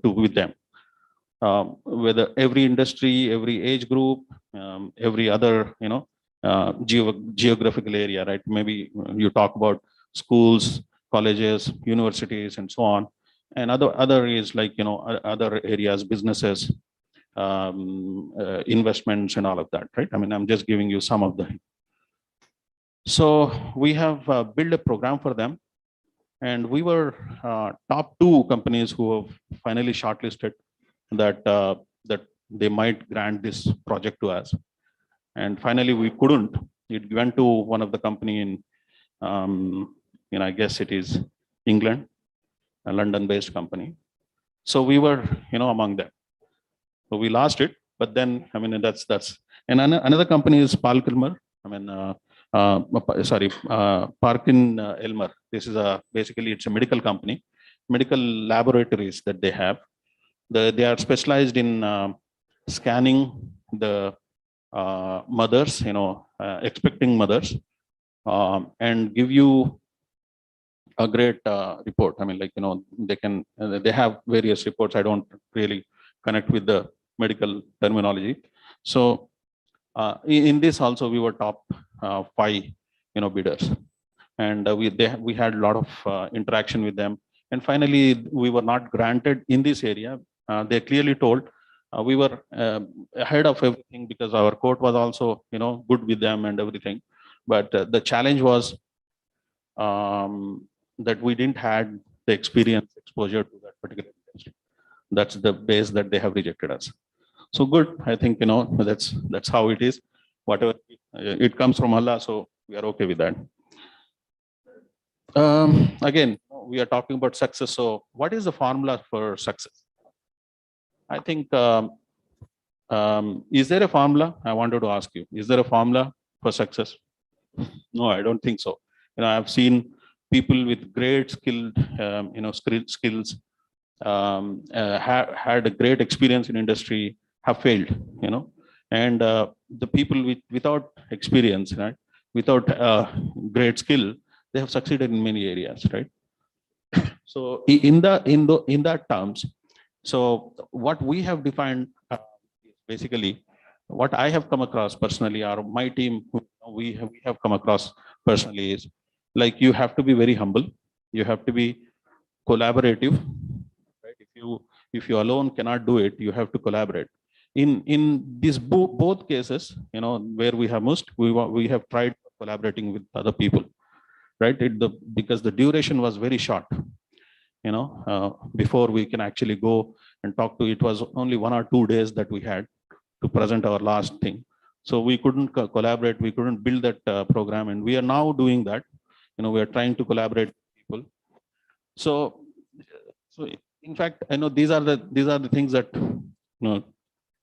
with them. whether every industry, every age group, every other, geographical area, right? Maybe you talk about schools, colleges, universities, and so on, and other areas like, other areas, businesses, investments, and all of that, right? I mean, I'm just giving you some of them. So we have built a program for them, and we were top 2 companies who have finally shortlisted that that they might grant this project to us. And finally, we couldn't. It went to one of the company in, I guess it is England, a London-based company. So we were, among them. So we lost it, but then, I mean, that's, and another company is Palkilmer. I mean, Parkin Elmer. This is basically it's a medical company, medical laboratories that they have. They are specialized in scanning the mothers, expecting mothers, and give you a great report. I mean, like, they have various reports. I don't really connect with the medical terminology. So in this also, we were top 5, bidders, and we had a lot of interaction with them. And finally, we were not granted in this area. They clearly told we were ahead of everything because our quote was also, good with them and everything. But the challenge was that we didn't had the exposure to that particular industry. That's the base that they have rejected us. So good, I think, that's how it is. Whatever it comes from Allah, so we are okay with that. Again, we are talking about success. So what is the formula for success? I think, is there a formula? I wanted to ask you, is there a formula for success? No, I don't think so. I've seen people with great skills, had a great experience in industry, have failed, and the people without experience, right, without great skill, they have succeeded in many areas, right? So in that terms, so what we have defined, basically, what I have come across personally, or my team, we have come across personally, is like you have to be very humble, you have to be collaborative, right? If you alone cannot do it, you have to collaborate. In these both cases, where we have missed, we have tried collaborating with other people, right? Because the duration was very short, before we can actually go and talk to. It was only 1 or 2 days that we had to present our last thing. So we couldn't collaborate, we couldn't build that program, and we are now doing that. We are trying to collaborate with people. So in fact, I know these are the things that,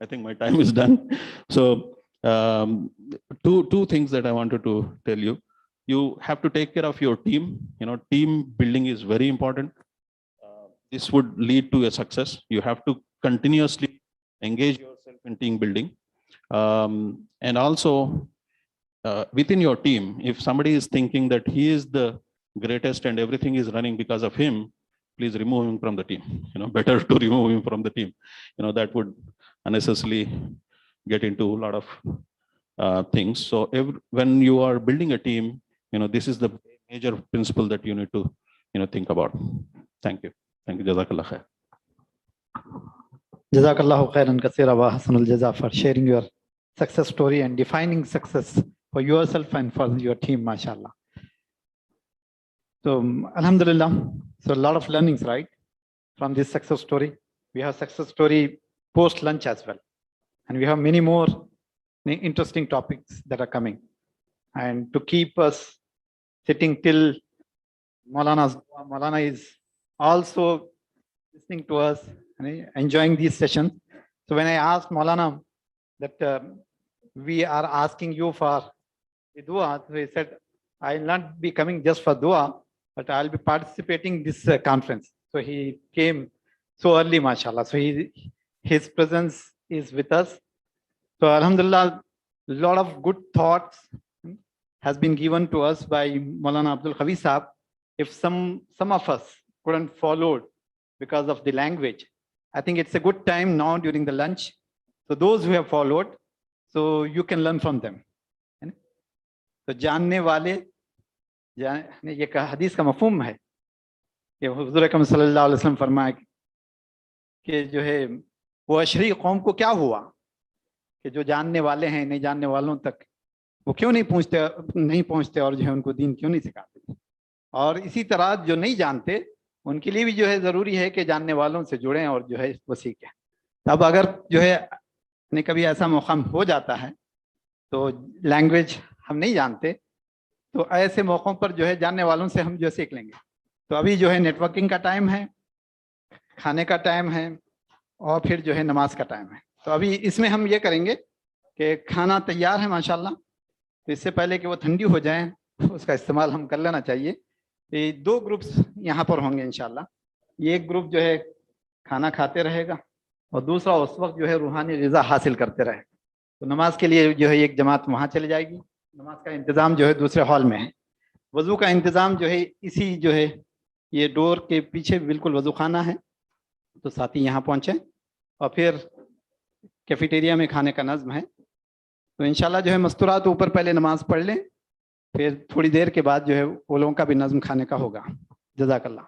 I think my time is done. So two things that I wanted to tell you. You have to take care of your team. Team building is very important. This would lead to a success. You have to continuously engage yourself in team building. And also within your team, if somebody is thinking that he is the greatest and everything is running because of him, please remove him from the team. Better to remove him from the team. That would unnecessarily get into a lot of things. So when you are building a team, this is the major principle that you need to think about. Thank you. Thank you. Jazakallah khair. Jazakallahu khairan kaseera wa hasanul jaza for sharing your success story and defining success for yourself and for your team, mashallah. So alhamdulillah, so a lot of learnings, right, from this success story. We have success story post lunch as well, and we have many more interesting topics that are coming. And to keep us sitting till Maulana is also listening to us and enjoying these sessions. So when I asked Maulana that we are asking you for the dua, so he said, I will not be coming just for dua, but I'll be participating in this conference. So he came so early, mashallah. So his presence is with us. So alhamdulillah, a lot of good thoughts has been given to us by Maulana Abdul Khawi Sahab. If some of us couldn't follow because of the language, I think it's a good time now during the lunch. So those who have followed, so you can learn from them. है ना? तो जानने वाले ये हदीस का मफहूम है कि हुज़ूर अकरम सल्लल्लाहु अलैहि वसल्लम फरमाए कि जो है वो अशरी कौम को क्या हुआ कि जो जानने वाले हैं नहीं जानने वालों तक वो क्यों नहीं पहुंचते और जो है उनको दीन क्यों नहीं सिखाते। और इसी तरह जो नहीं जानते उनके लिए भी जो है ज़रूरी है कि जानने वालों से जुड़ें और जो है वो सीखें। अब अगर जो है कभी ऐसा मौका हो जाता है तो लैंग्वेज हम नहीं जानते तो ऐसे मौक़ों पर जो है जानने वालों से हम जो सीख लेंगे। तो अभी जो है नेटवर्किंग का टाइम है, खाने का टाइम है और फिर जो है नमाज का टाइम है। तो अभी इसमें हम ये करेंगे कि खाना तैयार है माशाल्लाह, तो इससे पहले कि वो ठंडी हो जाए उसका इस्तेमाल हम कर लेना चाहिए। ये 2 ग्रुप्स यहाँ पर होंगे इंशाल्लाह। ये एक ग्रुप जो है खाना खाते रहेगा और दूसरा उस वक्त जो है रूहानी ग़िज़ा हासिल करते रहेगा। तो नमाज के लिए जो है एक जमात वहाँ चली जाएगी। नमाज का इंतज़ाम जो है दूसरे हॉल में है। वज़ू का इंतज़ाम जो है इसी जो है ये डोर के पीछे बिल्कुल वज़ू खाना है, तो साथी यहाँ पहुँचे और फिर कैफेटेरिया में खाने का नज़्म है। तो इंशाल्लाह जो है मस्तूरात ऊपर पहले नमाज पढ़ लें, फिर थोड़ी देर के बाद जो है वो लोगों का भी नज़्म खाने का होगा। जज़ाकल्लाह।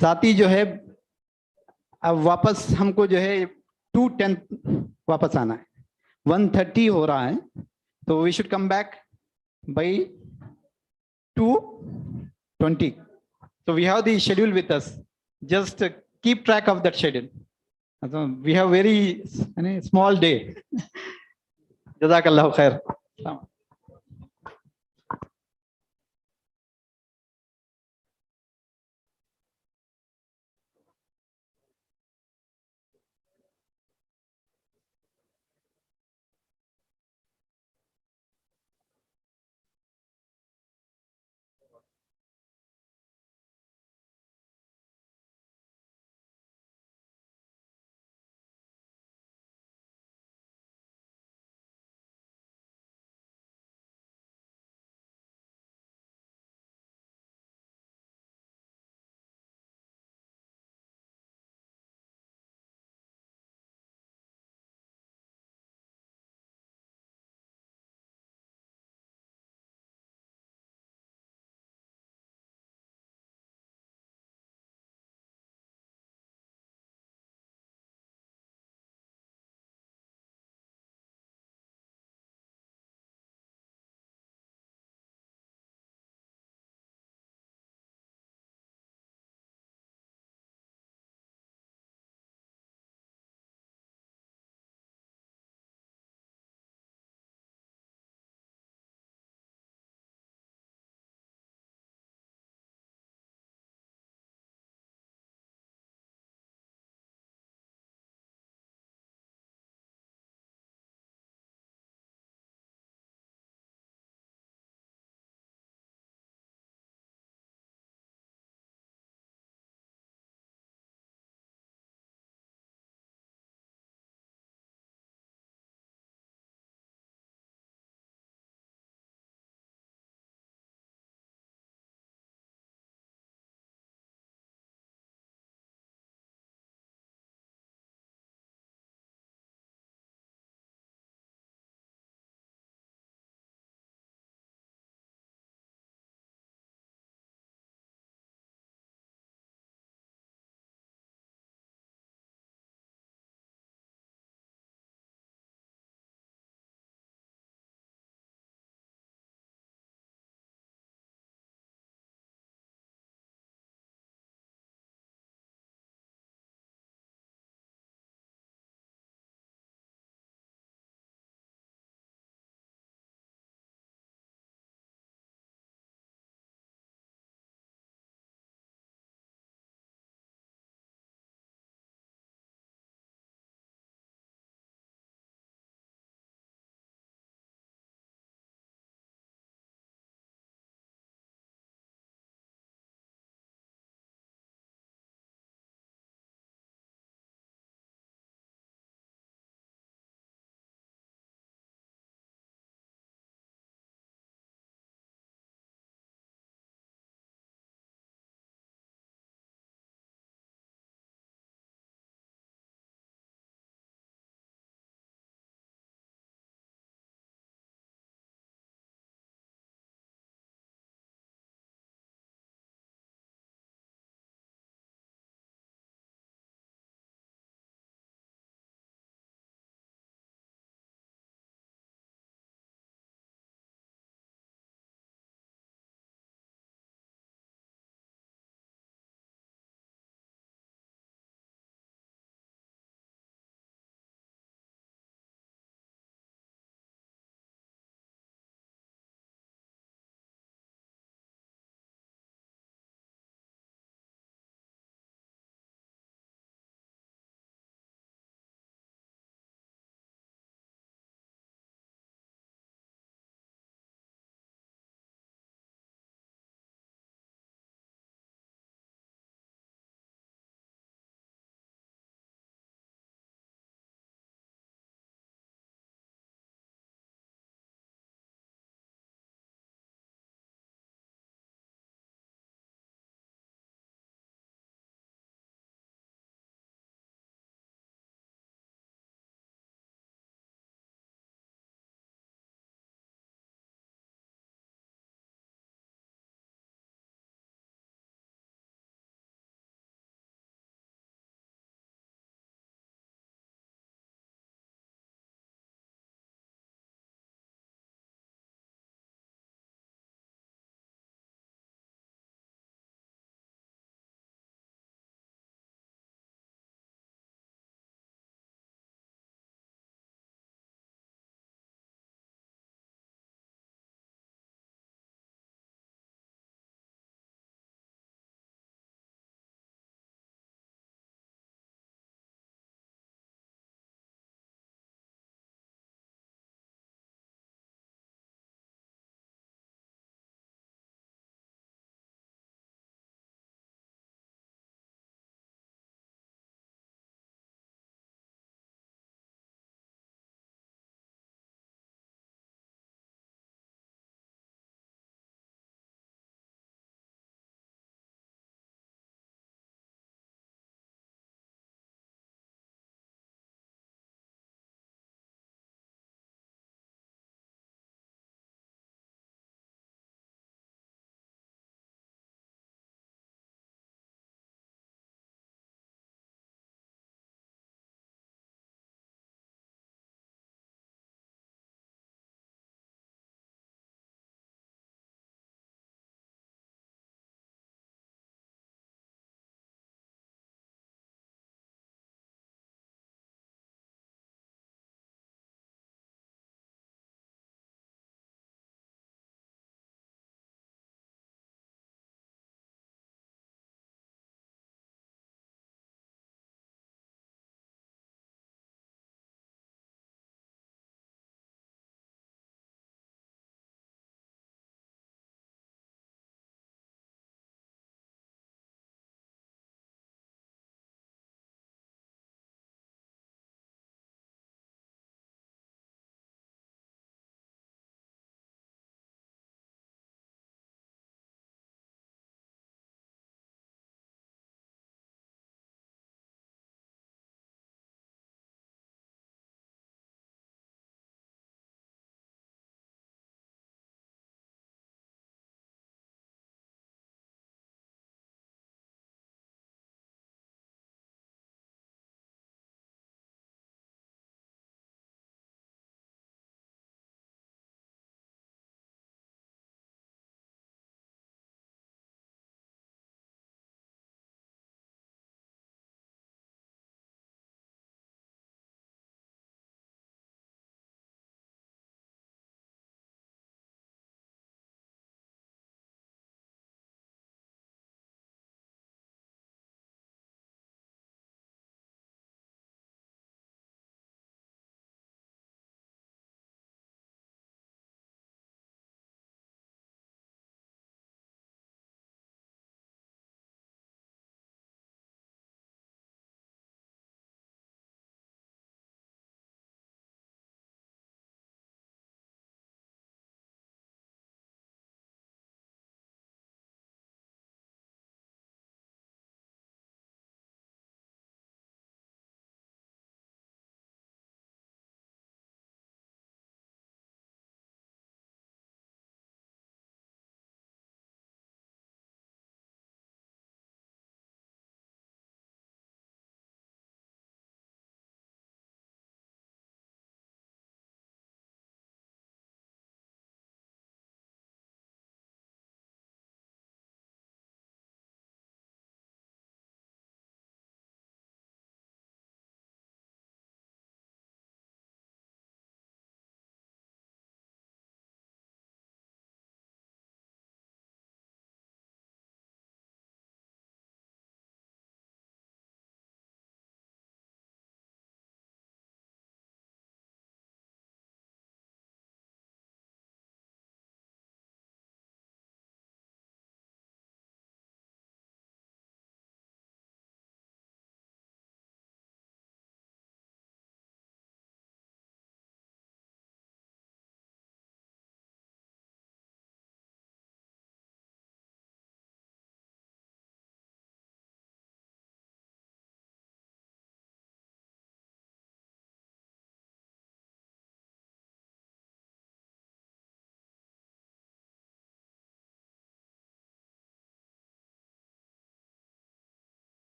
साथी जो है अब वापस हमको जो है 2:10 वापस आना है, 1:30 हो रहा है, तो we should come back by 2:20. So we have the schedule with us. Just keep track of that schedule. We have very small day. Jazakallah khair.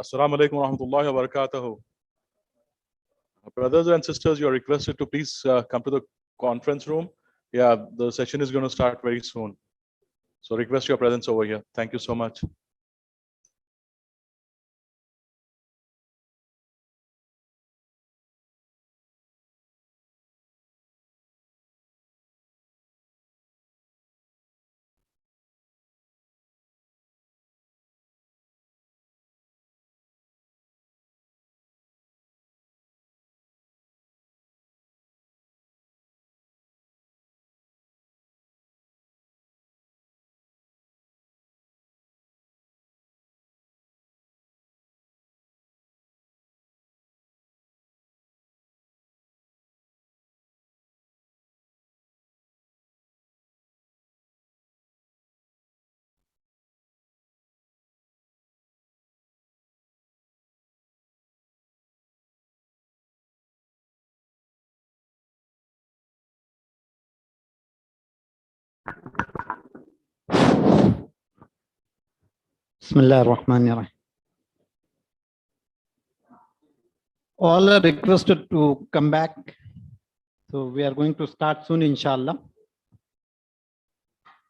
Assalamu alaikum wa rahmatullahi wa barakatuhu. Brothers and sisters, you are requested to please come to the conference room. Yeah, the session is going to start very soon. So request your presence over here. Thank you so much. Bismillah ar-Rahman ar-Rahim. All are requested to come back. So we are going to start soon, inshallah.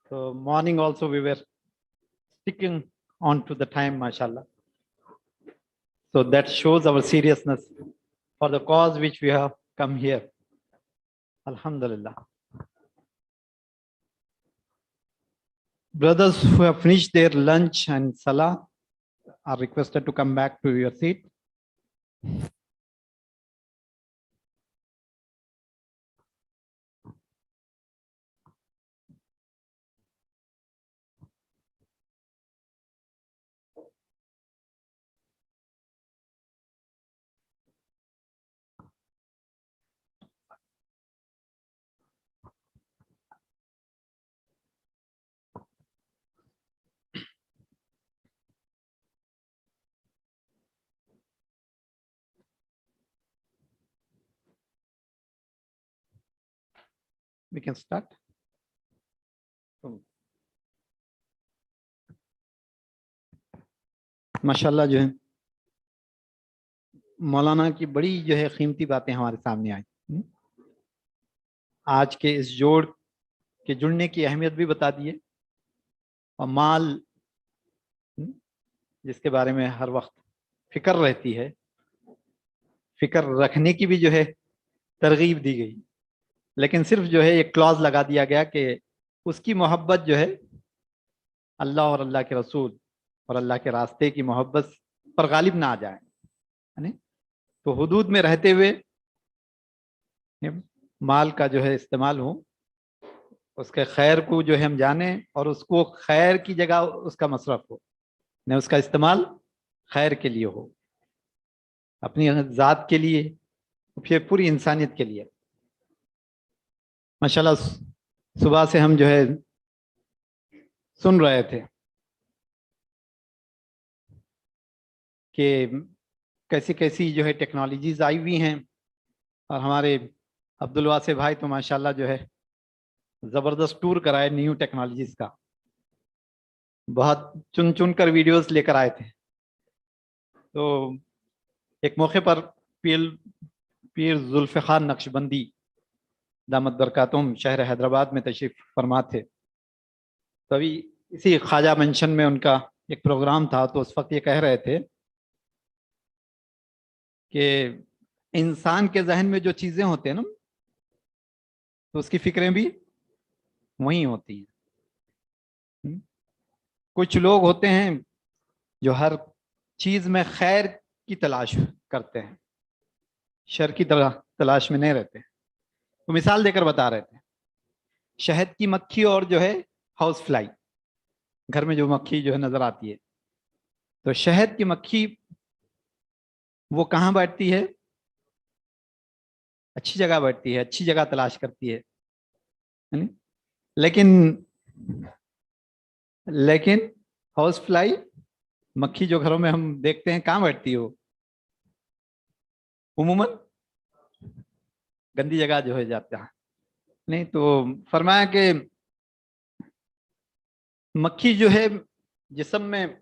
So morning also we were sticking on to the time, mashallah. So that shows our seriousness for the cause which we have come here. Alhamdulillah. Brothers who have finished their lunch and salah are requested to come back to your seat. We can start. माशाल्लाह जो है मौलाना की बड़ी जो है कीमती बातें हमारे सामने आई। आज के इस जोड़ के जुड़ने की अहमियत भी बता दी है और माल जिसके बारे में हर वक्त फिक्र रहती है, फिक्र रखने की भी जो है तरगीब दी गई, लेकिन सिर्फ जो है एक क्लॉज लगा दिया गया कि उसकी मोहब्बत जो है अल्लाह और अल्लाह के रसूल और अल्लाह के रास्ते की मोहब्बत पर गालिब ना आ जाए, है ना? तो हुदूद में रहते हुए माल का जो है इस्तेमाल हो, उसके खैर को जो है हम जाने और उसको खैर की जगह उसका मसरफ हो, न उसका इस्तेमाल खैर के लिए हो, अपनी ज़ात के लिए, फिर पूरी इंसानियत के लिए। माशाल्लाह सुबह से हम जो है सुन रहे थे कि कैसी कैसी जो है टेक्नोलॉजीज आई हुई हैं और हमारे अब्दुल वासिम भाई तो माशाल्लाह जो है ज़बरदस्त टूर कराए न्यू टेक्नोलॉजीज का, बहुत चुन चुन कर वीडियोस लेकर आए थे। तो एक मौके पर पीर जुल्फ़िकार नक्शबंदी दामत बरकातुम शहर हैदराबाद में तशरीफ फरमा थे, तभी इसी ख्वाजा मेंशन में उनका एक प्रोग्राम था, तो उस वक्त ये कह रहे थे कि इंसान के जहन में जो चीज़ें होते हैं ना, तो उसकी फिक्रें भी वही होती हैं। कुछ लोग होते हैं जो हर चीज़ में खैर की तलाश करते हैं, शर की तलाश में नहीं रहते। तो मिसाल देकर बता रहे थे, शहद की मक्खी और जो है हाउस फ्लाई, घर में जो मक्खी जो है नजर आती है, तो शहद की मक्खी वो कहाँ बैठती है? अच्छी जगह बैठती है, अच्छी जगह तलाश करती है नहीं? लेकिन हाउस फ्लाई मक्खी जो घरों में हम देखते हैं कहाँ बैठती है? वो उमूमन गंदी जगह जो है जाता है नहीं। तो फरमाया कि मक्खी जो है जिस्म में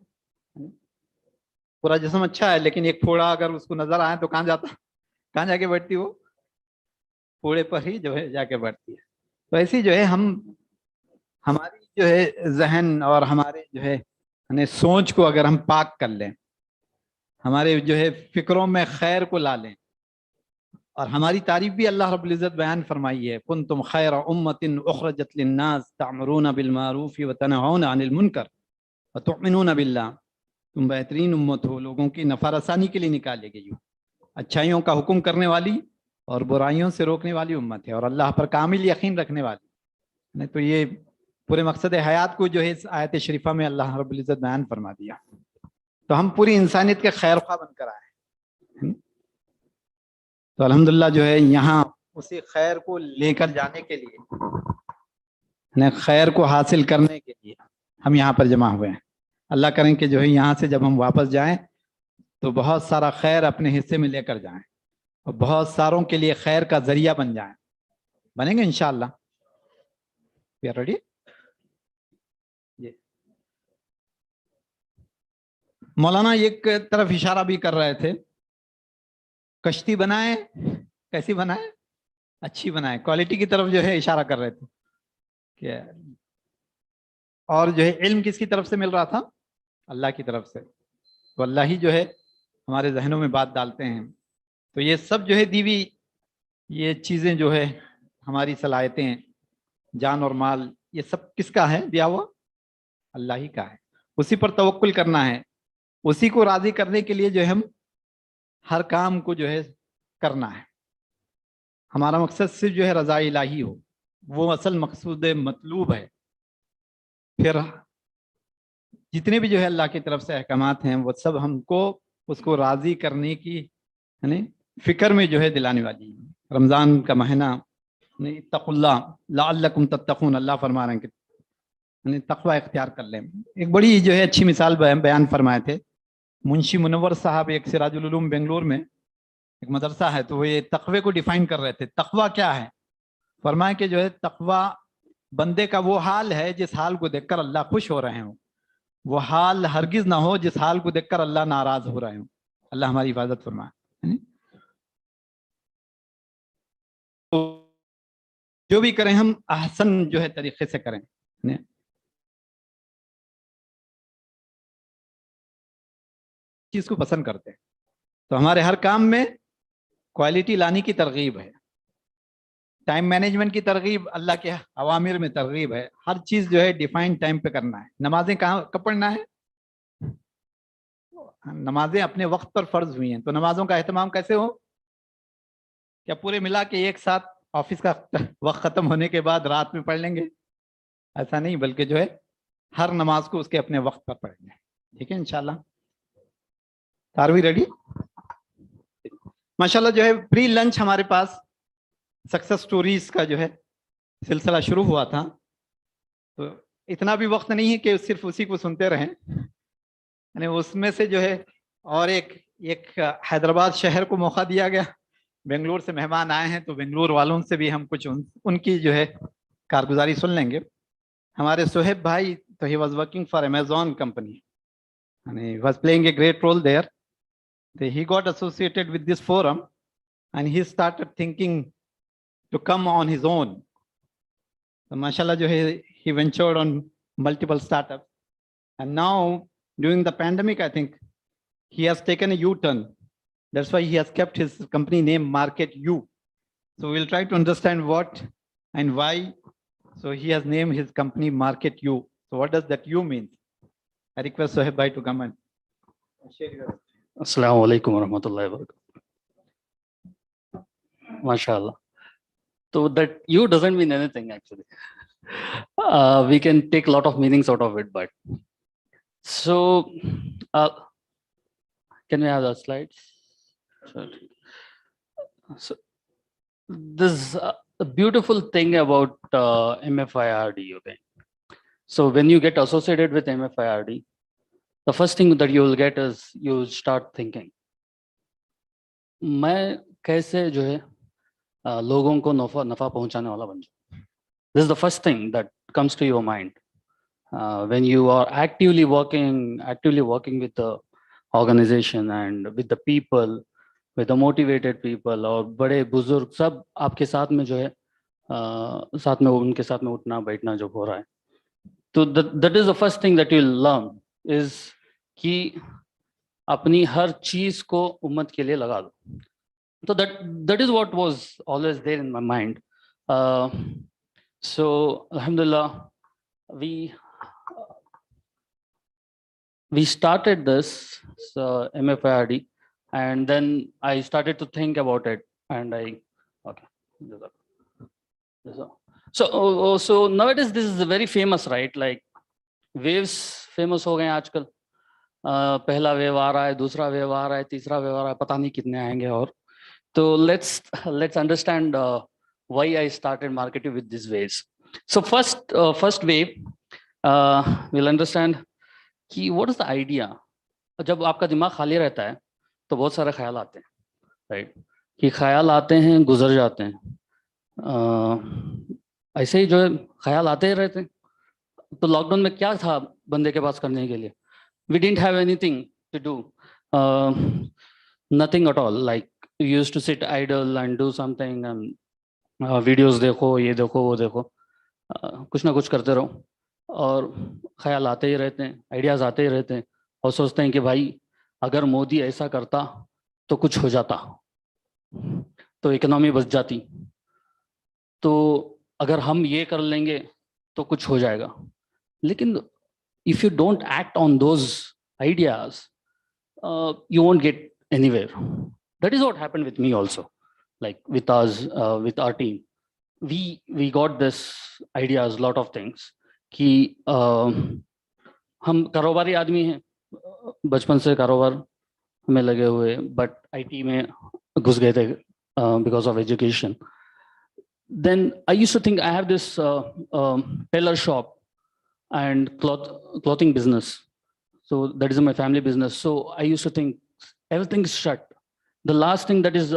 पूरा जिस्म अच्छा है लेकिन एक फोड़ा अगर उसको नजर आए तो कहाँ जाता, कहाँ जाके बैठती, वो फोड़े पर ही जो है जाके बैठती है। तो ऐसी जो है हमारी जो है जहन और हमारे जो है सोच को अगर हम पाक कर लें, हमारे जो है फिक्रों में खैर को ला लें, और हमारी तारीफ भी अल्लाह रब्बुल इज्जत बयान फरमाई है, कुंतुम खैर उम्मतिन उखरजत लिन्नास तअमुरूना बिल मारूफ व तनहौना अनिल मुनकर व तुमिनूना बिल्लाह, तुम बेहतरीन उम्मत हो, लोगों की नफा रसानी के लिए निकाले गई हो, अच्छाइयों का हुक्म करने वाली और बुराइयों से रोकने वाली उम्मत है, और अल्लाह पर कामिल यकीन रखने वाली। नहीं तो ये पूरे मकसद हयात को जो है इस आयत शरीफा में अल्लाह रब्बुल इज्जत बयान फरमा दिया। तो हम पूरी इंसानियत के खैर ख्वाह बनकर आए हैं। तो अल्हम्दुलिल्लाह जो है यहाँ उसी खैर को लेकर जाने के लिए, खैर को हासिल करने के लिए हम यहाँ पर जमा हुए हैं। अल्लाह करें कि जो है यहाँ से जब हम वापस जाएं तो बहुत सारा खैर अपने हिस्से में लेकर जाएं और बहुत सारों के लिए खैर का जरिया बन जाएं। बनेंगे इंशाअल्लाह। We are ready. मौलाना एक तरफ इशारा भी कर रहे थे, कश्ती बनाए, कैसी बनाए, अच्छी बनाए, क्वालिटी की तरफ जो है इशारा कर रहे थे कि, और जो है इल्म किसकी तरफ से मिल रहा था, अल्लाह की तरफ से। तो अल्लाह ही जो है हमारे जहनों में बात डालते हैं। तो ये सब जो है दीवी, ये चीज़ें जो है हमारी सलाहियतें, जान और माल, ये सब किसका है दिया हुआ, अल्लाह ही का है। उसी पर तवक्कुल करना है, उसी को राजी करने के लिए जो है हम हर काम को जो है करना है। हमारा मकसद सिर्फ जो है रज़ा इलाही हो, वो असल मकसूद मतलूब है। फिर जितने भी जो है अल्लाह की तरफ से अहकामात हैं वो सब हमको उसको राजी करने की यानी फिक्र में जो है दिलाने वाली है। रमज़ान का महीना, तक़ुल्लाह लअल्लकुम तत्तक़ून, अल्लाह फरमा रहे हैं कि तक़वा इख्तियार कर लें। एक बड़ी जो है अच्छी मिसाल बयान फरमाए थे मुंशी मुनव्वर साहब, एक सिराजुल उलूम बेंगलोर में एक मदरसा है, तो वो ये तक़वे को डिफाइन कर रहे थे। तक़वा क्या है, फरमाए कि जो है तक़वा बंदे का वो हाल है जिस हाल को देखकर अल्लाह खुश हो रहे हो, वो हाल हरगिज ना हो जिस हाल को देखकर अल्लाह नाराज हो रहे हो। अल्लाह हमारी हिफाजत फरमाए। तो जो भी करें हम अहसन जो है तरीके से करें। चीज को पसंद करते हैं तो हमारे हर काम में क्वालिटी लाने की तरगीब है, टाइम मैनेजमेंट की तरगीब, अल्लाह के अवामिर में तरगीब है। हर चीज जो है डिफाइंड टाइम पे करना है। नमाजें कब पढ़ना है, नमाजें अपने वक्त पर फर्ज हुई हैं, तो नमाजों का एहतमाम कैसे हो, क्या पूरे मिला के एक साथ ऑफिस का वक्त खत्म होने के बाद रात में पढ़ लेंगे, ऐसा नहीं, बल्कि जो है हर नमाज को उसके अपने वक्त पर पढ़ेंगे। ठीक है इंशाल्लाह। Are we ready? माशाल्लाह जो है प्री लंच हमारे पास सक्सेस स्टोरीज का जो है सिलसिला शुरू हुआ था, तो इतना भी वक्त नहीं है कि सिर्फ उसी को सुनते रहें, यानी उसमें से जो है और एक हैदराबाद शहर को मौका दिया गया, बेंगलोर से मेहमान आए हैं तो बेंगलोर वालों से भी हम कुछ उनकी जो है कारगुजारी सुन लेंगे। हमारे सोहेब भाई, तो he was working for Amazon company and he was playing a great role there. He got associated with this forum and he started thinking to come on his own. So mashallah jo hai, he ventured on multiple startups, and now during the pandemic I think he has taken a U-turn. That's why he has kept his company name Market U. So we'll try to understand what and why. So he has named his company Market U. So what does that U mean? I request Sohaib bhai to come and share your. Assalamu alaikum warahmatullahi wabarakatuh. MashaAllah. So that U doesn't mean anything actually. We can take a lot of meanings out of it, but so can we have the slides? So this the beautiful thing about MFIRD, okay. So when you get associated with MFIRD, the first thing that you will get is you start thinking, मैं कैसे जो है लोगों को नफा पहुंचाने वाला बन जाऊं. This is the first thing that comes to your mind when you are actively working with the organization and with the people, with the motivated people, और बड़े बुजुर्ग सब आपके साथ में जो है साथ में उनके साथ में उठना बैठना जो हो रहा है, तो that is the first thing that you'll learn is कि अपनी हर चीज को उम्मत के लिए लगा दो. So that is what was always there in my mind. So alhamdulillah, we started this MFIRD, and then I started to think about it, and so nowadays this is very famous, right? Like waves famous हो गए हैं आजकल. पहला wave आ रहा है, दूसरा wave आ रहा है, तीसरा वेव आ रहा है, पता नहीं कितने आएंगे. और तो let's understand why I started marketing with these waves. So first wave, we'll understand कि what is the idea. जब आपका दिमाग खाली रहता है तो बहुत सारे ख्याल आते हैं, राइट? कि ख्याल आते हैं, गुजर जाते हैं. ऐसे ही जो है ख्याल आते ही रहते हैं. तो लॉकडाउन में क्या था बंदे के पास करने के लिए? We didn't have anything to do, nothing at all. Like we used to sit idle and do something, and videos देखो, ये देखो, वो देखो, कुछ ना कुछ करते रहो. और ख्याल आते ही रहते हैं, आइडियाज आते ही रहते हैं, और सोचते हैं कि भाई अगर मोदी ऐसा करता तो कुछ हो जाता, तो इकोनॉमी बच जाती, तो अगर हम ये कर लेंगे तो कुछ हो जाएगा. लेकिन if you don't act on those ideas, you won't get anywhere. That is what happened with me also. Like with us, with our team, we got this ideas, lot of things. कि हम कारोबारी आदमी हैं, बचपन से कारोबार में लगे हुए, but IT में घुस गए थे because of education. Then I used to think I have this tailor shop and clothing business. So that is my family business. So I used to think everything's shut. The last thing that is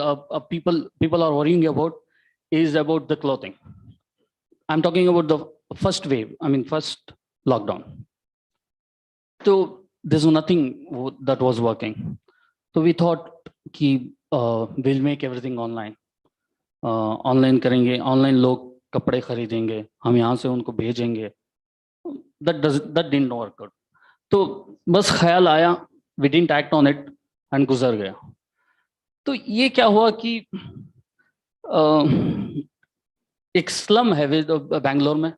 people are worrying about is about the clothing. I'm talking about the first wave. I mean, first lockdown. So there's nothing that was working. So we thought कि we'll make everything online. Online करेंगे, online लोग कपड़े खरीदेंगे, हम यहाँ से उनको भेजेंगे. That didn't work out. तो बस ख्याल आया, we didn't act on it and गुजर गया. तो ये क्या हुआ कि एक स्लम है बैंगलोर में,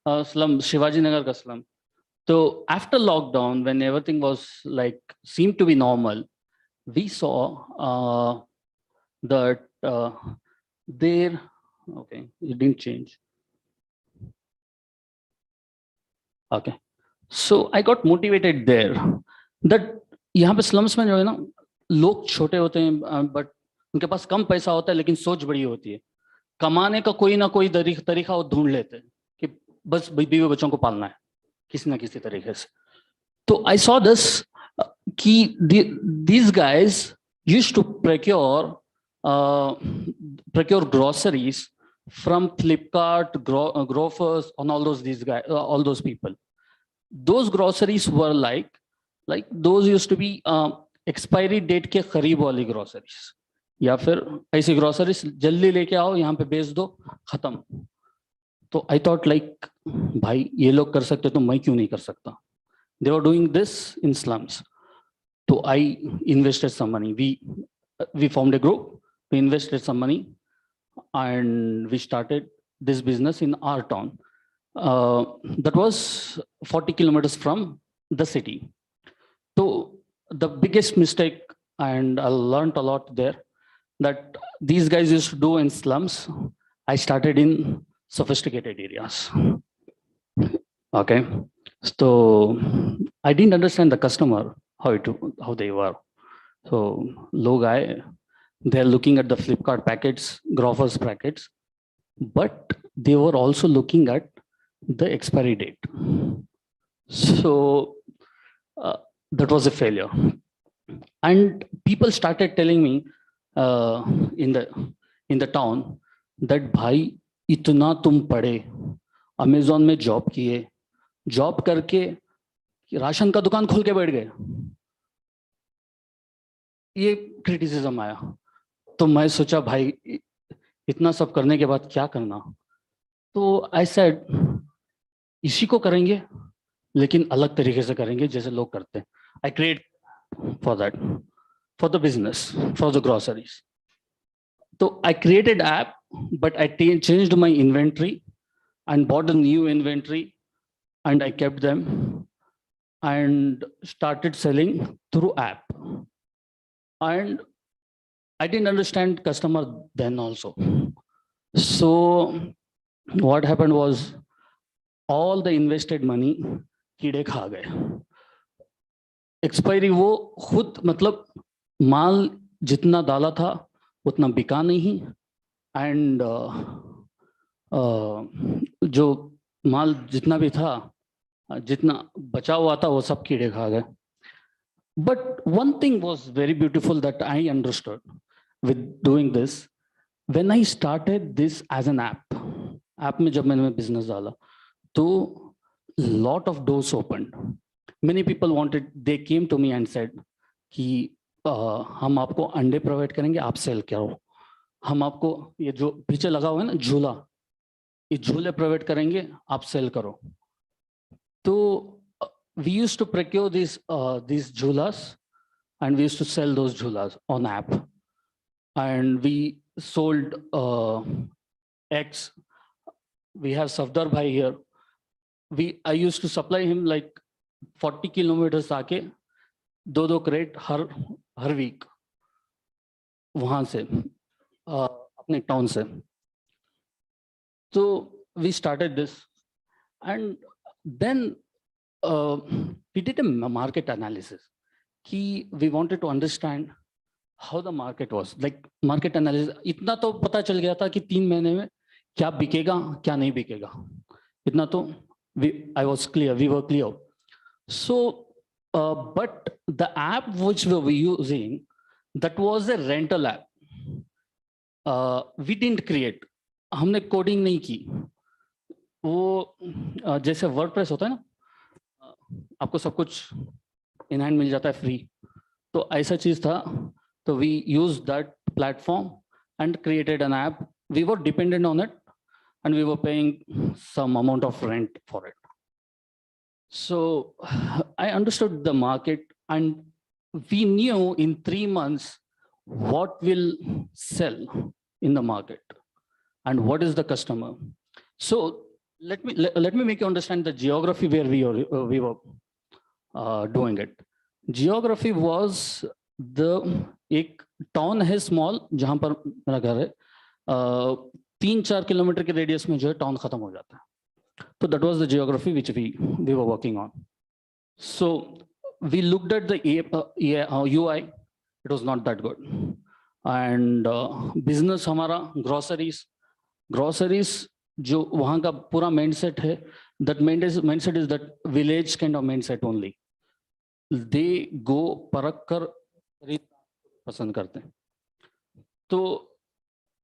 स्लम शिवाजी नगर का स्लम. तो after lockdown, when everything was like seemed to be normal, we saw that there, okay, it didn't change. Okay, so I got motivated there that यहाँ पे slums में जो है ना, लोग छोटे होते हैं, but उनके पास कम पैसा होता है, लेकिन सोच बड़ी होती है. कमाने का कोई ना कोई तरीका वो ढूंढ लेते हैं कि बस बीवी बच्चों को पालना है किसी ना किसी तरीके से. तो I saw this कि these guys used to procure groceries from Flipkart, Grofers, and all those people. Those groceries were like those used to be expiry date के करीब वाली groceries, या फिर ऐसी groceries जल्दी लेके आओ, यहाँ पे बेच दो, खत्म. तो I thought like भाई ये लोग कर सकते तो मैं क्यों नहीं कर सकता? They were doing this in slums. So I invested some money. We formed a group. We invested some money, and we started this business in our town. That was 40 kilometers from the city. So the biggest mistake, and I learned a lot there, that these guys used to do in slums, I started in sophisticated areas. Okay, so I didn't understand the customer, how they were. So low guy, they're looking at the Flipkart packets, Grofers packets, but they were also looking at the expiry date. So that was a failure. And people started telling me in the town that bhai itna tum pade, Amazon में job किए, job करके ration का दुकान खोल के बैठ गए. ये क्रिटिसिज्म आया, तो मैं सोचा भाई इतना सब करने के बाद क्या करना, तो आई सेड इसी को करेंगे लेकिन अलग तरीके से करेंगे जैसे लोग करते हैं. I create for that, for the business, for the groceries. So I created app, but I changed my inventory and bought a new inventory, and I kept them and started selling through app. And I didn't understand customer then also. So what happened was all the invested money कीड़े खा गए. Expiry वो खुद मतलब माल जितना डाला था उतना बिका नहीं, एंड जो माल जितना भी था, जितना बचा हुआ था वो सब कीड़े खा गए. But one thing was very beautiful that I understood with doing this. When I started this as an app में जब मैंने बिजनेस डाला तो lot of doors opened. Many people wanted, they came to me and said कि हम आपको अंडे provide करेंगे, आप सेल करो. हम आपको ये जो पीछे लगा हुआ है ना झूला, ये झूले प्रोवाइड करेंगे, आप सेल करो. तो we used to procure these jhulas, and we used to sell those jhulas on app, and we sold eggs. We have Safdar bhai here. I used to supply him like 40 kilometers आके 2 crate हर week वहां से अपने town से. So we started this, and then we did a market analysis. We wanted to understand how the market was. Like market analysis, इतना तो पता चल गया था कि 3 महीने में क्या बिकेगा क्या नहीं बिकेगा. इतना तो I was clear, we were clear. So, but the app which we were using, that was a rental app. We didn't create. हमने कोडिंग नहीं की. वो जैसे वर्डप्रेस होता है ना, आपको सब कुछ इन हैंड मिल जाता है फ्री, तो ऐसा चीज था. तो we used that platform and created an app. We were dependent on it, and we were paying some amount of rent for it. So I understood the market, and we knew in 3 months what will sell in the market and what is the customer. So let me make you understand the geography where we were doing it. Geography was एक town है small जहां पर मेरा घर है, 3-4 kilometre के radius में जो है टाउन खत्म हो जाता है. So that was the geography which we were working on. So we looked at the UI. It was not that good. And business हमारा groceries जो वहाँ का पूरा mindset है, that mindset is that village kind of mindset only. They go परख कर पसंद करते हैं. तो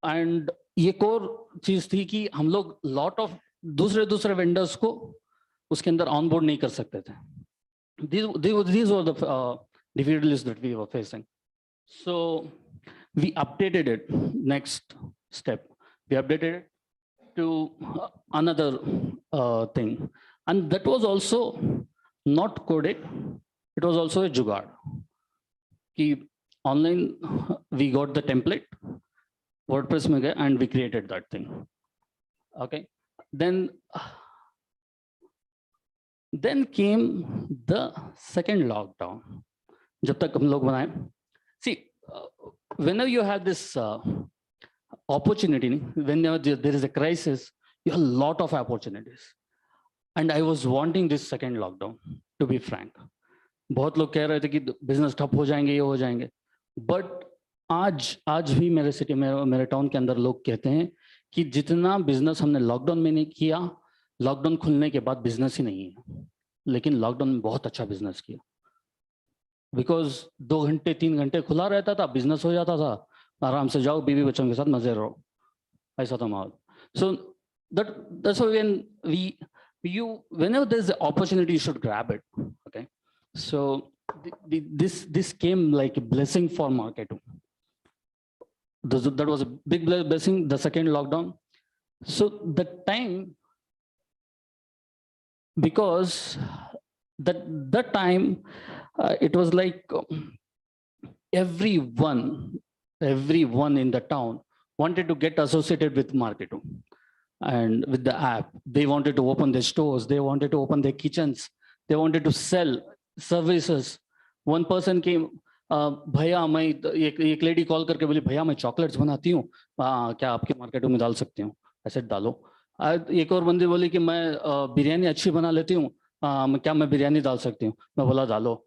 and एक और चीज थी कि हम लोग lot of दूसरे वेंडर्स को उसके अंदर ऑनबोर्ड नहीं कर सकते थे. These were the difficulties that we were facing. So we updated it. Next step, we updated it to another thing, and that was also not coded. It was also a jugaad. Online we got the template, WordPress में गए, and we created that thing. Okay. Then came the second lockdown. जब तक हम लोग बनाए, see, whenever you have this opportunity, whenever there is a crisis, you have a lot of opportunities. And I was wanting this second lockdown, to be frank. बहुत लोग कह रहे थे कि बिजनेस ठप हो जाएंगे, ये हो जाएंगे. But आज भी मेरे सिटी में, मेरे टाउन के अंदर लोग कहते हैं कि जितना बिजनेस हमने लॉकडाउन में नहीं किया, लॉकडाउन खुलने के बाद बिजनेस ही नहीं है. लेकिन लॉकडाउन में बहुत अच्छा बिजनेस किया, बिकॉज 2 घंटे 3 घंटे खुला रहता था, बिजनेस हो जाता था, आराम से जाओ, बीवी बच्चों के साथ मजे रहो, ऐसा था माहौल. सो that's why when whenever there's an opportunity, you should grab it. Okay, so this came like a blessing for marketing. That was a big blessing, the second lockdown. So the time, because that time, it was like everyone in the town wanted to get associated with marketing and with the app. They wanted to open their stores, they wanted to open their kitchens, they wanted to sell services. One person came, भैया मैं एक lady call करके बोली भैया मैं chocolates बनाती हूँ, क्या आपके मार्केटों में डाल सकती हूँ? ऐसे डालो. एक और बंदी बोली कि मैं बिरयानी अच्छी बना लेती हूँ, क्या मैं बिरयानी डाल सकती हूँ? मैं बोला डालो.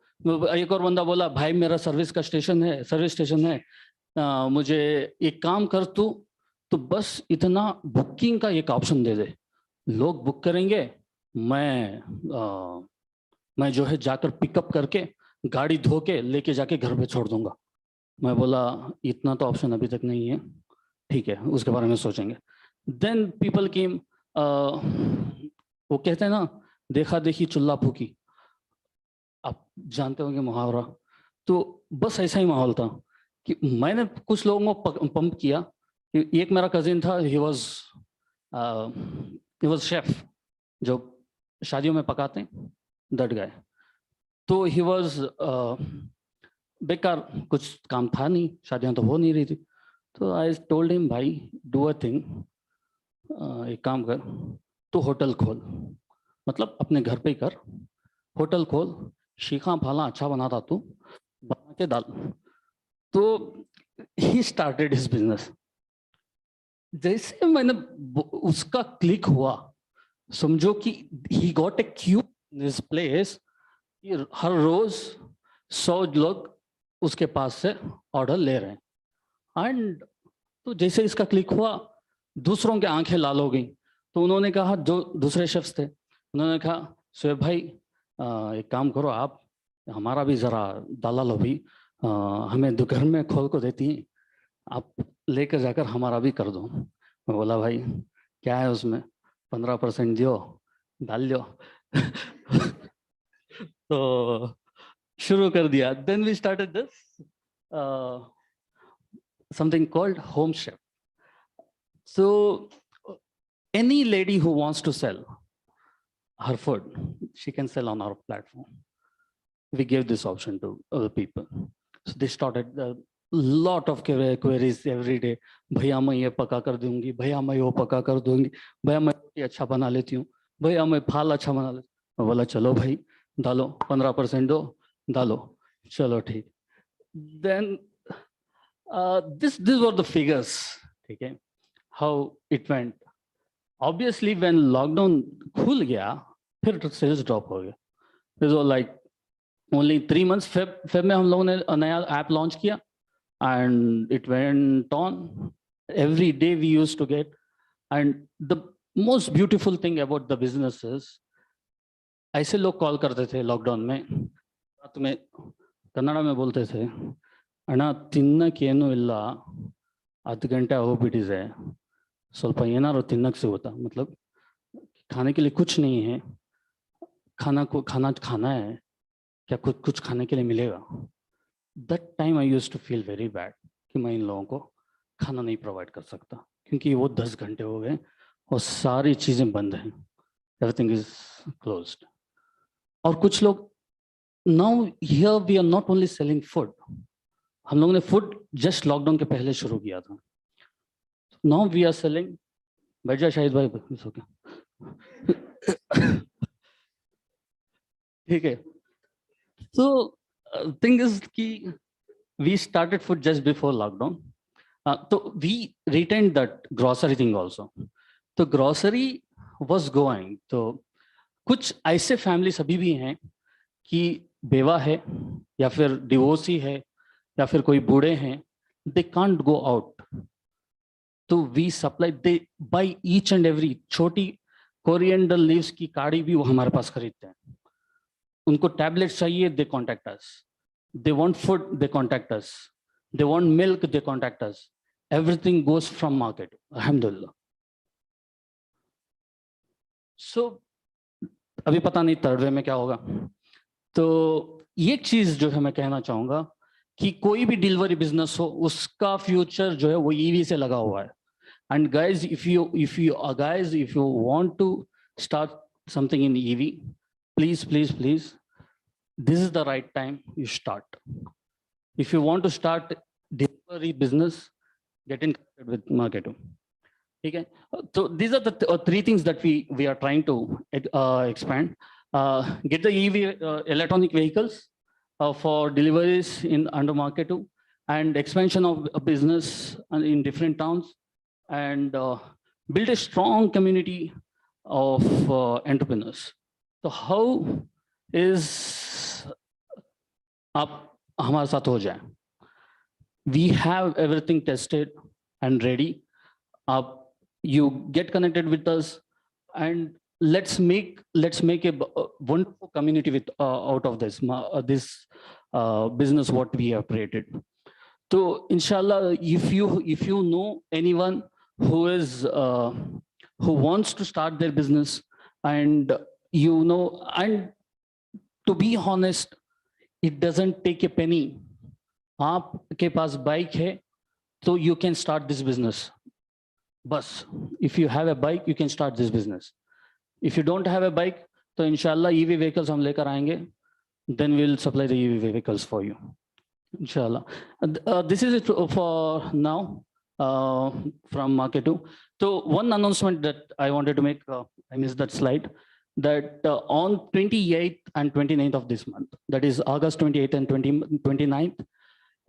एक और बंदा बोला भाई मेरा सर्विस स्टेशन है, मुझे एक काम कर तू, तो बस इतना बुकिंग का एक ऑप्शन दे दे, लोग बुक करेंगे, मैं जो है जाकर पिकअप करके गाड़ी धो के लेके जाके घर पे छोड़ दूंगा. मैं बोला इतना तो ऑप्शन अभी तक नहीं है, ठीक है उसके बारे में सोचेंगे. देन पीपल केम, वो कहते हैं ना देखा देखी चुल्ला फूकी, आप जानते होंगे मुहावरा. तो बस ऐसा ही माहौल था कि मैंने कुछ लोगों को पंप किया. एक मेरा कजिन था, ही वाज शेफ, जो शादियों में पकाते हैं, दैट गाय. तो ही वाज बेकार, कुछ काम था नहीं, शादियां तो हो नहीं रही थी. तो आई टोल्ड हिम भाई डू अ थिंग, एक काम कर, तो होटल खोल, मतलब अपने घर पे ही कर, होटल खोल, शीखा फाला अच्छा बनाता तू, बना के डाल. तो ही स्टार्टेड हिज बिजनेस. जैसे मैंने उसका क्लिक हुआ, समझो कि he got a queue in this place, हर रोज 100 लोग उसके पास से ऑर्डर ले रहे हैं. एंड तो जैसे इसका क्लिक हुआ, दूसरों की आंखें लाल हो गई. तो उन्होंने कहा, जो दूसरे शेफ्स थे उन्होंने कहा शोएब भाई एक काम करो, आप हमारा भी जरा डाला लो भी, हमें घर में खोल को देती हैं, आप लेकर जाकर हमारा भी कर दो. मैं बोला भाई क्या है उसमें, 15% दियो, डाल लो. तो शुरू कर दिया. Then we started this something called home chef. So any lady who wants to sell her food, she can sell on our platform. We gave this option to other people. So they started a lot of queries every day. भैया मैं ये पका कर दूंगी, भैया मैं वो पका कर दूंगी, भैया मैं रोटी अच्छा बना लेती हूँ, भैया मैं फाल अच्छा बना लेती हूँ. मैं बोला चलो भाई डालो, 15% दो, डालो, चलो ठीक. Then this were the figures. Okay, how it went. Obviously when lockdown खुल गया, फिर sales drop हो गया. This was like only 3 months. Feb में हम लोगों ने नया ऐप लॉन्च किया, and it went on. Every day we used to get, and the most beautiful thing about the business is, ऐसे लोग कॉल करते थे लॉकडाउन में, रात में कन्नड़ा में बोलते थे, ಅಣ್ಣ ತಿನ್ನಕ್ಕೇನು ಇಲ್ಲ, 10 घंटे OPDs है, ಸ್ವಲ್ಪ ಏನಾದ್ರು ತಿನ್ನಕ್ಕೆ ಸಿಗುತ್ತಾ, मतलब खाने के लिए कुछ नहीं है, खाना है क्या, कुछ खाने के लिए मिलेगा. That time I used to feel very bad कि मैं इन लोगों को खाना नहीं प्रोवाइड कर सकता, क्योंकि वो 10 घंटे हो गए और सारी चीजें बंद हैं, everything is closed. और कुछ लोग, now here we are not only selling food, हम लोगों ने फूड जस्ट लॉकडाउन के पहले शुरू किया था. नाउ वी आर सेलिंग, बैठ जा शाहिद भाई, ठीक है. सो थिंग इज कि we started food just before lockdown. तो we retain that grocery thing also. तो ग्रोसरी वॉज गोइंग. तो कुछ ऐसे फैमिलीज अभी भी हैं कि बेवा है या फिर डिवोर्सी है या फिर कोई बूढ़े हैं, दे कांट गो आउट. तो we supply, they buy each and every, छोटी कोरिएंडर लीव्स की काढ़ी भी वो हमारे पास खरीदते हैं. उनको टैबलेट्स चाहिए, they contact us. They want food, they contact us. They want milk, they contact us. Everything goes from market, अल्हम्दुलिल्लाह. सो अभी पता नहीं थर्ड वे में क्या होगा. तो ये चीज जो है मैं कहना चाहूंगा कि कोई भी डिलीवरी बिजनेस हो उसका फ्यूचर जो है वो ईवी से लगा हुआ है. And guys, if you want to start something in EV, please, this is the right time you start. If you want to start delivery business, get in contact with marketing. Okay. So these are the three things that we are trying to expand. Get the EV electronic vehicles for deliveries in under market two, and expansion of a business in different towns, and build a strong community of entrepreneurs. So how is up हमारे साथ हो जाए? We have everything tested and ready. You get connected with us, and let's make a wonderful community with out of this business what we have created. So inshallah, if you know anyone who is who wants to start their business, and and to be honest, it doesn't take a penny. आपके पास bike है, so you can start this business. Bus, if you have a bike, you can start this business. If you don't have a bike, so inshallah EV vehicles हम लेकर आएंगे, then we'll supply the EV vehicles for you. Inshallah. This is it for now from Market 2. So one announcement that I wanted to make, I missed that slide, that on 28th and 29th of this month, that is August 28th and 29th,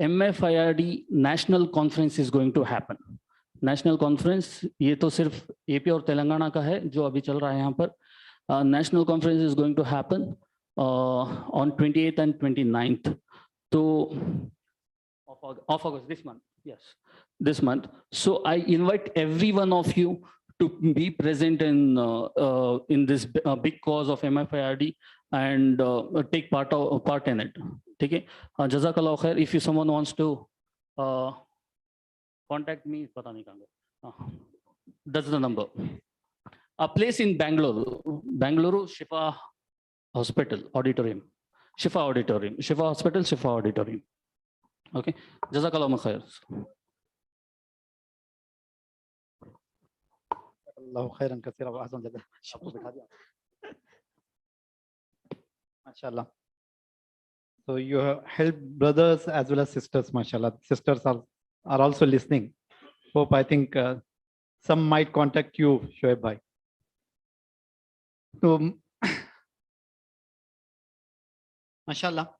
MFIRD National Conference is going to happen. National Conference, ये तो सिर्फ AP और तेलंगाना का है जो अभी चल रहा है यहाँ पर. National Conference is going to happen on 28th and 29th. So of August, this month, yes, this month. So I invite every one of you to be present in this big cause of MFIRD and take part in it. Okay, Jazakallah khair. If someone wants to contact me, pata nahi kahan. That's the number. A place in Bangalore, Shifa Hospital Auditorium. Shifa Auditorium, Shifa Hospital, Shifa Auditorium. Okay, Jazakallah khair. Allah khairan kaseera wa ahsan jazaa. आपको बिठा दिया. Mashallah. So you have helped brothers as well as sisters, mashallah. Sisters are also listening. Hope, I think some might contact you, Shoaib bhai. So mashallah.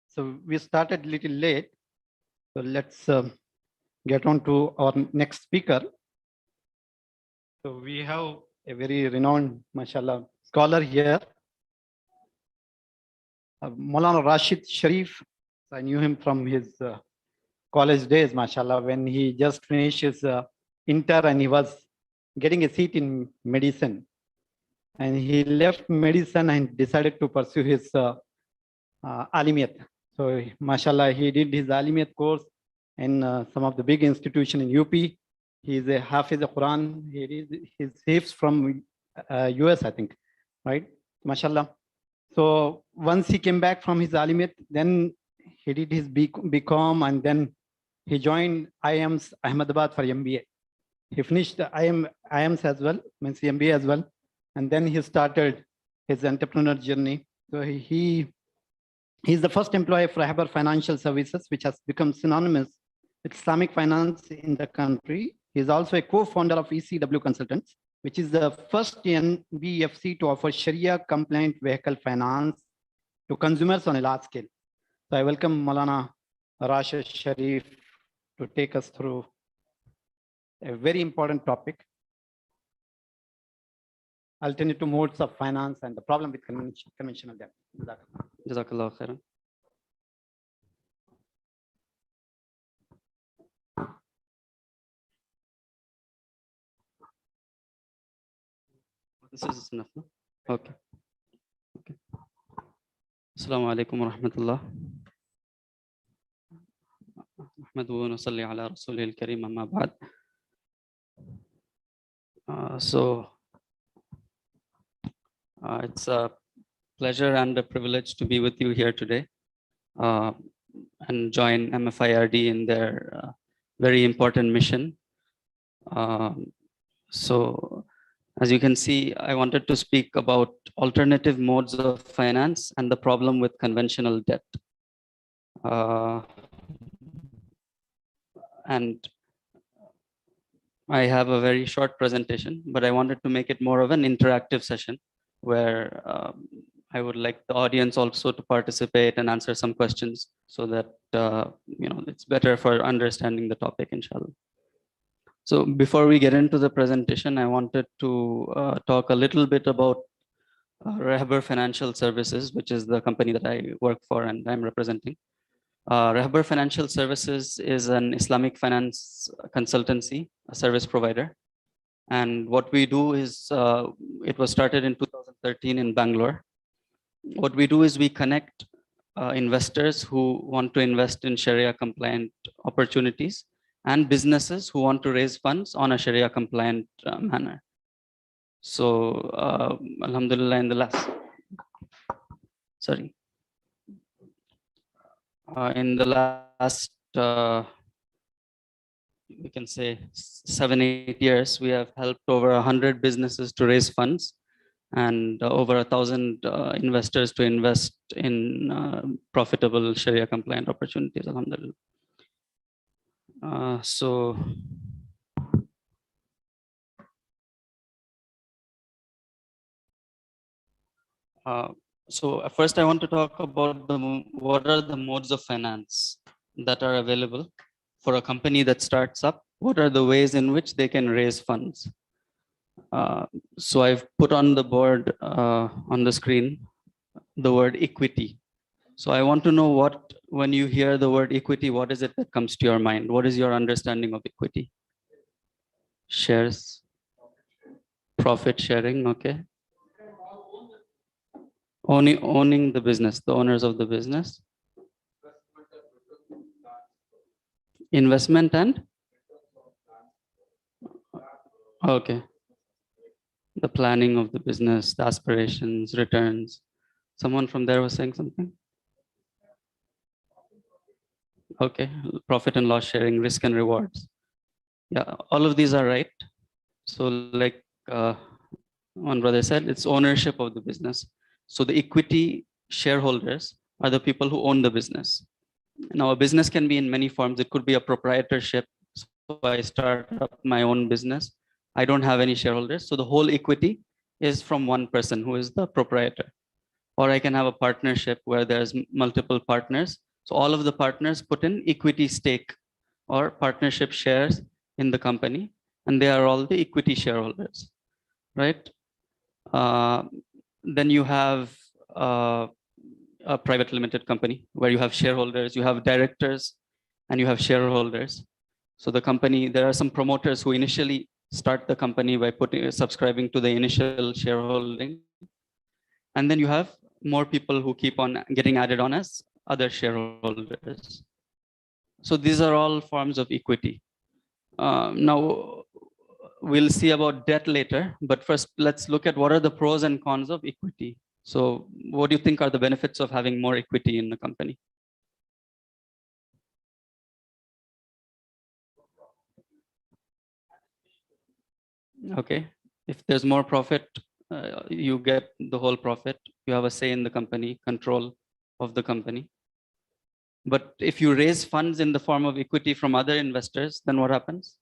So we started a little late. So let's get on to our next speaker. So we have a very renowned, mashallah, scholar here. Maulana Rashid Sharif. I knew him from his college days, mashallah, when he just finished his inter and he was getting a seat in medicine. And he left medicine and decided to pursue his alimiyat. So, mashallah, he did his alimiyat course in some of the big institutions in UP. He is a Hafiz al-Quran. He's Hifz from US, I think, right? Mashallah. So once he came back from his alimiyat, then he did his BCom, and then he joined IIMS Ahmedabad for MBA. He finished the IIMS as well, means MBA as well. And then he started his entrepreneur journey. So he's the first employee of Rahbar Financial Services, which has become synonymous with Islamic finance in the country. He's also a co-founder of ECW Consultants, which is the first NBFC to offer Sharia compliant vehicle finance to consumers on a large scale. So I welcome Maulana Rashid Sharif to take us through a very important topic: alternative modes of finance and the problem with conventional debt. Jazakallah khairan. This is enough, no? Okay. Okay. Assalamu alaikum wa rahmatullah. Ahmadu wa nasalli ala rasulil kareem amma ba'd. So it's a pleasure and a privilege to be with you here today and join MFIRD in their very important mission. So as you can see, I wanted to speak about alternative modes of finance and the problem with conventional debt. And I have a very short presentation, but I wanted to make it more of an interactive session where I would like the audience also to participate and answer some questions so that it's better for understanding the topic, inshallah. So before we get into the presentation, I wanted to talk a little bit about Rahbar Financial Services, which is the company that I work for and I'm representing. Rahbar Financial Services is an Islamic finance consultancy, a service provider. And what we do is, it was started in 2013 in Bangalore. What we do is we connect investors who want to invest in Sharia compliant opportunities and businesses who want to raise funds on a Sharia compliant manner. So, Alhamdulillah, in the last, in the last, we can say 7-8 years, we have helped over 100 businesses to raise funds and over 1,000 investors to invest in profitable Sharia compliant opportunities, alhamdulillah. So first I want to talk about what are the modes of finance that are available for a company that starts up. What are the ways in which they can raise funds? So I've put on the board, on the screen, the word equity. So I want to know what, when you hear the word equity, what is it that comes to your mind? What is your understanding of equity? Shares, profit sharing, okay. Owning the business, the owners of the business. Investment and? Okay. The planning of the business, the aspirations, returns. Someone from there was saying something? Okay, profit and loss sharing, risk and rewards. Yeah, all of these are right. So like one brother said, it's ownership of the business. So the equity shareholders are the people who own the business. Now a business can be in many forms. It could be a proprietorship. So I start up my own business. I don't have any shareholders. So the whole equity is from one person who is the proprietor. Or I can have a partnership where there's multiple partners. So all of the partners put in equity stake or partnership shares in the company, and they are all the equity shareholders, right? Then you have a private limited company where you have shareholders, you have directors, and you have shareholders. So the company, there are some promoters who initially start the company by subscribing to the initial shareholding. And then you have more people who keep on getting added on as other shareholders. So these are all forms of equity. Now, we'll see about debt later, but first let's look at what are the pros and cons of equity. So what do you think are the benefits of having more equity in the company? Okay, if there's more profit, you get the whole profit. You have a say in the company, control of the company. But if you raise funds in the form of equity from other investors, then what happens?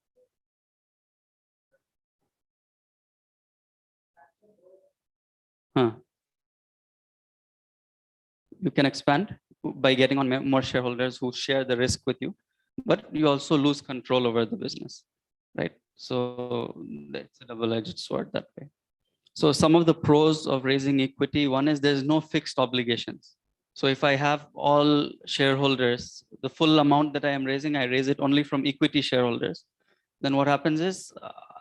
You can expand by getting on more shareholders who share the risk with you, but you also lose control over the business, right? So it's a double-edged sword that way. So some of the pros of raising equity, one is there's no fixed obligations. So if I have all shareholders, the full amount that I am raising, I raise it only from equity shareholders. Then what happens is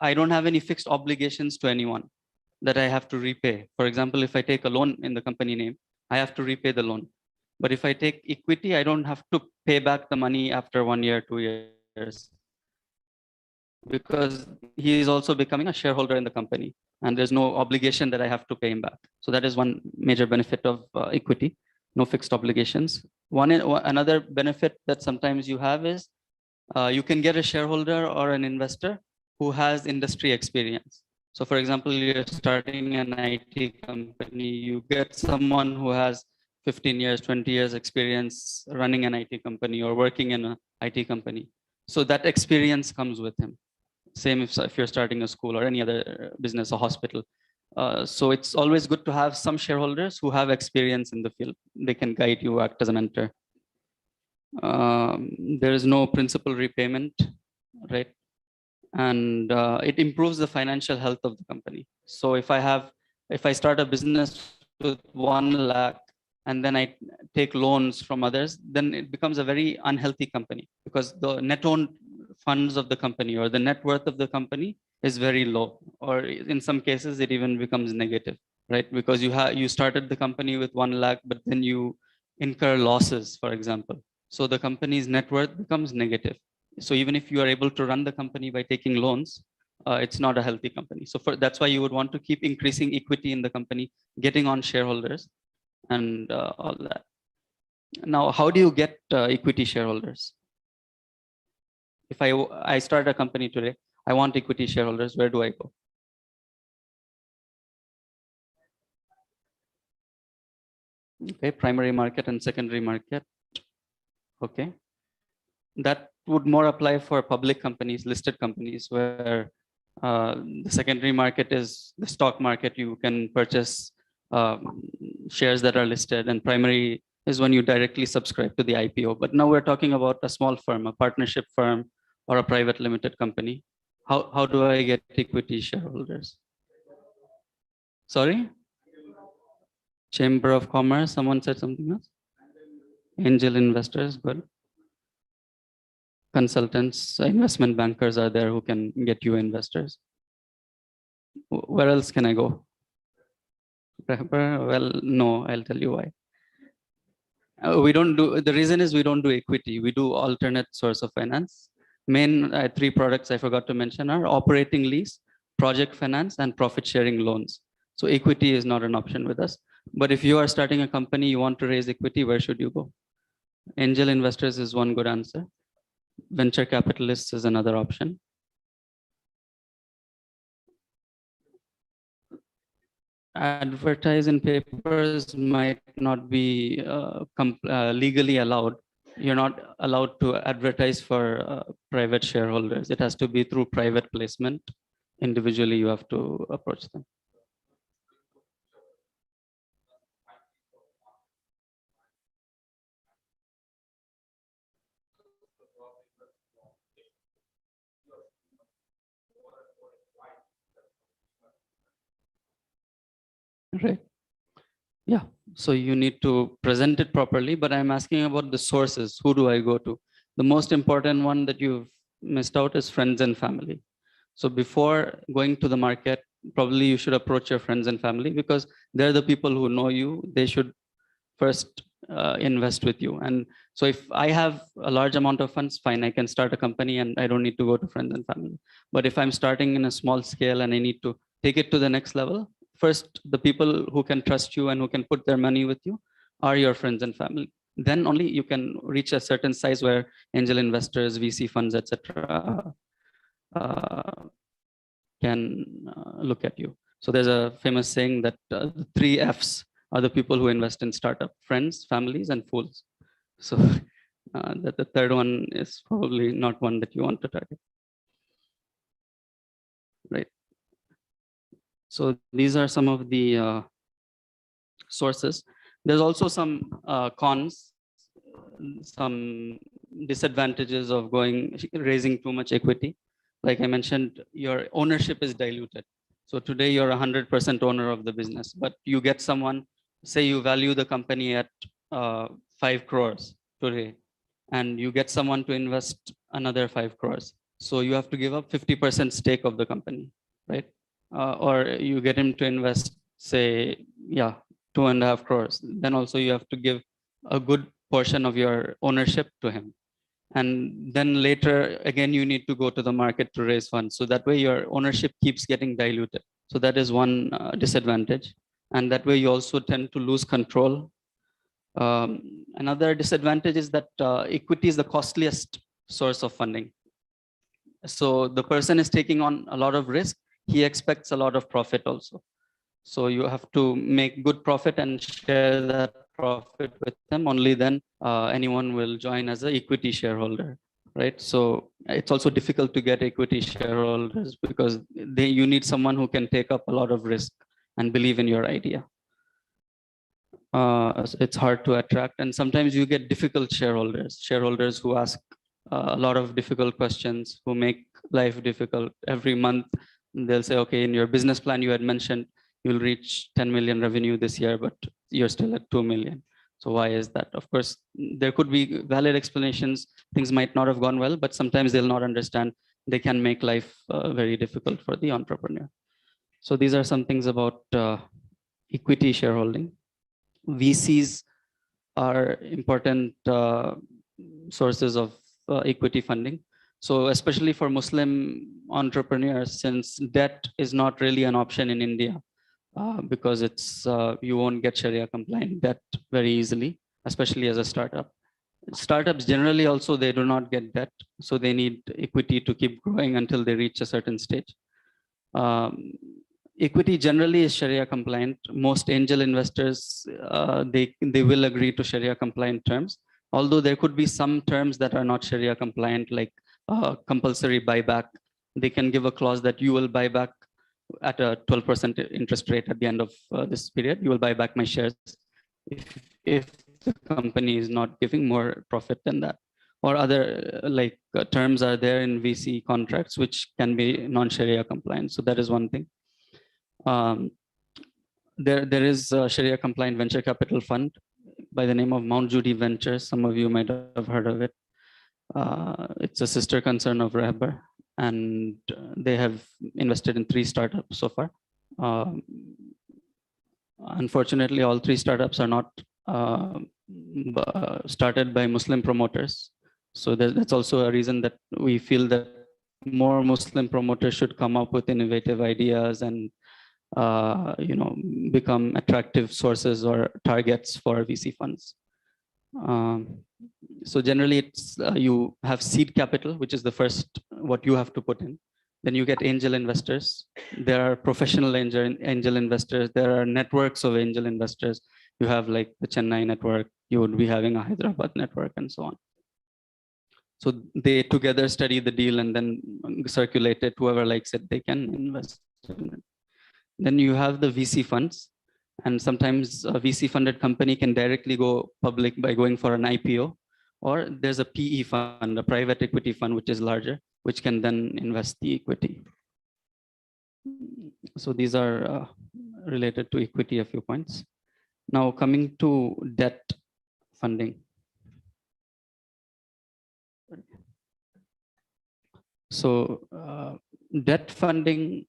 I don't have any fixed obligations to anyone that I have to repay. For example, if I take a loan in the company name, I have to repay the loan. But if I take equity, I don't have to pay back the money after 1 year, 2 years, because he is also becoming a shareholder in the company. and there's no obligation that I have to pay him back. So that is one major benefit of equity, no fixed obligations. Another benefit that sometimes you have is you can get a shareholder or an investor who has industry experience. So for example, you're starting an IT company, you get someone who has 15 years, 20 years experience running an IT company or working in an IT company. So that experience comes with him. Same if you're starting a school or any other business or hospital. So it's always good to have some shareholders who have experience in the field. They can guide you, act as a mentor. There is no principal repayment, right? And it improves the financial health of the company. So if I start a business with 1 lakh and then I take loans from others, then it becomes a very unhealthy company because the net owned funds of the company or the net worth of the company is very low, or in some cases it even becomes negative, right? Because you started the company with 1 lakh, but then you incur losses, for example. So the company's net worth becomes negative. So even if you are able to run the company by taking loans, it's not a healthy company. So that's why you would want to keep increasing equity in the company, getting on shareholders and all that. Now, how do you get equity shareholders? If I start a company today, I want equity shareholders, where do I go? Okay, primary market and secondary market. Okay. That would more apply for public companies, listed companies, where the secondary market is the stock market. You can purchase shares that are listed, and primary is when you directly subscribe to the IPO. But now we're talking about a small firm, a partnership firm, or a private limited company. How do I get equity shareholders? Sorry? Chamber of Commerce, someone said something else? Angel investors, good. Consultants, investment bankers are there who can get you investors. Where else can I go? Well, no, I'll tell you why. We don't do, the reason is we don't do equity. We do alternate source of finance. Main 3 products I forgot to mention are operating lease, project finance, and profit sharing loans. So equity is not an option with us. But if you are starting a company, you want to raise equity, where should you go? Angel investors is one good answer. Venture capitalists is another option. Advertise in papers might not be legally allowed. You're not allowed to advertise for private shareholders. It has to be through private placement. Individually, you have to approach them. Right. Yeah. So you need to present it properly, but I'm asking about the sources. Who do I go to? The most important one that you've missed out is friends and family. So before going to the market, probably you should approach your friends and family because they're the people who know you. They should first invest with you. And so if I have a large amount of funds, fine, I can start a company and I don't need to go to friends and family. But if I'm starting in a small scale and I need to take it to the next level, first, the people who can trust you and who can put their money with you are your friends and family. Then only you can reach a certain size where angel investors, VC funds, etc. Can look at you. So there's a famous saying that the 3 Fs are the people who invest in startup: friends, families, and fools. So that the third one is probably not one that you want to target. Right. So these are some of the sources. There's also some cons, some disadvantages of raising too much equity. Like I mentioned, your ownership is diluted. So today you're 100% owner of the business, but you get someone, say you value the company at 5 crores today, and you get someone to invest another 5 crores. So you have to give up 50% stake of the company, right? Or you get him to invest, say, 2.5 crores. Then also you have to give a good portion of your ownership to him. And then later, again, you need to go to the market to raise funds. So that way your ownership keeps getting diluted. So that is one disadvantage. And that way you also tend to lose control. Another disadvantage is that equity is the costliest source of funding. So the person is taking on a lot of risk. He expects a lot of profit also. So you have to make good profit and share that profit with them. Only then anyone will join as an equity shareholder, right? So it's also difficult to get equity shareholders because you need someone who can take up a lot of risk and believe in your idea. It's hard to attract, and sometimes you get difficult shareholders who ask a lot of difficult questions, who make life difficult. Every month they'll say, okay, in your business plan you had mentioned you'll reach 10 million revenue this year, but you're still at 2 million. So why is that? Of course, there could be valid explanations. Things might not have gone well, but sometimes they'll not understand. They can make life very difficult for the entrepreneur. So these are some things about equity shareholding. VCs are important sources of equity funding. So especially for Muslim entrepreneurs, since debt is not really an option in India, because it's you won't get Sharia compliant debt very easily, especially as a startup. Startups generally also, they do not get debt, so they need equity to keep growing until they reach a certain stage. Equity generally is Sharia compliant. Most angel investors, they will agree to Sharia compliant terms, although there could be some terms that are not Sharia compliant, like compulsory buyback. They can give a clause that you will buy back at a 12% interest rate at the end of this period. You will buy back my shares if the company is not giving more profit than that. Or other terms are there in VC contracts which can be non-Sharia compliant. So that is one thing. There is a Sharia compliant venture capital fund by the name of Mount Judy Ventures. Some of you might have heard of it. It's a sister concern of Rahbar, and they have invested in 3 startups so far. Unfortunately, all 3 startups are not started by Muslim promoters. So that's also a reason that we feel that more Muslim promoters should come up with innovative ideas and become attractive sources or targets for VC funds. So generally, it's you have seed capital, which is the first what you have to put in. Then you get angel investors. There are professional angel investors. There are networks of angel investors. You have like the Chennai network. You would be having a Hyderabad network and so on. So they together study the deal and then circulate it. Whoever likes it, they can invest in it. Then you have the VC funds. And sometimes a VC funded company can directly go public by going for an IPO, or there's a PE fund, a private equity fund, which is larger, which can then invest the equity. So these are related to equity, a few points. Now coming to debt funding. So debt funding,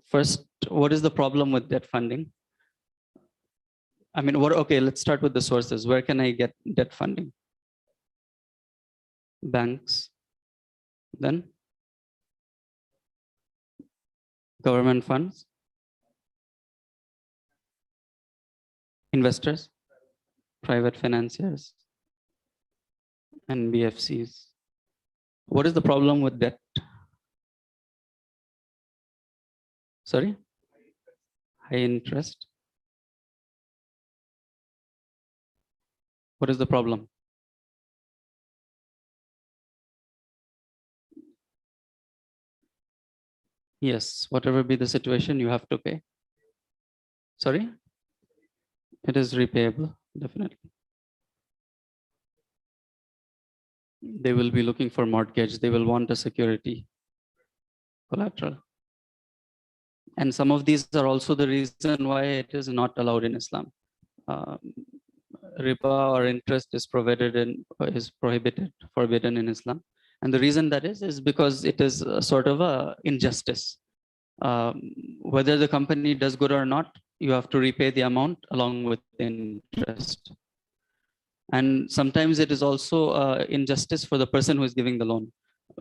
first, what is the problem with debt funding? I mean, okay, let's start with the sources. Where can I get debt funding? Banks, then government funds, investors, private financiers, and BFCs. What is the problem with debt? Sorry? High interest. What is the problem? Yes, whatever be the situation, you have to pay. Sorry? It is repayable, definitely. They will be looking for mortgage. They will want a security, collateral. And some of these are also the reason why it is not allowed in Islam. Riba or interest is forbidden in Islam. And the reason that is because it is a sort of a injustice. Whether the company does good or not, you have to repay the amount along with interest. And sometimes it is also injustice for the person who is giving the loan.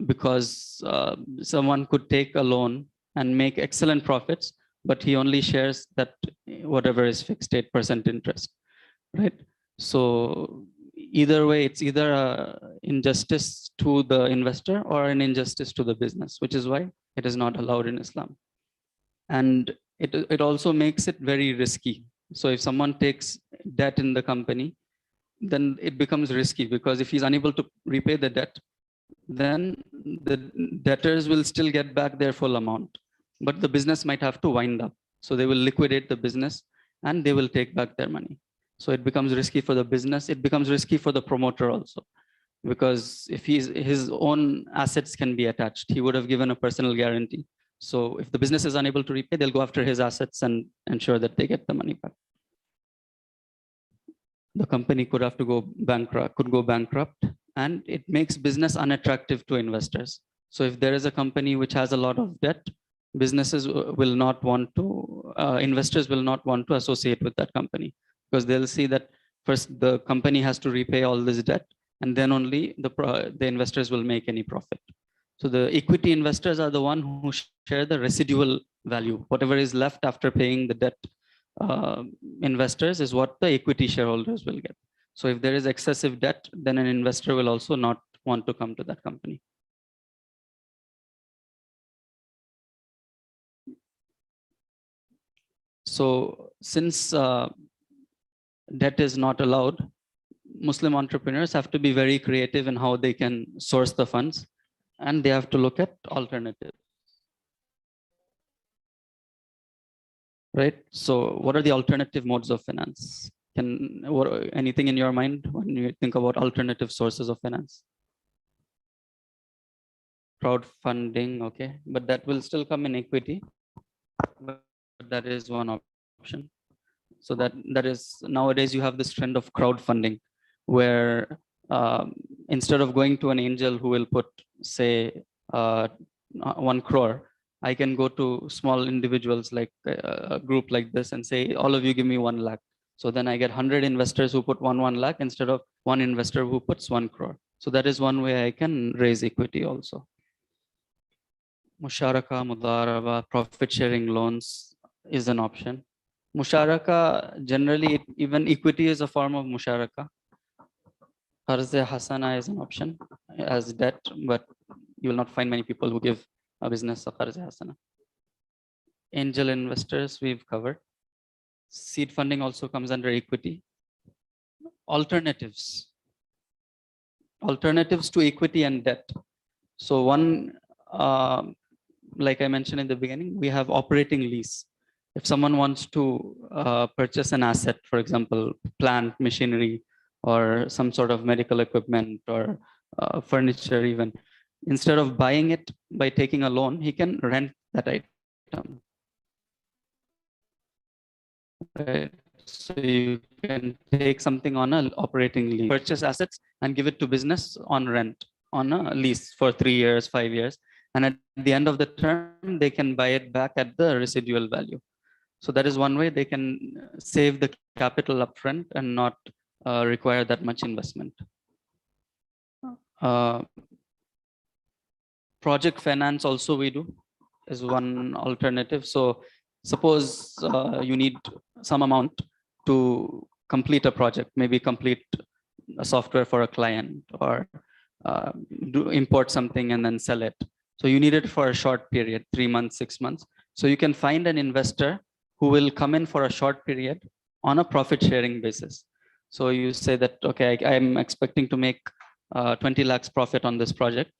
because someone could take a loan and make excellent profits, but he only shares that whatever is fixed 8% interest, right? So either way, it's either a injustice to the investor or an injustice to the business, which is why it is not allowed in Islam. And it also makes it very risky. So if someone takes debt in the company, then it becomes risky, because if he's unable to repay the debt, then the debtors will still get back their full amount, but the business might have to wind up. So they will liquidate the business and they will take back their money. So it becomes risky for the business. It becomes risky for the promoter also, because if his own assets can be attached, he would have given a personal guarantee. So if the business is unable to repay, they'll go after his assets and ensure that they get the money back. The company could have to go bankrupt, and it makes business unattractive to investors. So if there is a company which has a lot of debt, businesses will not want to, investors will not want to associate with that company, because they'll see that first the company has to repay all this debt, and then only the investors will make any profit. So the equity investors are the one who share the residual value. Whatever is left after paying the debt investors is what the equity shareholders will get. So if there is excessive debt, then an investor will also not want to come to that company. So since debt is not allowed, Muslim entrepreneurs have to be very creative in how they can source the funds, and they have to look at alternatives. Right? So what are the alternative modes of finance? Anything in your mind when you think about alternative sources of finance? Crowdfunding, okay, but that will still come in equity, but that is one option. So that is, nowadays you have this trend of crowdfunding, where instead of going to an angel who will put, say, 1 crore, I can go to small individuals like a group like this and say, all of you give me 1 lakh. So then I get 100 investors who put 1 lakh instead of 1 investor who puts 1 crore. So that is one way I can raise equity also. Musharaka, Mudaraba, profit sharing loans is an option. Musharaka, generally, even equity is a form of musharaka. Qarz-e Hasana is an option as debt, but you will not find many people who give a business a Qarz-e Hasana. Angel investors, we've covered. Seed funding also comes under equity. Alternatives. Alternatives to equity and debt. So one, like I mentioned in the beginning, we have operating lease. If someone wants to purchase an asset, for example, plant, machinery, or some sort of medical equipment or furniture even, instead of buying it by taking a loan, he can rent that item. Right. So you can take something on an operating lease, purchase assets and give it to business on rent, on a lease for 3 years, 5 years. And at the end of the term, they can buy it back at the residual value. So that is one way they can save the capital upfront and not require that much investment. Project finance also we do is one alternative. So suppose you need some amount to complete a project, maybe complete a software for a client or import something and then sell it. So you need it for a short period, 3 months, 6 months. So you can find an investor who will come in for a short period on a profit sharing basis. So you say that, okay, I'm expecting to make 20 lakhs profit on this project.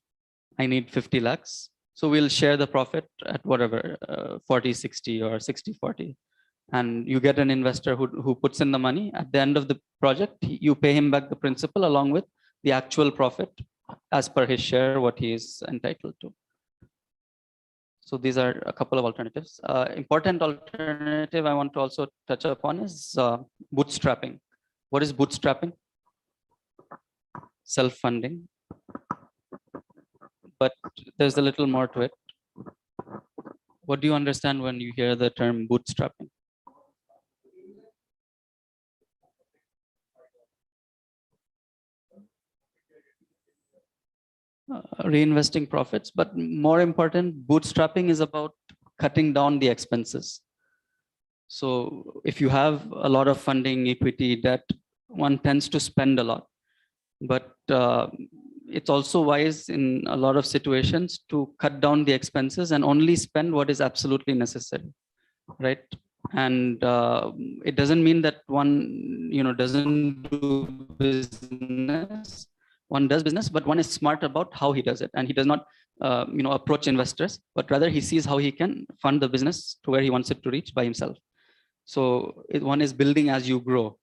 I need 50 lakhs. So we'll share the profit at whatever, 40-60 or 60-40. And you get an investor who puts in the money. At the end of the project, you pay him back the principal along with the actual profit as per his share, what he is entitled to. So these are a couple of alternatives. Important alternative I want to also touch upon is bootstrapping. What is bootstrapping? Self-funding. But there's a little more to it. What do you understand when you hear the term bootstrapping? reinvesting profits, but more important, bootstrapping is about cutting down the expenses. So if you have a lot of funding, equity, debt, one tends to spend a lot. But it's also wise in a lot of situations to cut down the expenses and only spend what is absolutely necessary, right? And it doesn't mean that one, doesn't do business. One does business, but one is smart about how he does it, and he does not, approach investors, but rather he sees how he can fund the business to where he wants it to reach by himself. So one is building as you grow.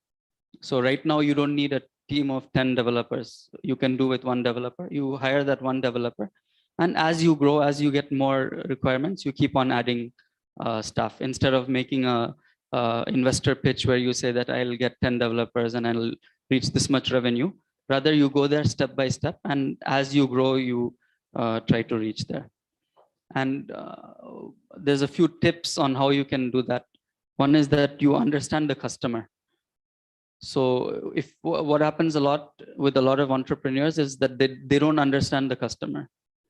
So right now you don't need a team of 10 developers. You can do with one developer. You hire that one developer, and as you grow, as you get more requirements, you keep on adding stuff. Instead of making a investor pitch where you say that I'll get 10 developers and I'll reach this much revenue, rather you go there step by step, and as you grow, you try to reach there. And there's a few tips on how you can do that. One is that you understand the customer. So if what happens a lot with a lot of entrepreneurs is that they don't understand the customer,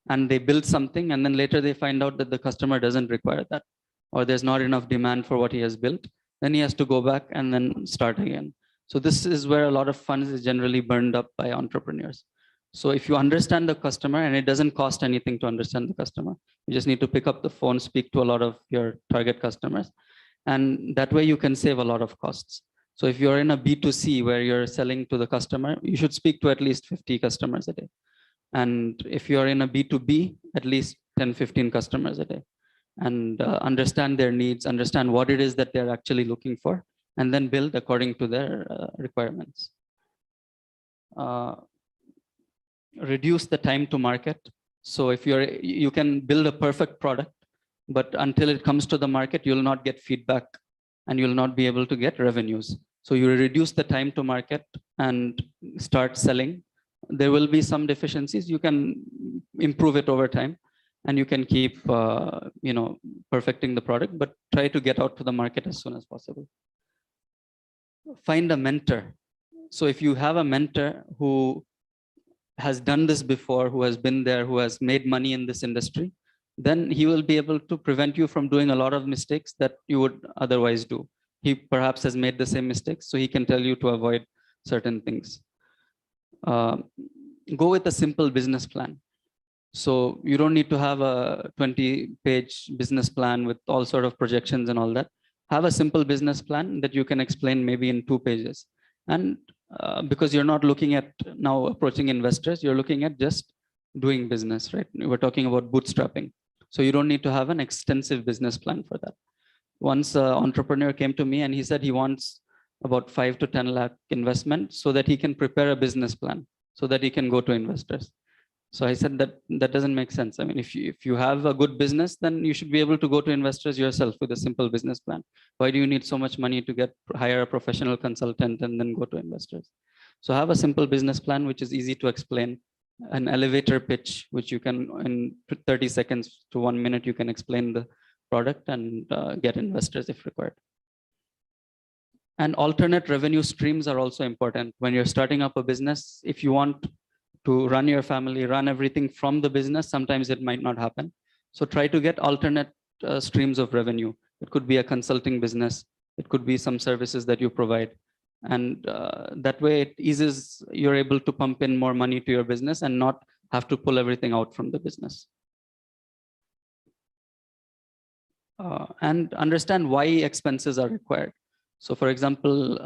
and they build something, and then later they find out that the customer doesn't require that, or there's not enough demand for what he has built. Then he has to go back and then start again. So this is where a lot of funds is generally burned up by entrepreneurs. So if you understand the customer, and it doesn't cost anything to understand the customer, you just need to pick up the phone, speak to a lot of your target customers, and that way you can save a lot of costs. So if you're in a B2C where you're selling to the customer, you should speak to at least 50 customers a day. And if you're in a B2B, at least 10, 15 customers a day. And understand their needs, understand what it is that they're actually looking for, and then build according to their requirements. Reduce the time to market. So if you can build a perfect product, but until it comes to the market, you'll not get feedback and you'll not be able to get revenues. So you reduce the time to market and start selling. There will be some deficiencies. You can improve it over time, and you can keep perfecting the product, but try to get out to the market as soon as possible. Find a mentor. So if you have a mentor who has done this before, who has been there, who has made money in this industry, then he will be able to prevent you from doing a lot of mistakes that you would otherwise do. He perhaps has made the same mistakes, so he can tell you to avoid certain things. Go with a simple business plan. So you don't need to have a 20-page business plan with all sort of projections and all that. Have a simple business plan that you can explain maybe in 2 pages. And because you're not looking at now approaching investors, you're looking at just doing business, right? We're talking about bootstrapping. So you don't need to have an extensive business plan for that. Once an entrepreneur came to me and he said he wants about 5 to 10 lakh investment so that he can prepare a business plan so that he can go to investors. So I said that doesn't make sense. I mean, if you have a good business, then you should be able to go to investors yourself with a simple business plan. Why do you need so much money to hire a professional consultant and then go to investors? So have a simple business plan, which is easy to explain, an elevator pitch, which you can in 30 seconds to 1 minute, you can explain the product and get investors if required. And alternate revenue streams are also important. When you're starting up a business, if you want to run your family, run everything from the business, sometimes it might not happen. So try to get alternate streams of revenue. It could be a consulting business. It could be some services that you provide. And that way it eases, you're able to pump in more money to your business and not have to pull everything out from the business. And understand why expenses are required. So for example,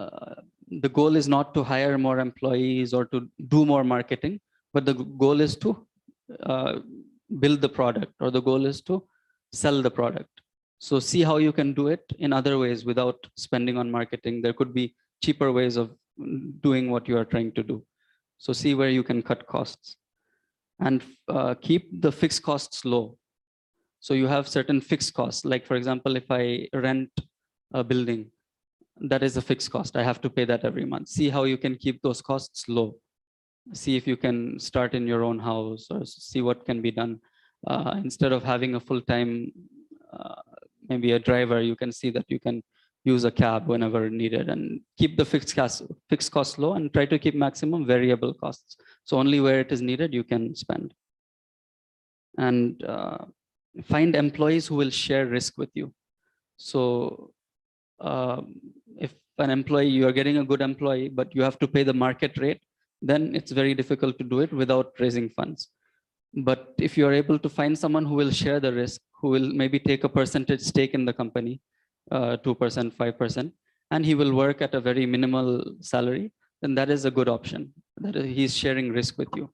the goal is not to hire more employees or to do more marketing, but the goal is to build the product, or the goal is to sell the product. So see how you can do it in other ways without spending on marketing. There could be cheaper ways of doing what you are trying to do. So see where you can cut costs and keep the fixed costs low. So you have certain fixed costs. Like for example, if I rent a building, that is a fixed cost. I have to pay that every month. See how you can keep those costs low. See if you can start in your own house, or see what can be done. Instead of having a full-time, maybe a driver, you can see that you can use a cab whenever needed, and keep the fixed costs low and try to keep maximum variable costs. So only where it is needed, you can spend. and find employees who will share risk with you. So if an employee, you are getting a good employee, but you have to pay the market rate, then it's very difficult to do it without raising funds. But if you are able to find someone who will share the risk, who will maybe take a percentage stake in the company, 2%, 5%, and he will work at a very minimal salary, then that is a good option. That is, he's sharing risk with you.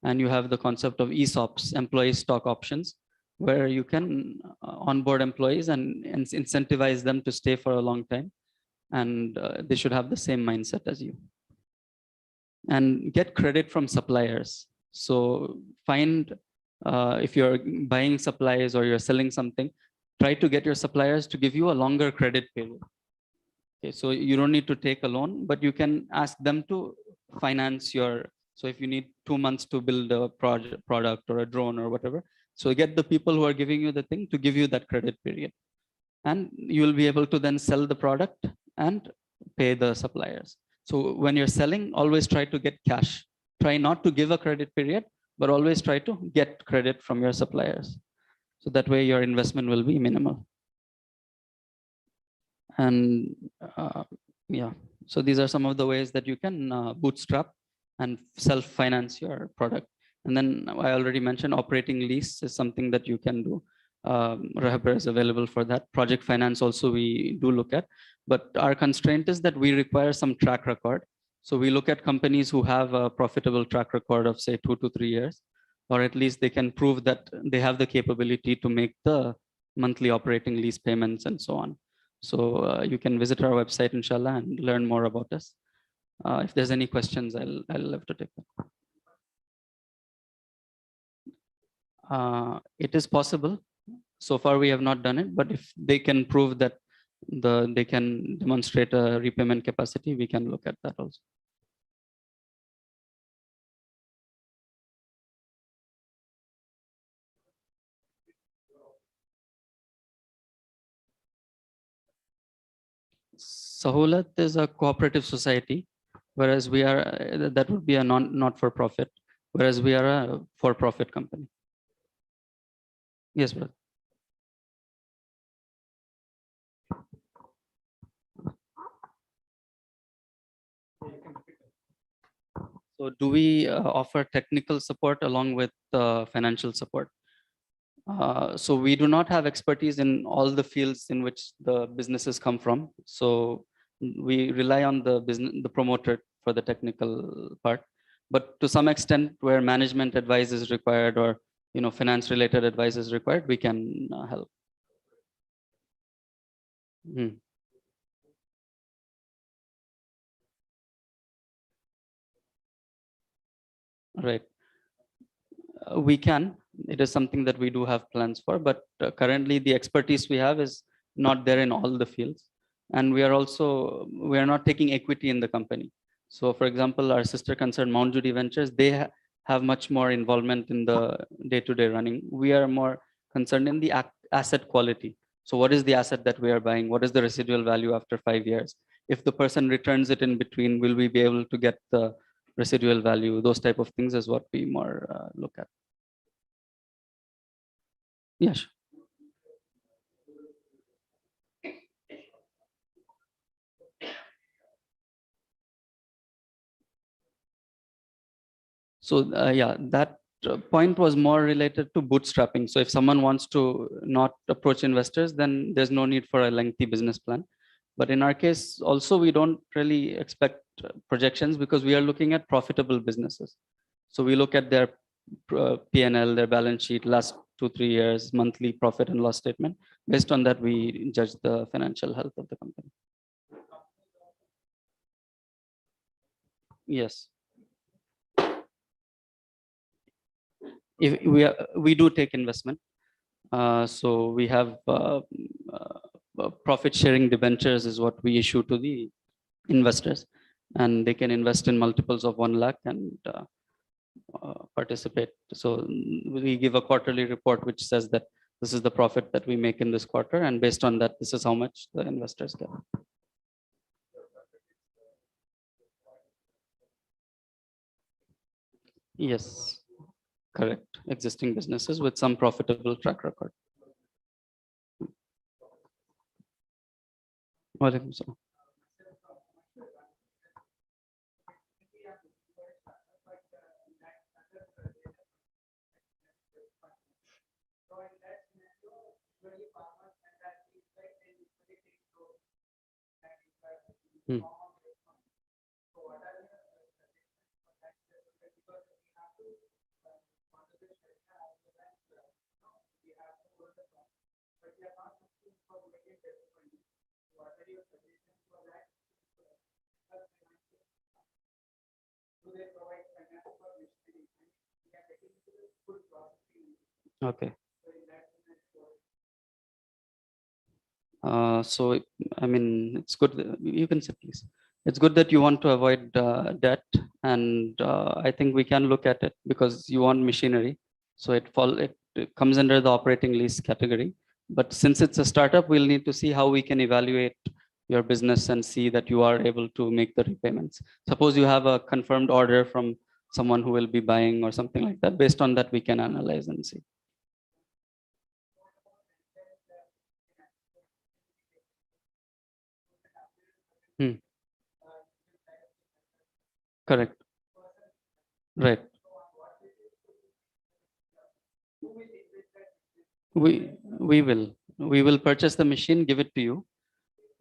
And you have the concept of ESOPs, employee stock options, where you can onboard employees and incentivize them to stay for a long time. And they should have the same mindset as you. And get credit from suppliers. So find, if you're buying supplies or you're selling something, try to get your suppliers to give you a longer credit period. Okay, so you don't need to take a loan, but you can ask them to finance your, so if you need 2 months to build a product or a drone or whatever, so get the people who are giving you the thing to give you that credit period. And you will be able to then sell the product and pay the suppliers. So when you're selling, always try to get cash. Try not to give a credit period, but always try to get credit from your suppliers. So that way your investment will be minimal. And yeah, so these are some of the ways that you can bootstrap and self-finance your product. And then I already mentioned operating lease is something that you can do. Rahabir is available for that. Project finance also we do look at, but our constraint is that we require some track record. So we look at companies who have a profitable track record of say 2 to 3 years, or at least they can prove that they have the capability to make the monthly operating lease payments and so on. So you can visit our website, inshallah, and learn more about us. If there's any questions, I'll love to take them. It is possible. So far, we have not done it, but if they can prove that they can demonstrate a repayment capacity, we can look at that also. Sahulat is a cooperative society, whereas we are, that would be a not-for-profit, whereas we are a for-profit company. Yes, brother. So do we offer technical support along with financial support? So we do not have expertise in all the fields in which the businesses come from. So we rely on the promoter for the technical part. But to some extent, where management advice is required or finance related advice is required, we can help. Right. We can. It is something that we do have plans for, but currently the expertise we have is not there in all the fields. And we are not taking equity in the company. So for example, our sister concern, Mount Judy Ventures, they have much more involvement in the day-to-day running. We are more concerned in the asset quality. So what is the asset that we are buying? What is the residual value after 5 years? If the person returns it in between, will we be able to get the residual value? Those type of things is what we more look at. Yes. So yeah, that point was more related to bootstrapping. So if someone wants to not approach investors, then there's no need for a lengthy business plan. But in our case, also, we don't really expect projections because we are looking at profitable businesses. So we look at their P&L, their balance sheet, last 2-3 years, monthly profit and loss statement. Based on that, we judge the financial health of the company. Yes. If we do take investment. So we have profit sharing debentures is what we issue to the investors, and they can invest in multiples of 1 lakh and participate. So we give a quarterly report which says that this is the profit that we make in this quarter, and based on that, this is how much the investors get. Yes. Correct. Existing businesses with some profitable track record. Walaikum salam. Hmm. Okay. So, I mean, it's good. You can say, please. It's good that you want to avoid debt, and I think we can look at it because you want machinery. So it comes under the operating lease category. But since it's a startup, we'll need to see how we can evaluate your business and see that you are able to make the repayments. Suppose you have a confirmed order from someone who will be buying or something like that. Based on that, we can analyze and see. Hmm. Correct. Right. We will purchase the machine, give it to you,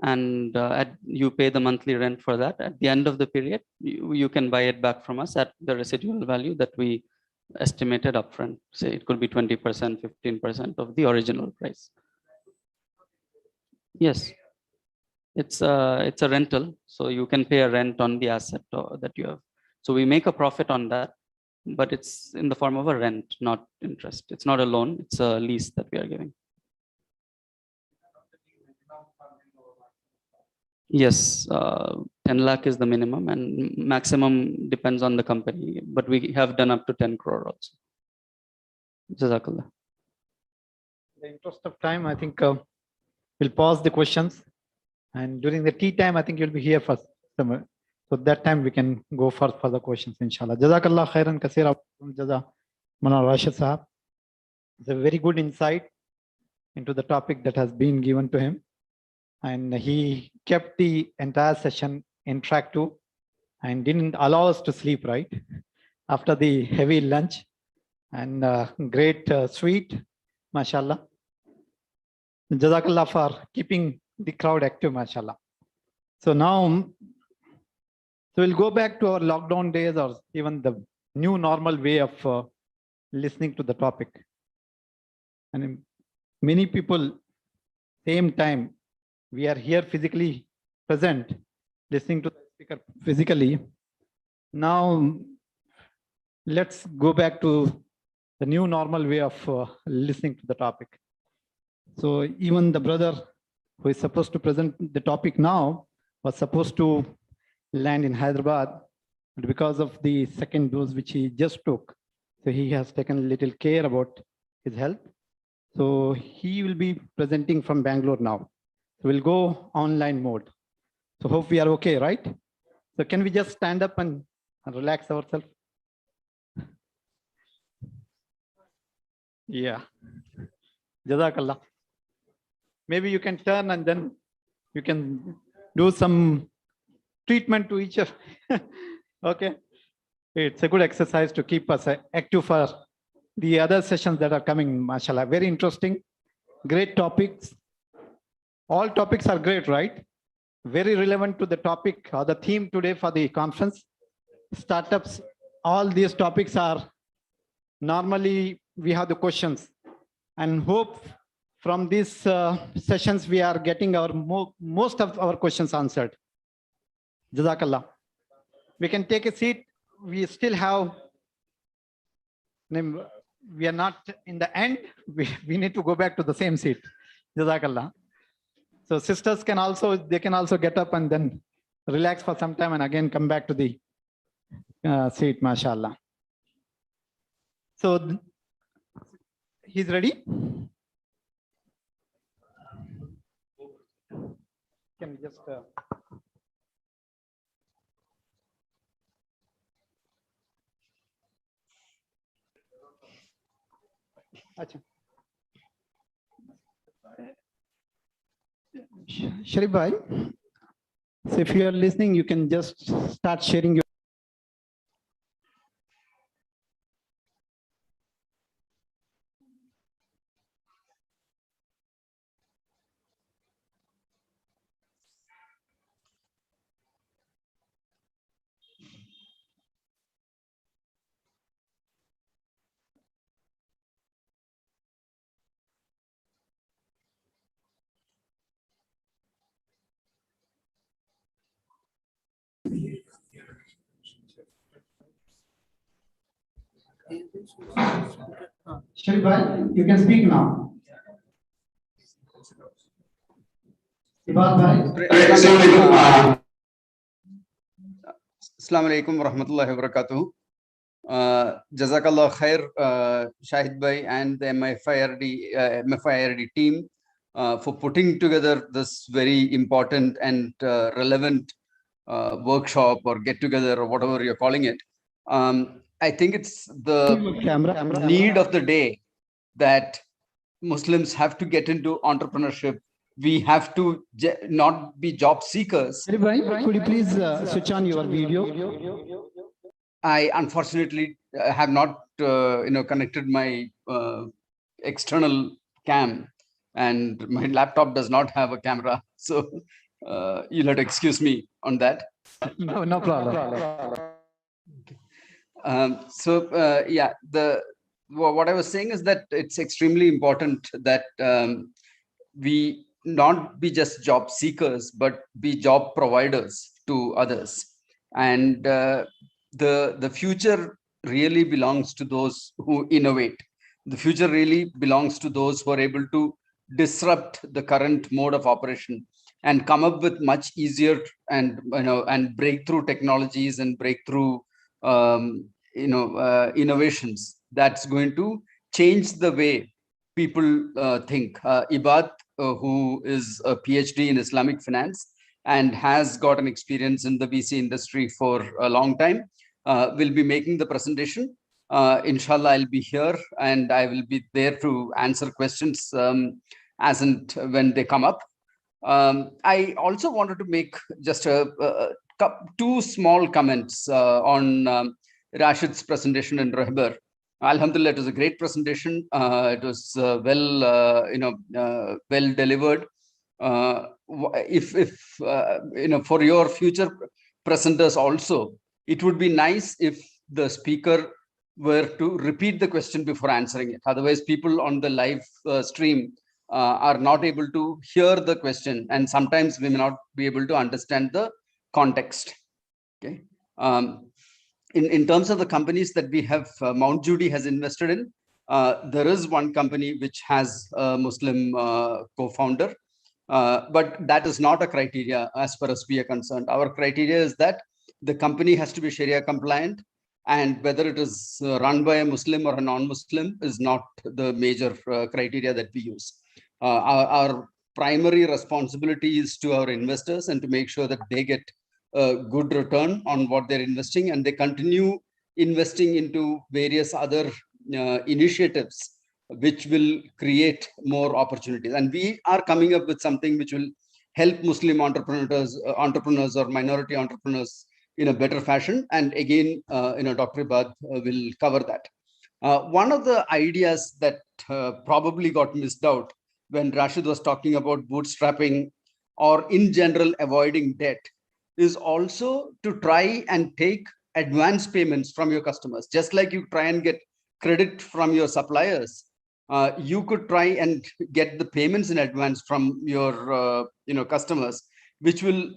and you pay the monthly rent for that. At the end of the period, you can buy it back from us at the residual value that we estimated upfront. Say it could be 20%, 15% of the original price. Yes, it's a rental, so you can pay a rent on the asset that you have. So we make a profit on that, but it's in the form of a rent, not interest. It's not a loan, it's a lease that we are giving. Yes, 10 lakh is the minimum, and maximum depends on the company, but we have done up to 10 crore also. Jazakallah. In the interest of time, I think we'll pause the questions, and during the tea time, I think you'll be here first. So that time we can go for further questions, inshallah. Jazakallah khairan kaseera. Jaza Mana Rashid Sahab. It's a very good insight into the topic that has been given to him. And he kept the entire session interactive and didn't allow us to sleep, right? After the heavy lunch and great sweet, mashallah. Jazakallah for keeping the crowd active, mashallah. So now, so we'll go back to our lockdown days or even the new normal way of listening to the topic. And many people, same time, we are here physically present, listening to the speaker physically. Now, let's go back to the new normal way of listening to the topic. So even the brother who is supposed to present the topic now was supposed to land in Hyderabad, but because of the second dose which he just took, so he has taken a little care about his health. So he will be presenting from Bangalore now. So we'll go online mode. So hope we are okay, right? So can we just stand up and relax ourselves? Yeah. Jazakallah. Maybe you can turn and then you can do some treatment to each other. Okay. It's a good exercise to keep us active for the other sessions that are coming, mashallah. Very interesting, great topics. All topics are great, right? Very relevant to the topic or the theme today for the conference. Startups, all these topics are normally we have the questions, and hope from these sessions we are getting our most of our questions answered. Jazakallah. We can take a seat. We still have, we are not in the end. We need to go back to the same seat. Jazakallah. So sisters can also, they can also get up and then relax for some time and again come back to the seat, mashallah. So he's ready. Can we just अच्छा Sharif bhai, so if you are listening, you can just start sharing your. Sharif bhai, you can speak now. Ibad bhai. Assalamu alaikum warahmatullahi wabarakatuh. Jazakallah khair, Shahid bhai and the MFIRD team for putting together this very important and relevant workshop or get together or whatever you're calling it. I think it's the need of the day that Muslims have to get into entrepreneurship. We have to not be job seekers. Sharif bhai, could you please switch on your video? I unfortunately have not, connected my external cam, and my laptop does not have a camera. So you'll have to excuse me on that. No problem. Yeah, what I was saying is that it's extremely important that we not be just job seekers, but be job providers to others. And the future really belongs to those who innovate. The future really belongs to those who are able to disrupt the current mode of operation and come up with much easier and breakthrough technologies and breakthrough innovations that's going to change the way people think. Ibad, who is a PhD in Islamic finance and has got an experience in the VC industry for a long time, will be making the presentation. Inshallah, I'll be here and I will be there to answer questions as and when they come up. I also wanted to make just two small comments on Rashid's presentation in Rehbar. Alhamdulillah, it was a great presentation. It was well delivered. If for your future presenters also, it would be nice if the speaker were to repeat the question before answering it. Otherwise, people on the live stream are not able to hear the question, and sometimes we may not be able to understand the context. Okay. In terms of the companies that we have, Mount Judy has invested in, there is one company which has a Muslim co-founder, but that is not a criteria as far as we are concerned. Our criteria is that the company has to be Sharia compliant, and whether it is run by a Muslim or a non-Muslim is not the major criteria that we use. Our primary responsibility is to our investors and to make sure that they get a good return on what they're investing, and they continue investing into various other initiatives which will create more opportunities. And we are coming up with something which will help Muslim entrepreneurs or minority entrepreneurs in a better fashion. And again, Dr. Ibad will cover that. One of the ideas that probably got missed out when Rashid was talking about bootstrapping or in general avoiding debt is also to try and take advance payments from your customers. Just like you try and get credit from your suppliers, you could try and get the payments in advance from your customers, which will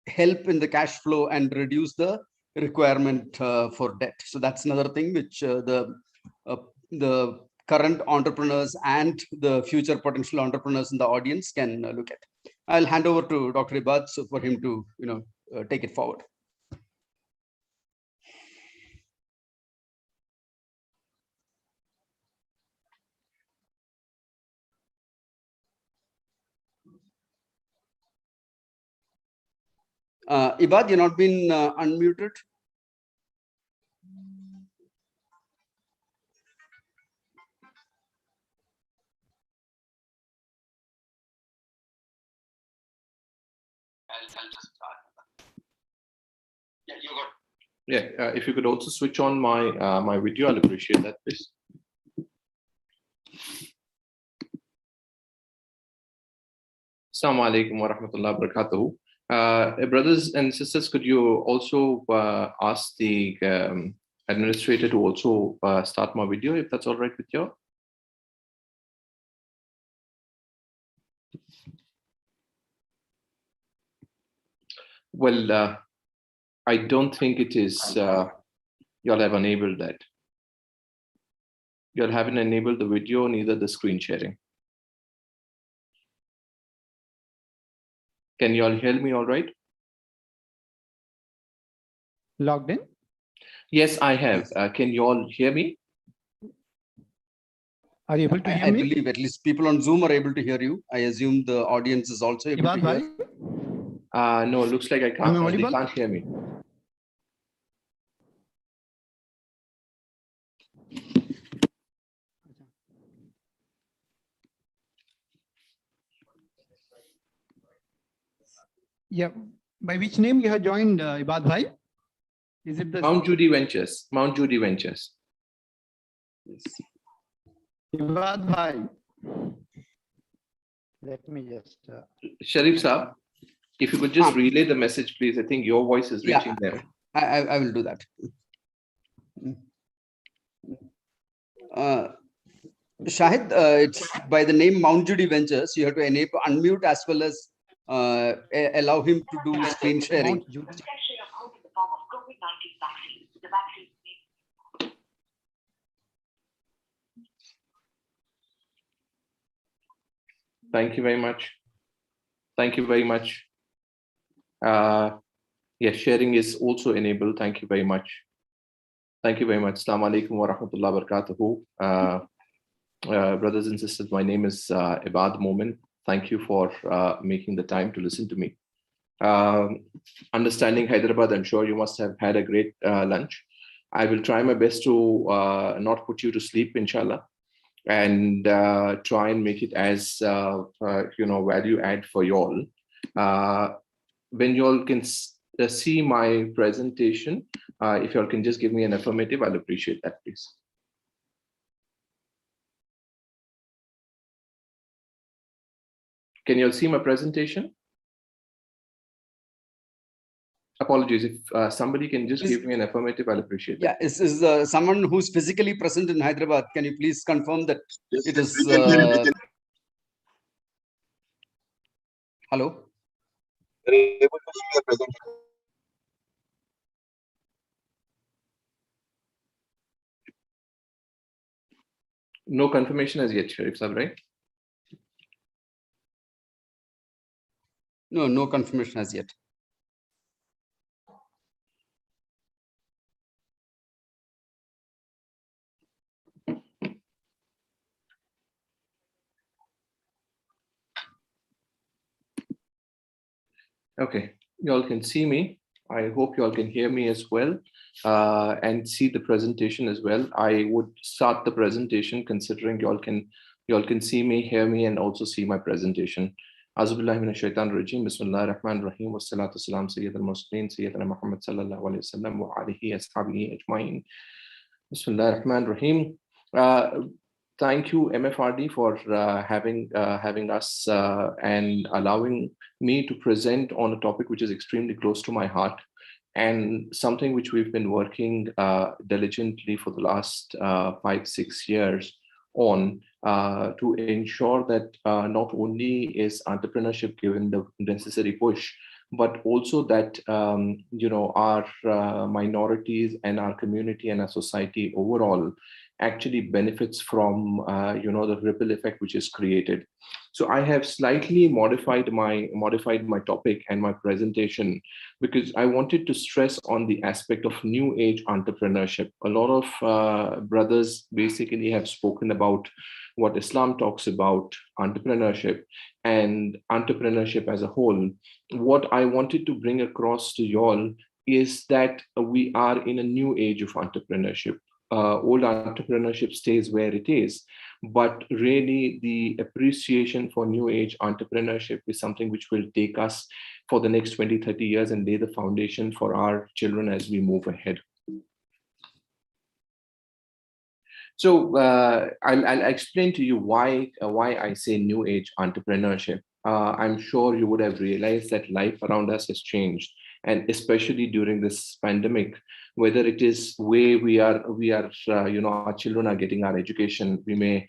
help in the cash flow and reduce the requirement for debt. So that's another thing which the current entrepreneurs and the future potential entrepreneurs in the audience can look at. I'll hand over to Dr. Ibad for him to take it forward. Ibad, you're not been unmuted. I'll just start. Yeah, you got. Yeah, if you could also switch on my video, I'll appreciate that, please. Assalamu alaikum wa rahmatullahi wa barakatuhu. Brothers and sisters, could you also ask the administrator to also start my video, if that's all right with you? Well, I don't think it is, y'all have enabled that. Y'all haven't enabled the video, neither the screen sharing. Can y'all hear me all right? Logged in? Yes, I have. Can you all hear me? Are you able to hear I me? believe at least people on Zoom are able to hear you. I assume the audience is also able to hear. No, looks like I can't. They can't hear me. Yeah. By which name you have joined, Ibad Bhai? Is it the Mount Judy Ventures? Mount Judy Ventures. Yes. Ibad Bhai? Let me just. Sharif Saab, if you could just relay the message, please. I think your voice is reaching there. I will do that. Shahid, it's by the name Mount Judy Ventures. You have to enable unmute as well as allow him to do screen sharing. Thank you very much. Thank you very much. Yes, sharing is also enabled. Thank you very much. Thank you very much. Assalamu alaikum wa rahmatullahi wa barakatuhu. Brothers and sisters, my name is Ibad Momin. Thank you for making the time to listen to me. Understanding Hyderabad, I'm sure you must have had a great lunch. I will try my best to not put you to sleep, inshallah, and try and make it as value add for you all. When you all can see my presentation, if you all can just give me an affirmative, I'll appreciate that, please. Can you all see my presentation? Apologies, if somebody can just give me an affirmative, I'll appreciate that. Yeah, is someone who's physically present in Hyderabad. Can you please confirm that it is? Hello? No confirmation as yet, Sharif Saab, right? No, no confirmation as yet. Okay, you all can see me. I hope you all can hear me as well and see the presentation as well. I would start the presentation considering you all can see me, hear me, and also see my presentation. Azubillahi minash shaitanir rajim. Bismillahir rahmanir rahim. Wassalatu wassalam sayyidil mursalin sayyidina Muhammad sallallahu alaihi wasallam wa alihi ashabihi ajma'in. Bismillahir rahmanir rahim. Thank you, MFRD, for having us and allowing me to present on a topic which is extremely close to my heart and something which we've been working diligently for the last 5-6 years on to ensure that not only is entrepreneurship given the necessary push, but also that our minorities and our community and our society overall actually benefits from the ripple effect which is created. So I have slightly modified my topic and my presentation because I wanted to stress on the aspect of new age entrepreneurship. A lot of brothers basically have spoken about what Islam talks about entrepreneurship and entrepreneurship as a whole. What I wanted to bring across to y'all is that we are in a new age of entrepreneurship. old entrepreneurship stays where it is. But really, the appreciation for new age entrepreneurship is something which will take us for the next 20, 30 years and lay the foundation for our children as we move ahead. So I'll explain to you why I say new age entrepreneurship. I'm sure you would have realized that life around us has changed, and especially during this pandemic, whether it is way we are our children are getting our education, we may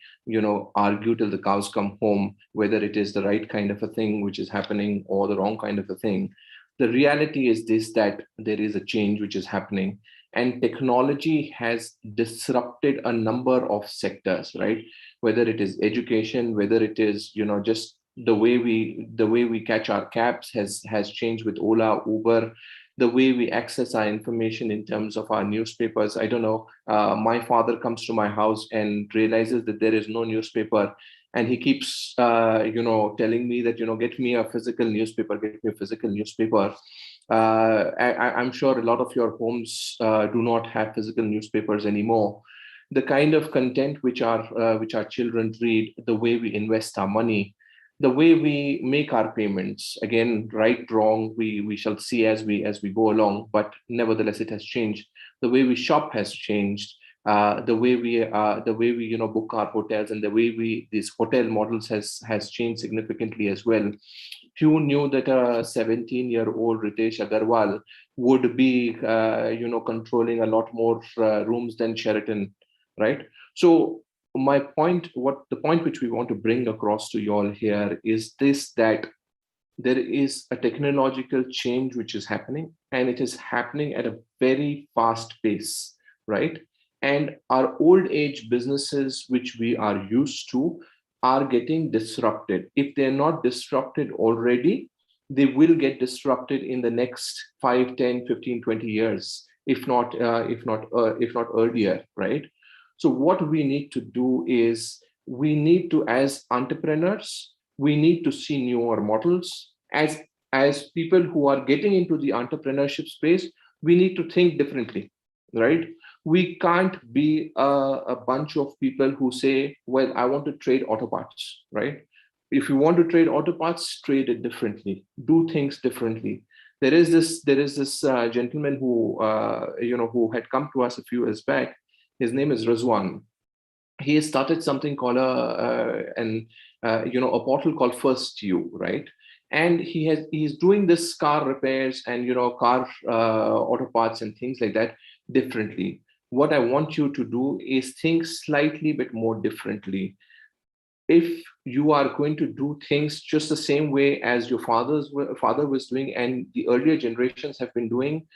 argue till the cows come home whether it is the right kind of a thing which is happening or the wrong kind of a thing. The reality is this, that there is a change which is happening, and technology has disrupted a number of sectors, right? Whether it is education, whether it is just the way we catch our cabs has changed with Ola, Uber. The way we access our information in terms of our newspapers. I don't know, my father comes to my house and realizes that there is no newspaper, and he keeps telling me that get me a physical newspaper, get me a physical newspaper. I'm sure a lot of your homes do not have physical newspapers anymore. The kind of content which our children read, the way we invest our money, the way we make our payments, again, right, wrong, we shall see as we go along, but nevertheless it has changed. The way we shop has changed. The way we book our hotels, and the way these hotel models has changed significantly as well. Few knew that a 17-year-old Ritesh Agarwal would be controlling a lot more rooms than Sheraton, right? So the point which we want to bring across to you all here is this, that there is a technological change which is happening, and it is happening at a very fast pace, right? And our old age businesses, which we are used to, are getting disrupted. If they're not disrupted already, they will get disrupted in the next 5, 10, 15, 20 years, if not earlier, right? So what we need to do is, we need to, as entrepreneurs, we need to see newer models. As people who are getting into the entrepreneurship space, we need to think differently, right? We can't be a bunch of people who say, well, I want to trade auto parts, right? If you want to trade auto parts, trade it differently, do things differently. There is this gentleman who who had come to us a few years back. His name is Razwan. He has started something called a portal called First You, right? And he's doing this car repairs and car auto parts and things like that differently. What I want you to do is think slightly bit more differently. If you are going to do things just the same way as your father was doing and the earlier generations have been doing,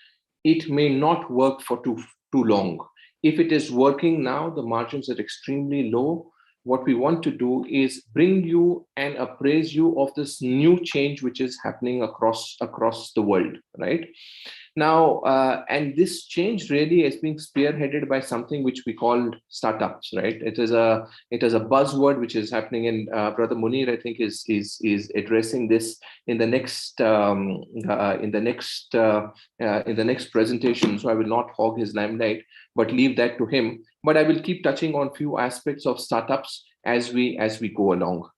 it may not work for too long. If it is working now, the margins are extremely low. What we want to do is bring you and appraise you of this new change which is happening across the world, right? Now, and this change really is being spearheaded by something which we call startups, right? It is a buzzword which is happening, and Brother Munir, I think, is addressing this in the next presentation. So I will not hog his limelight, but leave that to him. But I will keep touching on few aspects of startups as we go along.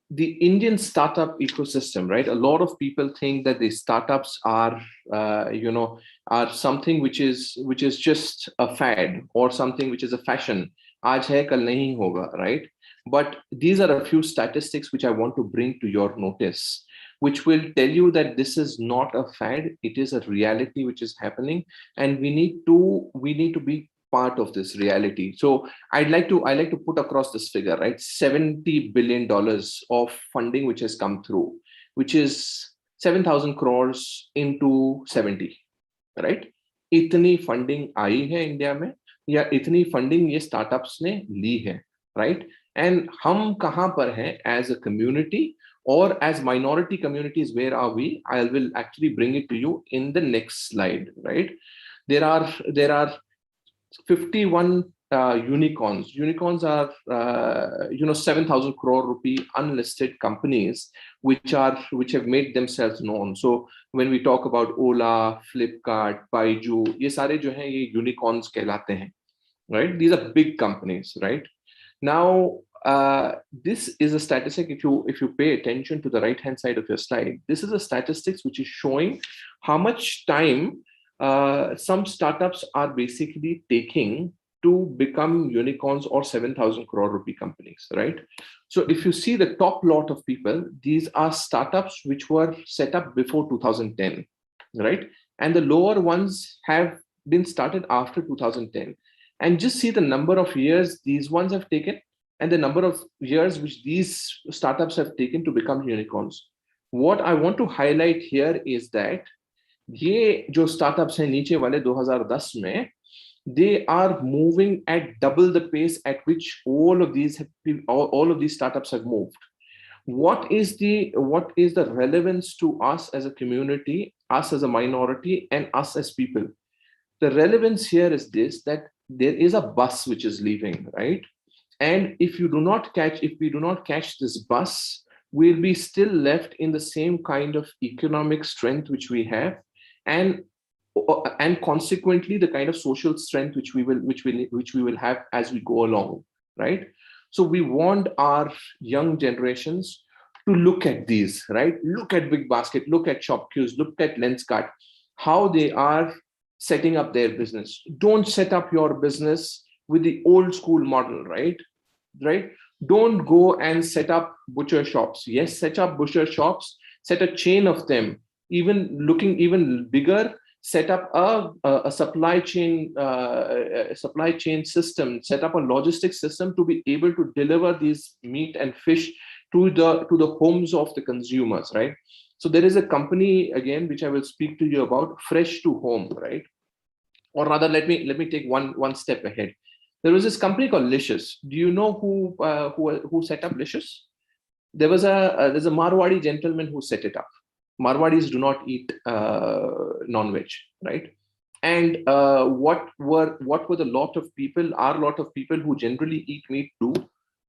The Indian startup ecosystem, right? A lot of people think that the startups are something which is just a fad or something which is a fashion. Aaj hai, kal nahi hoga, right? But these are a few statistics which I want to bring to your notice, which will tell you that this is not a fad. It is a reality which is happening, and we need to be part of this reality. So I'd like to put across this figure, right? $70 billion of funding which has come through, which is 7,000 crores into 70, right? Itni funding aayi hai India mein, ya itni funding ye startups ne li hai, right? And hum kahan par hain as a community or as minority communities, where are we? I will actually bring it to you in the next slide, right? There are 51 unicorns. Unicorns are 7,000 crore rupee unlisted companies which have made themselves known. So when we talk about Ola, Flipkart, Baiju, ये सारे जो हैं ये unicorns कहलाते हैं, right? These are big companies, right? Now this is a statistic. If you pay attention to the right hand side of your slide, this is a statistics which is showing how much time some startups are basically taking to become unicorns or 7,000 crore rupee companies, right? So if you see the top lot of people, these are startups which were set up before 2010, right? And the lower ones have been started after 2010. And just see the number of years these ones have taken and the number of years which these startups have taken to become unicorns. What I want to highlight here is that ये जो startups हैं नीचे वाले 2010 में, they are moving at double the pace at which all of these startups have moved. What is the relevance to us as a community, us as a minority, and us as people? The relevance here is this, that there is a bus which is leaving, right? And if we do not catch this bus, we'll be still left in the same kind of economic strength which we have, and consequently the kind of social strength which we will have as we go along, right? So we want our young generations to look at these, right? Look at Big Basket, look at ShopQs, look at Lenskart, how they are setting up their business. Don't set up your business with the old school model, right? Don't go and set up butcher shops. Yes, set up butcher shops, set a chain of them, looking even bigger, set up a supply chain system, set up a logistics system to be able to deliver these meat and fish to the homes of the consumers, right? So there is a company again which I will speak to you about, Fresh to Home, right? Or rather, let me take one step ahead. There was this company called Licious. Do you know who set up Licious? There's a Marwadi gentleman who set it up. Marwadis do not eat non-veg, right? And what were the lot of people who generally eat meat do?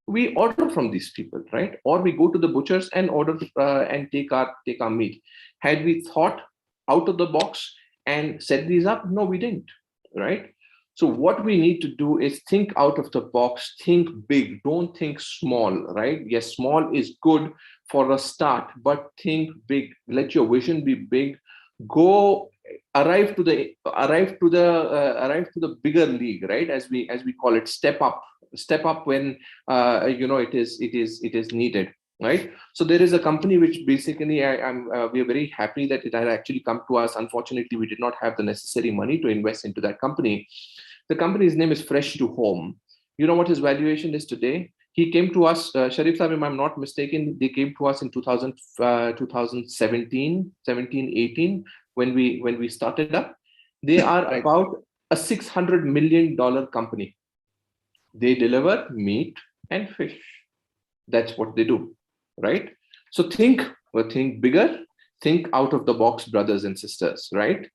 We order from these people, right? Or we go to the butchers and order and take our meat. Had we thought out of the box and set these up? No, we didn't, right? So what we need to do is think out of the box, think big, don't think small, right? Yes, small is good for a start, but think big. Let your vision be big. Go arrive to the bigger league, right? As we call it, step up when it is needed, right? So there is a company which basically we are very happy that it had actually come to us. Unfortunately, we did not have the necessary money to invest into that company. The company's name is Fresh to Home. You know what his valuation is today? He came to us, Sharif Sahib, if I'm not mistaken, they came to us in 2017, 18, when we started up. They are right. About a $600 million company. They deliver meat and fish. That's what they do, right? So think bigger, think out of the box, brothers and sisters, right?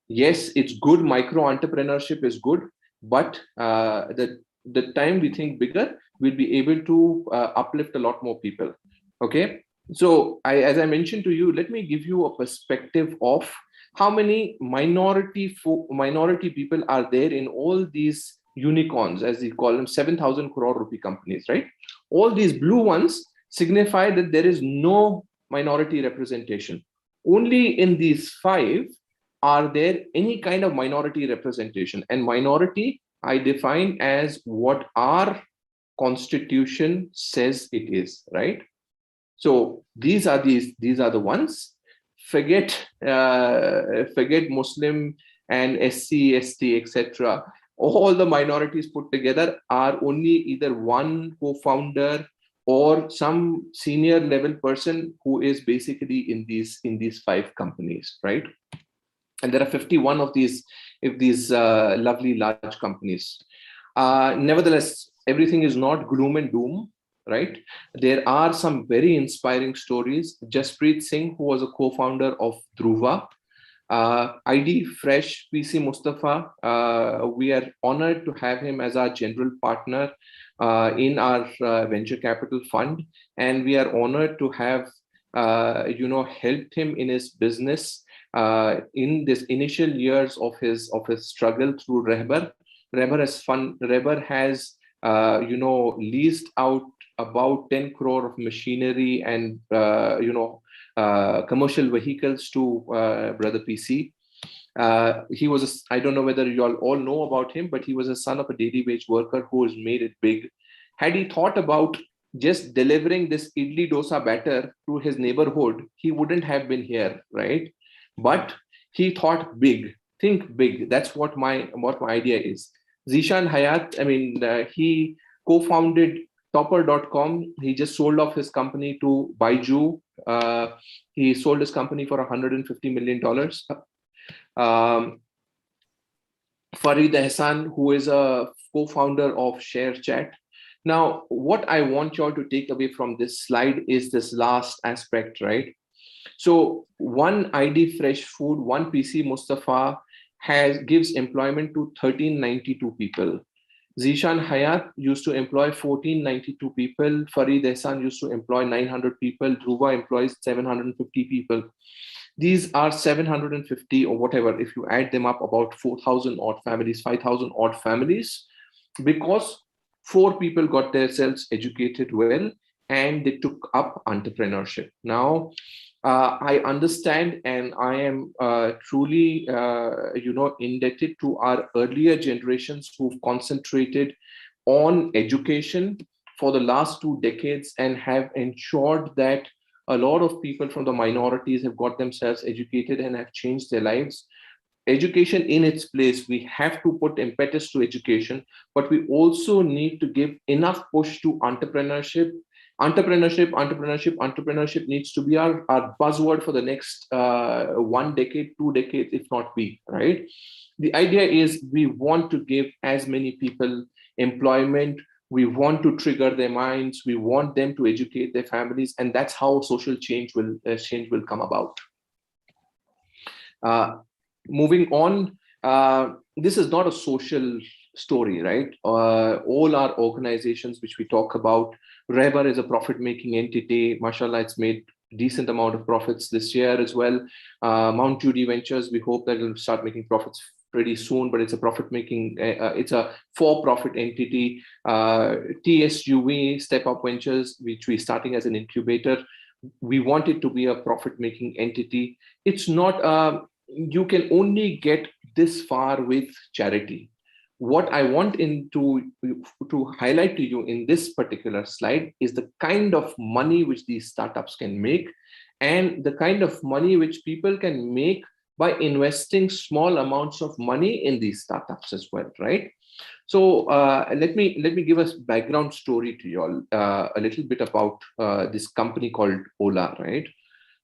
Yes, it's good. Micro entrepreneurship is good, but the time we think bigger, we'll be able to uplift a lot more people. Okay, so as I mentioned to you, let me give you a perspective of how many minority people are there in all these unicorns, as they call them, 7,000 crore rupee companies, right? All these blue ones signify that there is no minority representation. Only in these 5 are there any kind of minority representation. And minority I define as what our constitution says it is, right? So these are the ones. Forget Muslim and SC, ST, etc. All the minorities put together are only either one co-founder or some senior level person who is basically in these 5 companies, right? And there are 51 of these lovely large companies. Nevertheless, everything is not gloom and doom, right? There are some very inspiring stories. Jaspreet Singh, who was a co-founder of Dhruva, ID Fresh PC Mustafa, we are honored to have him as our general partner in our venture capital fund, and we are honored to have helped him in his business in this initial years of his struggle through Rehbar. Rehbar has leased out about 10 crore of machinery and commercial vehicles to Brother PC. He was, I don't know whether you all know about him, but he was a son of a daily wage worker who has made it big. Had he thought about just delivering this idli dosa batter to his neighborhood, he wouldn't have been here, right? But he thought big, think big. That's what my idea is. Zishan Hayat, I mean, he co-founded Topper.com. He just sold off his company to Baiju. He sold his company for $150 million. Farid Ehsan, who is a co-founder of ShareChat. Now, what I want you all to take away from this slide is this last aspect, right? So one ID Fresh Food, one PC Mustafa gives employment to 1392 people. Zishan Hayat used to employ 1492 people. Farid Ehsan used to employ 900 people. Dhruva employs 750 people. These are 750 or whatever, if you add them up, about 4,000 odd families, 5,000 odd families, because 4 people got themselves educated well and they took up entrepreneurship. Now, I understand, and I am truly, indebted to our earlier generations who've concentrated on education for the last 2 decades and have ensured that a lot of people from the minorities have got themselves educated and have changed their lives. Education in its place, we have to put impetus to education, but we also need to give enough push to entrepreneurship. Entrepreneurship needs to be our buzzword for the next 1 decade, 2 decades, if not we, right? The idea is we want to give as many people employment. We want to trigger their minds. We want them to educate their families, and that's how social change will come about. Moving on, this is not a social story, right? All our organizations which we talk about, Rehbar is a profit-making entity. Mashallah, it's made decent amount of profits this year as well. Mount Judy Ventures, we hope that it will start making profits pretty soon, but it's a profit-making, it's a for-profit entity. TSUV, Step Up Ventures, which we're starting as an incubator, we want it to be a profit-making entity. It's not, you can only get this far with charity. What I want to highlight to you in this particular slide is the kind of money which these startups can make and the kind of money which people can make by investing small amounts of money in these startups as well, right? So let me give us background story to you all, a little bit about this company called Ola, right?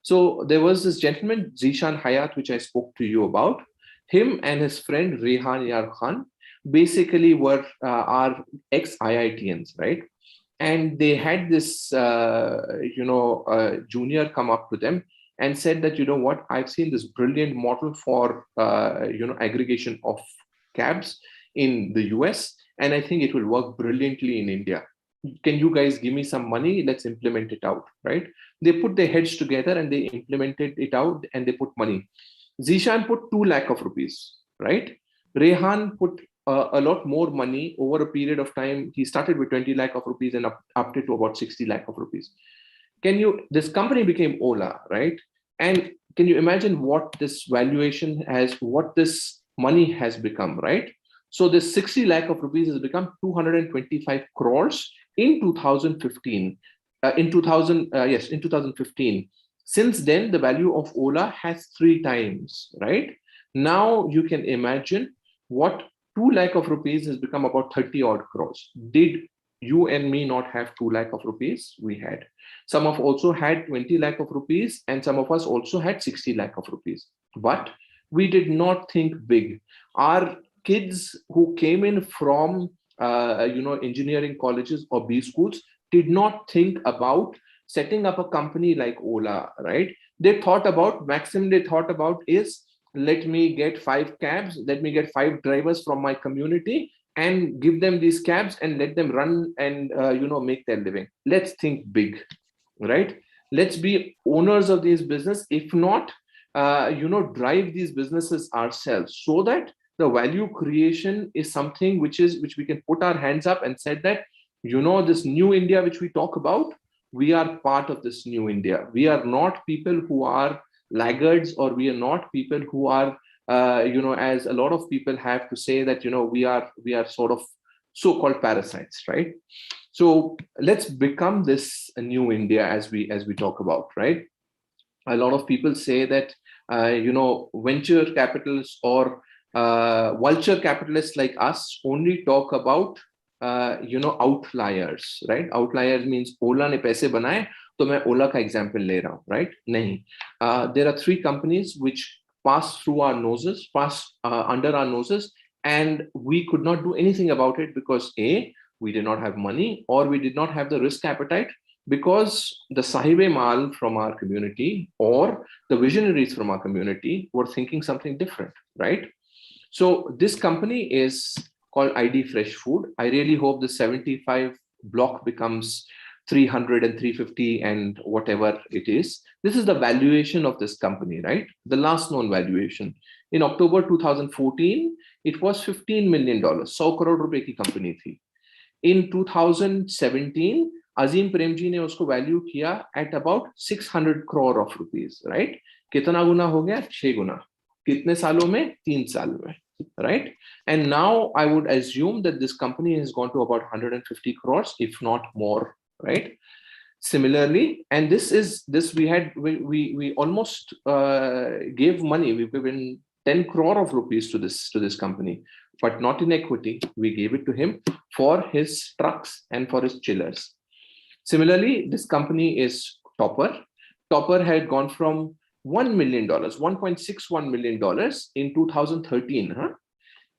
So there was this gentleman, Zishan Hayat, which I spoke to you about. Him and his friend Rehan Yar Khan basically were our ex-IITians, right? And they had this, junior come up to them and said that, you know what, I've seen this brilliant model for, aggregation of cabs in the US, and I think it will work brilliantly in India. Can you guys give me some money? Let's implement it out, right? They put their heads together and they implemented it out and they put money. Zishan put 2 lakh of rupees, right? Rehan put a lot more money over a period of time. He started with 20 lakh of rupees and upped it to about 60 lakh of rupees. This company became Ola, right? And can you imagine what this valuation has, what this money has become, right? So this 60 lakh of rupees has become 225 crores in 2015. In 2015. Since then, the value of Ola has 3 times, right? Now you can imagine what 2 lakh of rupees has become about 30 odd crores. Did you and me not have 2 lakh of rupees? We had. Some of also had 20 lakh of rupees, and some of us also had 60 lakh of rupees. But we did not think big. Our kids who came in from engineering colleges or B schools did not think about setting up a company like Ola, right? They thought about, maximum they thought about is let me get 5 cabs, let me get 5 drivers from my community and give them these cabs and let them run and make their living. Let's think big, right? Let's be owners of these business. If not, drive these businesses ourselves, so that the value creation is something which we can put our hands up and said that, this new India which we talk about, we are part of this new India. We are not people who are laggards, or we are not people who are as a lot of people have to say that we are sort of so-called parasites, right? So let's become this new India as we talk about, right? A lot of people say that venture capitalists or vulture capitalists like us only talk about outliers, right? Outliers means Ola ne paise banaye, तो मैं ओला का example ले रहा हूँ, right? नहीं. There are 3 companies which pass through our noses, under our noses, and we could not do anything about it because A, we did not have money, or we did not have the risk appetite, because the sahibe mal from our community or the visionaries from our community were thinking something different, right? So this company is called ID Fresh Food. I really hope the 75 block becomes 300 and 350 and whatever it is. This is the valuation of this company, right? The last known valuation. In October 2014, it was $15 million. 100 crore rupees ki company thi. In 2017, Azim Premji ne usko value kiya at about 600 crore of rupees, right? Kitna guna ho gaya? 6 guna. Kitne saalon mein? 3 saal mein, right? And now I would assume that this company has gone to about 150 crores, if not more, right? Similarly, and we almost gave money. We've given 10 crore of rupees to this company, but not in equity. We gave it to him for his trucks and for his chillers. Similarly, this company is Topper. Topper had gone from $1 million, $1.61 million in 2013,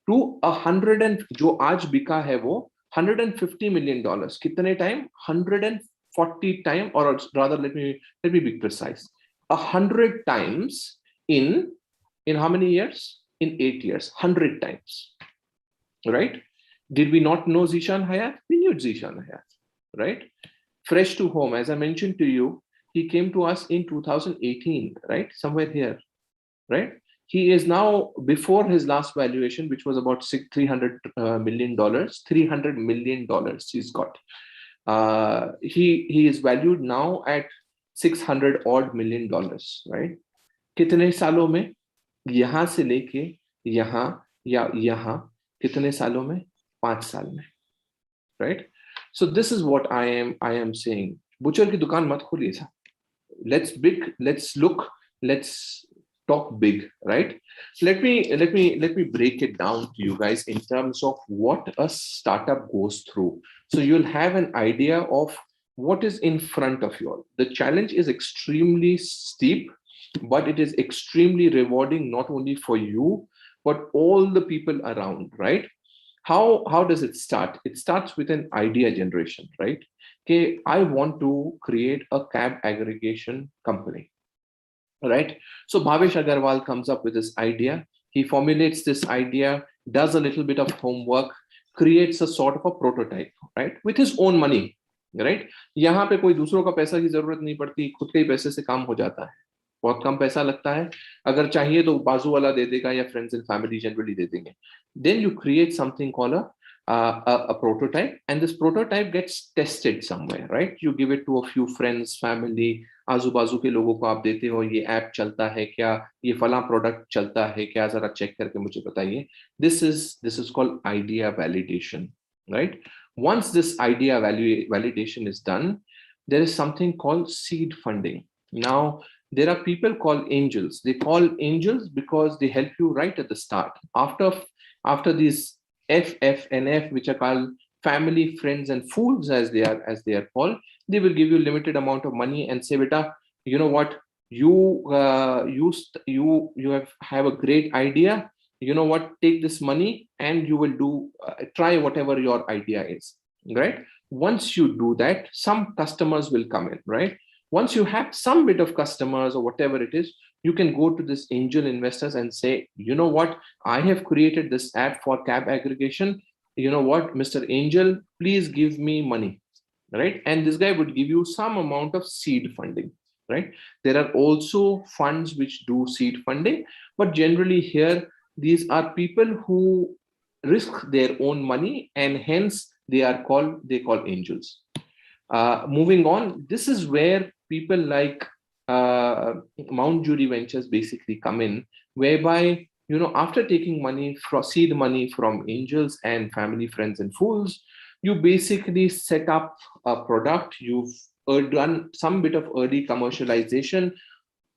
to 100 and जो आज बिका है वो $150 million. कितने time? 140 times, or rather, let me be precise. 100 times in how many years? In 8 years, 100 times, right? Did we not know Zishan Hayat? We knew Zishan Hayat, right? Fresh to home, as I mentioned to you, he came to us in 2018, right? Somewhere here, right? He is now, before his last valuation, which was about $300 million, $300 million he's got. He is valued now at $600 odd million, right? कितने सालों में? यहाँ से लेके यहाँ या यहाँ कितने सालों में? 5 साल में, right? So this is what I am saying. Butcher की दुकान मत खोलिए सा. Let's look, let's talk big, right? Let me break it down to you guys in terms of what a startup goes through, so you'll have an idea of what is in front of you all. The challenge is extremely steep, but it is extremely rewarding, not only for you but all the people around, right? How does it start? It starts with an idea generation, right? Okay, I want to create a cab aggregation company, right? So Bhavesh Agarwal comes up with this idea. He formulates this idea, does a little bit of homework, creates a sort of a prototype, right? With his own money, right? यहाँ पे कोई दूसरों का पैसा की जरूरत नहीं पड़ती, खुद के ही पैसे से काम हो जाता है. बहुत कम पैसा लगता है. अगर चाहिए तो बाजू वाला दे देगा या friends and family generally दे देंगे. Then you create something called a prototype, and this prototype gets tested somewhere, right? You give it to a few friends, family, आजू बाजू के लोगों को आप देते हो, ये ऐप चलता है क्या, ये फला प्रोडक्ट चलता है क्या, जरा चेक करके मुझे बताइए. This is called idea validation, right? Once this idea validation is done, there is something called seed funding. Now, there are people called angels. They call angels because they help you right at the start. After these FF and F, which are called family, friends, and fools, as they are called, they will give you limited amount of money and say, "Beta, you know what? You have a great idea. You know what? Take this money and you will try whatever your idea is, right?" Once you do that, some customers will come in, right? Once you have some bit of customers or whatever it is, you can go to this angel investors and say, you know what, I have created this app for cab aggregation. You know what, Mr. Angel, please give me money, right? And this guy would give you some amount of seed funding, right? There are also funds which do seed funding, but generally here, these are people who risk their own money, and hence they call angels. Moving on, this is where people like Mount Judy Ventures basically come in, whereby, you know, after taking money from seed money from angels and family, friends, and fools, you basically set up a product. You've done some bit of early commercialization.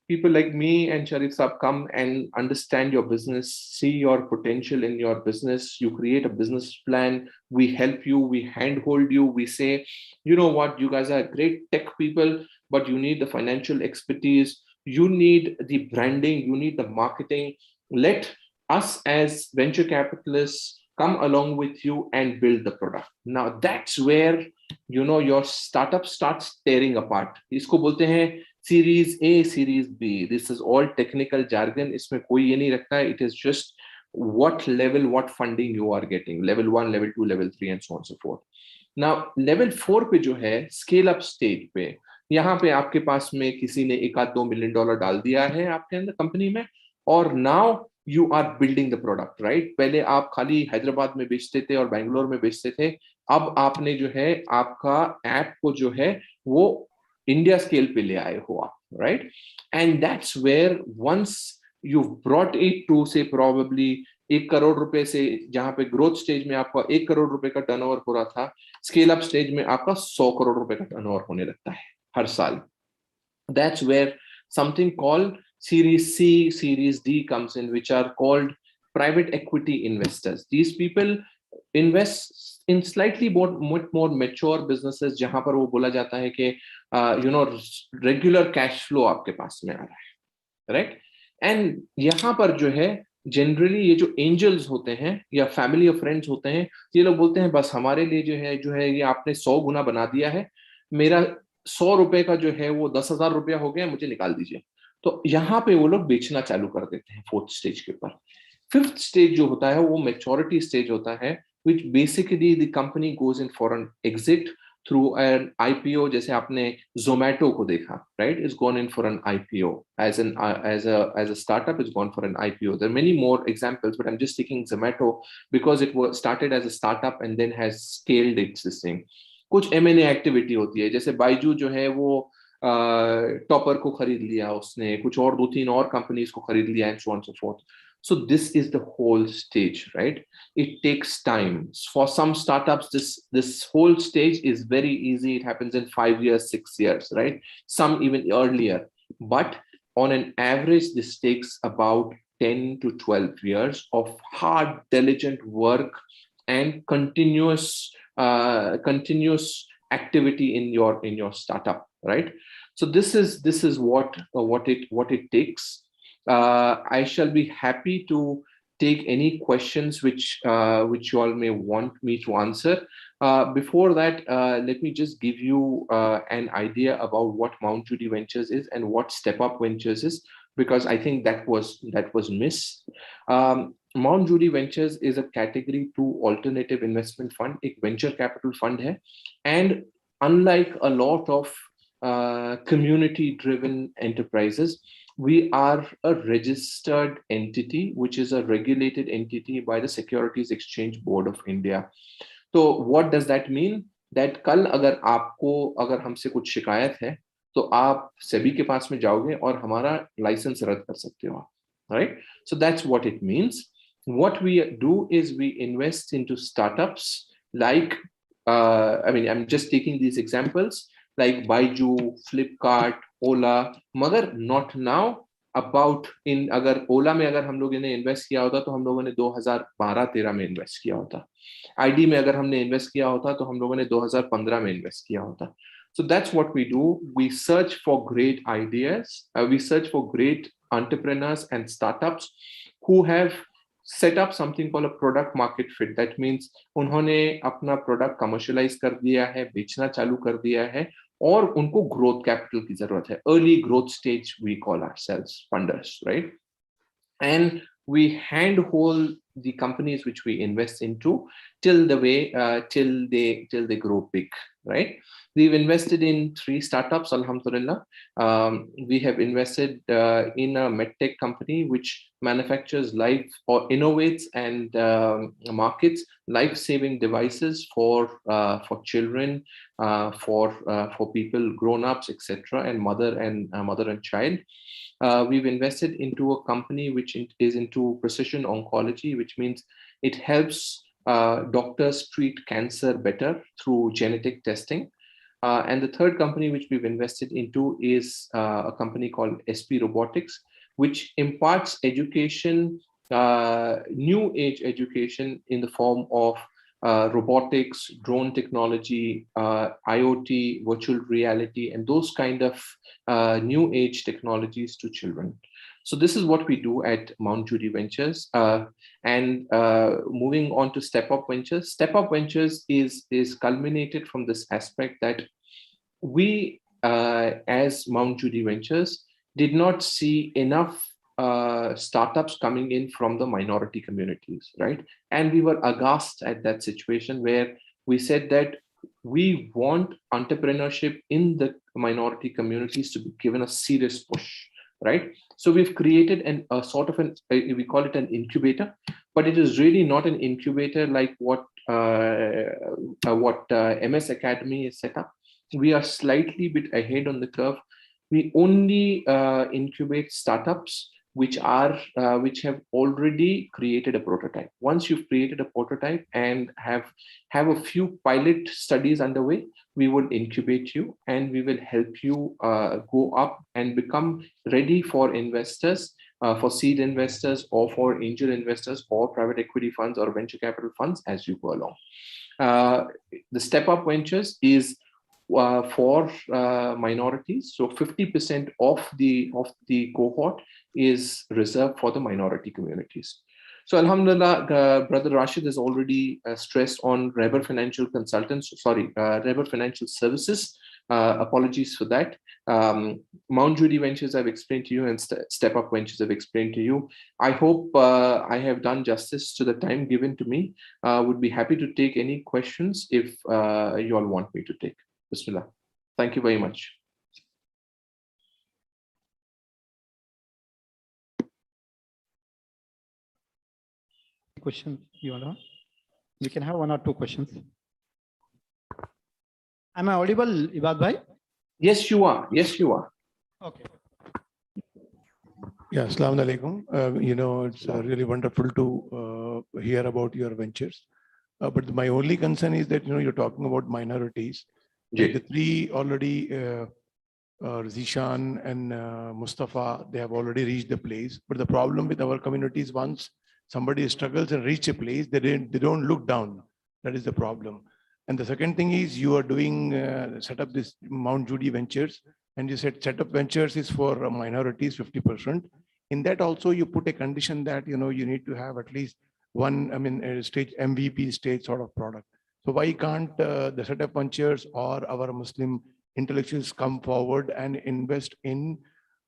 People like me and Sharif Saab come and understand your business, see your potential in your business. You create a business plan. We help you, we handhold you. We say, you know what, you guys are great tech people, but you need the financial expertise. You need the branding, you need the marketing. Let us as venture capitalists come along with you and build the product. Now that's where, you know, your startup starts tearing apart. Isko bolte hain Series A, Series B. This is all technical jargon. इसमें कोई ये नहीं रखता है. It is just what level, what funding you are getting. Level 1, level 2, level 3, and so on and so forth. Now, level 4 पे जो है, scale up stage पे, यहाँ पे आपके पास में किसी ने $1-2 million डाल दिया है आपके अंदर कंपनी में, और now you are building the product, right? पहले आप खाली हैदराबाद में बेचते थे और बेंगलोर में बेचते थे. अब आपने जो है आपका ऐप को जो है वो India scale पे ले आए हो आप, right? And that's where once you've brought it to say probably 1 crore रुपए से, जहां पे ग्रोथ स्टेज में आपका 1 करोड़ रुपए का टर्नओवर हो रहा था, स्केल अप स्टेज में आपका 100 करोड़ रुपए का टर्नओवर होने लगता है हर साल. That's where something called Series C, Series D comes in, which are called private equity investors. These people invest in slightly more mature businesses, जहां पर वो बोला जाता है कि you know, regular cash flow आपके पास में आ रहा है, right? And यहाँ पर जो है जनरली ये जो एंजल्स होते हैं या फैमिली और फ्रेंड्स होते हैं, ये लोग बोलते हैं बस हमारे लिए जो है ये आपने 100 गुना बना दिया है, मेरा 100 रुपए का जो है वो 10,000 रुपया हो गया, मुझे निकाल दीजिए. तो यहाँ पे वो लोग बेचना चालू कर देते हैं 4th स्टेज के ऊपर. 5th स्टेज जो होता है वो मैच्योरिटी स्टेज होता है, which basically the company goes in for an exit through an IPO. जैसे आपने Zomato को देखा, right? It's gone in for an IPO as a startup. It's gone for an IPO. There are many more examples, but I'm just taking Zomato because it was started as a startup and then has scaled its this thing. कुछ M&A activity होती है, जैसे बाइजू जो है वो topper को खरीद लिया उसने, कुछ और 2-3 और कंपनीज को खरीद लिया, and so on and so forth. So this is the whole stage, right? It takes time. For some startups, this whole stage is very easy. It happens in 5 years, 6 years, right? Some even earlier. But on an average, this takes about 10 to 12 years of hard, diligent work and continuous activity in your startup, right? So this is what it takes. I shall be happy to take any questions which you all may want me to answer. Before that, let me just give you an idea about what Mount Judy Ventures is and what Step Up Ventures is, because I think that was missed. Mount Judy Ventures is a category 2 alternative investment fund, एक venture capital fund है, and unlike a lot of community driven enterprises, we are a registered entity, which is a regulated entity by the Securities Exchange Board of India. So what does that mean? That कल अगर हमसे कुछ शिकायत है तो आप सेबी के पास में जाओगे और हमारा लाइसेंस रद्द कर सकते हो, right? So that's what it means. What we do is we invest into startups like, I'm just taking these examples like Baiju, Flipkart, Ola, मगर not now. अगर ओला में अगर हम लोगों ने इन्वेस्ट किया होता तो हम लोगों ने 2012-13 में इन्वेस्ट किया होता. आईडी में अगर हमने इन्वेस्ट किया होता तो हम लोगों ने 2015 में इन्वेस्ट किया होता. So that's what we do. We search for great ideas. We search for great entrepreneurs and startups who have set up something called a product market fit. That means उन्होंने अपना product commercialize कर दिया है, बेचना चालू कर दिया है, और उनको growth capital की जरूरत है. Early growth stage we call ourselves funders, right? And we handhold the companies which we invest into till they grow big, right? We've invested in 3 startups, alhamdulillah. We have invested in a medtech company which manufactures or innovates and markets life-saving devices for children, for people, grown-ups, etc., and mother and child. We've invested into a company which is into precision oncology, which means it helps doctors treat cancer better through genetic testing. And the third company which we've invested into is a company called SP Robotics, which imparts education, new age education in the form of robotics, drone technology, IoT, virtual reality, and those kind of new age technologies to children. So this is what we do at Mount Judy Ventures. And moving on to Step Up Ventures. Step Up Ventures is culminated from this aspect that we, as Mount Judy Ventures, did not see enough startups coming in from the minority communities, right? And we were aghast at that situation where we said that we want entrepreneurship in the minority communities to be given a serious push, right? So we've created a sort of we call it an incubator, but it is really not an incubator like what MS Academy is set up. We are slightly bit ahead on the curve. We only incubate startups which have already created a prototype. Once you've created a prototype and have a few pilot studies underway, we would incubate you and we will help you go up and become ready for investors, for seed investors or for angel investors or private equity funds or venture capital funds as you go along. The Step Up Ventures is for minorities. So 50% of the cohort is reserved for the minority communities. So Alhamdulillah, Brother Rashid has already stressed on Reber Financial Reber Financial Services. Apologies for that. Mount Judy Ventures I've explained to you, and Step Up Ventures I've explained to you. I hope I have done justice to the time given to me. Would be happy to take any questions if you all want me to take. Bismillah. Thank you very much. Question you want to? We can have 1 or 2 questions. Am I audible, Ibad Bhai? Yes, you are. Yes, you are. Okay. Yeah, Assalamu alaikum. It's really wonderful to hear about your ventures. But my only concern is that, you're talking about minorities. Like the 3 already, Zishan and Mustafa, they have already reached the place. But the problem with our community is once somebody struggles and reach a place, they don't look down. That is the problem. And the second thing is you are doing set up this Mount Judy Ventures, and you said set up ventures is for minorities 50%. In that also you put a condition that you need to have at least one, stage MVP stage sort of product. So why can't the set up ventures or our Muslim intellectuals come forward and invest in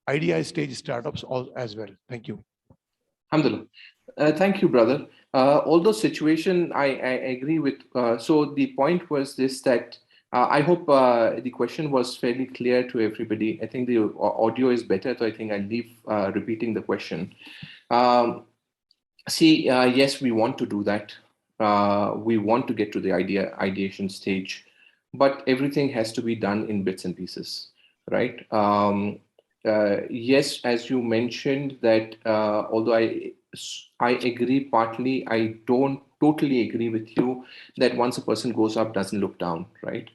idea stage startups as well? Thank you. Alhamdulillah. Thank you, brother. Although situation, I agree with. So the point was this, that I hope the question was fairly clear to everybody. I think the audio is better, so I think I'll leave repeating the question. Yes, we want to do that. We want to get to the ideation stage, but everything has to be done in bits and pieces, right? Yes, as you mentioned that, although I agree partly, I don't totally agree with you that once a person goes up, doesn't look down, right?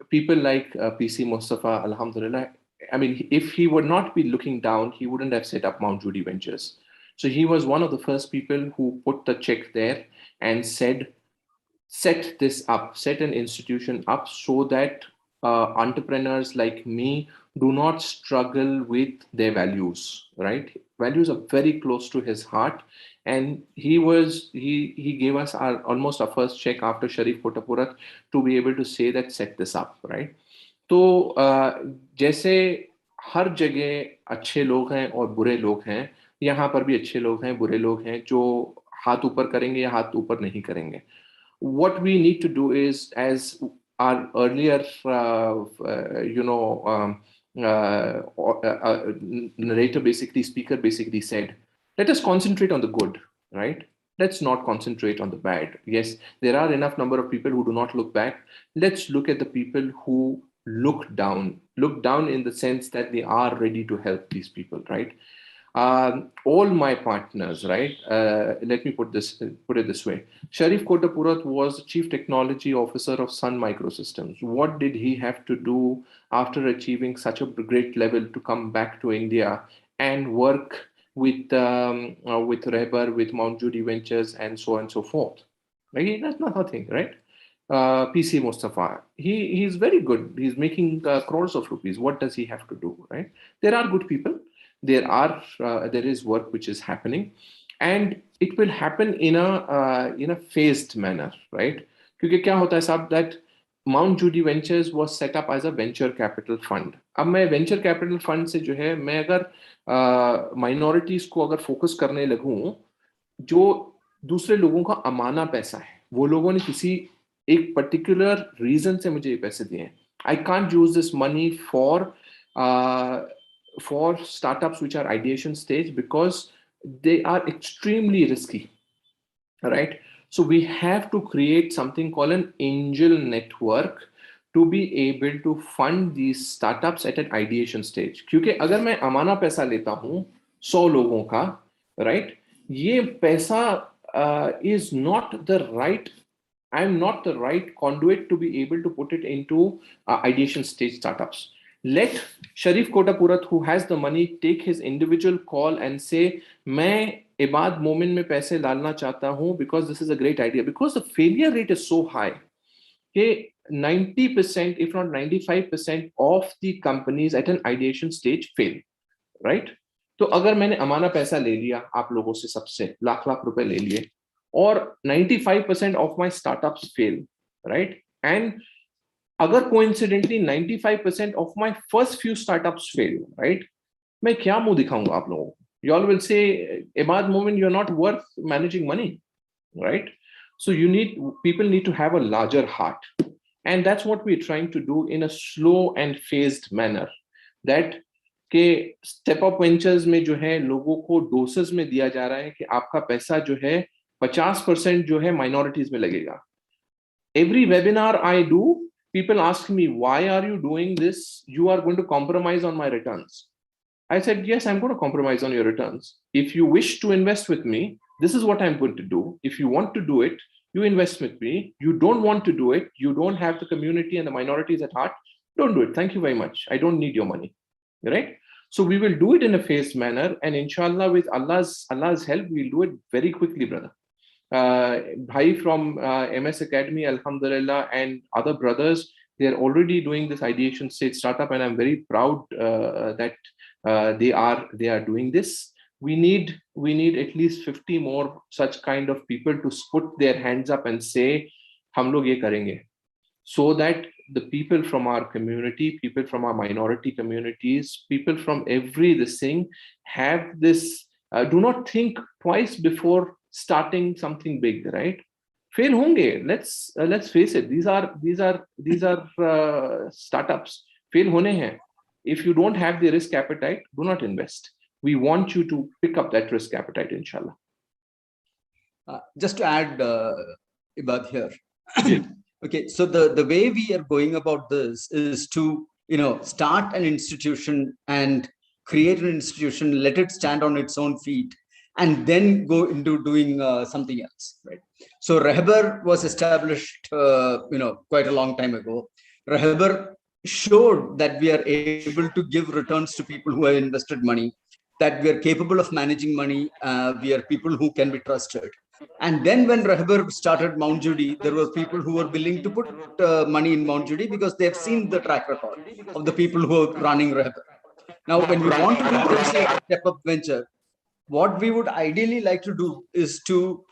People like PC Mustafa, alhamdulillah, if he would not be looking down, he wouldn't have set up Mount Judy Ventures. So he was one of the first people who put the check there and said, set this up, set an institution up so that entrepreneurs like me do not struggle with their values, right? Values are very close to his heart. And he gave us almost our first check after Sharif Kotapurat to be able to say that, set this up, right? तो जैसे हर जगह अच्छे लोग हैं और बुरे लोग हैं, यहाँ पर भी अच्छे लोग हैं, बुरे लोग हैं, जो हाथ ऊपर करेंगे या हाथ ऊपर नहीं करेंगे. What we need to do is, as our earlier, narrator speaker basically said, let us concentrate on the good, right? Let's not concentrate on the bad. Yes, there are enough number of people who do not look back. Let's look at the people who look down in the sense that they are ready to help these people, right? All my partners, right? Let me put it this way. Sharif Kotapurat was the Chief Technology Officer of Sun Microsystems. What did he have to do after achieving such a great level to come back to India and work with Rehbar, with Mount Judy Ventures, and so on and so forth? Right? That's not nothing, right? PC Mustafa, he's very good. He's making crores of rupees. What does he have to do, right? There are good people. There is work which is happening, and it will happen in a phased manner, right? क्योंकि क्या होता है साहब, that Mount Judy Ventures was set up as a venture capital fund. अब मैं venture capital fund से जो है, मैं अगर minorities को अगर focus करने लगूं, जो दूसरे लोगों का अमाना पैसा है, वो लोगों ने किसी एक particular reason से मुझे ये पैसे दिए हैं. I can't use this money for startups which are ideation stage because they are extremely risky, right? So we have to create something called an angel network to be able to fund these startups at an ideation stage. क्योंकि अगर मैं अमाना पैसा लेता हूँ 100 लोगों का, right? ये पैसा is not the right, I'm not the right conduit to be able to put it into ideation stage startups. Let Sharif Kotapurat, who has the money, take his individual call and say, मैं इबाद मोमिन में पैसे डालना चाहता हूँ because this is a great idea. Because the failure rate is so high, कि 90%, if not 95% of the companies at an ideation stage fail, right? तो अगर मैंने अमाना पैसा ले लिया आप लोगों से, सबसे लाख रुपए ले लिए, और 95% of my startups fail, right? And अगर coincidentally 95% of my first few startups fail, right? मैं क्या मुंह दिखाऊंगा आप लोगों को? You all will say, Imad Momin, you're not worth managing money, right? So people need to have a larger heart. And that's what we're trying to do in a slow and phased manner. That के step up ventures में जो है लोगों को doses में दिया जा रहा है कि आपका पैसा जो है 50% जो है माइनॉरिटीज में लगेगा. Every webinar I do, people ask me, why are you doing this? You are going to compromise on my returns. I said, yes, I'm going to compromise on your returns. If you wish to invest with me, this is what I'm going to do. If you want to do it, you invest with me. You don't want to do it, you don't have the community and the minorities at heart, don't do it. Thank you very much. I don't need your money. Right? So we will do it in a phased manner, and inshallah, with Allah's help, we'll do it very quickly, brother. Bhai from MS Academy, alhamdulillah, and other brothers, they're already doing this ideation stage startup, and I'm very proud that they are doing this. We need at least 50 more such kind of people to put their hands up and say, hum log ye karenge, so that the people from our community, people from our minority communities, people from this thing have this, do not think twice before starting something big, right? Fail honge, let's face it, these are startups, fail hone hain. If you don't have the risk appetite, do not invest. We want you to pick up that risk appetite, inshallah. Just to add, Ibad here. Okay, so the way we are going about this is to, start an institution and create an institution, let it stand on its own feet, and then go into doing something else, right? So Rehbar was established, quite a long time ago. Rehbar showed that we are able to give returns to people who have invested money, that we are capable of managing money, we are people who can be trusted. And then when Rehbar started Mount Judy, there were people who were willing to put money in Mount Judy because they have seen the track record of the people who are running Rehbar. Now, when we want to do this step-up venture, what we would ideally like to do is to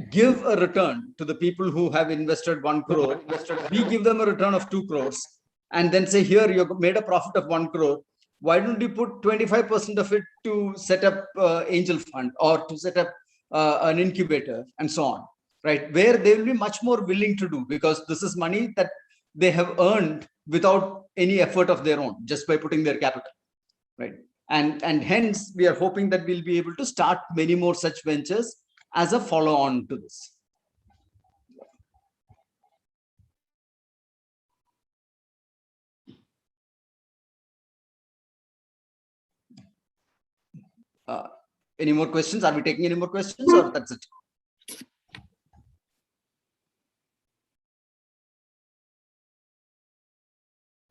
give a return to the people who have invested 1 crore. We give them a return of 2 crores. and then say, here, you made a profit of 1 crore. Why don't you put 25% of it to set up angel fund or to set up an incubator and so on, right? Where they will be much more willing to do, because this is money that they have earned without any effort of their own, just by putting their capital, right? And hence we are hoping that we'll be able to start many more such ventures as a follow-on to this. Any more questions? Are we taking any more questions, or that's it?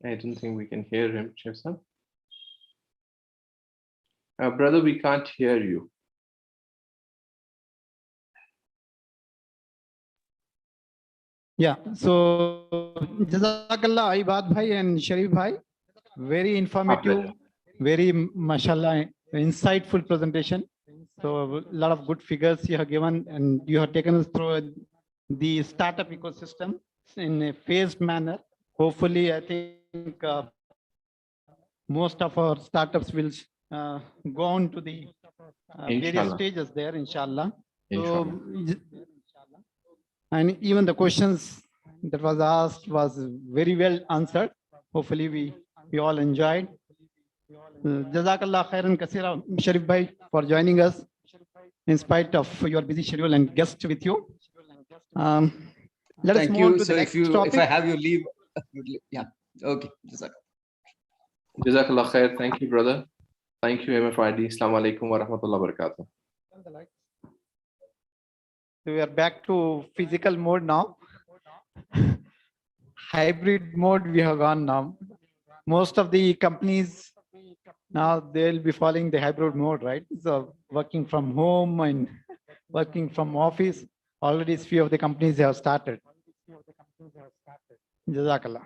I don't think we can hear him, Chefsan. Brother, we can't hear you. Yeah, so Jazakallah Ibad Bhai and Sharif Bhai, very informative, very mashallah, insightful presentation. So a lot of good figures you have given, and you have taken us through the startup ecosystem in a phased manner. Hopefully, I think most of our startups will go on to the various stages there, inshallah. So, and even the questions that was asked was very well answered. Hopefully, we all enjoyed. Jazakallah khairan kasira, Sharif Bhai, for joining us in spite of your busy schedule and guest with you. Let us move on to the next topic. If I have you leave, yeah, okay. Jazakallah khair. Thank you, brother. Thank you, MFID. Assalamu alaikum wa rahmatullahi wa barakatuh. We are back to physical mode now. Hybrid mode we have gone now. Most of the companies now they'll be following the hybrid mode, right? So working from home and working from office. Already few of the companies have started. Jazakallah.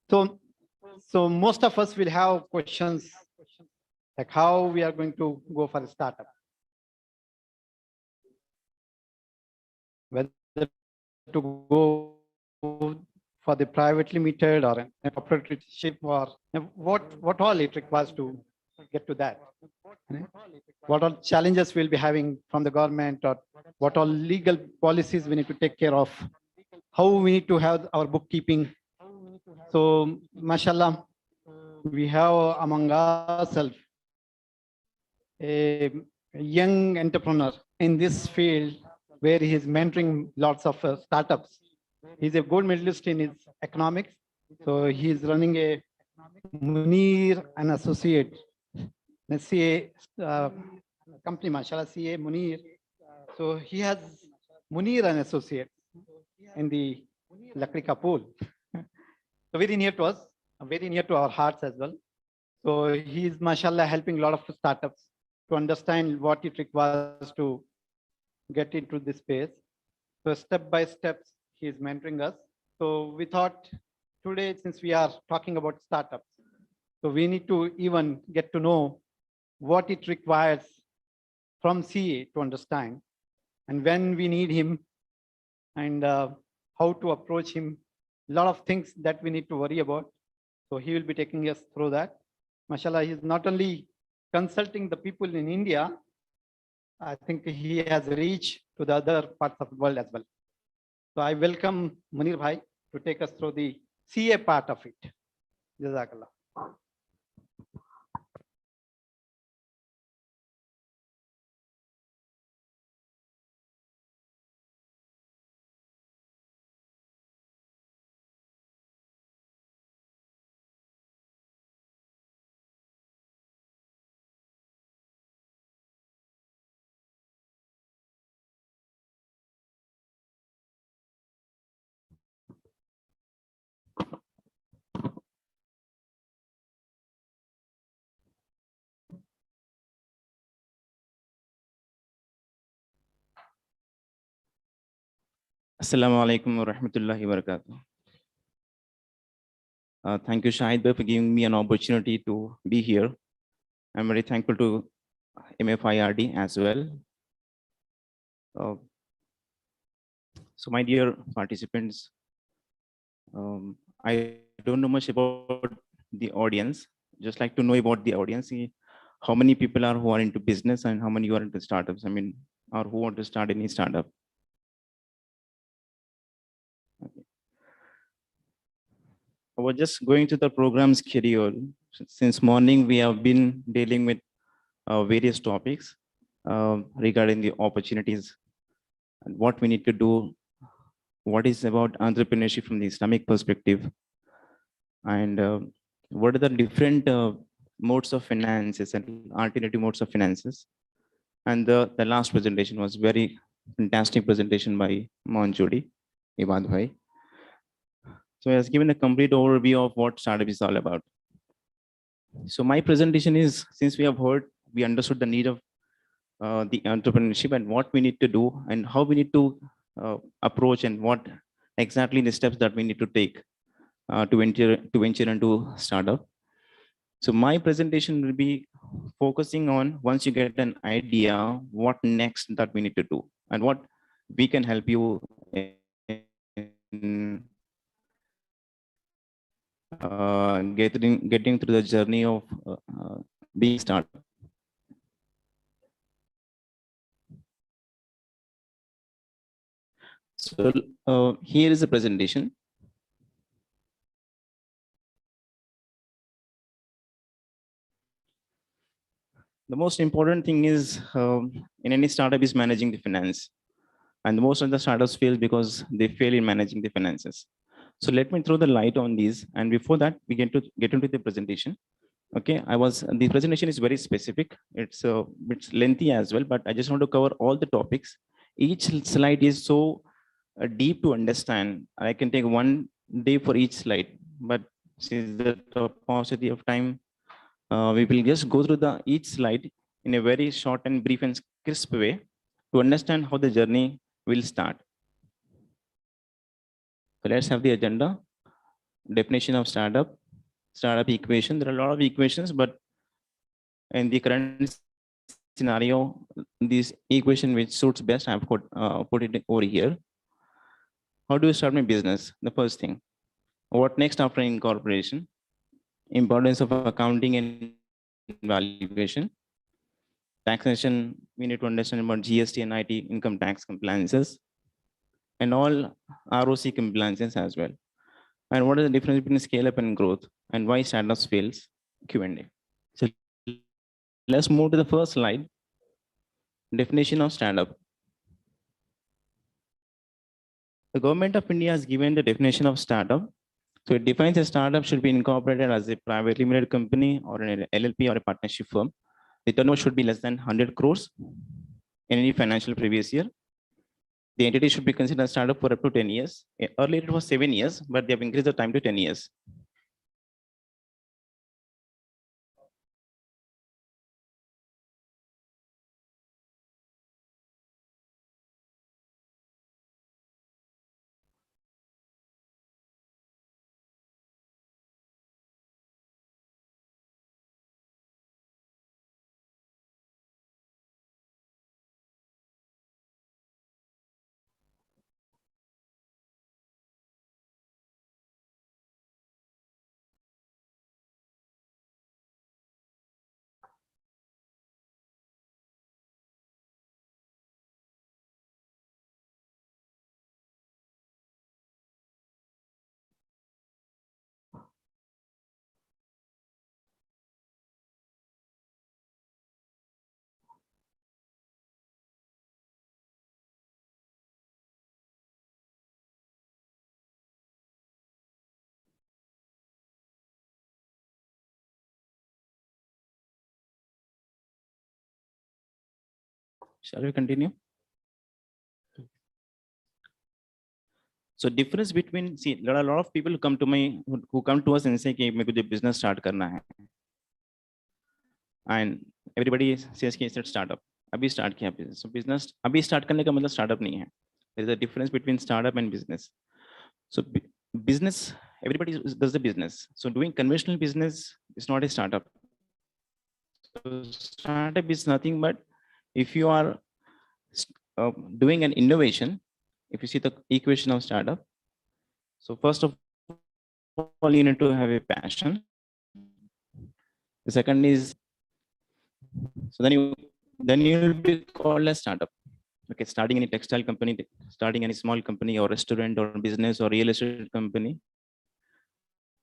So most of us will have questions like how we are going to go for a startup. Whether to go for the privately limited or a proprietorship, or what all it requires to get to that. What all challenges we'll be having from the government, or what all legal policies we need to take care of, how we need to have our bookkeeping. So, mashallah, we have among ourselves a young entrepreneur in this field where he is mentoring lots of startups. He's a gold medalist in his economics. So he's running a Munir and Associate. Let's see a company, mashallah, CA Munir. So he has Munir and Associate in the Lakri Kapul. So very near to us, very near to our hearts as well. So he's, mashallah, helping a lot of startups to understand what it requires to get into this space. So step by step, he is mentoring us. So we thought today, since we are talking about startups, so we need to even get to know what it requires from CA to understand, and when we need him, and how to approach him. A lot of things that we need to worry about. So he will be taking us through that. Mashallah, he is not only consulting the people in India, I think he has reached to the other parts of the world as well. So I welcome Munir Bhai to take us through the CA part of it. Jazakallah. Assalamu alaikum wa rahmatullahi wa barakatuh. Thank you, Shahid Bhai, for giving me an opportunity to be here. I'm very thankful to MFIRD as well. So my dear participants, I don't know much about the audience. Just like to know about the audience. How many people are who are into business and how many you are into startups? I mean, or who want to start any startup? Okay. I was just going to the program schedule. Since morning, we have been dealing with various topics regarding the opportunities and what we need to do, what is about entrepreneurship from the Islamic perspective, and what are the different modes of finances and alternative modes of finances. And the last presentation was very fantastic presentation by Monjodi Ibad Bhai. So he has given a complete overview of what startup is all about. So my presentation is, since we have heard, we understood the need of the entrepreneurship and what we need to do and how we need to approach and what exactly the steps that we need to take to venture into startup. So my presentation will be focusing on, once you get an idea, what next that we need to do and what we can help you in getting through the journey of being startup. So here is a presentation. The most important thing is in any startup is managing the finance. And most of the startups fail because they fail in managing the finances. So let me throw the light on these. And before that, we get into the presentation. Okay, the presentation is very specific. It's lengthy as well, but I just want to cover all the topics. Each slide is so deep to understand. I can take one day for each slide, but since the paucity of time, we will just go through each slide in a very short and brief and crisp way to understand how the journey will start. So let's have the agenda. Definition of startup, startup equation. There are a lot of equations, but in the current scenario, this equation which suits best, I've put it over here. How do you start my business? The first thing. What next after incorporation? Importance of accounting and valuation. Taxation, we need to understand about GST and IT income tax compliances and all ROC compliances as well. And what is the difference between scale up and growth and why startups fails? Q&A. So let's move to the first slide. Definition of startup. The government of India has given the definition of startup. So it defines a startup should be incorporated as a privately limited company or an LLP or a partnership firm. The turnover should be less than 100 crores in any financial previous year. The entity should be considered a startup for up to 10 years. Earlier it was 7 years, but they have increased the time to 10 years. Shall we continue? So difference between, see, there are a lot of people who come to me, who come to us and say, "Ki मेरे को business start करना है," and everybody says, "Ki it's startup." अभी start किया business. So business अभी start करने का मतलब startup नहीं है. There is a difference between startup and business. So business, everybody does the business. So doing conventional business is not a startup. So startup is nothing but if you are doing an innovation. If you see the equation of startup, so first of all, you need to have a passion. The second is, so then you will be called a startup. Okay, starting any textile company, starting any small company or restaurant or business or real estate company.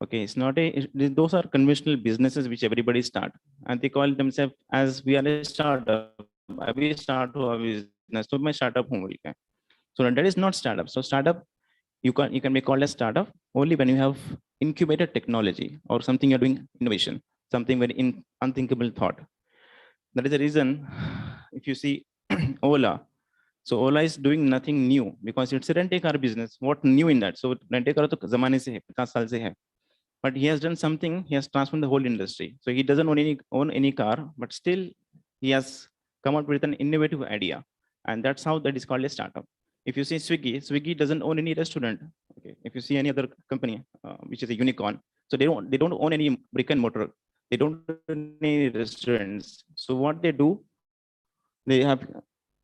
Okay, it's not those are conventional businesses which everybody start, and they call themselves as we are a startup. We start a business, so my startup home. So that is not startup. So startup, you can be called a startup only when you have incubated technology or something you're doing innovation, something very unthinkable thought. That is the reason if you see Ola. So Ola is doing nothing new because it's a rent-a-car business. What new in that? So rent-a-car to zamane se hai, 50 saal se hai. But he has done something. He has transformed the whole industry. So he doesn't own any car, but still he has come up with an innovative idea, and that's how that is called a startup. If you see Swiggy doesn't own any restaurant. Okay. If you see any other company which is a unicorn, so they don't own any brick and mortar. They don't own any restaurants. So what they do, they have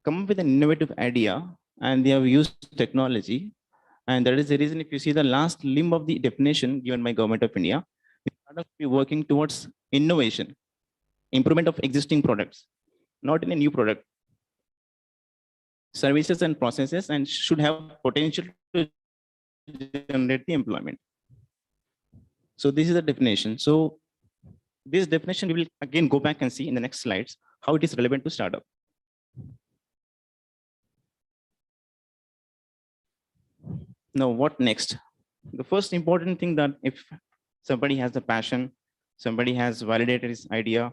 come up with an innovative idea and they have used technology. And that is the reason if you see the last limb of the definition given by Government of India, the startup will be working towards innovation, improvement of existing products, not in a new product, services and processes, and should have potential to generate the employment. So this is the definition. So this definition we will again go back and see in the next slides how it is relevant to startup. Now, what next? The first important thing that if somebody has a passion, somebody has validated his idea,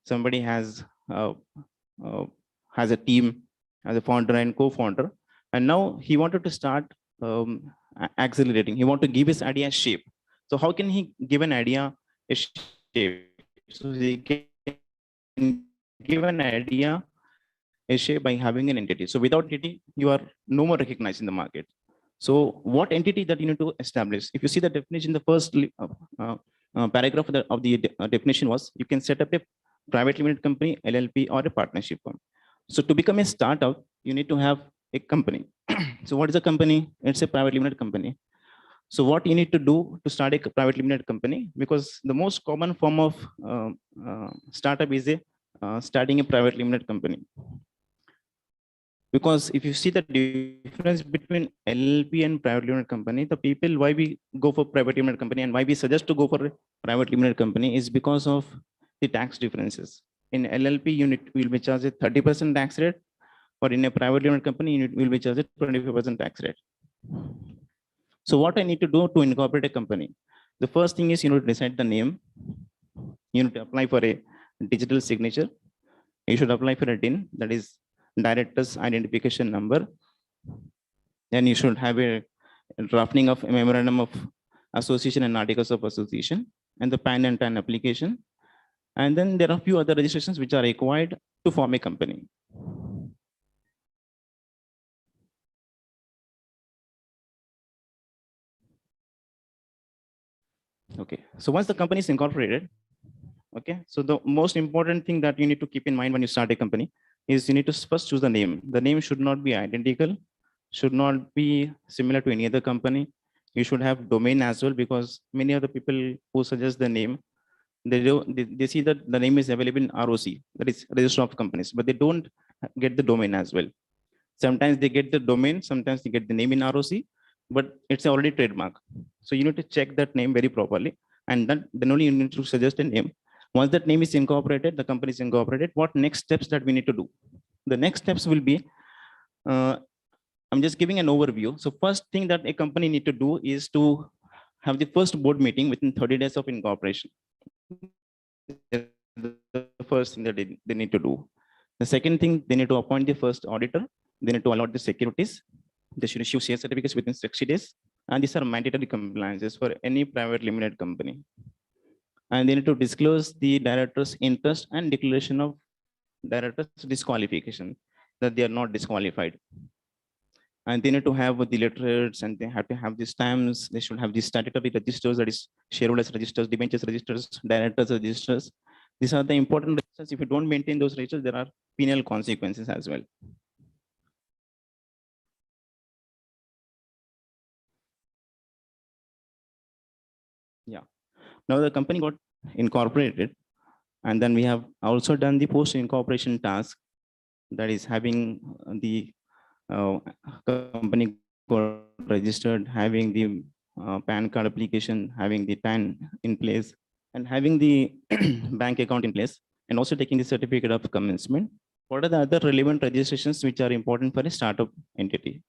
somebody has a team as a founder and co-founder, and now he wanted to start accelerating. He wanted to give his idea shape. So how can he give an idea a shape? So he can give an idea a shape by having an entity. So without entity, you are no more recognized in the market. So what entity that you need to establish? If you see the definition, the first paragraph of the definition was, you can set up a private limited company, LLP, or a partnership firm. So to become a startup, you need to have a company. So what is a company? It's a private limited company. So what you need to do to start a private limited company? Because the most common form of startup is starting a private limited company. Because if you see the difference between LLP and private limited company, the people why we go for private limited company and why we suggest to go for a private limited company is because of the tax differences. In LLP, you will be charged at 30% tax rate, or in a private limited company, you will be charged at 25% tax rate. So what I need to do to incorporate a company? The first thing is you need to decide the name. You need to apply for a digital signature. You should apply for a DIN, that is Director's Identification Number. Then you should have a drafting of a Memorandum of Association and Articles of Association, and the PAN and TAN application. And then there are a few other registrations which are required to form a company. Okay, so once the company is incorporated, okay, so the most important thing that you need to keep in mind when you start a company is you need to first choose the name. The name should not be identical, should not be similar to any other company. You should have domain as well, because many of the people who suggest the name, they see that the name is available in ROC, that is Register of Companies, but they don't get the domain as well. Sometimes they get the domain, sometimes they get the name in ROC, but it's already trademark. So you need to check that name very properly, and then only you need to suggest a name. Once that name is incorporated, the company is incorporated, what next steps that we need to do? The next steps will be, I'm just giving an overview. So first thing that a company need to do is to have the first board meeting within 30 days of incorporation. The first thing that they need to do. The second thing, they need to appoint the first auditor. They need to allot the securities. They should issue share certificates within 60 days. And these are mandatory compliances for any private limited company. And they need to disclose the director's interest and declaration of director's disqualification, that they are not disqualified. And they need to have the letterheads, and they have to have the stamps. They should have the statutory registers, that is shareholders registers, debentures registers, directors registers. These are the important registers. If you don't maintain those registers, there are penal consequences as well. Now the company got incorporated, and then we have also done the post-incorporation task, that is having the company got registered, having the PAN card application, having the TAN in place, and having the bank account in place, and also taking the certificate of commencement. What are the other relevant registrations which are important for a startup entity?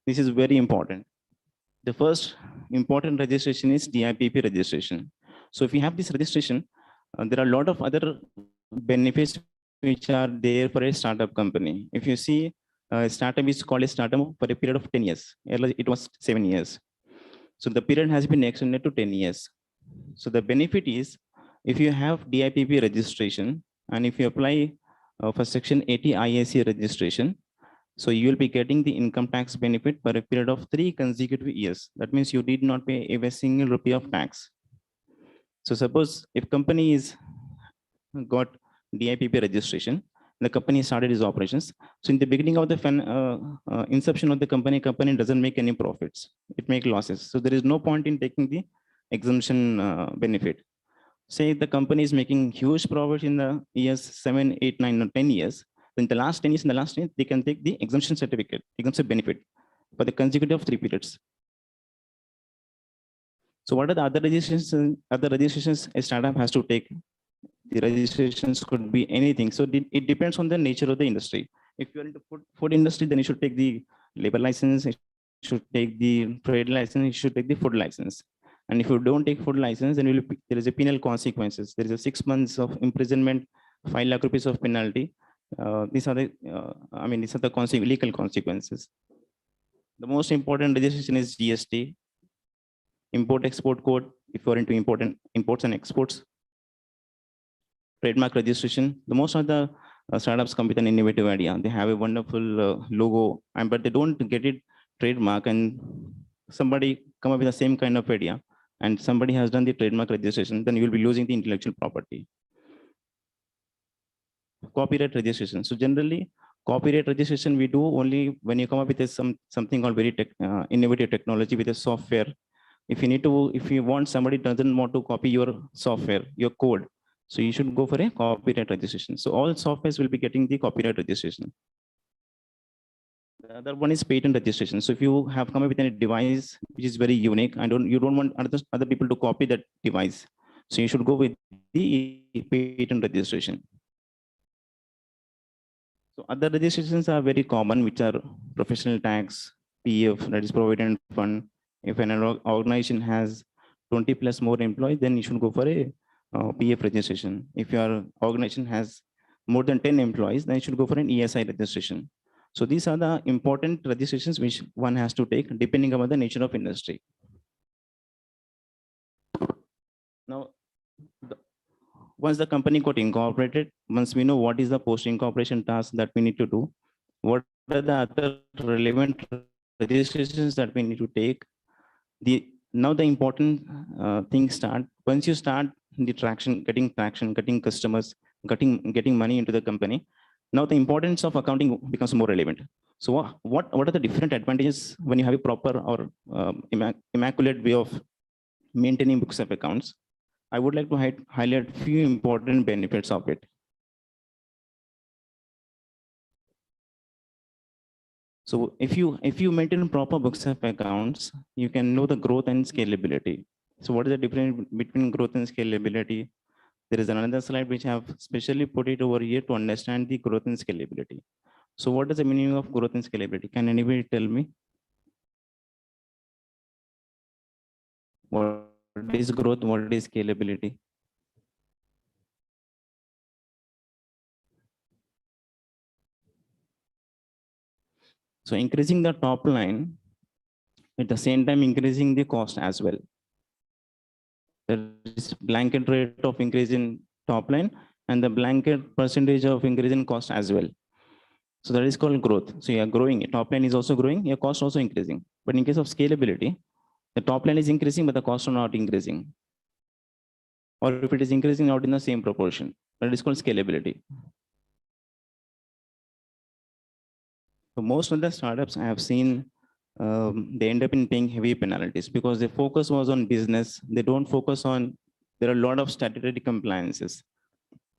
This is very important. The first important registration is DIPP registration. So if you have this registration, there are a lot of other benefits which are there for a startup company. If you see, startup is called a startup for a period of 10 years. Earlier it was 7 years. So the period has been extended to 10 years. So the benefit is, if you have DIPP registration, and if you apply for Section 80 IAC registration, so you will be getting the income tax benefit for a period of 3 consecutive years. That means you did not pay a single rupee of tax. So suppose if company is got DIPP registration, the company started its operations. So in the beginning of the inception of the company doesn't make any profits. It makes losses. So there is no point in taking the exemption benefit. Say the company is making huge profit in the years 7, 8, 9, or 10 years. In the last 10 years, they can take the exemption certificate, exemption benefit for the consecutive 3 periods. So what are the other registrations? Other registrations a startup has to take? The registrations could be anything. So it depends on the nature of the industry. If you're into food industry, then you should take the labor license, you should take the trade license, you should take the food license. And if you don't take food license, then there is a penal consequences. There is a 6 months of imprisonment, 5 lakh rupees of penalty. These are the legal consequences. The most important registration is GST, import-export code, if you're into imports and exports. Trademark registration. The most of the startups come with an innovative idea. They have a wonderful logo, but they don't get it trademark, and somebody come up with the same kind of idea, and somebody has done the trademark registration, then you will be losing the intellectual property. Copyright registration. So generally, copyright registration we do only when you come up with something called very innovative technology with a software. If you want, somebody doesn't want to copy your software, your code, so you should go for a copyright registration. So all softwares will be getting the copyright registration. The other one is patent registration. So if you have come up with a device which is very unique, you don't want other people to copy that device, so you should go with the patent registration. So other registrations are very common, which are professional tax, PF, that is provident fund. If an organization has 20 plus more employees, then you should go for a PF registration. If your organization has more than 10 employees, then you should go for an ESI registration. So these are the important registrations which one has to take depending on the nature of industry. Now, once the company got incorporated, once we know what is the post-incorporation task that we need to do, what are the other relevant registrations that we need to take, now the important things start. Once you start the traction, getting customers, getting money into the company, now the importance of accounting becomes more relevant. So what are the different advantages when you have a proper or immaculate way of maintaining books of accounts? I would like to highlight a few important benefits of it. So if you maintain proper books of accounts, you can know the growth and scalability. So what is the difference between growth and scalability? There is another slide which I have specially put it over here to understand the growth and scalability. So what is the meaning of growth and scalability? Can anybody tell me? What is growth? What is scalability? So increasing the top line, at the same time increasing the cost as well. There is blanket rate of increase in top line and the blanket percentage of increase in cost as well. So that is called growth. So you are growing, your top line is also growing, your cost also increasing. But in case of scalability, the top line is increasing, but the costs are not increasing. Or if it is increasing, not in the same proportion, that is called scalability. So most of the startups I have seen, they end up in paying heavy penalties because their focus was on business. They don't focus on there are a lot of statutory compliances.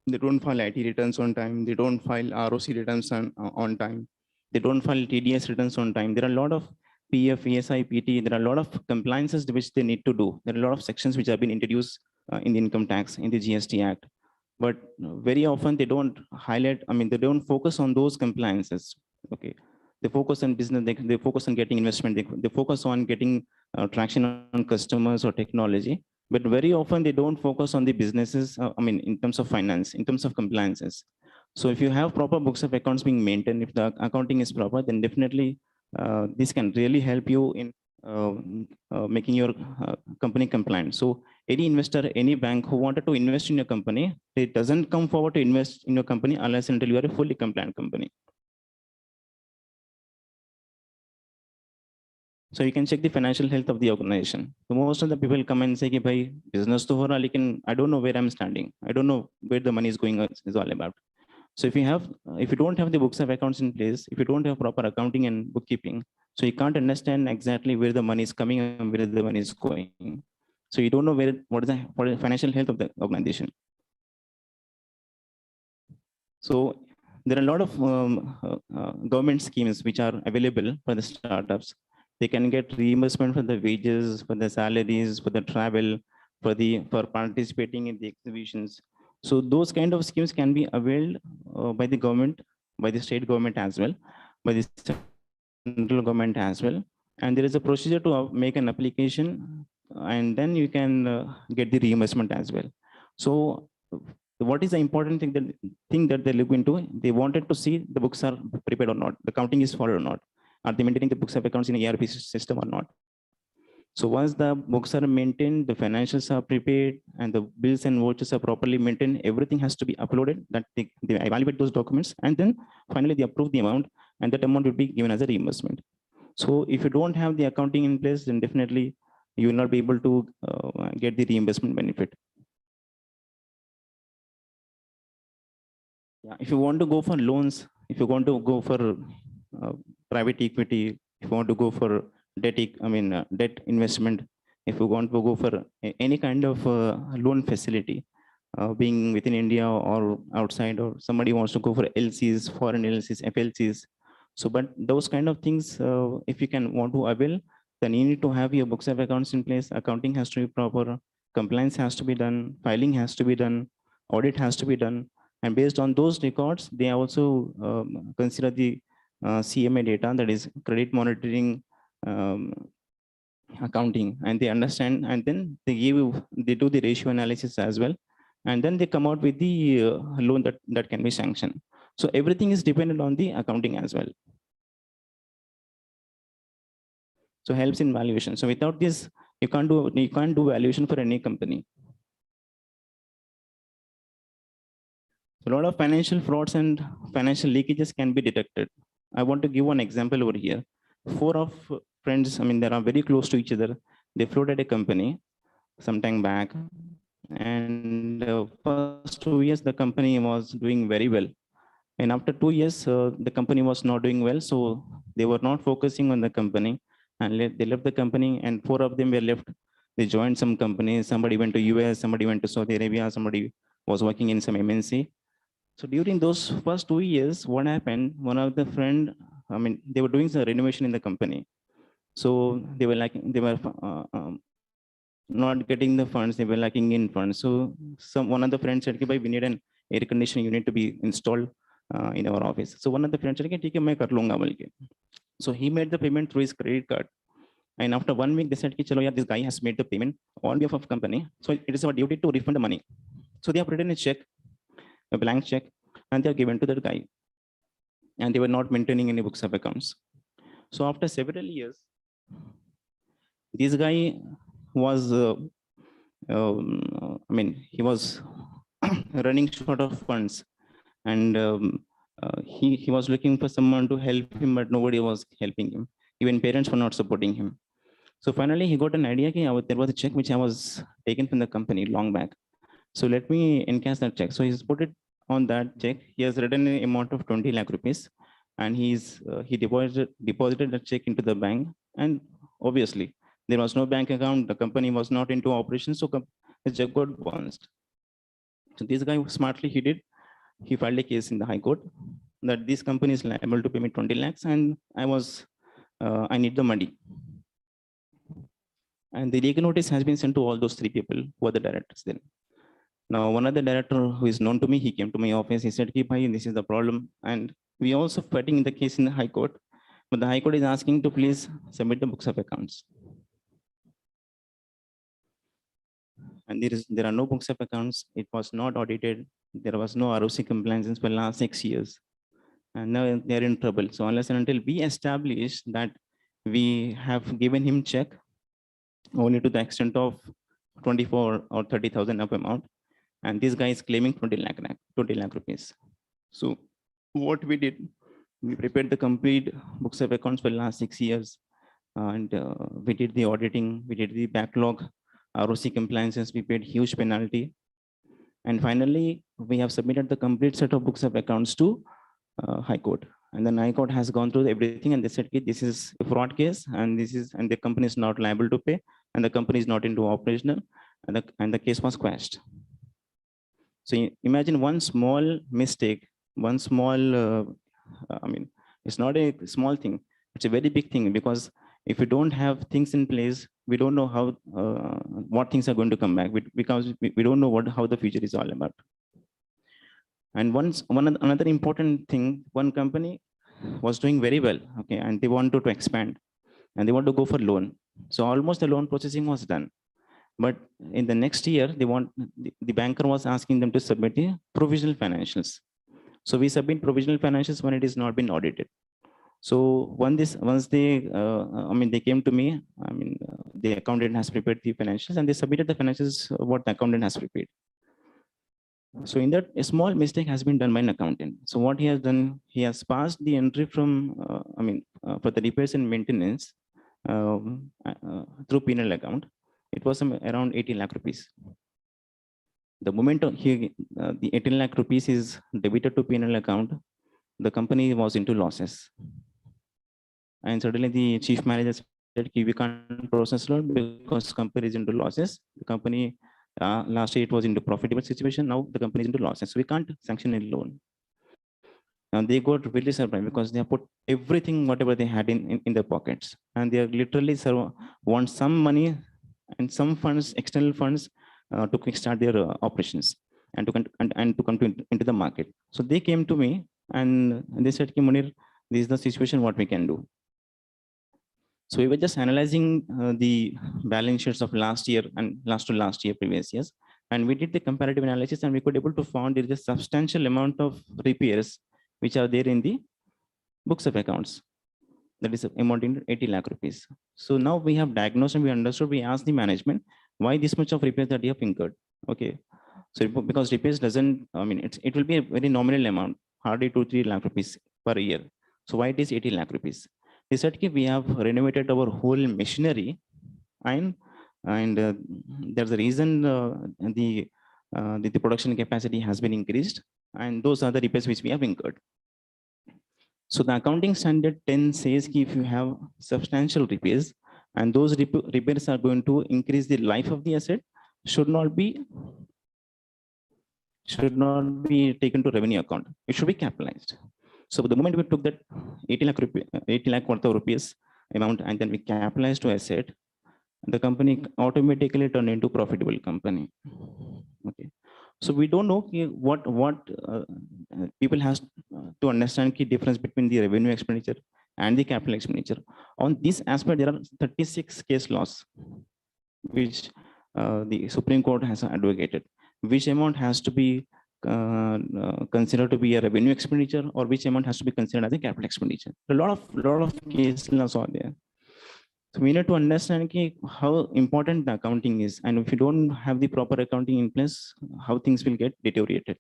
They don't file IT returns on time. They don't file ROC returns on time. They don't file TDS returns on time. There are a lot of PF, ESI, PT. There are a lot of compliances which they need to do. There are a lot of sections which have been introduced in the income tax, in the GST Act. But very often they don't highlight, I mean, they don't focus on those compliances. Okay. They focus on business, they focus on getting investment, they focus on getting traction on customers or technology. But very often they don't focus on the businesses, I mean, in terms of finance, in terms of compliances. So if you have proper books of accounts being maintained, if the accounting is proper, then definitely this can really help you in making your company compliant. So any investor, any bank who wanted to invest in your company, it doesn't come forward to invest in your company unless until you are a fully compliant company. So you can check the financial health of the organization. So most of the people come and say, "Ki bhai, business to ho raha, lekin I don't know where I'm standing. I don't know where the money is going is all about." So if you don't have the books of accounts in place, if you don't have proper accounting and bookkeeping, so you can't understand exactly where the money is coming and where the money is going. So you don't know what is the financial health of the organization. So there are a lot of government schemes which are available for the startups. They can get reimbursement for the wages, for the salaries, for the travel, for participating in the exhibitions. So those kind of schemes can be availed by the government, by the state government as well, by the central government as well. And there is a procedure to make an application, and then you can get the reimbursement as well. So what is the important thing that they look into? They wanted to see the books are prepared or not, the accounting is followed or not. Are they maintaining the books of accounts in an ERP system or not? So once the books are maintained, the financials are prepared, and the bills and vouchers are properly maintained, everything has to be uploaded, that they evaluate those documents, and then finally they approve the amount, and that amount will be given as a reimbursement. So if you don't have the accounting in place, then definitely you will not be able to get the reimbursement benefit. Yeah, if you want to go for loans, if you want to go for private equity, if you want to go for debt investment, if you want to go for any kind of loan facility, being within India or outside, or somebody wants to go for LCs, foreign LCs, FLCs. So, but those kind of things, if you want to avail, then you need to have your books of accounts in place. Accounting has to be proper, compliance has to be done, filing has to be done, audit has to be done. And based on those records, they also consider the CMA data, that is credit monitoring accounting, and they understand, and then they do the ratio analysis as well, and then they come out with the loan that can be sanctioned. So everything is dependent on the accounting as well. So helps in valuation. So without this, you can't do valuation for any company. A lot of financial frauds and financial leakages can be detected. I want to give one example over here. 4 of friends, I mean, they are very close to each other. They floated a company some time back, and first 2 years, the company was doing very well. And after 2 years, the company was not doing well. So they were not focusing on the company, and they left the company, and 4 of them were left. They joined some companies. Somebody went to US, somebody went to Saudi Arabia, somebody was working in some MNC. So during those first 2 years, what happened? One of the friend, I mean, they were doing some renovation in the company. So they were not getting the funds. They were lacking in funds. So one of the friends said, "Bhai, we need an air conditioning unit to be installed in our office." So one of the friends said, "ठीक है, मैं कर लूँगा बोल के." So he made the payment through his credit card. And after 1 week, they said, "Chalo, yeah, this guy has made the payment on behalf of company. So it is our duty to refund the money." So they have written a check, a blank check, and they are given to that guy. And they were not maintaining any books of accounts. So after several years, this guy was, he was running short of funds, and he was looking for someone to help him, but nobody was helping him. Even parents were not supporting him. So finally, he got an idea that there was a check which I was taken from the company long back. So let me encash that check. So he's put it on that check. He has written an amount of 20 lakh rupees, and he deposited the check into the bank. And obviously, there was no bank account. The company was not into operation. So his check got bounced. So this guy smartly he filed a case in the High Court that this company is liable to pay me 20 lakhs and I need the money. And the legal notice has been sent to all those three people who are the directors then. Now, one other director who is known to me, he came to my office, he said, "Bhai, this is the problem." And we also fighting in the case in the High Court, but the High Court is asking to please submit the books of accounts. And there are no books of accounts. It was not audited. There was no ROC compliance for the last 6 years. And now they're in trouble. So unless and until we establish that we have given him check only to the extent of 24 or 30,000 of amount, and this guy is claiming 20 lakh rupees. So what we did, we prepared the complete books of accounts for the last 6 years, and we did the auditing, we did the backlog, ROC compliances, we paid huge penalty. And finally, we have submitted the complete set of books of accounts to High Court. And then High Court has gone through everything and they said, this is a fraud case and the company is not liable to pay and the company is not into operational, and the case was quashed. So imagine one small mistake, one small, it's not a small thing, it's a very big thing, because if we don't have things in place, we don't know how, what things are going to come back, because we don't know how the future is all about. And another important thing, one company was doing very well, okay, and they wanted to expand and they want to go for loan. So almost the loan processing was done. But in the next year, the banker was asking them to submit the provisional financials. So we submit provisional financials when it is not been audited. So once they came to me, the accountant has prepared the financials and they submitted the financials what the accountant has prepared. So in that, a small mistake has been done by an accountant. So what he has done, he has passed the entry from, for the repairs and maintenance through penal account. It was around 80 lakh rupees. The moment the 18 lakh rupees is debited to penal account, the company was into losses. And suddenly the chief manager said, we can't process loan because company is into losses. The company, last year it was into profitable situation. Now the company is into losses. So we can't sanction a loan. And they got really surprised because they have put everything, whatever they had in their pockets. And they are literally want some money and some funds, external funds, to kickstart their operations and to come into the market. So they came to me and they said, Munir, this is the situation, what we can do. So we were just analyzing the balance sheets of last year and last year, previous years. And we did the comparative analysis and we could able to find there is a substantial amount of repairs which are there in the books of accounts. That is amounting to 80 lakh rupees. So now we have diagnosed and we understood, we asked the management, why this much of repairs that you have incurred? Okay. So because repairs doesn't, it will be a very nominal amount, hardly 2-3 lakh rupees per year. So why it is 80 lakh rupees? They said, we have renovated our whole machinery and there's a reason the production capacity has been increased and those are the repairs which we have incurred. So the accounting standard 10 says if you have substantial repairs and those repairs are going to increase the life of the asset, should not be taken to revenue account. It should be capitalized. So the moment we took that 80 lakh worth of rupees amount and then we capitalized to asset, the company automatically turned into profitable company. Okay. So we don't know what people has to understand key difference between the revenue expenditure and the capital expenditure. On this aspect, there are 36 case laws which the Supreme Court has advocated. Which amount has to be considered to be a revenue expenditure or which amount has to be considered as a capital expenditure. A lot of case laws are there. So we need to understand how important the accounting is, and if you don't have the proper accounting in place, how things will get deteriorated.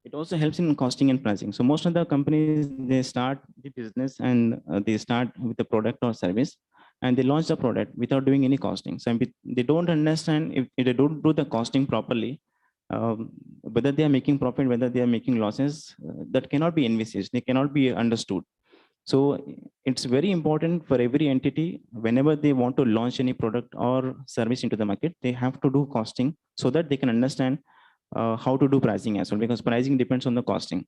It also helps in costing and pricing. So most of the companies, they start the business and they start with a product or service and they launch the product without doing any costing. So they don't understand if they don't do the costing properly, whether they are making profit, whether they are making losses, that cannot be envisaged, they cannot be understood. So it's very important for every entity, whenever they want to launch any product or service into the market, they have to do costing so that they can understand how to do pricing as well, because pricing depends on the costing.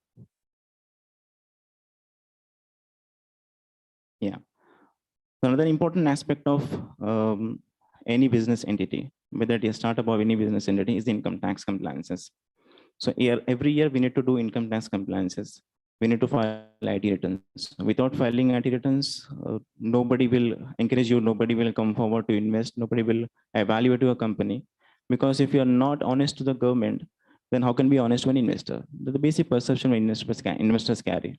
Yeah. Another important aspect of any business entity, whether it is a startup or any business entity, is the income tax compliances. So every year we need to do income tax compliances. We need to file IT returns. Without filing IT returns, nobody will encourage you, nobody will come forward to invest, nobody will evaluate your company. Because if you are not honest to the government, then how can be honest to an investor? The basic perception investors carry.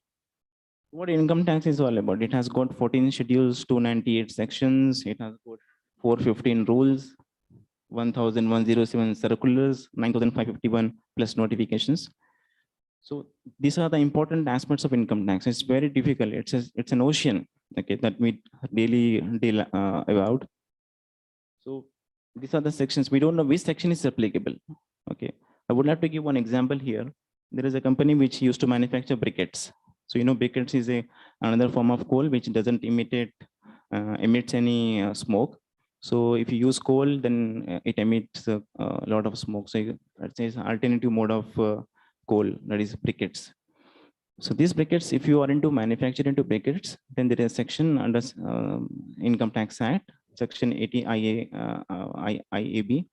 What income tax is all about? It has got 14 schedules, 298 sections, it has got 415 rules, 1,107 circulars, 9,551 plus notifications. So these are the important aspects of income tax. It's very difficult. It's an ocean, okay, that we daily deal about. So these are the sections. We don't know which section is applicable. Okay, I would like to give one example here. There is a company which used to manufacture briquettes. So briquettes is another form of coal which doesn't emits any smoke. So if you use coal, then it emits a lot of smoke. So that is an alternative mode of coal, that is briquettes. So these briquettes, if you are into manufacturing into briquettes, then there is a section under Income Tax Act, Section 80 IAB,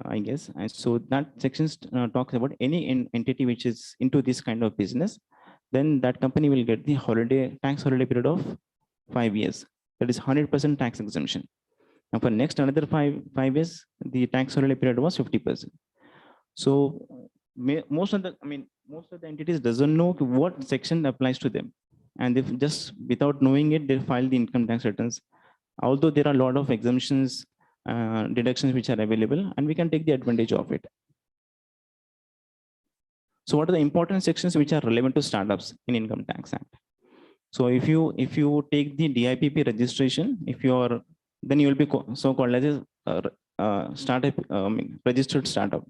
I guess. And so that section talks about any entity which is into this kind of business, then that company will get the tax holiday period of 5 years. That is 100% tax exemption. And for next another five years, the tax holiday period was 50%. So most of the entities doesn't know what section applies to them, and if just without knowing it, they file the income tax returns. Although there are a lot of exemptions, deductions which are available, and we can take the advantage of it. So what are the important sections which are relevant to startups in Income Tax Act? So if you take the DIPP registration, then you will be so-called as a startup, registered startup.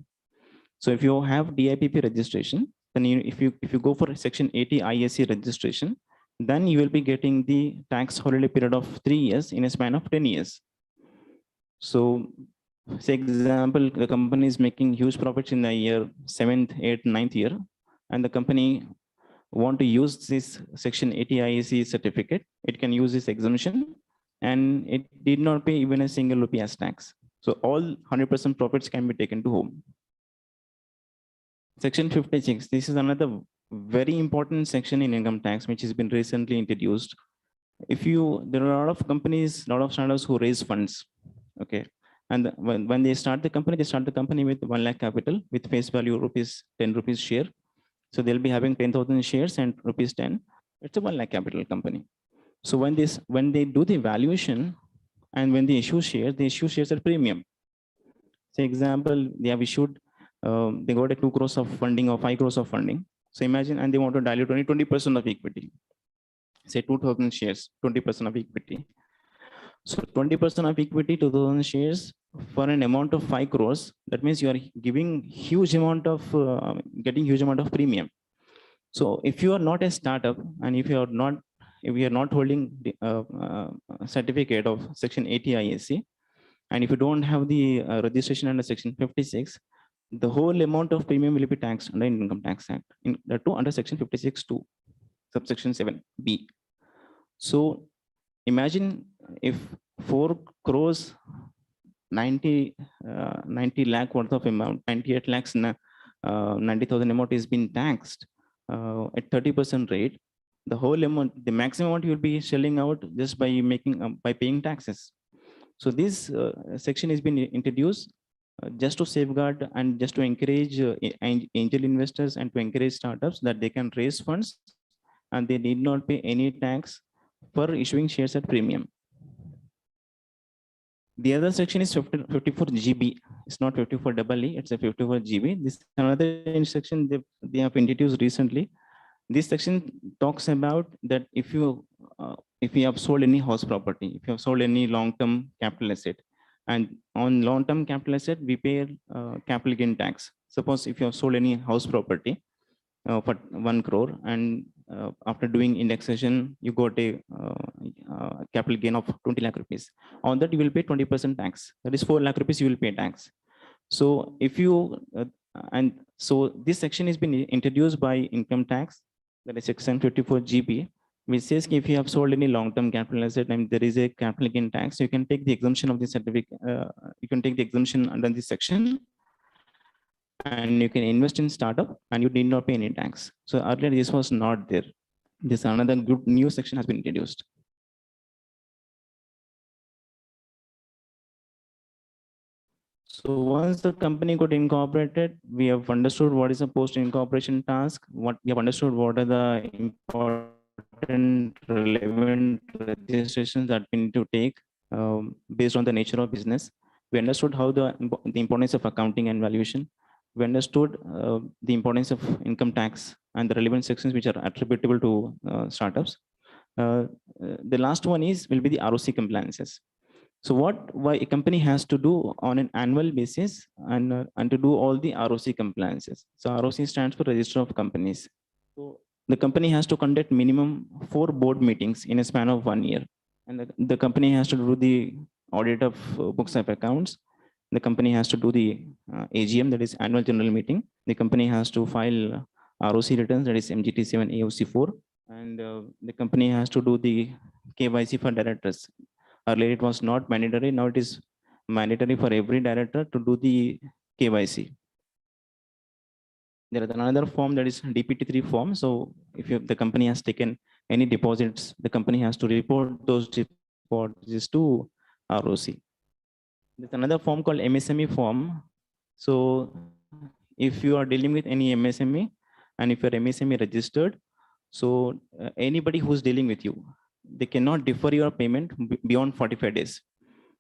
So if you have DIPP registration, then if you go for Section 80 ISC registration, then you will be getting the tax holiday period of 3 years in a span of 10 years. So, say example, the company is making huge profits in the year 7th, 8th, 9th year, and the company want to use this Section 80 ISC certificate, it can use this exemption, and it did not pay even a single rupee as tax. So all 100% profits can be taken to home. Section 56, this is another very important section in income tax, which has been recently introduced. There are a lot of companies, a lot of startups who raise funds, okay? And when they start the company with 1 lakh capital with face value rupees 10 rupees share. So they'll be having 10,000 shares and rupees 10. It's a 1 lakh capital company. So when they do the valuation and when they issue shares at premium. Say example, they have issued, they got a 2 crores of funding or 5 crores of funding. So imagine, and they want to dilute only 20% of equity. Say 2,000 shares, 20% of equity. So 20% of equity, 2,000 shares for an amount of 5 crores. That means you are giving huge amount of, getting huge amount of premium. So if you are not a startup, and if you are not holding the certificate of Section 80 ISC, and if you don't have the registration under Section 56, the whole amount of premium will be taxed under Income Tax Act, under Section 56(2), subsection 7(b). So imagine if 4 crores 90 lakh worth of amount, 98 lakhs 90,000 amount is being taxed at 30% rate. The whole amount, the maximum amount you will be shelling out just by paying taxes. So this section has been introduced just to safeguard and just to encourage angel investors and to encourage startups that they can raise funds and they need not pay any tax for issuing shares at premium. The other section is 54 GB. It's not 54 EE, it's a 54 GB. This is another section they have introduced recently. This section talks about that if you have sold any house property, if you have sold any long-term capital asset, and on long-term capital asset, we pay capital gain tax. Suppose if you have sold any house property, for 1 crore, and after doing indexation, you got a capital gain of 20 lakh rupees. On that, you will pay 20% tax. That is 4 lakh rupees you will pay tax. So if you, and so this section has been introduced by income tax, that is section 54 GB, which says if you have sold any long-term capital asset and there is a capital gain tax, you can take the exemption of the certificate, you can take the exemption under this section, and you can invest in startup and you need not pay any tax. So earlier this was not there. This another good new section has been introduced. So once the company got incorporated, we have understood what is a post-incorporation task. What we have understood what are the important relevant registrations that we need to take based on the nature of business. We understood how the importance of accounting and valuation. We understood the importance of income tax and the relevant sections which are attributable to startups. The last one will be the ROC compliances. So why a company has to do on an annual basis and to do all the ROC compliances. So ROC stands for Register of Companies. So the company has to conduct minimum 4 board meetings in a span of 1 year. And the company has to do the audit of books of accounts. The company has to do the AGM, that is annual general meeting. The company has to file ROC returns, that is MGT 7 AOC 4. And the company has to do the KYC for directors. Earlier it was not mandatory, now it is mandatory for every director to do the KYC. There is another form, that is DPT3 form. So if the company has taken any deposits, the company has to report those deposits to ROC. There's another form called MSME form. So if you are dealing with any MSME and if you're MSME registered, so anybody who's dealing with you, they cannot defer your payment beyond 45 days.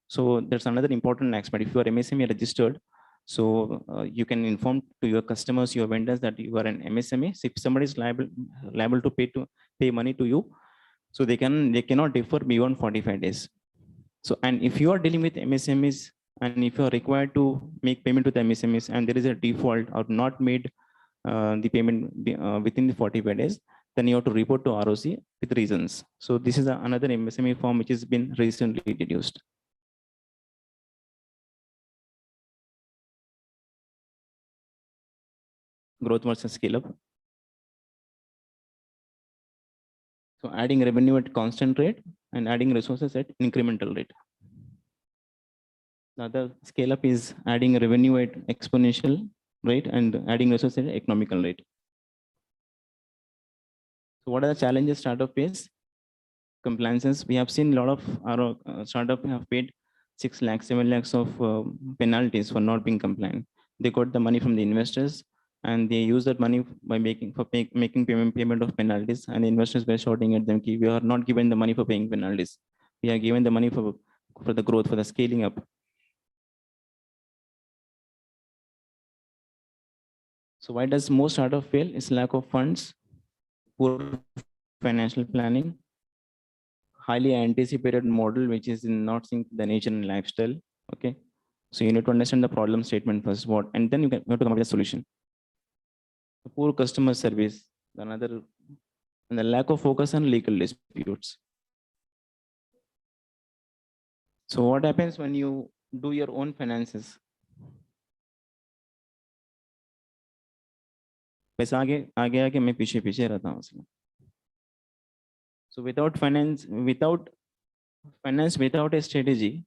So there's another important aspect. If you are MSME registered, so you can inform to your customers, your vendors that you are an MSME. So if somebody is liable to pay money to you, so they cannot defer beyond 45 days. So, and if you are dealing with MSMEs and if you are required to make payment to the MSMEs and there is a default or not made the payment within the 45 days, then you have to report to ROC with reasons. So this is another MSME form which has been recently introduced. Growth versus scale up. So adding revenue at constant rate and adding resources at incremental rate. The other scale up is adding revenue at exponential rate and adding resources at economical rate. So what are the challenges startup face? Compliances. We have seen a lot of our startup have paid 6 lakhs, 7 lakhs of penalties for not being compliant. They got the money from the investors and they use that money by making payment of penalties, and the investors were shouting at them, we are not given the money for paying penalties. We are given the money for the growth, for the scaling up. So why does most startup fail? It's lack of funds, poor financial planning, highly anticipated model, which is not sync the nature and lifestyle. Okay. So you need to understand the problem statement first, and then you have to come up with a solution. The poor customer service, and the lack of focus on legal disputes. So what happens when you do your own finances? पैसा आगे मैं पीछे रहता हूँ उसमें. So without finance, without a strategy,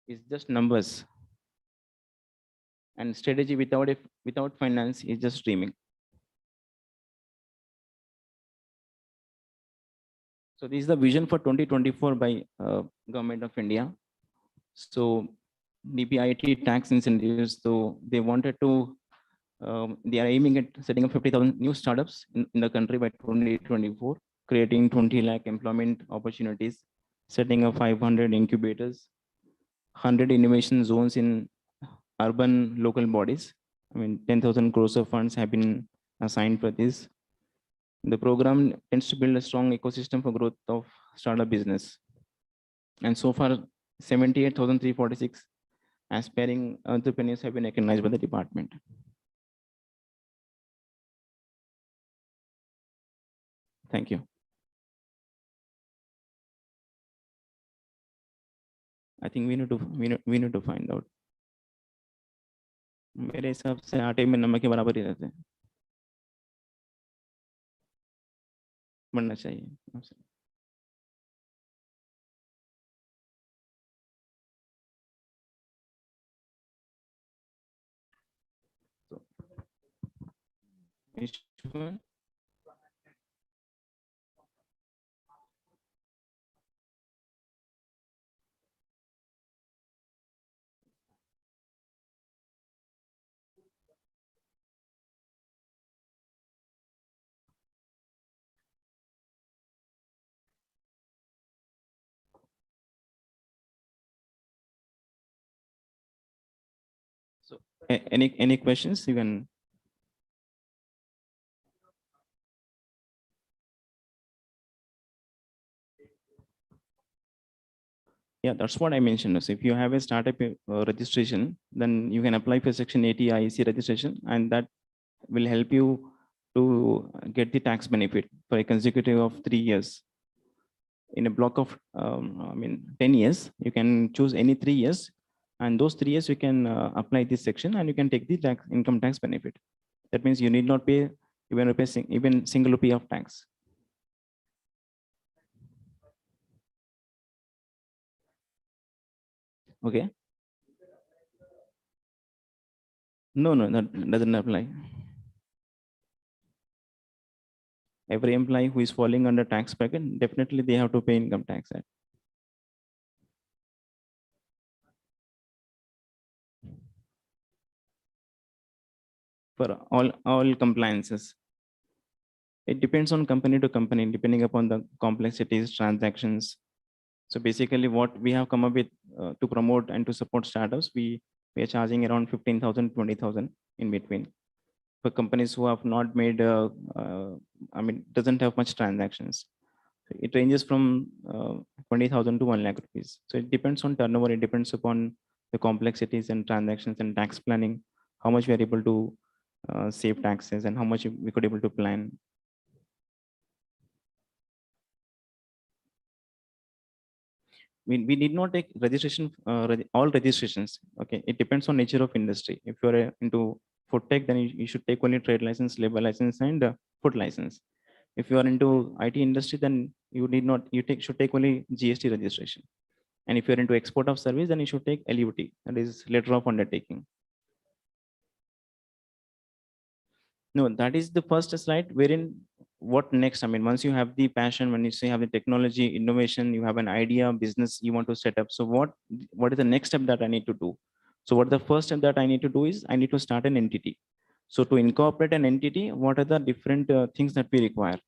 is just numbers. And strategy without finance is just dreaming. So this is the vision for 2024 by Government of India. So DPIT tax incentives. So they wanted to. They are aiming at setting up 50,000 new startups in the country by 2024, creating 20 lakh employment opportunities, setting up 500 incubators, 100 innovation zones in urban local bodies. I mean, 10,000 crores of funds have been assigned for this. The program tends to build a strong ecosystem for growth of startup business. And so far, 78,346 aspiring entrepreneurs have been recognized by the department. Thank you. I think we need to find out. मेरे हिसाब से आटे में नमक के बराबर ही रहते हैं, बनना चाहिए. So any questions you can. Yeah, that's what I mentioned. So if you have a startup registration, then you can apply for Section 80 IEC registration, and that will help you to get the tax benefit for a consecutive of 3 years. In a block of 10 years, you can choose any 3 years, and those 3 years you can apply this section, and you can take the income tax benefit. That means you need not pay even single rupee of tax. Okay. No, that doesn't apply. Every employee who is falling under tax bracket, definitely they have to pay income tax. For all compliances. It depends on company to company, depending upon the complexities, transactions. So basically what we have come up with to promote and to support startups, we are charging around 15,000, 20,000 in between. For companies who have not made, doesn't have much transactions. It ranges from 20,000 to 1 lakh rupees. So it depends on turnover. It depends upon the complexities and transactions and tax planning, how much we are able to save taxes and how much we could able to plan. We need not take registration, all registrations. Okay, it depends on nature of industry. If you're into food tech, then you should take only trade license, labor license, and food license. If you are into IT industry, then you need not, should take only GST registration. And if you're into export of service, then you should take LUT, that is letter of undertaking. No, that is the first slide wherein what next? Once you have the passion, when you say have the technology, innovation, you have an idea, business you want to set up. So what is the next step that I need to do? So what the first step that I need to do is I need to start an entity. So to incorporate an entity, what are the different things that we require?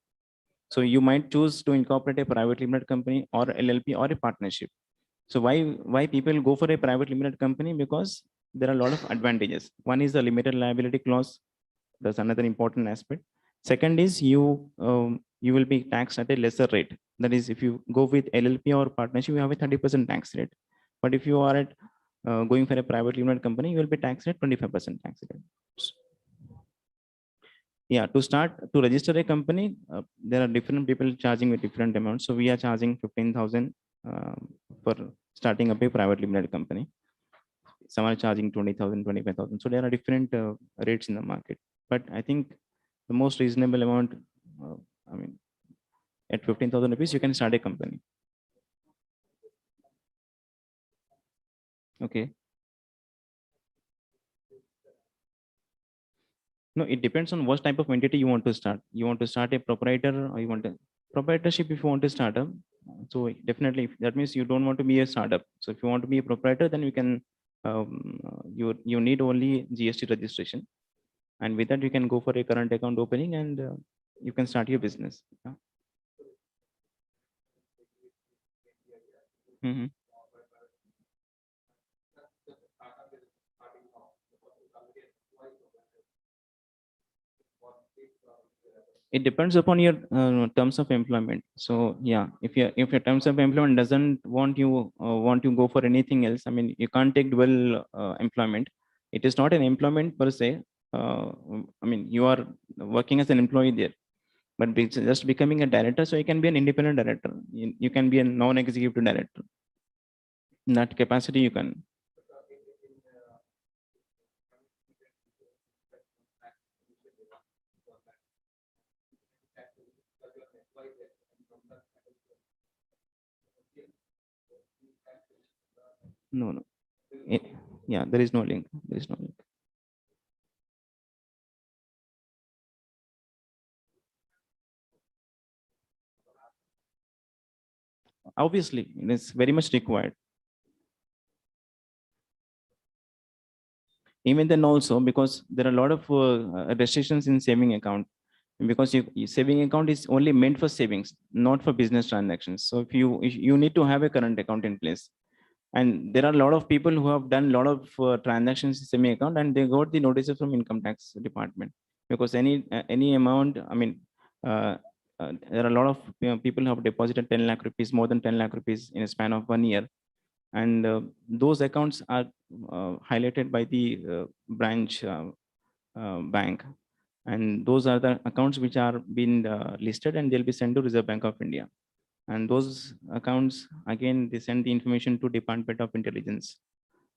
So you might choose to incorporate a private limited company or LLP or a partnership. So why people go for a private limited company? Because there are a lot of advantages. One is the limited liability clause. That's another important aspect. Second is you will be taxed at a lesser rate. That is, if you go with LLP or partnership, you have a 30% tax rate. But if you are at going for a private limited company, you will be taxed at 25% tax rate. Yeah, to register a company, there are different people charging with different amounts. So we are charging 15,000 for starting up a private limited company. Some are charging 20,000, 25,000. So there are different rates in the market. But I think the most reasonable amount, at 15,000 rupees, you can start a company. Okay. No, it depends on what type of entity you want to start. You want to start a proprietor, or you want a proprietorship if you want to start up. So definitely that means you don't want to be a startup. So if you want to be a proprietor, then you can you need only GST registration, and with that you can go for a current account opening and you can start your business. Yeah. Mm-hmm. It depends upon your terms of employment. So yeah, if your terms of employment doesn't want you go for anything else, you can't take dual employment. It is not an employment per se. You are working as an employee there. But just becoming a director, so you can be an independent director. You can be a non-executive director. In that capacity, you can. No, no. Yeah, there is no link. There is no link. Obviously, it is very much required. Even then also, because there are a lot of restrictions in saving account, because your saving account is only meant for savings, not for business transactions. So if you need to have a current account in place. And there are a lot of people who have done a lot of transactions in saving account, and they got the notices from income tax department, because any amount, I mean, there are a lot of people who have deposited 10 lakh rupees, more than 10 lakh rupees in a span of 1 year. And those accounts are highlighted by the branch bank. And those are the accounts which are being listed, and they'll be sent to Reserve Bank of India. And those accounts, again, they send the information to Department of Intelligence,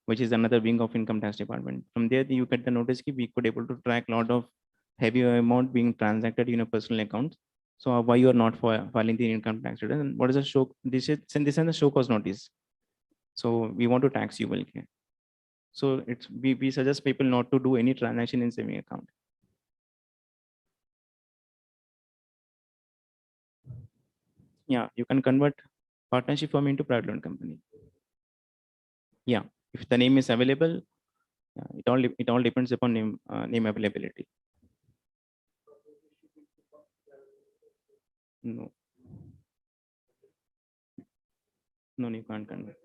which is another wing of Income Tax Department. From there, you get the notice that we could able to track a lot of heavy amount being transacted in a personal account. So why you are not filing the income tax return? And what is the show? This is the show cause notice. So we want to tax you, okay? So we suggest people not to do any transaction in saving account. Yeah, you can convert partnership firm into private limited company. Yeah, if the name is available, it all depends upon name availability. No, you can't convert.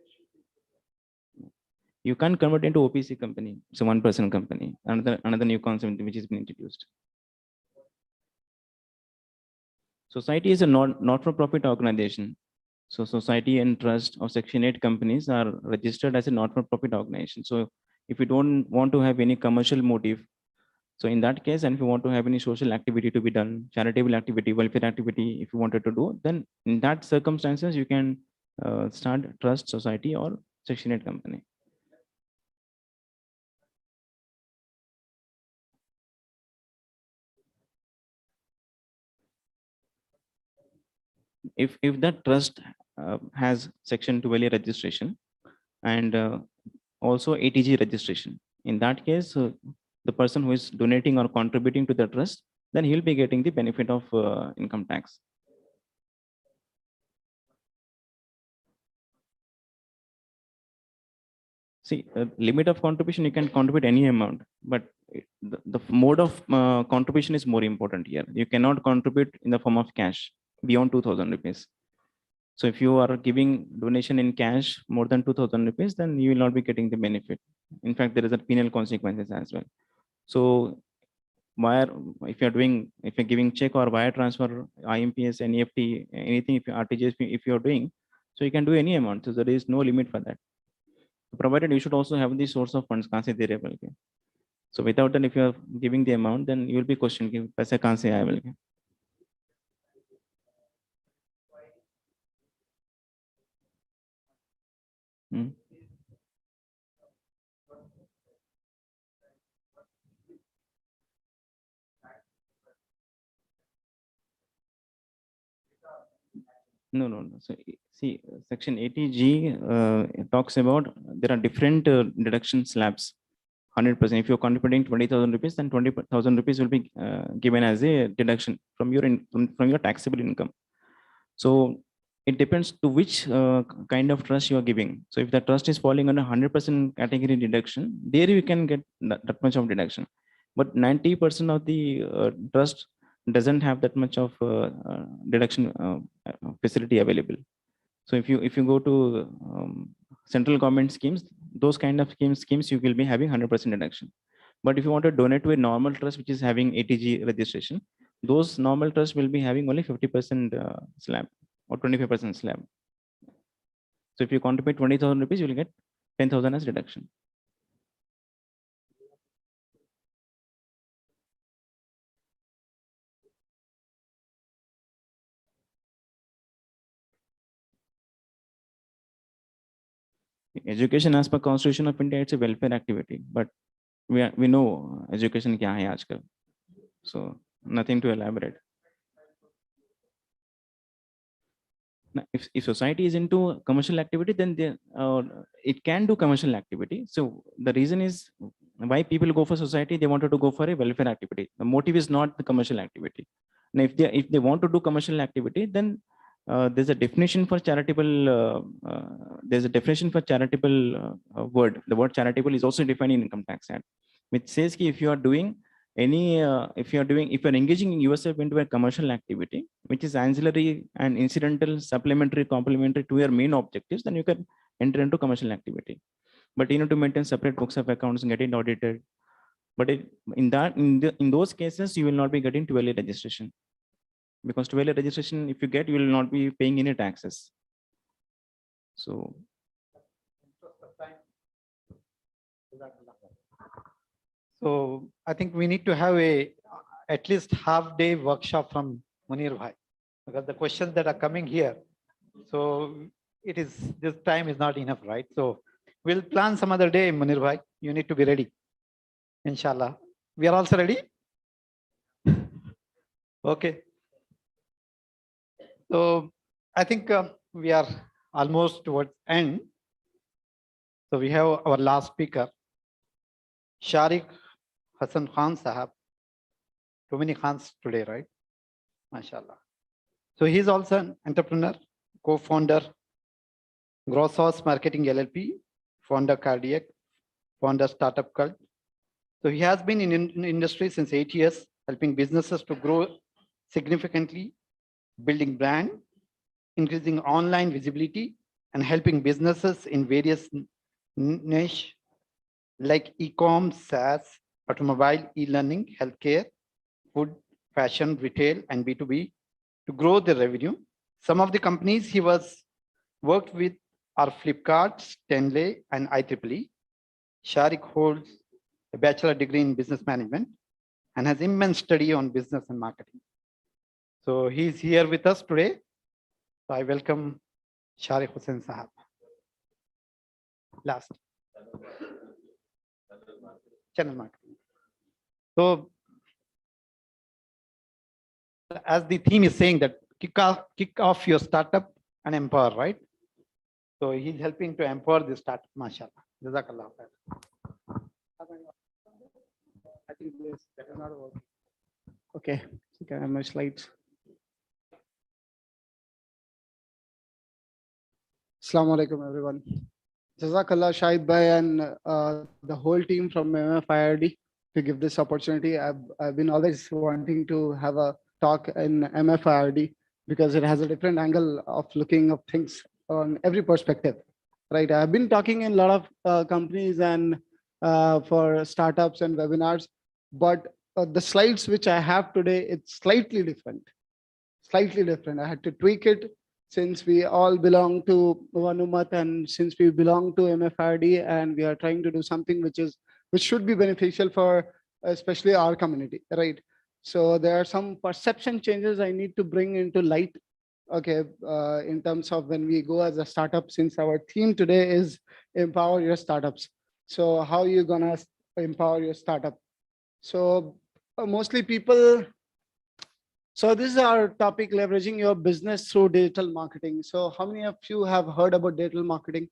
You can't convert into OPC company. It's a one-person company. Another new concept which has been introduced. Society is a not-for-profit organization. So society and trust or Section 8 companies are registered as a not-for-profit organization. So if you don't want to have any commercial motive, so in that case, and if you want to have any social activity to be done, charitable activity, welfare activity, if you wanted to do, then in that circumstances, you can start trust, society, or Section 8 company. If that trust has Section 12A registration and also ATG registration, in that case, the person who is donating or contributing to the trust, then he'll be getting the benefit of income tax. See, limit of contribution, you can contribute any amount, but the mode of contribution is more important here. You cannot contribute in the form of cash beyond 2,000 rupees. So if you are giving donation in cash more than 2,000 rupees, then you will not be getting the benefit. In fact, there is a penal consequences as well. So if you're giving check or wire transfer, IMPS, NEFT, anything, if you RTGS, if you're doing, so you can do any amount. So there is no limit for that. Provided you should also have the source of funds. So without that, if you are giving the amount, then you will be questioned. Paisa kahan se aaya bolke. No. So see, Section 80G talks about there are different deduction slabs. 100%. If you're contributing 20,000 rupees, then 20,000 rupees will be given as a deduction from your taxable income. So it depends to which kind of trust you are giving. So if the trust is falling on a 100% category deduction, there you can get that much of deduction. But 90% of the trust doesn't have that much of deduction facility available. So if you go to central government schemes, those kind of schemes you will be having 100% deduction. But if you want to donate to a normal trust which is having ATG registration, those normal trusts will be having only 50% slab or 25% slab. So if you contribute 20,000 rupees, you will get 10,000 as deduction. Education as per Constitution of India, it's a welfare activity, but we know education kya hai aajkal. So nothing to elaborate. Now, if society is into commercial activity, then it can do commercial activity. So the reason is why people go for society, they wanted to go for a welfare activity. The motive is not the commercial activity. Now, if they want to do commercial activity, then there's a definition for charitable. There's a definition for charitable word. The word charitable is also defined in Income Tax Act, which says that if you are doing if you're engaging yourself into a commercial activity which is ancillary and incidental, supplementary, complementary to your main objectives, then you can enter into commercial activity. But you need to maintain separate books of accounts and get it audited. But in those cases, you will not be getting 12A registration, because 12A registration, if you get, you will not be paying any taxes. So So I think we need to have at least half-day workshop from Munir Bhai, because the questions that are coming here, so this time is not enough, right? So we'll plan some other day, Munir Bhai. You need to be ready. Inshallah. We are also ready? Okay. So I think we are almost towards end. So we have our last speaker, Sharik Hassan Khan Sahab. Too many Khans today, right? MashaAllah. So he's also an entrepreneur, co-founder, Gross House Marketing LLP, founder Cardiac, founder Startup Cult. So he has been in industry since 8 years, helping businesses to grow significantly, building brand, increasing online visibility, and helping businesses in various niche like e-com, SaaS, automobile, e-learning, healthcare, food, fashion, retail, and B2B to grow the revenue. Some of the companies he worked with are Flipkart, Stanley, and IEEE. Sharik holds a bachelor degree in business management and has immense study on business and marketing. So he's here with us today. So I welcome Sharik Hussain Sahab. Last. Channel marketing. So as the theme is saying that kick off your startup and empower, right? So he's helping to empower the startup, mashallah. Jazakallah. I think that is not working. Okay, I have my slides. Assalamu alaikum, everyone. Jazakallah Shahid Bhai and the whole team from MFIRD to give this opportunity. I've been always wanting to have a talk in MFIRD because it has a different angle of looking of things on every perspective, right? I've been talking in a lot of companies and for startups and webinars, but the slides which I have today, it's slightly different. I had to tweak it since we all belong to one Umat and since we belong to MFIRD and we are trying to do something which should be beneficial for especially our community, right? So there are some perception changes I need to bring into light, okay, in terms of when we go as a startup, since our theme today is empower your startups. So how are you gonna empower your startup? So mostly people, so this is our topic, leveraging your business through digital marketing. So how many of you have heard about digital marketing?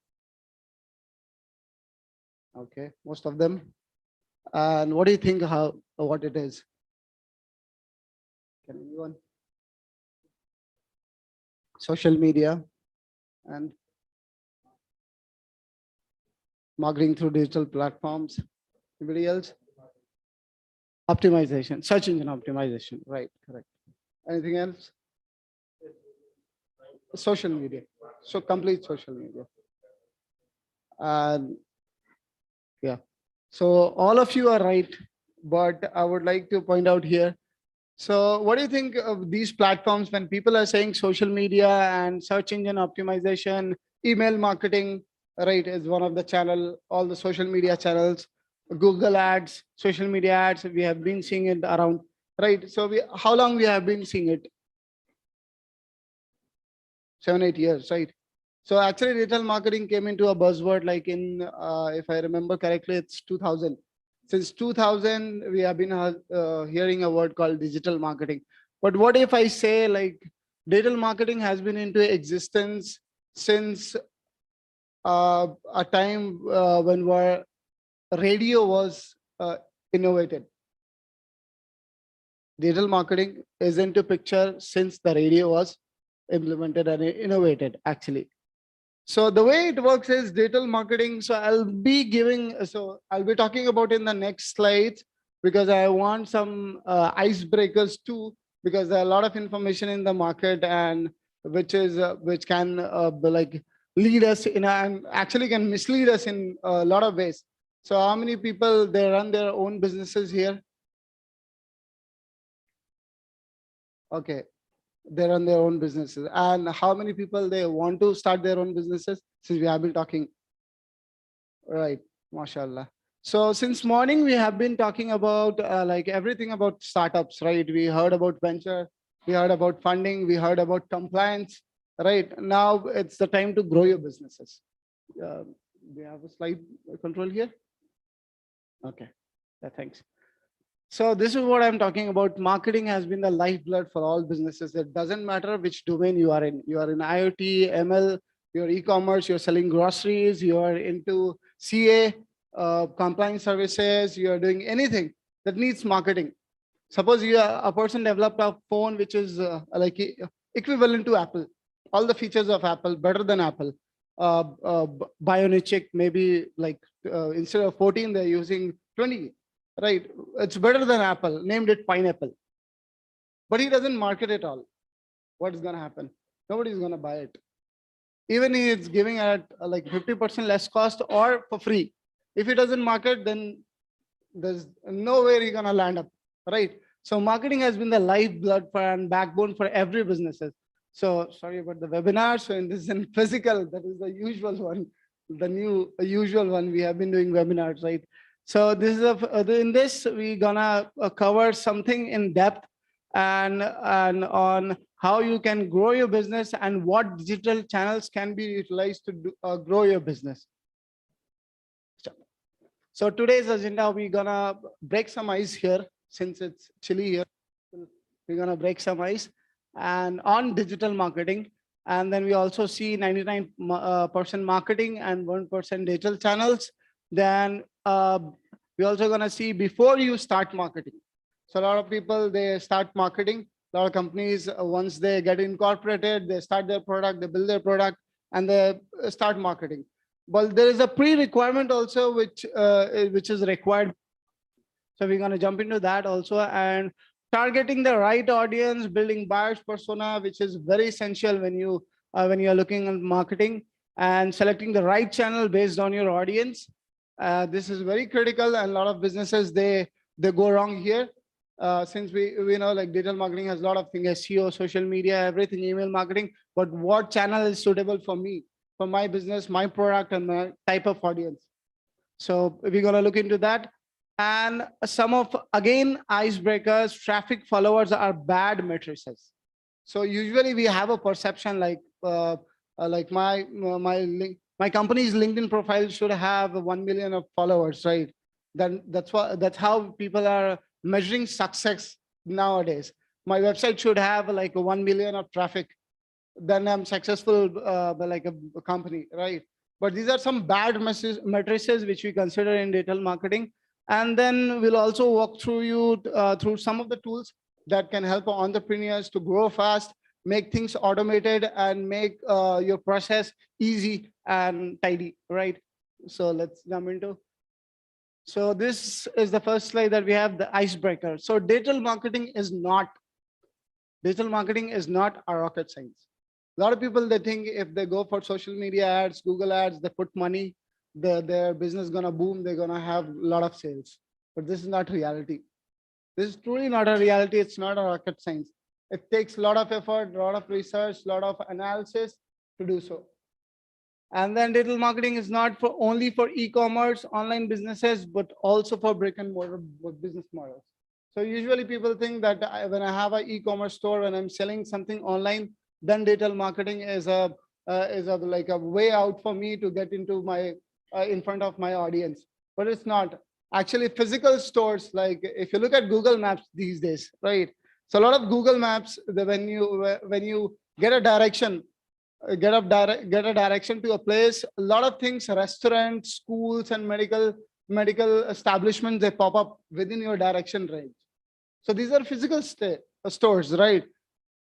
Okay, most of them. And what do you think what it is? Can anyone? Social media and marketing through digital platforms. Anybody else? Optimization, search engine optimization, right, correct. Anything else? Social media, so complete social media. And yeah, so all of you are right, but I would like to point out here. So what do you think of these platforms when people are saying social media and search engine optimization, email marketing, right, is one of the channel, all the social media channels, Google ads, social media ads, we have been seeing it around, right? So how long we have been seeing it? 7-8 years, right? So actually digital marketing came into a buzzword like in, if I remember correctly, it's 2000. Since 2000, we have been hearing a word called digital marketing. But what if I say like digital marketing has been into existence since a time when radio was innovated. Digital marketing is into picture since the radio was implemented and innovated actually. So the way it works is digital marketing. So I'll be talking about in the next slides because I want some icebreakers too, because there are a lot of information in the market and which can like lead us in and actually can mislead us in a lot of ways. So how many people they run their own businesses here? Okay, they run their own businesses. And how many people they want to start their own businesses? Since we have been talking, right? MashaAllah. So since morning we have been talking about like everything about startups, right? We heard about venture, we heard about funding, we heard about compliance, right? Now it's the time to grow your businesses. We have a slide control here. Okay, thanks. So this is what I'm talking about. Marketing has been the lifeblood for all businesses. It doesn't matter which domain you are in. You are in IoT, ML, you're e-commerce, you're selling groceries, you are into CA, compliance services, you're doing anything that needs marketing. Suppose you are a person developed a phone which is like equivalent to Apple. All the features of Apple, better than Apple. Bionic, maybe like instead of 14, they're using 20. Right, it's better than Apple, named it Pineapple. But he doesn't market it all. What's going to happen? Nobody's going to buy it. Even he is giving at like 50% less cost or for free. If he doesn't market, then there's nowhere he's going to land up, right? So marketing has been the lifeblood and backbone for every businesses. So sorry about the webinar. So in this in physical, that is the usual one, the new usual one. We have been doing webinars, right? So this is in this we're gonna cover something in depth and on how you can grow your business and what digital channels can be utilized to grow your business. So today's agenda, we're gonna break some ice here since it's chilly here. We're gonna break some ice and on digital marketing, and then we also see 99% marketing and 1% digital channels. Then we're also going to see before you start marketing. So a lot of people, they start marketing. A lot of companies, once they get incorporated, they start their product, they build their product, and they start marketing. But there is a pre-requirement also, which is required. So we're going to jump into that also, and targeting the right audience, building buyers persona, which is very essential when you are looking at marketing, and selecting the right channel based on your audience. This is very critical, and a lot of businesses they go wrong here. Since we know like digital marketing has a lot of things, SEO, social media, everything, email marketing. But what channel is suitable for me, for my business, my product, and my type of audience? So we're gonna look into that. And some of again icebreakers, traffic, followers are bad matrices. So usually we have a perception like my company's LinkedIn profile should have 1 million of followers, right? Then that's how people are measuring success nowadays. My website should have like 1 million of traffic. Then I'm successful like a company, right? But these are some bad matrices which we consider in digital marketing. And then we'll also walk through through some of the tools that can help entrepreneurs to grow fast, make things automated, and make your process easy and tidy, right? So let's jump into. So this is the first slide that we have, the icebreaker. So digital marketing is not a rocket science. A lot of people, they think if they go for social media ads, Google ads, they put money, their business is gonna boom, they're gonna have a lot of sales. But this is not reality. This is truly not a reality. It's not a rocket science. It takes a lot of effort, a lot of research, a lot of analysis to do so. And then digital marketing is not only for e-commerce, online businesses, but also for brick and mortar business models. So usually people think that when I have an e-commerce store, when I'm selling something online, then digital marketing is is like a way out for me to get into my in front of my audience, but it's not. Actually, physical stores, like if you look at Google Maps these days, right? So a lot of Google Maps, when you get a direction, get a direction to a place, a lot of things, restaurants, schools, and medical establishments, they pop up within your direction range. So these are physical stores, right?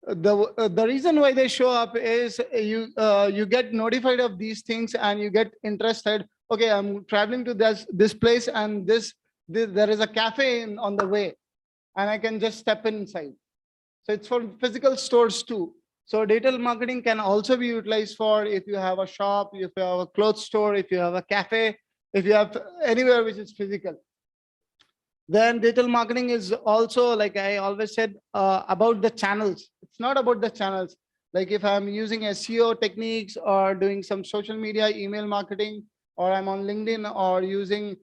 The reason why they show up is you get notified of these things and you get interested. Okay, I'm traveling to this place, and there is a cafe on the way, and I can just step inside. So it's for physical stores too. So digital marketing can also be utilized for if you have a shop, if you have a clothes store, if you have a cafe, if you have anywhere which is physical. Then digital marketing is also, like I always said, about the channels. It's not about the channels. Like if I'm using SEO techniques or doing some social media, email marketing, or I'm on LinkedIn or using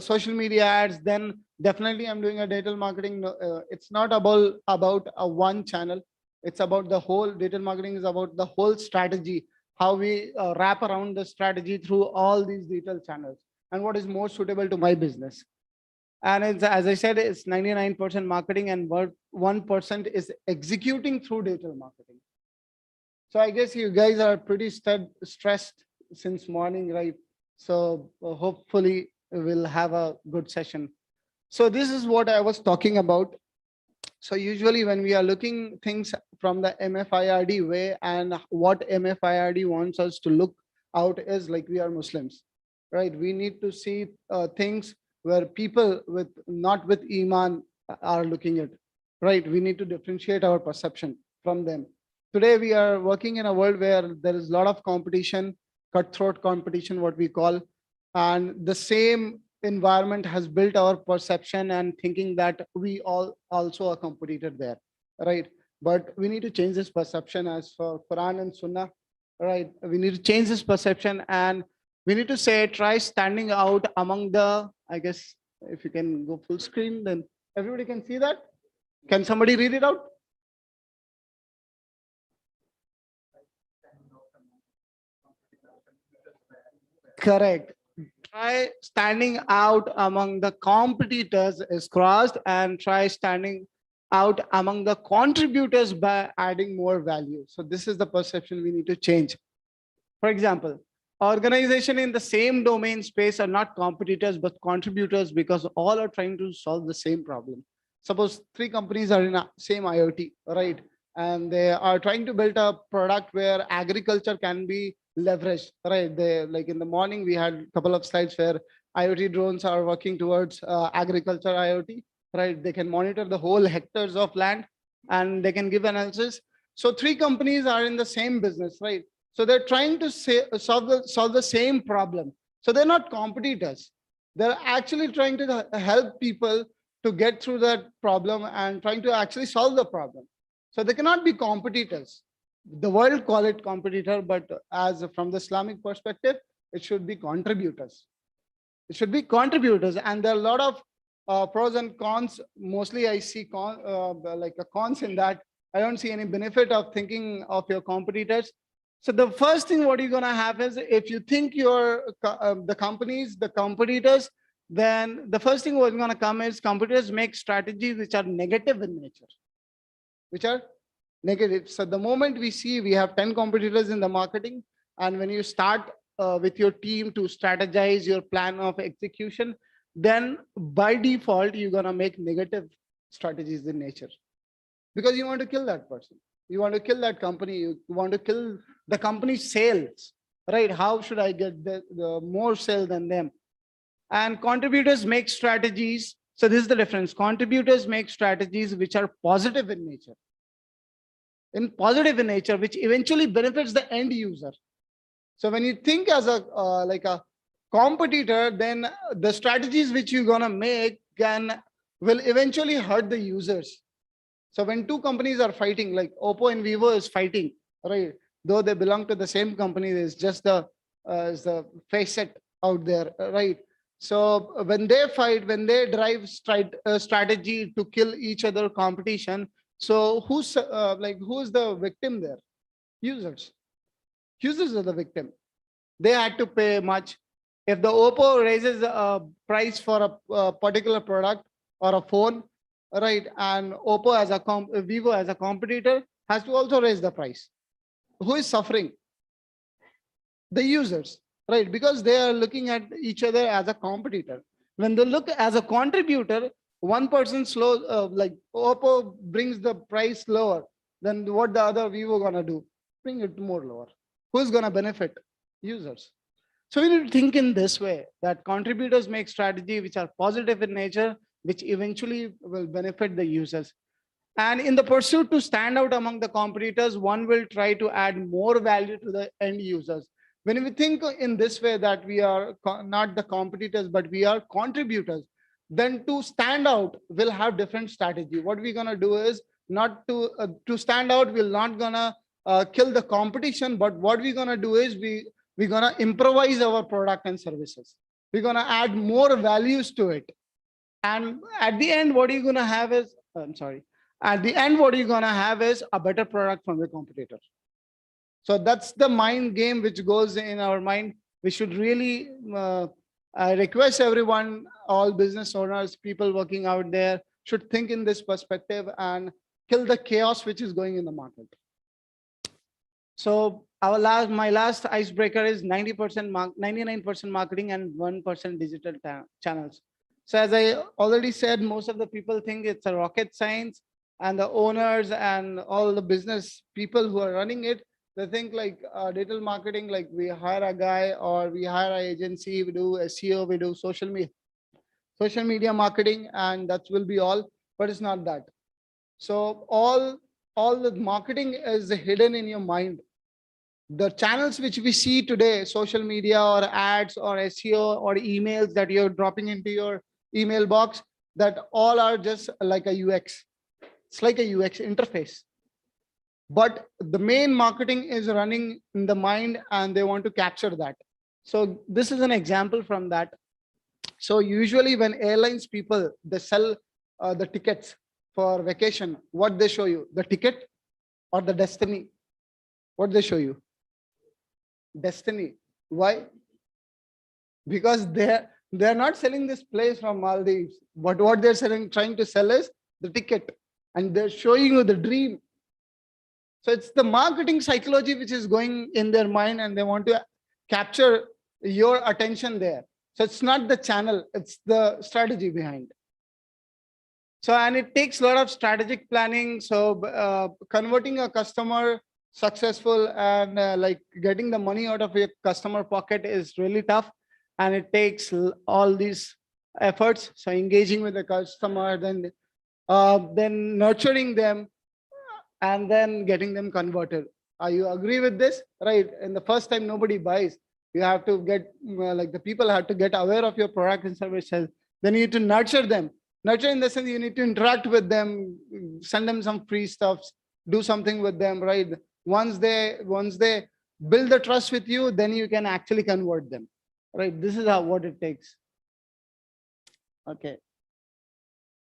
social media ads, then definitely I'm doing a digital marketing. It's not about a one channel. It's about the whole. Digital marketing is about the whole strategy, how we wrap around the strategy through all these digital channels, and what is more suitable to my business. And it's, as I said, it's 99% marketing and 1% is executing through digital marketing. So I guess you guys are pretty stressed since morning, right? So hopefully we'll have a good session. So this is what I was talking about. So usually when we are looking things from the MFIRD way, and what MFIRD wants us to look out is like we are Muslims, right? We need to see things where people not with Iman are looking at, right? We need to differentiate our perception from them. Today, we are working in a world where there is a lot of competition, cutthroat competition, what we call, and the same environment has built our perception and thinking that we all also are competitor there, right? But we need to change this perception as for Quran and Sunnah, right? We need to change this perception, and we need to say, try standing out among the, I guess, if you can go full screen, then everybody can see that. Can somebody read it out? Correct. Try standing out among the competitors is crossed, and try standing out among the contributors by adding more value. So this is the perception we need to change. For example, organization in the same domain space are not competitors, but contributors, because all are trying to solve the same problem. Suppose 3 companies are in the same IoT, right? And they are trying to build a product where agriculture can be leveraged, right? They, like in the morning, we had a couple of slides where IoT drones are working towards agriculture IoT, right? They can monitor the whole hectares of land and they can give analysis. So 3 companies are in the same business, right? So they're trying to solve the same problem. So they're not competitors. They're actually trying to help people to get through that problem and trying to actually solve the problem. So they cannot be competitors. The world call it competitor, but as from the Islamic perspective, it should be contributors. It should be contributors, and there are a lot of pros and cons. Mostly, I see cons in that. I don't see any benefit of thinking of your competitors. So the first thing what you're gonna have is, if you think you're the companies, the competitors, then the first thing what's gonna come is competitors make strategies which are negative in nature, which are negative. So the moment we have 10 competitors in the marketing, and when you start with your team to strategize your plan of execution, then by default, you're gonna make negative strategies in nature, because you want to kill that person. You want to kill that company. You want to kill the company's sales, right? How should I get the more sale than them? And contributors make strategies. So this is the difference. Contributors make strategies which are positive in nature. Which eventually benefits the end user. So when you think as a like a competitor, then the strategies which you're gonna make will eventually hurt the users. So when 2 companies are fighting, like Oppo and Vivo is fighting, right? Though they belong to the same company, there's just the facet out there, right? So when they fight, when they drive strategy to kill each other competition, so who's the victim there? Users. Users are the victim. They had to pay much. If the Oppo raises a price for a particular product or a phone, right, and Oppo as a Vivo as a competitor has to also raise the price. Who is suffering? The users, right? Because they are looking at each other as a competitor. When they look as a contributor, one person like Oppo brings the price lower, then what the other Vivo gonna do? Bring it more lower. Who's gonna benefit? Users. So we need to think in this way, that contributors make strategy which are positive in nature, which eventually will benefit the users. And in the pursuit to stand out among the competitors, one will try to add more value to the end users. When we think in this way, that we are not the competitors, but we are contributors, then to stand out, we'll have different strategy. What we're gonna do is not to stand out, we're not gonna kill the competition, but what we're gonna do is we're gonna improvise our product and services. We're gonna add more values to it. And at the end, what you're gonna have is, at the end, what you're gonna have is a better product from the competitor. So that's the mind game which goes in our mind. We should really I request everyone, all business owners, people working out there, should think in this perspective and kill the chaos which is going in the market. So my last icebreaker is 99% marketing and 1% digital channels. So as I already said, most of the people think it's a rocket science, and the owners and all the business people who are running it, they think like digital marketing, like we hire a guy or we hire an agency, we do SEO, we do social media marketing, and that will be all, but it's not that. So all the marketing is hidden in your mind. The channels which we see today, social media or ads or SEO or emails that you're dropping into your email box, that all are just like a UX. It's like a UX interface. But the main marketing is running in the mind, and they want to capture that. So this is an example from that. So usually when airlines people, they sell the tickets for vacation, what they show you? The ticket or the destiny? What they show you? Destiny. Why? Because they're not selling this place from Maldives, but what they're trying to sell is the ticket, and they're showing you the dream. So it's the marketing psychology which is going in their mind, and they want to capture your attention there. So it's not the channel, it's the strategy behind. So, and it takes a lot of strategic planning. So converting a customer successful and like getting the money out of your customer pocket is really tough. And it takes all these efforts. So engaging with the customer, then nurturing them, and then getting them converted. You agree with this? Right. And the first time nobody buys, you have to get like the people have to get aware of your product and services. Then you need to nurture them. Nurture in the sense you need to interact with them, send them some free stuff, do something with them, right? Once they build the trust with you, then you can actually convert them, right? This is what it takes. Okay.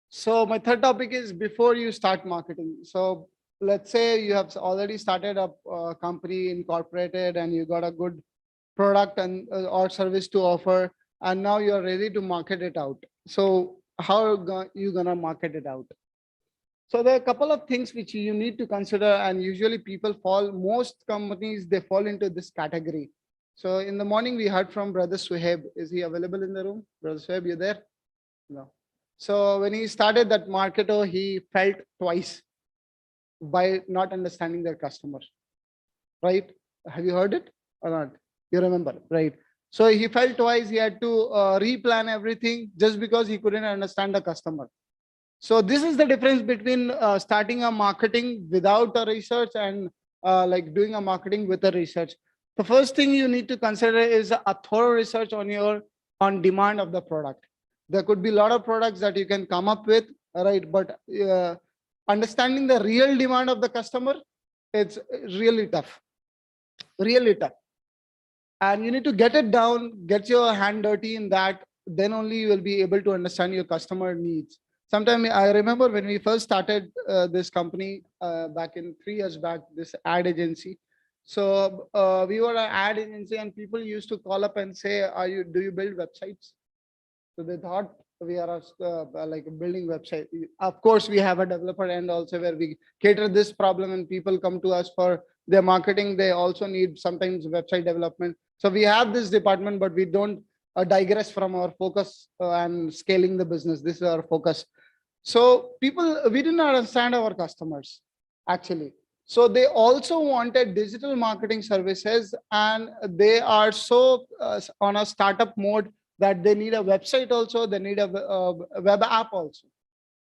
So my third topic is before you start marketing. So let's say you have already started a company, incorporated, and you got a good product and or service to offer, and now you're ready to market it out. So how are you gonna market it out? So there are a couple of things which you need to consider, and usually most companies, they fall into this category. So in the morning, we heard from Brother Suhaib. Is he available in the room? Brother Suhaib, you there? No. So when he started that marketer, he felt twice by not understanding their customer, right? Have you heard it or not? You remember, right? So he felt twice. He had to replan everything just because he couldn't understand the customer. So this is the difference between starting a marketing without a research and like doing a marketing with a research. The first thing you need to consider is a thorough research on demand of the product. There could be a lot of products that you can come up with, right? But understanding the real demand of the customer, it's really tough, really tough. And you need to get it down, get your hand dirty in that, then only you will be able to understand your customer needs. Sometimes I remember when we first started this company back in 3 years back, this ad agency, So we were an ad agency, and people used to call up and say, do you build websites? So they thought we are like a building website. Of course, we have a developer end also where we cater this problem, and people come to us for their marketing. They also need sometimes website development. So we have this department, but we don't digress from our focus and scaling the business. This is our focus. So we didn't understand our customers actually. So they also wanted digital marketing services, and they are so on a startup mode that they need a website also, they need a web app also.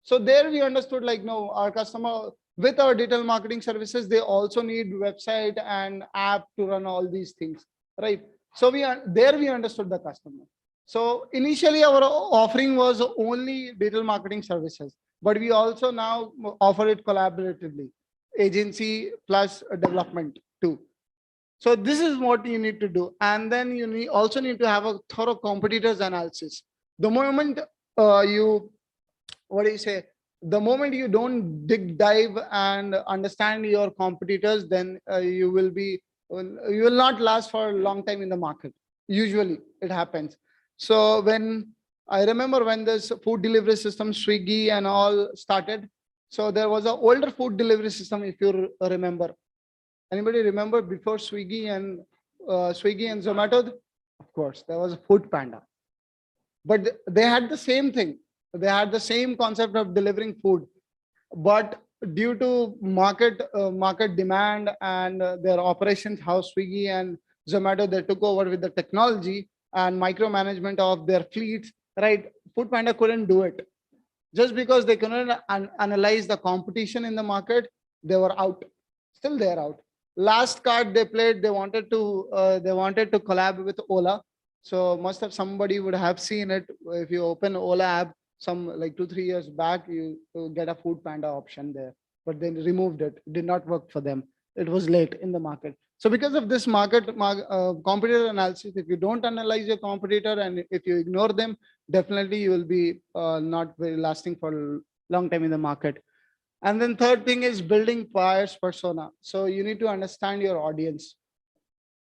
So there we understood, like, no, our customer with our digital marketing services, they also need website and app to run all these things, right? So we understood the customer. So initially our offering was only digital marketing services, but we also now offer it collaboratively, agency plus development too. So this is what you need to do. And then you also need to have a thorough competitors analysis. The moment the moment you don't dive and understand your competitors, then you will not last for a long time in the market. Usually it happens. So I remember when this food delivery system, Swiggy and all started, so there was an older food delivery system, if you remember. Anybody remember before Swiggy and Zomato? Of course, there was a Food Panda. But they had the same thing. They had the same concept of delivering food. But due to market demand and their operations, how Swiggy and Zomato, they took over with the technology and micromanagement of their fleets, right? Food Panda couldn't do it. Just because they couldn't analyze the competition in the market, they were out. Still they're out. Last card they played, they wanted to collab with Ola. So must have somebody would have seen it. If you open Ola app, some like 2-3 years back, you get a Food Panda option there, but they removed it. It did not work for them. It was late in the market. So because of this competitor analysis, if you don't analyze your competitor and if you ignore them, definitely you will be not very lasting for a long time in the market. And then third thing is building buyer's persona. So you need to understand your audience,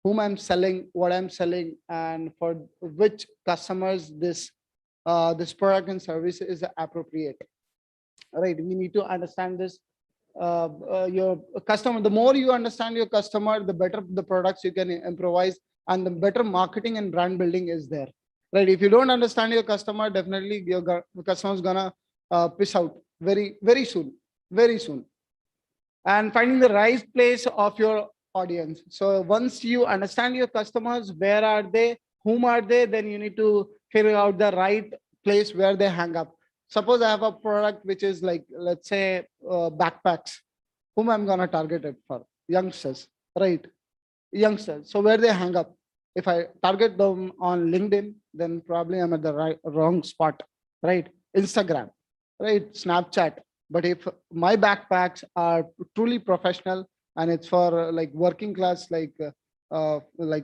whom I'm selling, what I'm selling, and for which customers this product and service is appropriate. Right? We need to understand this. Your customer, the more you understand your customer, the better the products you can improvise, and the better marketing and brand building is there. Right? If you don't understand your customer, definitely your customer is gonna piss out very, very soon. Very soon. And finding the right place of your audience. So once you understand your customers, where are they, whom are they, then you need to figure out the right place where they hang up. Suppose I have a product which is like, let's say backpacks, whom I'm gonna target it for? Youngsters, right? Youngsters. So where they hang up? If I target them on LinkedIn, then probably I'm at the wrong spot, right? Instagram, right? Snapchat. But if my backpacks are truly professional and it's for like working class, like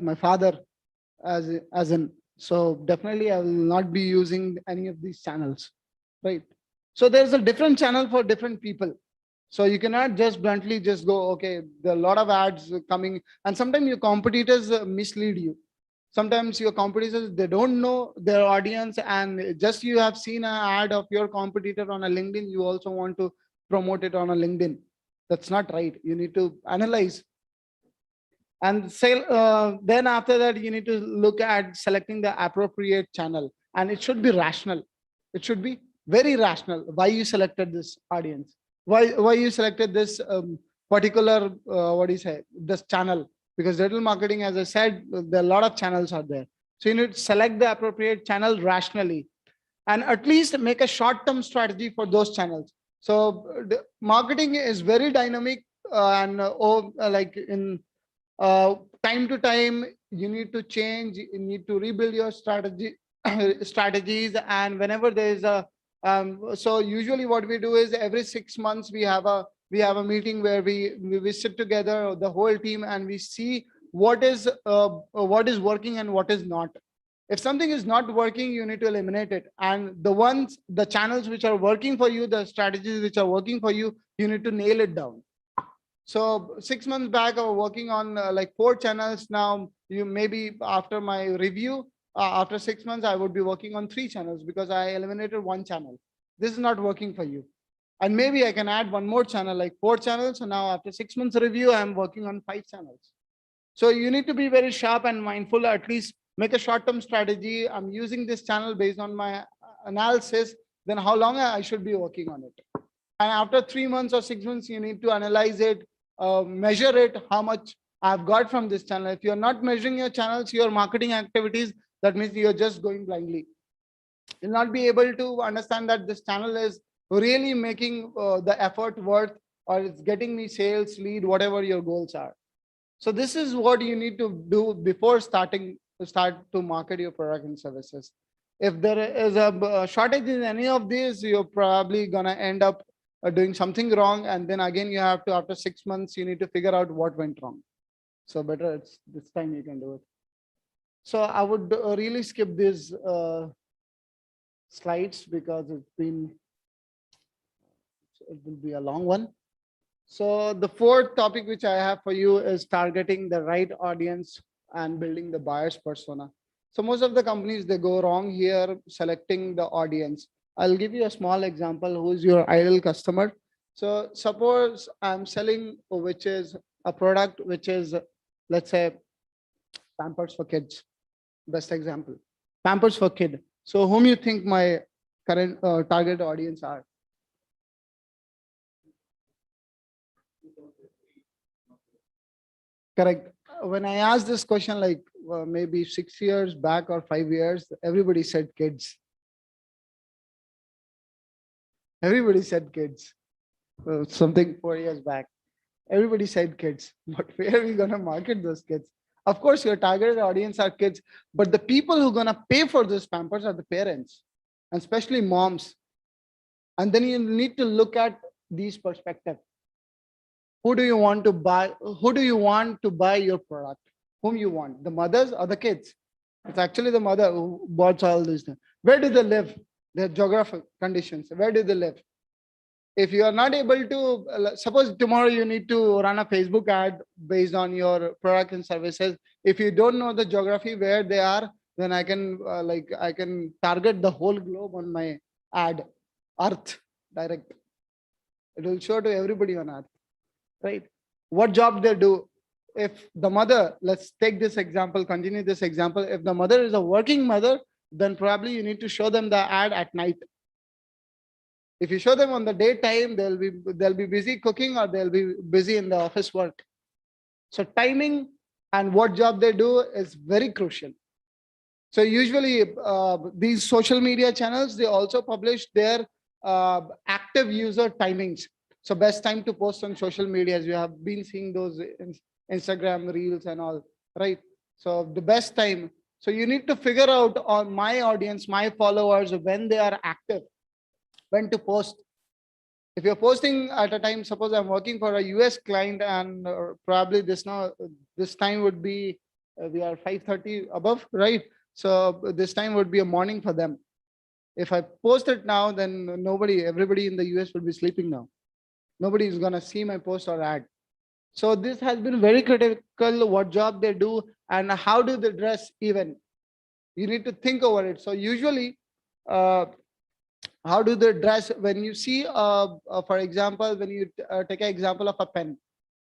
my father, as in, so definitely I will not be using any of these channels, right? So there's a different channel for different people. So you cannot just bluntly just go, okay, there are a lot of ads coming, and sometimes your competitors mislead you. Sometimes your competitors, they don't know their audience, and just you have seen an ad of your competitor on a LinkedIn, you also want to promote it on a LinkedIn. That's not right. You need to analyze. And then after that, you need to look at selecting the appropriate channel, and it should be rational. It should be very rational. Why you selected this audience? Why you selected this particular, this channel? Because digital marketing, as I said, there are a lot of channels out there. So you need to select the appropriate channel rationally, and at least make a short-term strategy for those channels. So the marketing is very dynamic, and like in time to time, you need to change, you need to rebuild your strategies. And whenever there is a, so usually what we do is every 6 months, we have a meeting where we sit together, the whole team, and we see what is working and what is not. If something is not working, you need to eliminate it. And the channels which are working for you, the strategies which are working for you, you need to nail it down. So 6 months back, I was working on like 4 channels. Now, you maybe after my review, after 6 months, I would be working on 3 channels because I eliminated 1 channel. This is not working for you. And maybe I can add 1 more channel, like 4 channels. So now after 6 months review, I'm working on 5 channels. So you need to be very sharp and mindful, at least make a short-term strategy. I'm using this channel based on my analysis, then how long I should be working on it. And after 3 months or 6 months, you need to analyze it, measure it, how much I've got from this channel. If you're not measuring your channels, your marketing activities, that means you're just going blindly. You'll not be able to understand that this channel is really making the effort worth, or it's getting me sales, lead, whatever your goals are. So this is what you need to do before start to market your product and services. If there is a shortage in any of these, you're probably gonna end up doing something wrong, and then again you have to, after 6 months, you need to figure out what went wrong. So better it's this time you can do it. So I would really skip these slides because it will be a long one. So the 4th topic which I have for you is targeting the right audience and building the buyer's persona. So most of the companies, they go wrong here selecting the audience. I'll give you a small example. Who's your ideal customer? So suppose I'm selling, which is a product, which is, let's say, Pampers for kids. Best example, Pampers for kid. So whom you think my current target audience are? Correct. When I asked this question, like maybe 6 years back or 5 years, everybody said kids. Everybody said kids. Something 4 years back, everybody said kids. But where are we gonna market those kids? Of course, your targeted audience are kids, but the people who are gonna pay for those Pampers are the parents, and especially moms. And then you need to look at these perspectives. Who do you want to buy? Who do you want to buy your product? Whom you want? The mothers or the kids? It's actually the mother who bought all this. Where do they live? Their geographic conditions. Where do they live? If you are not able to, suppose tomorrow you need to run a Facebook ad based on your product and services. If you don't know the geography where they are, then I can I can target the whole globe on my ad, Earth direct. It will show to everybody on Earth. Right? What job they do? If the mother, let's take this example, continue this example. If the mother is a working mother, then probably you need to show them the ad at night. If you show them on the daytime, they'll be busy cooking or they'll be busy in the office work. So timing and what job they do is very crucial. So usually these social media channels, they also publish their active user timings. So best time to post on social media, as you have been seeing those Instagram reels and all, right? So the best time. So you need to figure out on my audience, my followers, when they are active, when to post. If you're posting at a time, suppose I'm working for a US client, and probably this time would be, we are 5:30 above, right? So this time would be a morning for them. If I post it now, then everybody in the US will be sleeping now. Nobody is gonna see my post or ad. So this has been very critical, what job they do and how do they dress even. You need to think over it. So usually, how do they dress? When you see, for example, when you take an example of a pen.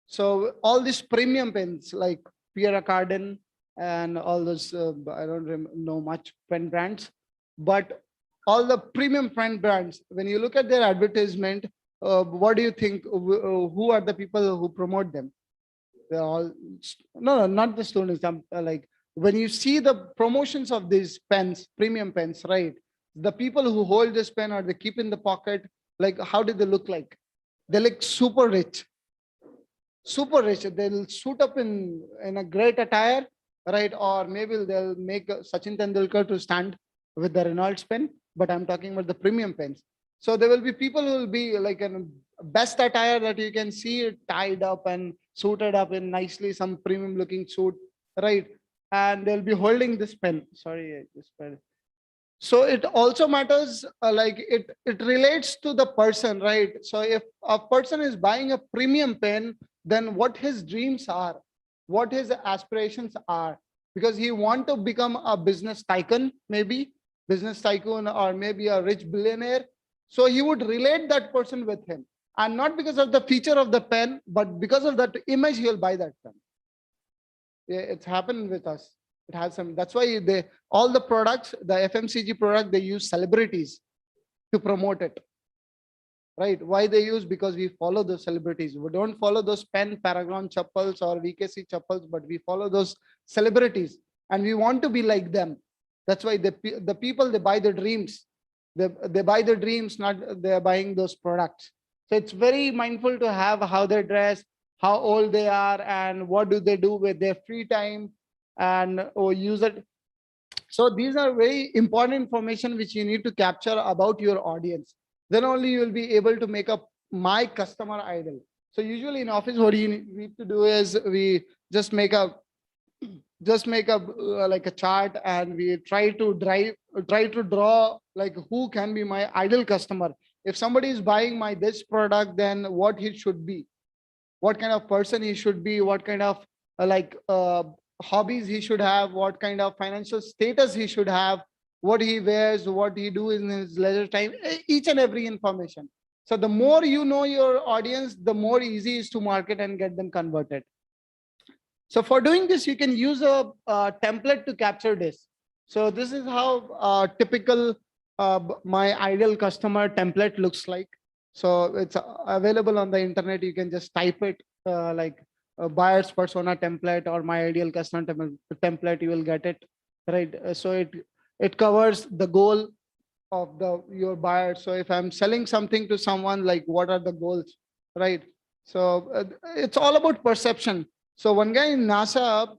So all these premium pens like Pierre Cardin and all those, I don't know much pen brands, but all the premium pen brands, when you look at their advertisement, what do you think? Who are the people who promote them? They're all, no, not the students. Like when you see the promotions of these pens, premium pens, right? The people who hold this pen or they keep in the pocket, like how do they look like? They look super rich. Super rich. They'll suit up in a great attire, right? Or maybe they'll make Sachin Tendulkar to stand with the Reynolds pen, but I'm talking about the premium pens. So there will be people who will be like in best attire that you can see tied up and suited up in nicely some premium looking suit, right? And they'll be holding this pen. Sorry, this pen. So it also matters, like it relates to the person, right? So if a person is buying a premium pen, then what his dreams are, what his aspirations are, because he want to become a business tycoon, maybe business tycoon, or maybe a rich billionaire. So he would relate that person with him, and not because of the feature of the pen, but because of that image, he'll buy that pen. Yeah, it's happened with us. It has some, that's why all the products, the FMCG product, they use celebrities to promote it. Right? Why they use? Because we follow those celebrities. We don't follow those pen Paragon chappals or VKC chappals, but we follow those celebrities, and we want to be like them. That's why the people, they buy their dreams. They buy their dreams, not they're buying those products. So it's very mindful to have how they dress, how old they are, and what do they do with their free time, and or use it. So these are very important information which you need to capture about your audience. Then only you will be able to make up my customer ideal. So usually in office, what you need to do is we just make a like a chart, and we try to draw like who can be my ideal customer. If somebody is buying this product, then what he should be, what kind of person he should be, what kind of hobbies he should have, what kind of financial status he should have, what he wears, what he do in his leisure time, each and every information. So the more you know your audience, the more easy it is to market and get them converted. So for doing this, you can use a template to capture this. So this is how typical my ideal customer template looks like. So it's available on the internet. You can just type it like a buyer's persona template or my ideal customer template, you will get it, right? So it covers the goal of your buyer. So if I'm selling something to someone, like what are the goals, right? So it's all about perception. So one guy in NASA,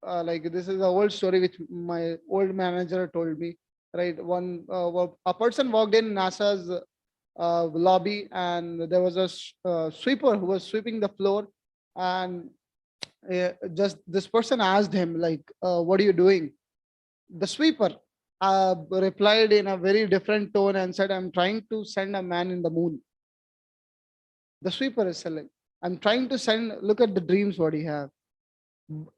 like this is an old story which my old manager told me, right? A person walked in NASA's lobby, and there was a sweeper who was sweeping the floor, and just this person asked him like, what are you doing? The sweeper replied in a very different tone and said, I'm trying to send a man in the moon. The sweeper is selling, I'm trying to send, look at the dreams what he have,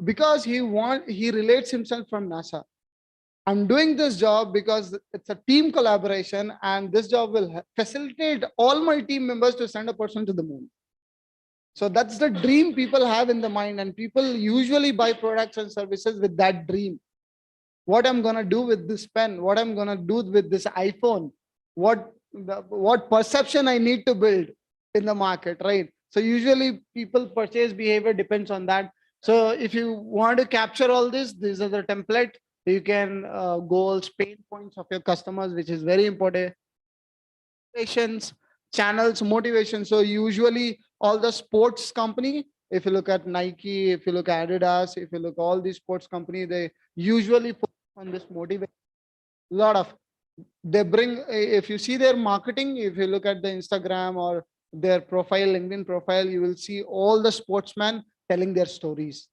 because he relates himself from NASA. I'm doing this job because it's a team collaboration, and this job will facilitate all my team members to send a person to the moon. So that's the dream people have in the mind, and people usually buy products and services with that dream. What I'm gonna do with this pen, what I'm gonna do with this iPhone, what perception I need to build in the market, right? So usually people purchase behavior depends on that. So if you want to capture all this, these are the template. You can goals, pain points of your customers, which is very important. Patients, channels, motivation. So usually all the sports company, if you look at Nike, if you look at Adidas, if you look at all these sports company, they usually focus on this motivation. They bring, if you see their marketing, if you look at the Instagram or their profile, LinkedIn profile, you will see all the sportsmen telling their stories.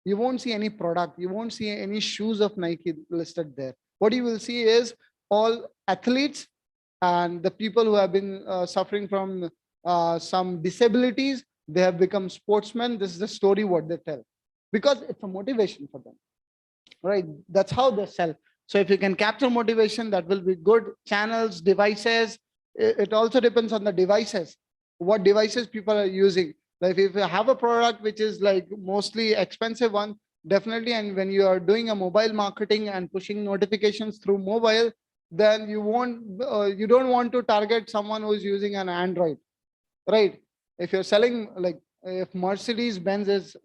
You won't see any product, you won't see any shoes of Nike listed there. What you will see is all athletes and the people who have been suffering from some disabilities. They have become sportsmen. This is the story what they tell, because it's a motivation for them, right? That's how they sell. So if you can capture motivation, that will be good. Channels, devices, it also depends on the devices, what devices people are using. Like if you have a product which is like mostly expensive one, definitely, and when you are doing a mobile marketing and pushing notifications through mobile, then you don't want to target someone who is using an Android, right? If you're selling, like if Mercedes-Benz is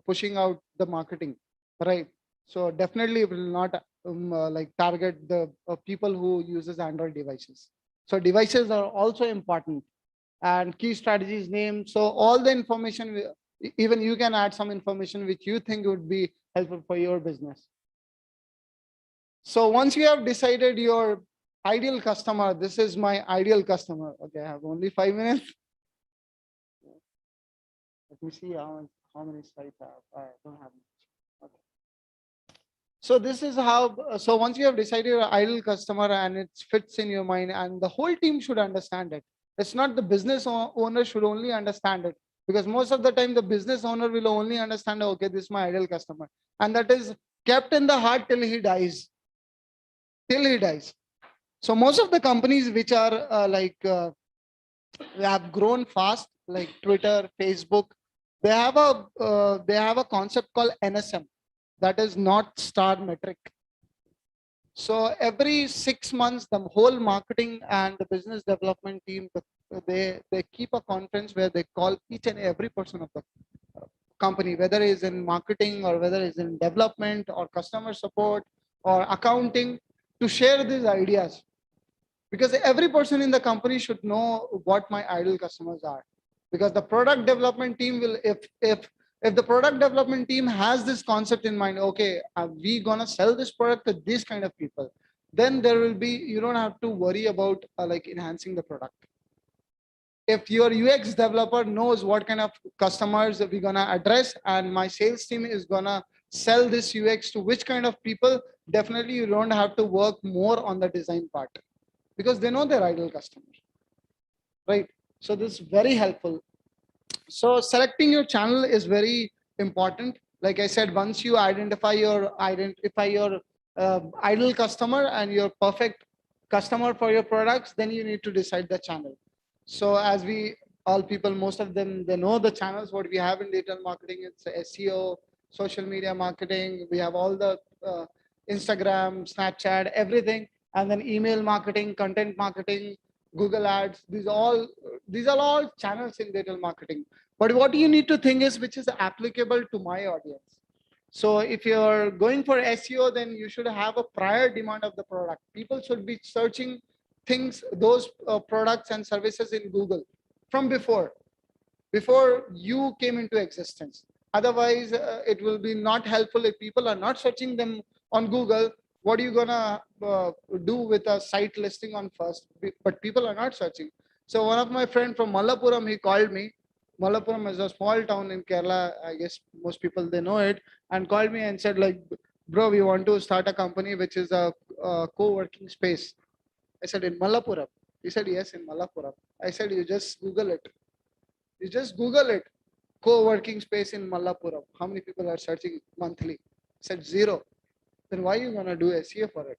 pushing out the marketing, right? So definitely it will not like target the people who uses Android devices. So devices are also important, and key strategies name. So all the information, even you can add some information which you think would be helpful for your business. So once you have decided your ideal customer, this is my ideal customer. Okay, I have only 5 minutes. Let me see how many slides I have. I don't have much. Okay. So this is how, so once you have decided your ideal customer and it fits in your mind, and the whole team should understand it. It's not the business owner should only understand it. Because most of the time, the business owner will only understand, okay, this is my ideal customer. And that is kept in the heart till he dies. Till he dies. So most of the companies which are have grown fast, like Twitter, Facebook, they have a concept called NSM, that is North Star metric. So every 6 months, the whole marketing and the business development team, they keep a conference where they call each and every person of the company, whether it's in marketing or whether it's in development or customer support or accounting, to share these ideas. Because every person in the company should know what my ideal customers are. Because the product development team will, if the product development team has this concept in mind, okay, we gonna sell this product to this kind of people, then there will be, you don't have to worry about like enhancing the product. If your UX developer knows what kind of customers we're gonna address, and my sales team is gonna sell this UX to which kind of people, definitely you don't have to work more on the design part, because they know their ideal customers, right? So this is very helpful. So selecting your channel is very important. Like I said, once you identify your ideal customer and your perfect customer for your products, then you need to decide the channel. So as we all people, most of them, they know the channels what we have in digital marketing. It's SEO, social media marketing. We have all the Instagram, Snapchat, everything, and then email marketing, content marketing, Google Ads. These are all channels in digital marketing. But what you need to think is which is applicable to my audience. So if you're going for SEO, then you should have a prior demand of the product. People should be searching things, those products and services in Google from before you came into existence. Otherwise, it will be not helpful if people are not searching them on Google. What are you gonna do with a site listing on first? But people are not searching. So one of my friend from Mallapuram, he called me. Mallapuram is a small town in Kerala. I guess most people, they know it, and called me and said like, bro, we want to start a company which is a co-working space. I said, in Mallapuram? He said, yes, in Mallapuram. I said, you just Google it. You just Google it. Co-working space in Mallapuram. How many people are searching monthly? I said, 0. Then why are you going to do SEO for it?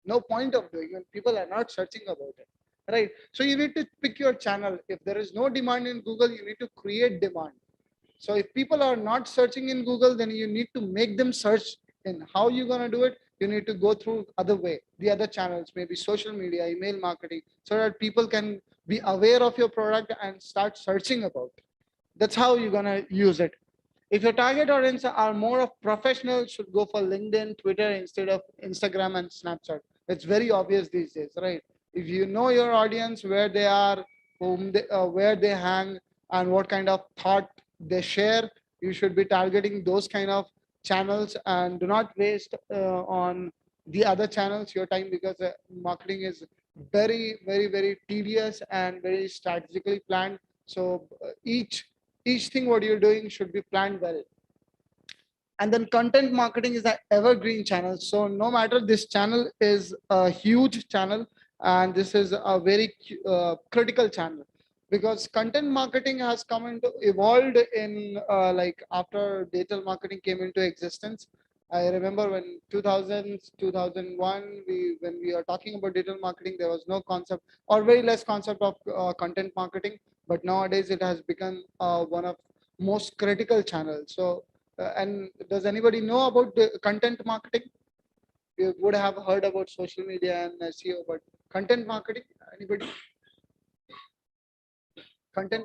No point of doing it. People are not searching about it. Right? So you need to pick your channel. If there is no demand in Google, you need to create demand. So if people are not searching in Google, then you need to make them search. In how you're going to do it, you need to go through other way, the other channels, maybe social media, email marketing, so that people can be aware of your product and start searching about it. That's how you're going to use it. If your target audience are more of professionals, should go for LinkedIn, Twitter instead of Instagram and Snapchat. It's very obvious these days, right? If you know your audience, where they are, where they hang, and what kind of thought they share, you should be targeting those kind of channels, and do not waste on the other channels your time, because marketing is very, very, very tedious and very strategically planned. So each thing what you're doing should be planned well. And then content marketing is an evergreen channel. So no matter, this channel is a huge channel, and this is a very critical channel, because content marketing has come into evolved in like after digital marketing came into existence. I remember when 2000, 2001, when we are talking about digital marketing, there was no concept or very less concept of content marketing. But nowadays it has become one of most critical channels. So, and does anybody know about the content marketing? You would have heard about social media and SEO, but content marketing, anybody? Content,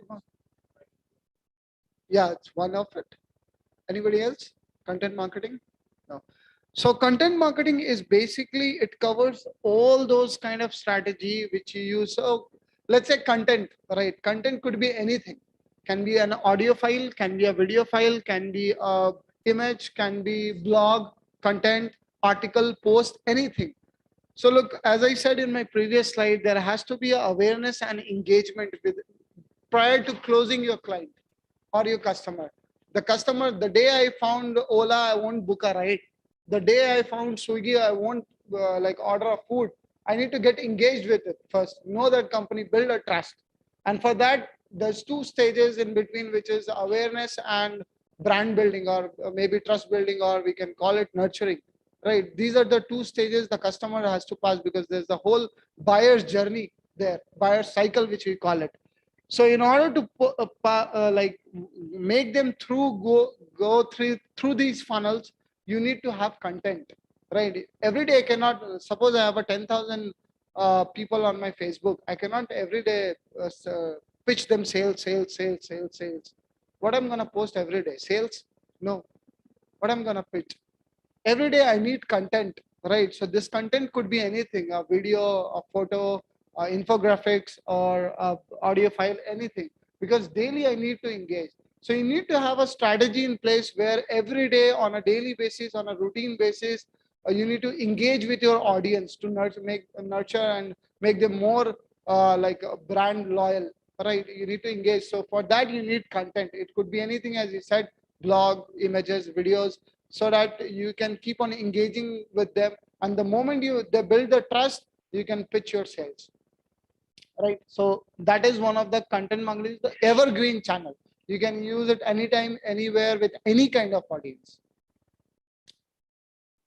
yeah, it's one of it. Anybody else? Content marketing? No. So content marketing is basically, it covers all those kind of strategy which you use. So let's say content, right? Content could be anything. Can be an audio file, can be a video file, can be a image, can be blog, content, article, post, anything. So look, as I said in my previous slide, there has to be awareness and engagement with prior to closing your client or your customer. The customer, the day I found Ola, I won't book a ride. The day I found Swiggy, I won't like order a food. I need to get engaged with it first. Know that company, build a trust. And for that, there's two stages in between, which is awareness and brand building, or maybe trust building, or we can call it nurturing, right? These are the two stages the customer has to pass, because there's the whole buyer's journey there, buyer cycle, which we call it. So in order to like make them go through these funnels, you need to have content, right? Every day I cannot, suppose I have a 10,000 people on my Facebook, I cannot every day pitch them sales. What I'm gonna post every day? Sales? No. What I'm gonna pitch? Every day I need content, right? So this content could be anything: a video, a photo, infographics, or audio file, anything, because daily I need to engage. So you need to have a strategy in place where every day, on a daily basis, on a routine basis, you need to engage with your audience to nurture and make them more like brand loyal, right? You need to engage. So for that, you need content. It could be anything, as you said, blog, images, videos, so that you can keep on engaging with them. And the moment they build the trust, you can pitch your sales, right? So that is one of the content marketing, the evergreen channel. You can use it anytime, anywhere, with any kind of audience.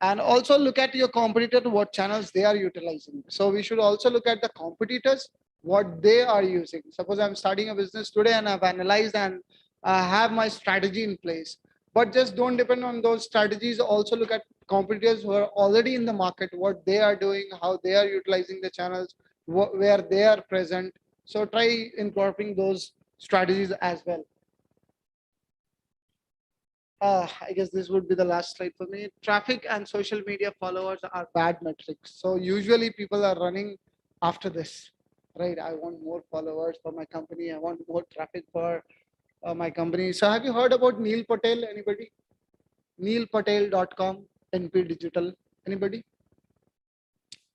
And also look at your competitor, what channels they are utilizing. So we should also look at the competitors, what they are using. Suppose I'm starting a business today and I've analyzed and have my strategy in place. But just don't depend on those strategies. Also look at competitors who are already in the market, what they are doing, how they are utilizing the channels, where they are present. So try incorporating those strategies as well. I guess this would be the last slide for me. Traffic and social media followers are bad metrics. So usually people are running after this, right? I want more followers for my company. I want more traffic for my company. So have you heard about Neil Patel? Anybody? neilpatel.com, NP Digital. Anybody?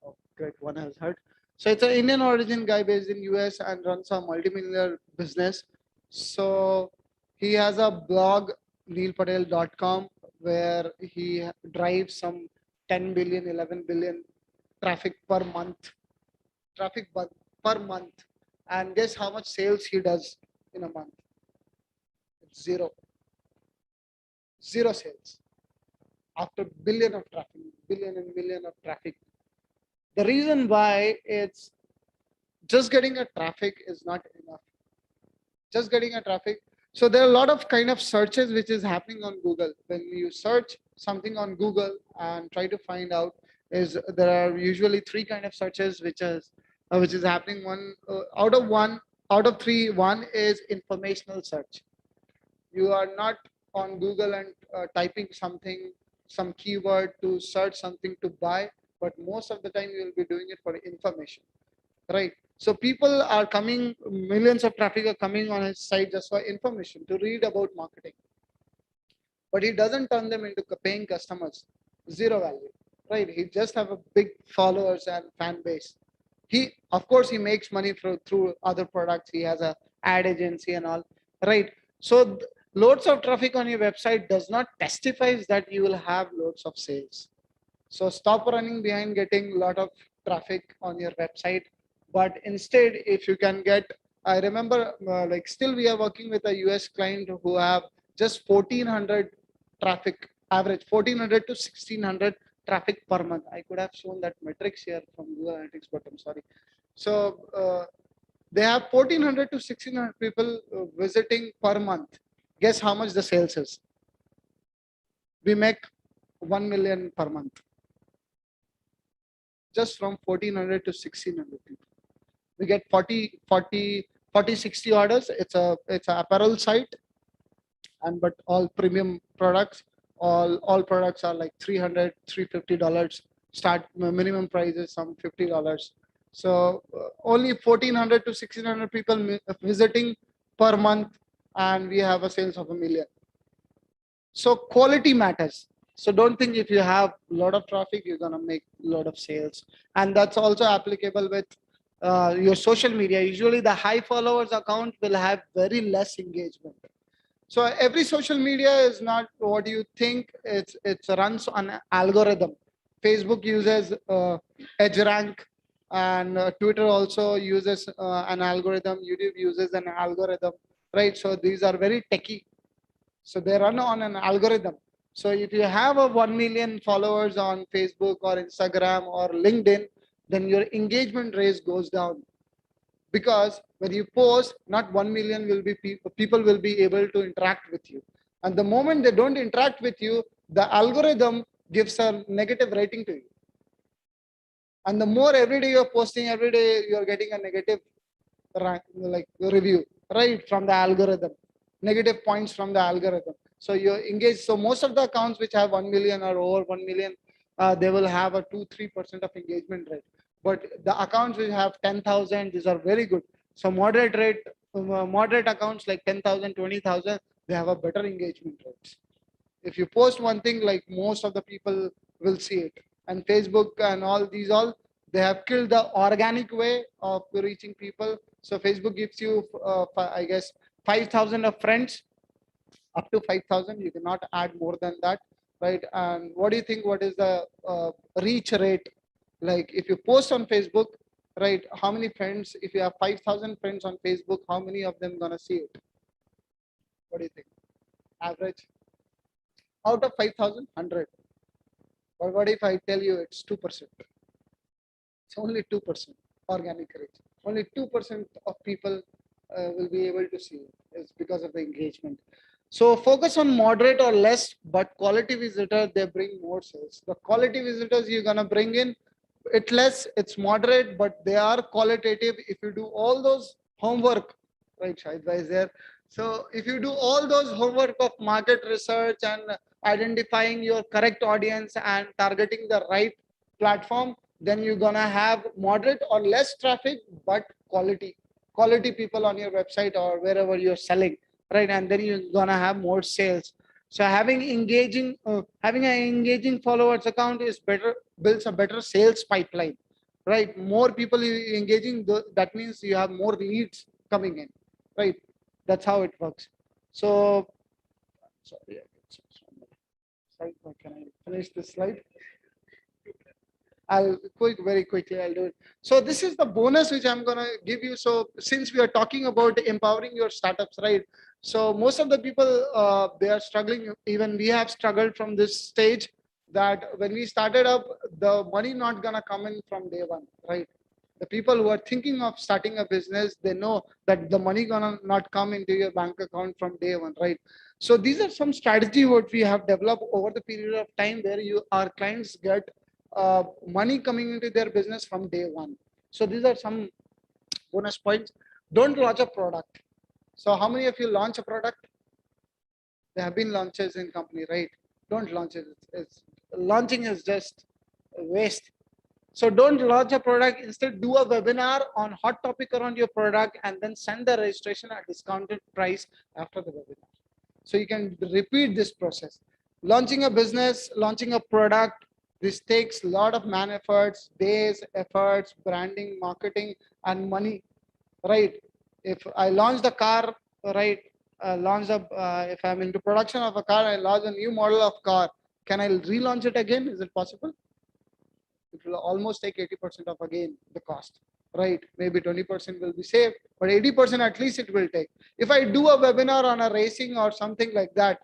Oh, great, one has heard. So it's an Indian origin guy based in US and runs a multimillionaire business. So he has a blog, neilpatel.com, where he drives some 10 billion, 11 billion traffic per month. Per month. And guess how much sales he does in a month? It's zero. Zero sales. After billion of traffic, billion and million of traffic. The reason why, it's just getting a traffic is not enough. Just getting a traffic. So there are a lot of kind of searches which is happening on Google. When you search something on Google and try to find out, there are usually three kind of searches which is happening. Out of three, one is informational search. You are not on Google and typing something, some keyword to search something to buy, but most of the time you will be doing it for information, right? So people are coming, millions of traffic are coming on his site just for information, to read about marketing. But he doesn't turn them into paying customers. Zero value, right? He just have a big followers and fan base. Of course, he makes money through other products. He has a ad agency and all, right? So loads of traffic on your website does not testifies that you will have loads of sales. So stop running behind getting a lot of traffic on your website. But instead, if you can get, I remember like still we are working with a US client who have just 1400 traffic average, 1400 to 1600 traffic per month. I could have shown that metrics here from Google Analytics, but I'm sorry. So they have 1400 to 1600 people visiting per month. Guess how much the sales is? We make 1 million per month. Just from 1400 to 1600 people. We get 40, 60 orders. It's a apparel site, but all premium products. All products are like $300, $350. Start minimum price is some $50. So only 1400 to 1600 people visiting per month, and we have a sales of 1 million. So quality matters. So don't think if you have a lot of traffic, you're gonna make a lot of sales. And that's also applicable with your social media. Usually the high followers account will have very less engagement. So every social media is not what you think. It runs on an algorithm. Facebook uses EdgeRank, And Twitter also uses an algorithm. YouTube uses an algorithm, right? So these are very techy. So they run on an algorithm. So if you have a 1 million followers on Facebook or Instagram or LinkedIn, then your engagement rate goes down. Because when you post, not 1 million will be people will be able to interact with you. And the moment they don't interact with you, the algorithm gives a negative rating to you. And the more every day you're posting, every day you're getting a negative like review, right, from the algorithm, negative points from the algorithm. So you're engaged. So most of the accounts which have 1 million or over 1 million, they will have a 2-3% of engagement rate. But the accounts which have 10,000, these are very good. So moderate rate, moderate accounts like 10,000, 20,000, they have a better engagement rates. If you post one thing, like most of the people will see it. And Facebook and all these they have killed the organic way of reaching people. So Facebook gives you, I guess, 5,000 of friends, up to 5,000. You cannot add more than that, right? And what do you think? What is the reach rate? Like if you post on Facebook, right? How many friends? If you have 5,000 friends on Facebook, how many of them gonna see it? What do you think? Average? Out of 5,000, 100. But what if I tell you it's 2%? It's only 2% organic reach. Only 2% of people will be able to see it. It's because of the engagement. So focus on moderate or less, but quality visitor, they bring more sales. The quality visitors you're gonna bring in, it's less, it's moderate, but they are qualitative. If you do all those homework, right, Shahid Bhai is there. So if you do all those homework of market research and identifying your correct audience and targeting the right platform, then you're gonna have moderate or less traffic, but quality people on your website or wherever you're selling, right? And then you're gonna have more sales. So having an engaging followers account is better, builds a better sales pipeline, right? More people engaging, that means you have more leads coming in, right? That's how it works. So, sorry, can I finish this slide? Very quickly, I'll do it. So this is the bonus which I'm gonna give you. So since we are talking about empowering your startups, right? So most of the people, they are struggling. Even we have struggled from this stage, that when we started up, the money not gonna come in from day one, right? The people who are thinking of starting a business, they know that the money gonna not come into your bank account from day one, right? So these are some strategy what we have developed over the period of time, where our clients get money coming into their business from day one. So these are some bonus points. Don't launch a product. So how many of you launch a product? There have been launches in company, right? Don't launch it. Launching is just a waste. So don't launch a product. Instead, do a webinar on hot topic around your product and then send the registration at discounted price after the webinar. So you can repeat this process. Launching a business, launching a product, this takes a lot of man efforts, days, efforts, branding, marketing, and money, right? If I launch the car, right, if I'm into production of a car, I launch a new model of car. Can I relaunch it again? Is it possible? It will almost take 80% of again the cost, right? Maybe 20% will be saved, but 80% at least it will take. If I do a webinar on a racing or something like that,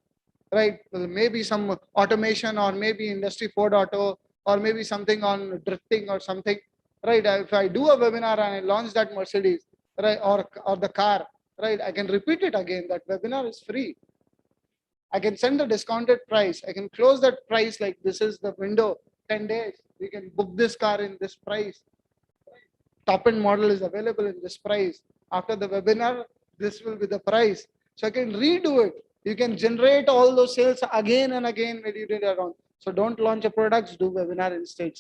right? Well, maybe some automation, or maybe industry 4.0, or maybe something on drifting or something, right? If I do a webinar and I launch that Mercedes, right, or the car, right, I can repeat it again. That webinar is free. I can send the discounted price. I can close that price, like this is the window, 10 days. You can book this car in this price. Top end model is available in this price. After the webinar, this will be the price. So I can redo it. You can generate all those sales again and again when you did it around. So don't launch a product, do webinar instead.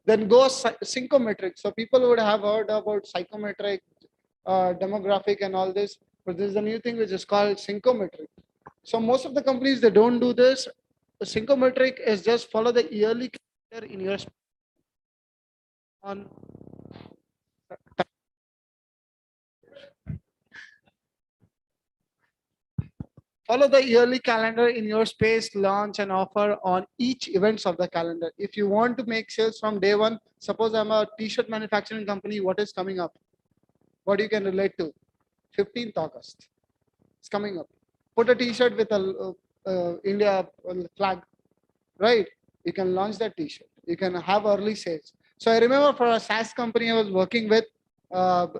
Then go psychometric. So people would have heard about psychometric, demographic and all this, but this is a new thing which is called psychometric. So most of the companies, they don't do this. The psychometric is just follow the yearly calendar in your on Follow the yearly calendar in your space, launch an offer on each events of the calendar. If you want to make sales from day one, suppose I'm a t-shirt manufacturing company, what is coming up? What you can relate to? 15th August. It's coming up. Put a t-shirt with a India flag, right? You can launch that t-shirt. You can have early sales. So I remember for a SaaS company I was working with,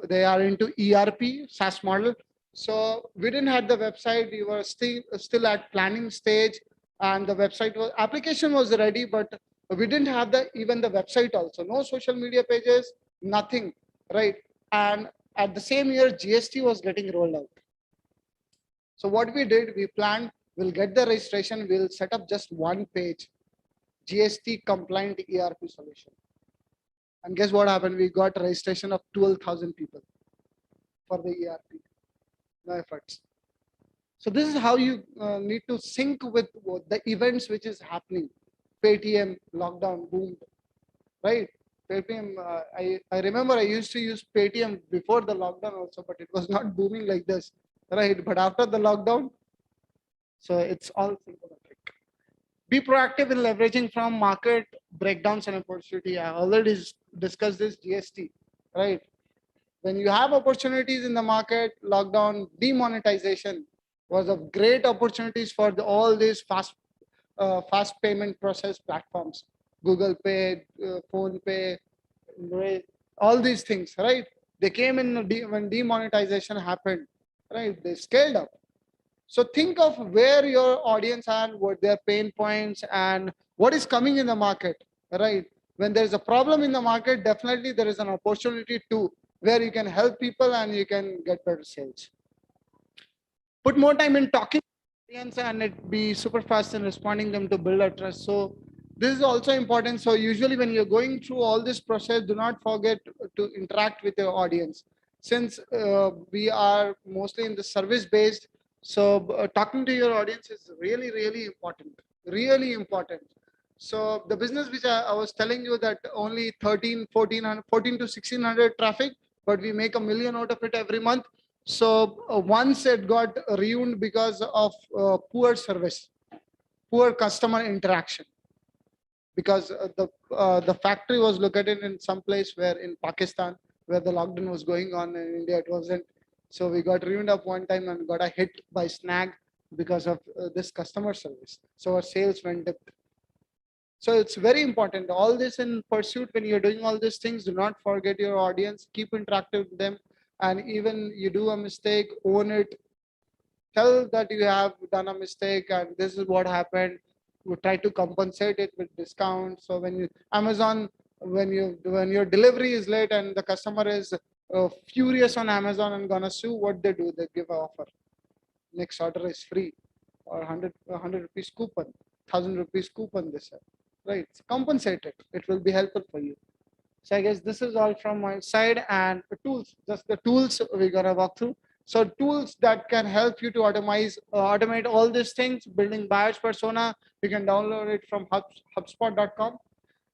they are into ERP, SaaS model. So we didn't have the website. We were still at planning stage, and the website application was ready, but we didn't have even the website also. No social media pages, nothing, right? And at the same year, GST was getting rolled out. So what we did, we planned, we'll get the registration, we'll set up just one page, GST compliant ERP solution. And guess what happened? We got registration of 12,000 people for the ERP. No efforts. So this is how you need to sync with the events which is happening. Paytm, lockdown, boomed, right? Paytm, I remember I used to use Paytm before the lockdown also, but it was not booming like this, right? But after the lockdown, so it's all synchronic. Be proactive in leveraging from market breakdowns and opportunity. I already discussed this GST, right? When you have opportunities in the market, lockdown, demonetization was a great opportunities for all these fast payment process platforms, Google Pay, Phone Pay, all these things, right? They came in when demonetization happened, right? They scaled up. So think of where your audience are, what their pain points, and what is coming in the market, right? When there's a problem in the market, definitely there is an opportunity too, where you can help people and you can get better sales. Put more time in talking to the audience and it be super fast in responding them to build a trust. So this is also important. So usually when you're going through all this process, do not forget to interact with your audience. Since we are mostly in the service based, so talking to your audience is really, really important, really important. So the business which I was telling you that only 14 to 1600 traffic, but we make $1 million out of it every month. So once it got ruined because of poor service, poor customer interaction, because the factory was located in some place where in Pakistan, where the lockdown was going on. In India it wasn't. So we got ruined up one time and got a hit by snag because of this customer service. So our sales went up. So it's very important. All this in pursuit, when you're doing all these things, do not forget your audience, keep interactive with them. And even you do a mistake, own it. Tell that you have done a mistake and this is what happened. You try to compensate it with discounts. So when you Amazon, when your delivery is late and the customer is furious on Amazon and gonna sue, what they do? They give an offer. Next order is free, or 100 rupees coupon, 1000 rupees coupon. This, right? So compensate it. It will be helpful for you. So I guess this is all from my side, and the tools, just the tools we're gonna walk through. So tools that can help you to automate all these things, building buyers persona. You can download it from HubSpot.com,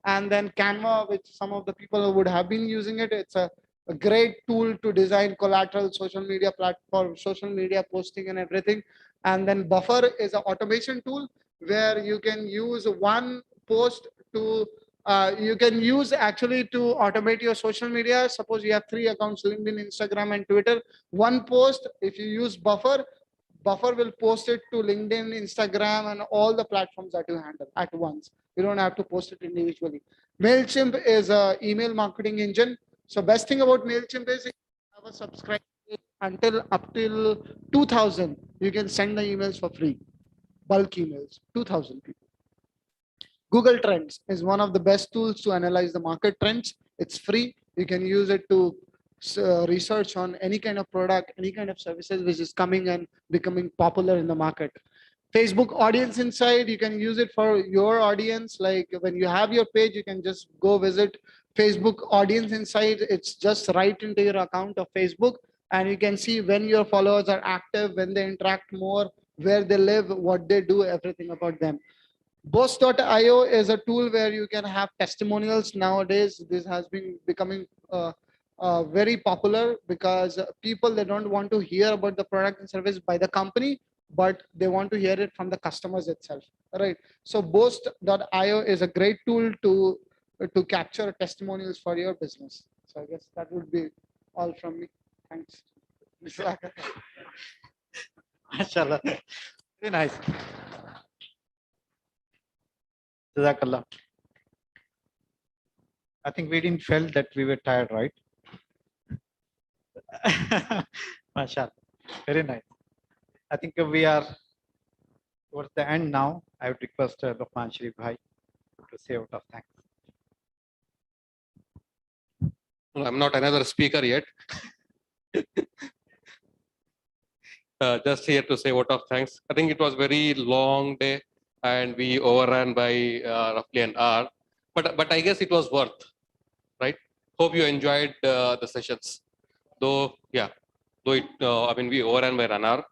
and then Canva, which some of the people would have been using it. It's a great tool to design collateral, social media platform, social media posting and everything. And then Buffer is an automation tool where you can use one post to you can use actually to automate your social media. Suppose you have 3 accounts, LinkedIn, Instagram, and Twitter. One post, if you use Buffer, Buffer will post it to LinkedIn, Instagram, and all the platforms that you handle at once. You don't have to post it individually. MailChimp is an email marketing engine. So best thing about MailChimp is you have a subscribe until up till 2000. You can send the emails for free, bulk emails, 2000 people. Google Trends is one of the best tools to analyze the market trends. It's free. You can use it to research on any kind of product, any kind of services which is coming and becoming popular in the market. Facebook Audience Insight, you can use it for your audience. Like when you have your page, you can just go visit Facebook Audience Insight. It's just right into your account of Facebook, and you can see when your followers are active, when they interact more, where they live, what they do, everything about them. Boss.io is a tool where you can have testimonials nowadays. This has been becoming very popular because people, they don't want to hear about the product and service by the company, but they want to hear it from the customers itself, right? So Boast.io is a great tool to capture testimonials for your business. So I guess that would be all from me. Thanks. MashaAllah. Very nice. Jazakallah. I think we didn't feel that we were tired, right? MashaAllah. Very nice. I think we are towards the end now. I would request Lokman Sharif Bhai to say out of thanks. No, I'm not another speaker yet. Just here to say vote of thanks. I think it was very long day and we overran by roughly an hour, but I guess it was worth, right? Hope you enjoyed the sessions. Though I mean we overran by an hour.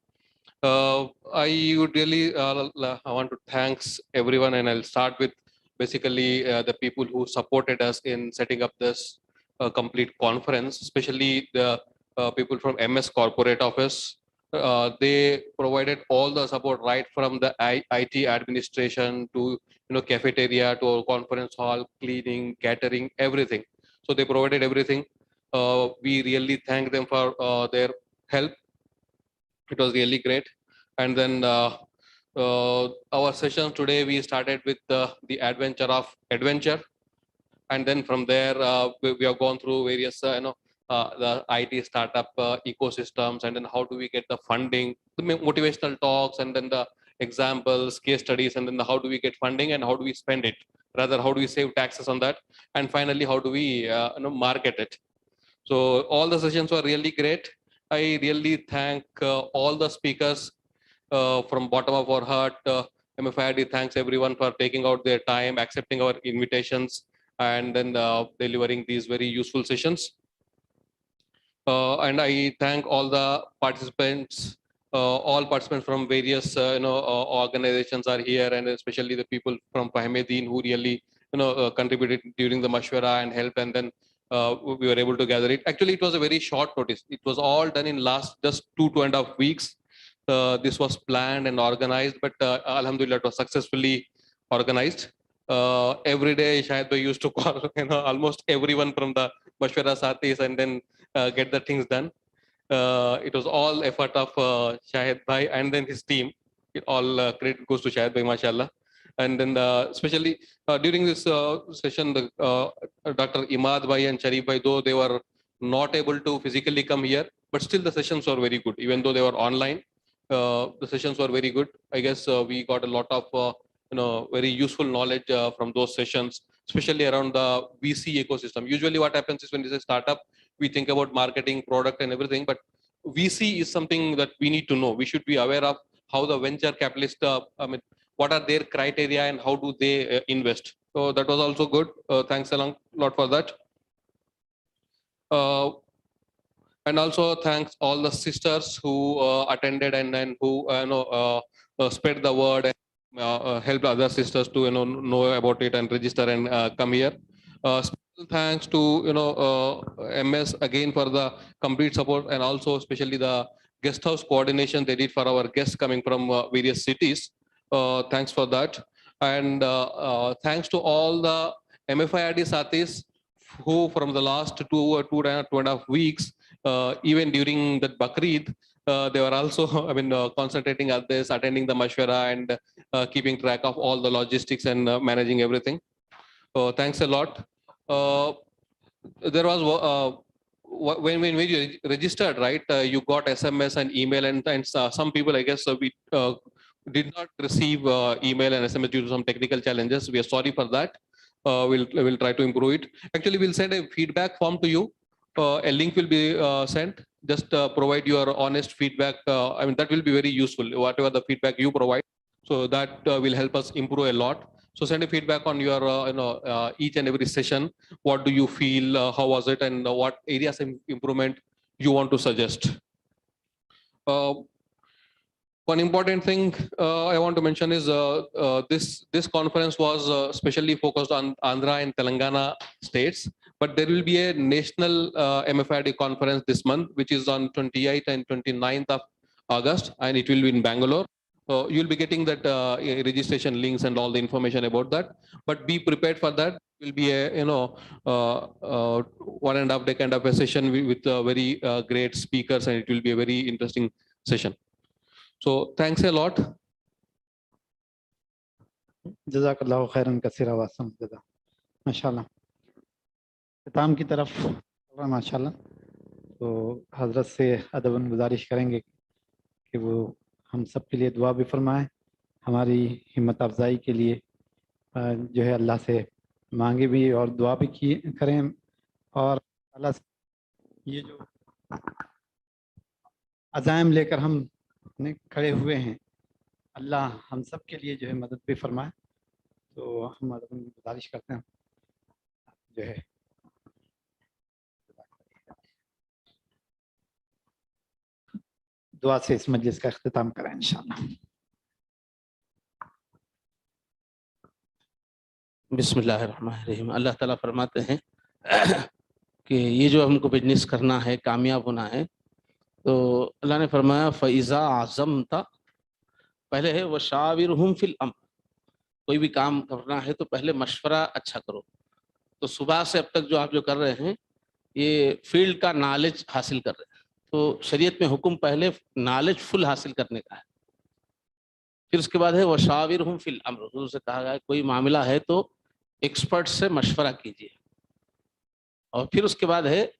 I would really I want to thanks everyone, and I'll start with basically the people who supported us in setting up this complete conference, especially the people from MS Corporate Office. They provided all the support right from the IT administration to cafeteria to our conference hall, cleaning, catering, everything. So they provided everything. We really thank them for their help. It was really great. And then our session today, we started with the adventure of Edventure. And then from there, we have gone through various, the IT startup ecosystems, and then how do we get the funding, the motivational talks, and then the examples, case studies, and then how do we get funding and how do we spend it? Rather, how do we save taxes on that? And finally, how do we market it? So all the sessions were really great. I really thank all the speakers from bottom of our heart. MFIRD thanks everyone for taking out their time, accepting our invitations, and then delivering these very useful sessions. And I thank all the participants. All participants from various organizations are here, and especially the people from Fahim who really contributed during the mashwara and helped, and then we were able to gather it. Actually, it was a very short notice. It was all done in last just 2.5 weeks. This was planned and organized, but Alhamdulillah, it was successfully organized. Every day, Shahid Bhai used to call almost everyone from the mashwara sathis and then get the things done. It was all effort of Shahid Bhai and then his team. All credit goes to Shahid Bhai, mashallah. And then especially during this session, the, Dr. Imad Bhai and Sharif Bhai, though they were not able to physically come here, but still the sessions were very good. Even though they were online, the sessions were very good. I guess we got a lot of very useful knowledge from those sessions, especially around the VC ecosystem. Usually what happens is when it's a startup, we think about marketing, product and everything, but VC is something that we need to know. We should be aware of how the venture capitalist, what are their criteria and how do they invest. So that was also good. Thanks a lot for that. And also thanks all the sisters who attended and then who spread the word and helped other sisters to know about it and register and come here. Special thanks to MS again for the complete support, and also especially the guest house coordination they did for our guests coming from various cities. Thanks for that. And thanks to all the MFIRD Sathis who from the last two and a half weeks, even during that Bakrid, they were also, concentrating at this, attending the mashwara and keeping track of all the logistics and managing everything. Thanks a lot. There was when we registered, right? You got SMS and email, and some people, I guess, we did not receive email and SMS due to some technical challenges. We are sorry for that. We'll try to improve it. Actually, we'll send a feedback form to you. A link will be sent. Just provide your honest feedback. That will be very useful. Whatever the feedback you provide, so that will help us improve a lot. So send a feedback on your each and every session. What do you feel? How was it? And what areas of improvement you want to suggest? One important thing I want to mention is this conference was specially focused on Andhra and Telangana states, but there will be a national MFID conference this month, which is on 28th and 29th of August, and it will be in Bangalore. You'll be getting that registration links and all the information about that. But be prepared for that. It will be a 1.5 day kind of a session with very great speakers, and it will be a very interesting session. So thanks a lot. जज़ाकल्लाहु खैरन कसीरा Vaasam जज़ा माशाल्लाह इख्तिताम की तरफ माशाल्लाह तो हजरत से अदबन गुजारिश करेंगे कि वो हम सब के लिए दुआ भी फरमाएं हमारी हिम्मत अफजाई के लिए जो है अल्लाह से मांगे भी और दुआ भी करें और अल्लाह से ये जो अज़ाइम लेकर हम खड़े हुए हैं अल्लाह हम सब के लिए जो है मदद भी फरमाए तो हम अदबन गुजारिश करते हैं जो है दुआ से इस मजलिस का इख्तिताम करें इंशाअल्लाह। बिस्मिल्लाहिर्रहमानिर्रहीम। अल्लाह ताला फरमाते हैं कि ये जो हमको बिजनेस करना है, कामयाब होना है, तो अल्लाह ने फरमाया फ़इज़ा अज़मता, पहले है वशाविरहुम फिल अम्र, कोई भी काम करना है तो पहले मशवरा अच्छा करो। तो सुबह से अब तक जो आप जो कर रहे हैं ये फील्ड का नॉलेज हासिल कर रहे हैं, तो शरीयत में हुक्म पहले नॉलेज फुल हासिल करने का है। फिर उसके बाद है वशाविरहुम फिल अम्र, हुजूर से कहा गया है कोई मामला है तो एक्सपर्ट से मशवरा कीजिए। और फिर उसके बाद है